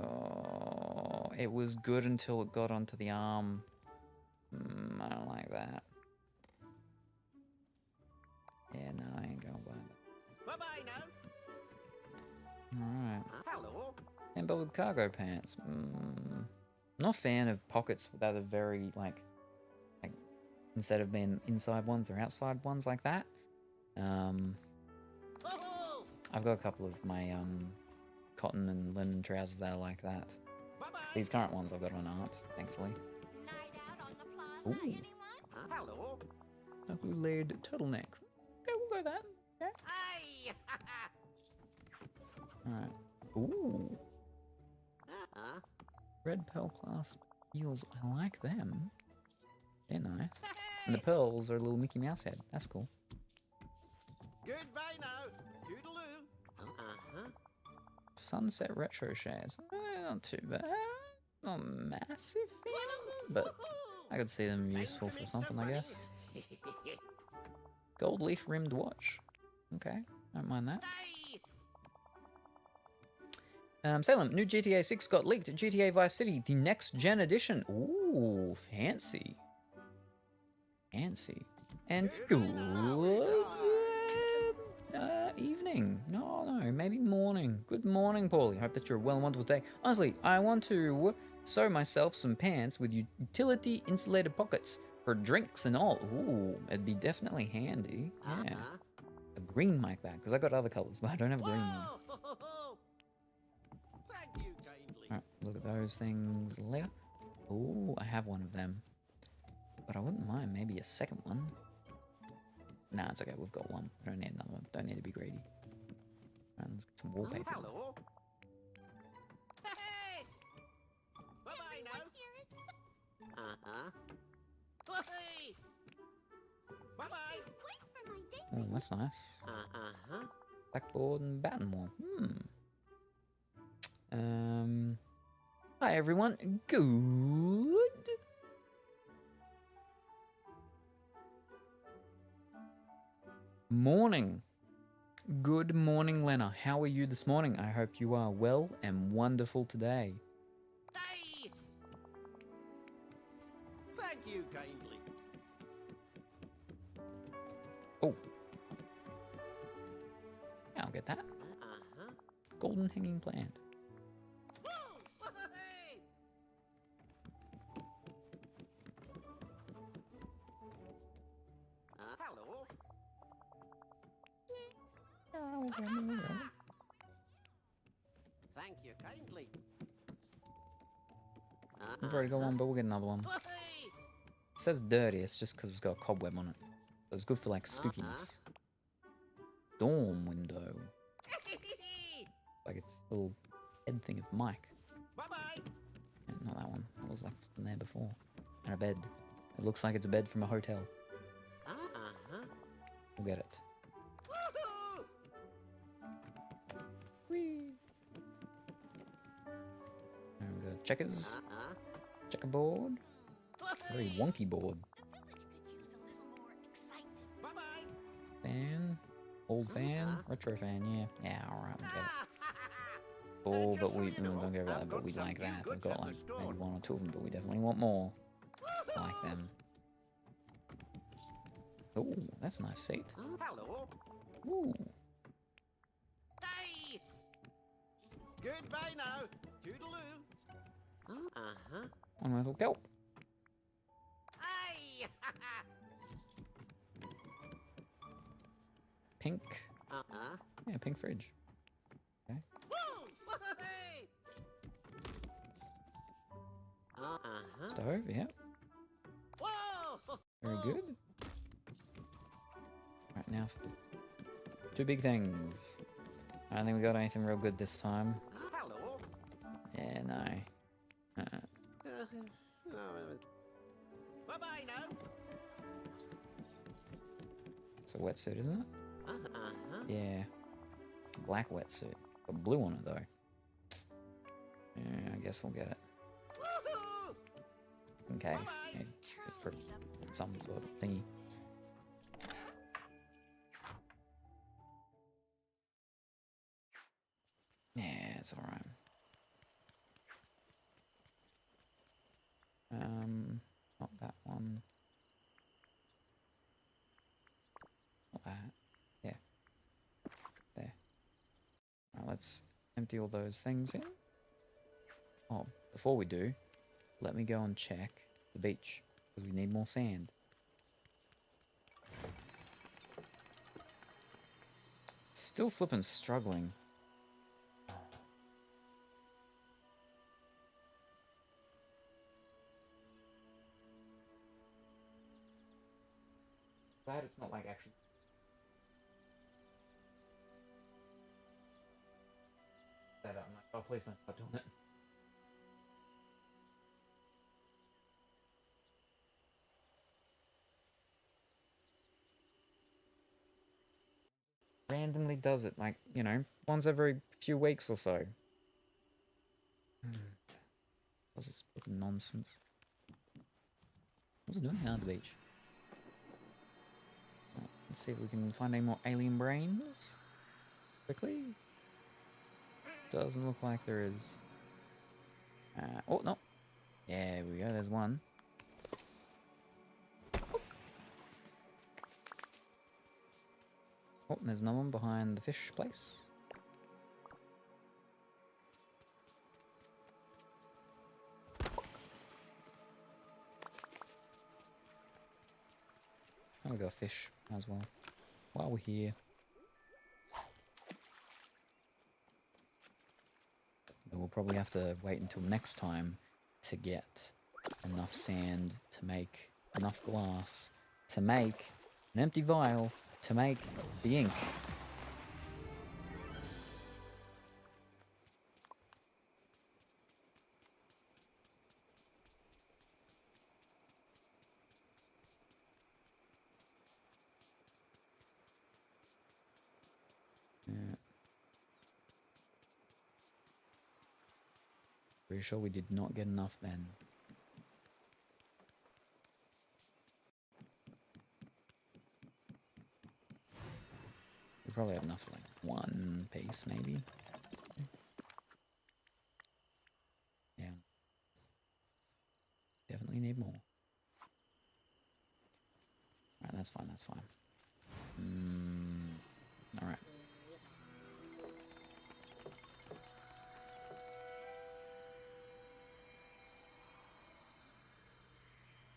Oh, it was good until it got onto the arm. I don't like that. Yeah, no, I ain't going by that. Bye-bye now. Alright. Hello. Embelted cargo pants. Not a fan of pockets that are very, like, instead of being inside ones, they're outside ones like that. I've got a couple of my, cotton and linen trousers that are like that. Bye-bye. These current ones I've got on aren't, thankfully. Night out on the plaza, Ooh. anyone? Hello. A blue-laid turtleneck. Okay, we'll go that. Okay. Hey. Alright. Ooh. Uh-huh. Red pearl clasp heels. I like them. They're nice. And the pearls are a little Mickey Mouse head. That's cool. Goodbye now. Toodaloo. Uh-huh. Sunset retro shades. Not too bad. Not a massive fan of them, but I could see them useful for something, I guess. Gold leaf rimmed watch. Okay, don't mind that. Salem, new GTA 6 got leaked. GTA Vice City, the next gen edition. Ooh, fancy. Fancy. And good evening. No, maybe morning. Good morning, Paulie. Hope that you're well and wonderful day. Honestly, I want to sew myself some pants with utility insulated pockets for drinks and all. Ooh, it'd be definitely handy. Yeah. A green mic bag, because I got other colors, but I don't have a green one. Thank you kindly. Alright, look at those things later. Ooh, I have one of them. But I wouldn't mind maybe a second one. Nah, it's okay, we've got one. I don't need another one. Don't need to be greedy. Alright, let's get some wallpapers. Hello. Hey! Bye-bye now. Hey! Bye-bye. Wait for my date. Oh, that's nice. Blackboard and batten wall. Hi everyone. Good. Morning. Good morning, Lena. How are you this morning? I hope you are well and wonderful today. Hey! Thank you kindly. Oh. Yeah, I'll get that. Golden hanging plant. Hey! Hello. Thank you kindly. We've already got one, but we'll get another one. Hey! It says dirty, it's just because it's got a cobweb on it. So it's good for like spookiness. Dorm window. Like it's a little head thing of Mike. Bye-bye. Yeah, not that one. That was like from there before. And a bed. It looks like it's a bed from a hotel. We'll get it. Woohoo! Whee! There we go. Checkers. Checkerboard. Very wonky board. Bye-bye. Fan. Old fan. Retro fan, yeah. Yeah, alright, we'll get it. Oh, but we don't go about that, but we like that. We've got like maybe one or two of them, but we definitely want more. Like them. Oh, that's a nice seat. Hello. Ooh. Hey! Goodbye now. Toodaloo. One little kelp. Hey! Pink. Yeah, pink fridge. Okay. Woo! Hey! Stove, yeah. Whoa! Very good. Right now, for two big things. I don't think we got anything real good this time. Hello. Yeah, no. Bye-bye now. It's a wetsuit, isn't it? Yeah. Black wetsuit. A blue on it, though. Yeah, I guess we'll get it. Woohoo! In case. Yeah, for some sort of thingy. Yeah, it's alright. Not that one. Not that. Yeah. There. Now let's empty all those things in. Oh, before we do, let me go and check the beach, because we need more sand. Still flippin' struggling. Glad it's not like actually. That up. Oh, please don't stop doing it. Randomly does it, like, you know, once every few weeks or so. What's this fucking nonsense? What's it doing now at the beach? Right, let's see if we can find any more alien brains. Quickly. Doesn't look like there is. Oh, no. Yeah, here we go, there's one. Oh, there's another one behind the fish place. Oh, we got a fish as well. While we're here. But we'll probably have to wait until next time to get enough sand to make enough glass to make an empty vial to make the ink. Yeah. Pretty sure we did not get enough then. We probably have enough for like one piece, maybe. Yeah. Definitely need more. Alright, that's fine, that's fine. Alright.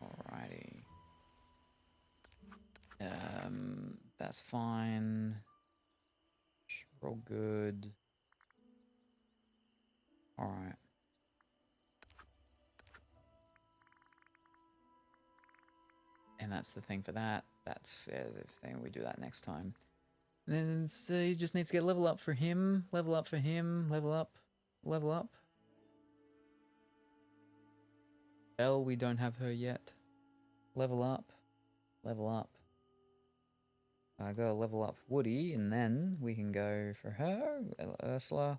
Alrighty. That's fine. We're all good. Alright. And that's the thing for that. That's the thing. We do that next time. And then he just needs to get level up for him. Level up for him. Level up. Level up. Belle, we don't have her yet. Level up. Level up. I gotta level up Woody, and then we can go for her. Ursula.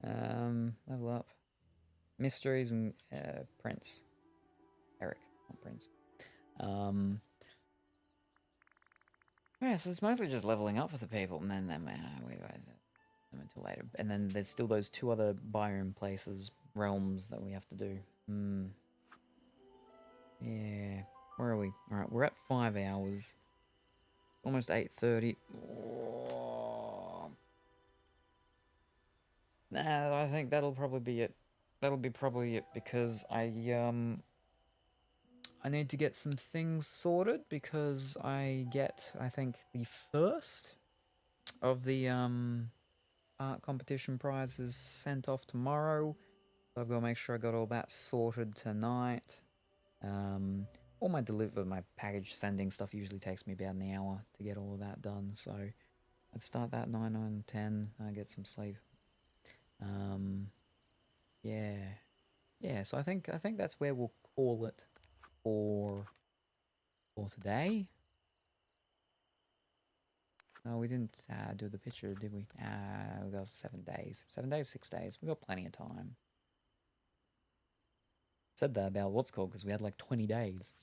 Level up. Mysteries and Prince. Eric, not Prince. Yeah, so it's mostly just leveling up for the people, and then we go them until later. And then there's still those two other biome places, realms that we have to do. Yeah, where are we? All right, we're at 5 hours, almost 8:30. Nah, I think that'll probably be it. That'll be probably it because I need to get some things sorted because I get, I think, the first of the art competition prizes sent off tomorrow. So I've got to make sure I got all that sorted tonight. All my package sending stuff usually takes me about an hour to get all of that done. So I'd start that 9, 9, 10. I get some sleep. Yeah. So I think that's where we'll call it for today. No, we didn't do the picture, did we? We got 7 days. 7 days, 6 days. We got plenty of time. Said that about what's called because we had like 20 days.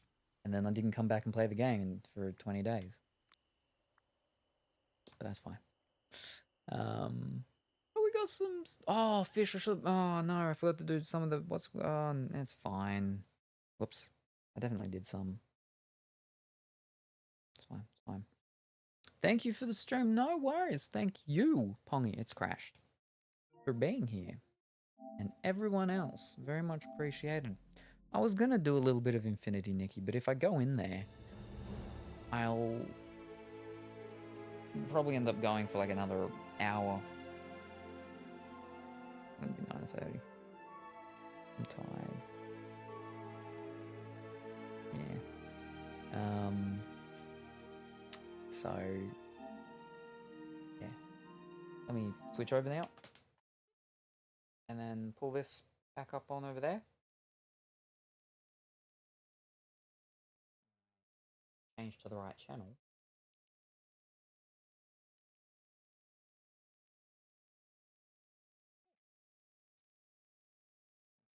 And then I didn't come back and play the game for 20 days. But that's fine. Oh, we got some... Oh, fish. Oh, no, I forgot to do some of the... Oh, it's fine. Whoops. I definitely did some. It's fine. It's fine. Thank you for the stream. No worries. Thank you, Pongy. It's crashed. For being here. And everyone else. Very much appreciated. I was going to do a little bit of Infinity, Nikki, but if I go in there, I'll probably end up going for like another hour. It'll be 9:30. I'm tired. Yeah. So, yeah. Let me switch over now. And then pull this back up on over there. Change to the right channel.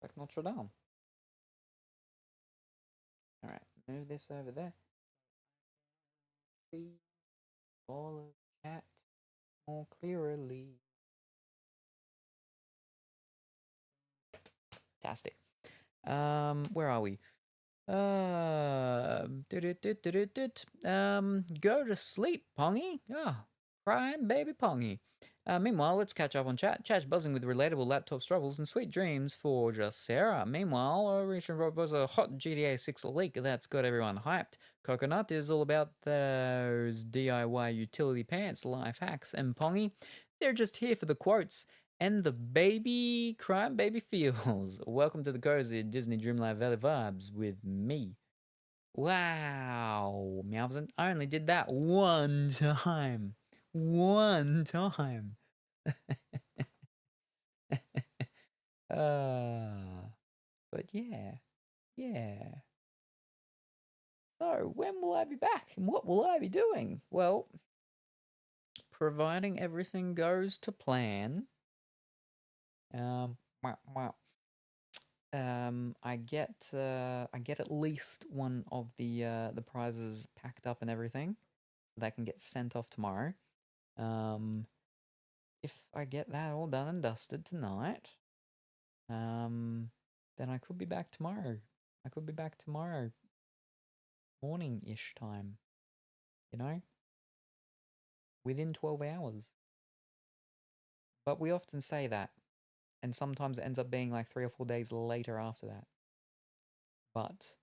Like Notre Dame. Alright, move this over there. See all of chat more clearly. Fantastic. Where are we? Go to sleep, Pongy. Ah, Crying baby Pongy. Meanwhile, let's catch up on chat. Chat's buzzing with relatable laptop struggles and sweet dreams for just Sarah. Meanwhile, Richard was a hot GTA 6 leak that's got everyone hyped. Coconut is all about those DIY utility pants, life hacks, and Pongy, they're just here for the quotes and the baby crime baby feels. Welcome to the cozy Disney Dreamlight Valley vibes with me. Wow, Meowsen, I only did that one time. One time. But yeah. So, when will I be back and what will I be doing? Well, providing everything goes to plan, I get at least one of the prizes packed up and everything that can get sent off tomorrow. If I get that all done and dusted tonight, then I could be back tomorrow. Morning-ish time. Within 12 hours. But we often say that, and sometimes it ends up being like 3 or 4 days later after that. But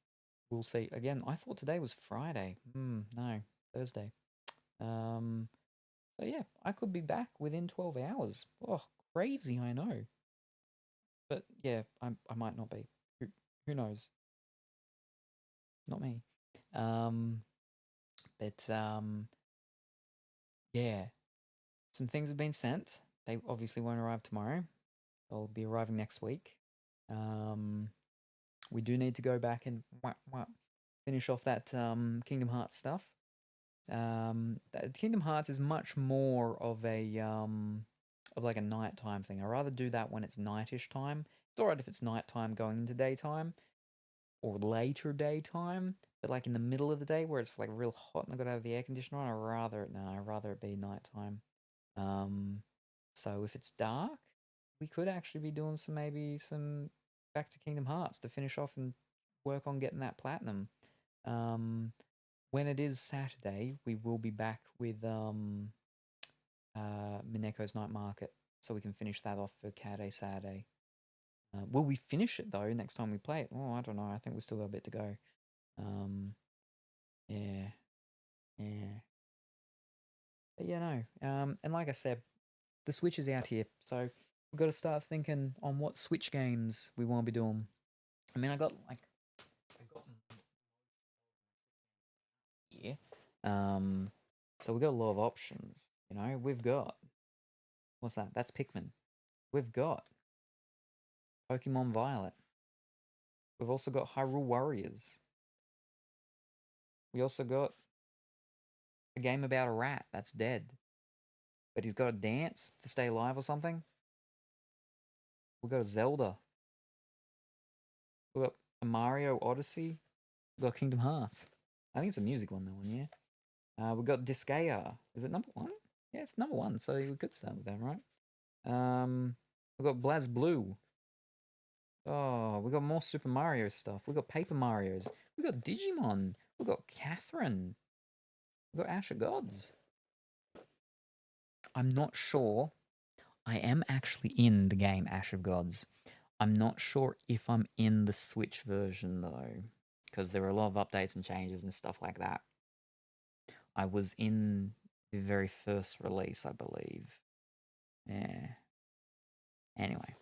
we'll see. Again, I thought today was Friday. No, Thursday. So yeah, I could be back within 12 hours. Oh, crazy, I know. But yeah, I might not be. Who knows? Not me. Yeah. Some things have been sent. They obviously won't arrive tomorrow. They'll be arriving next week. We do need to go back and finish off that Kingdom Hearts stuff. Kingdom Hearts is much more of a of like a nighttime thing. I rather do that when it's nightish time. It's alright if it's nighttime going into daytime or later daytime, but like in the middle of the day where it's like real hot and I've got to have the air conditioner on, I'd rather it be nighttime. So if it's dark, we could actually be doing maybe some back to Kingdom Hearts to finish off and work on getting that platinum. When it is Saturday, we will be back with Mineko's Night Market, so we can finish that off for Cat Saturday. Will we finish it though next time we play it? Oh, I don't know. I think we still got a bit to go. Yeah. But yeah, no. And like I said, the Switch is out here, so we've got to start thinking on what Switch games we want to be doing. I mean, I got yeah. So we've got a lot of options. We've got what's that? That's Pikmin. We've got Pokemon Violet. We've also got Hyrule Warriors. We also got a game about a rat that's dead, but he's got to dance to stay alive or something. We've got a Zelda. We've got a Mario Odyssey. We've got Kingdom Hearts. I think it's a music one, that one, yeah. We've got Disgaea. Is it number 1? Yeah, it's number 1, so we could start with that, right? We've got BlazBlue. Oh, we got more Super Mario stuff. We got Paper Marios. We got Digimon. We got Catherine. We got Ash of Gods. I'm not sure. I am actually in the game Ash of Gods. I'm not sure if I'm in the Switch version though, because there were a lot of updates and changes and stuff like that. I was in the very first release, I believe. Yeah. Anyway.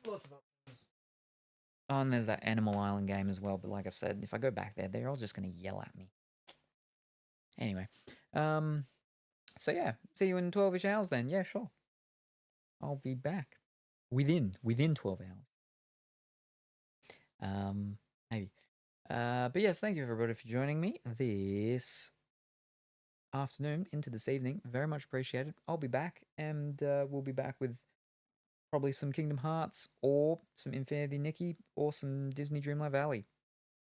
Lots of options. Oh, and there's that Animal Island game as well, but like I said, if I go back there, they're all just going to yell at me. Anyway. So yeah, see you in 12-ish hours then. Yeah, sure. I'll be back. Within 12 hours. Maybe. But yes, thank you everybody for joining me this afternoon into this evening. Very much appreciated. I'll be back, and we'll be back with probably some Kingdom Hearts or some Infinity Nikki or some Disney Dreamlight Valley.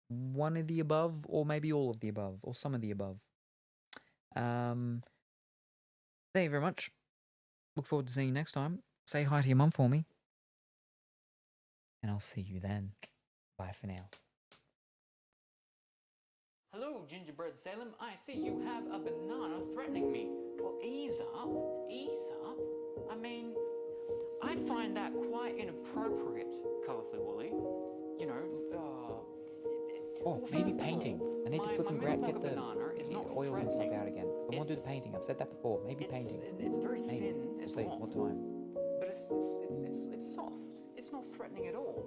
One of the above, or maybe all of the above, or some of the above. Thank you very much. Look forward to seeing you next time. Say hi to your mum for me. And I'll see you then. Bye for now. Hello, Gingerbread Salem. I see you have a banana threatening me. Well, ease up. Ease up. I mean, I find that quite inappropriate, Colourfully Woolly. You know, Oh, maybe painting. I need to flip and grab, get the not oils and stuff threatening. out again. I want to do the painting. I've said that before. Maybe painting. It's very Maybe. thin. We'll It's see. long, What time? but it's soft. It's not threatening at all.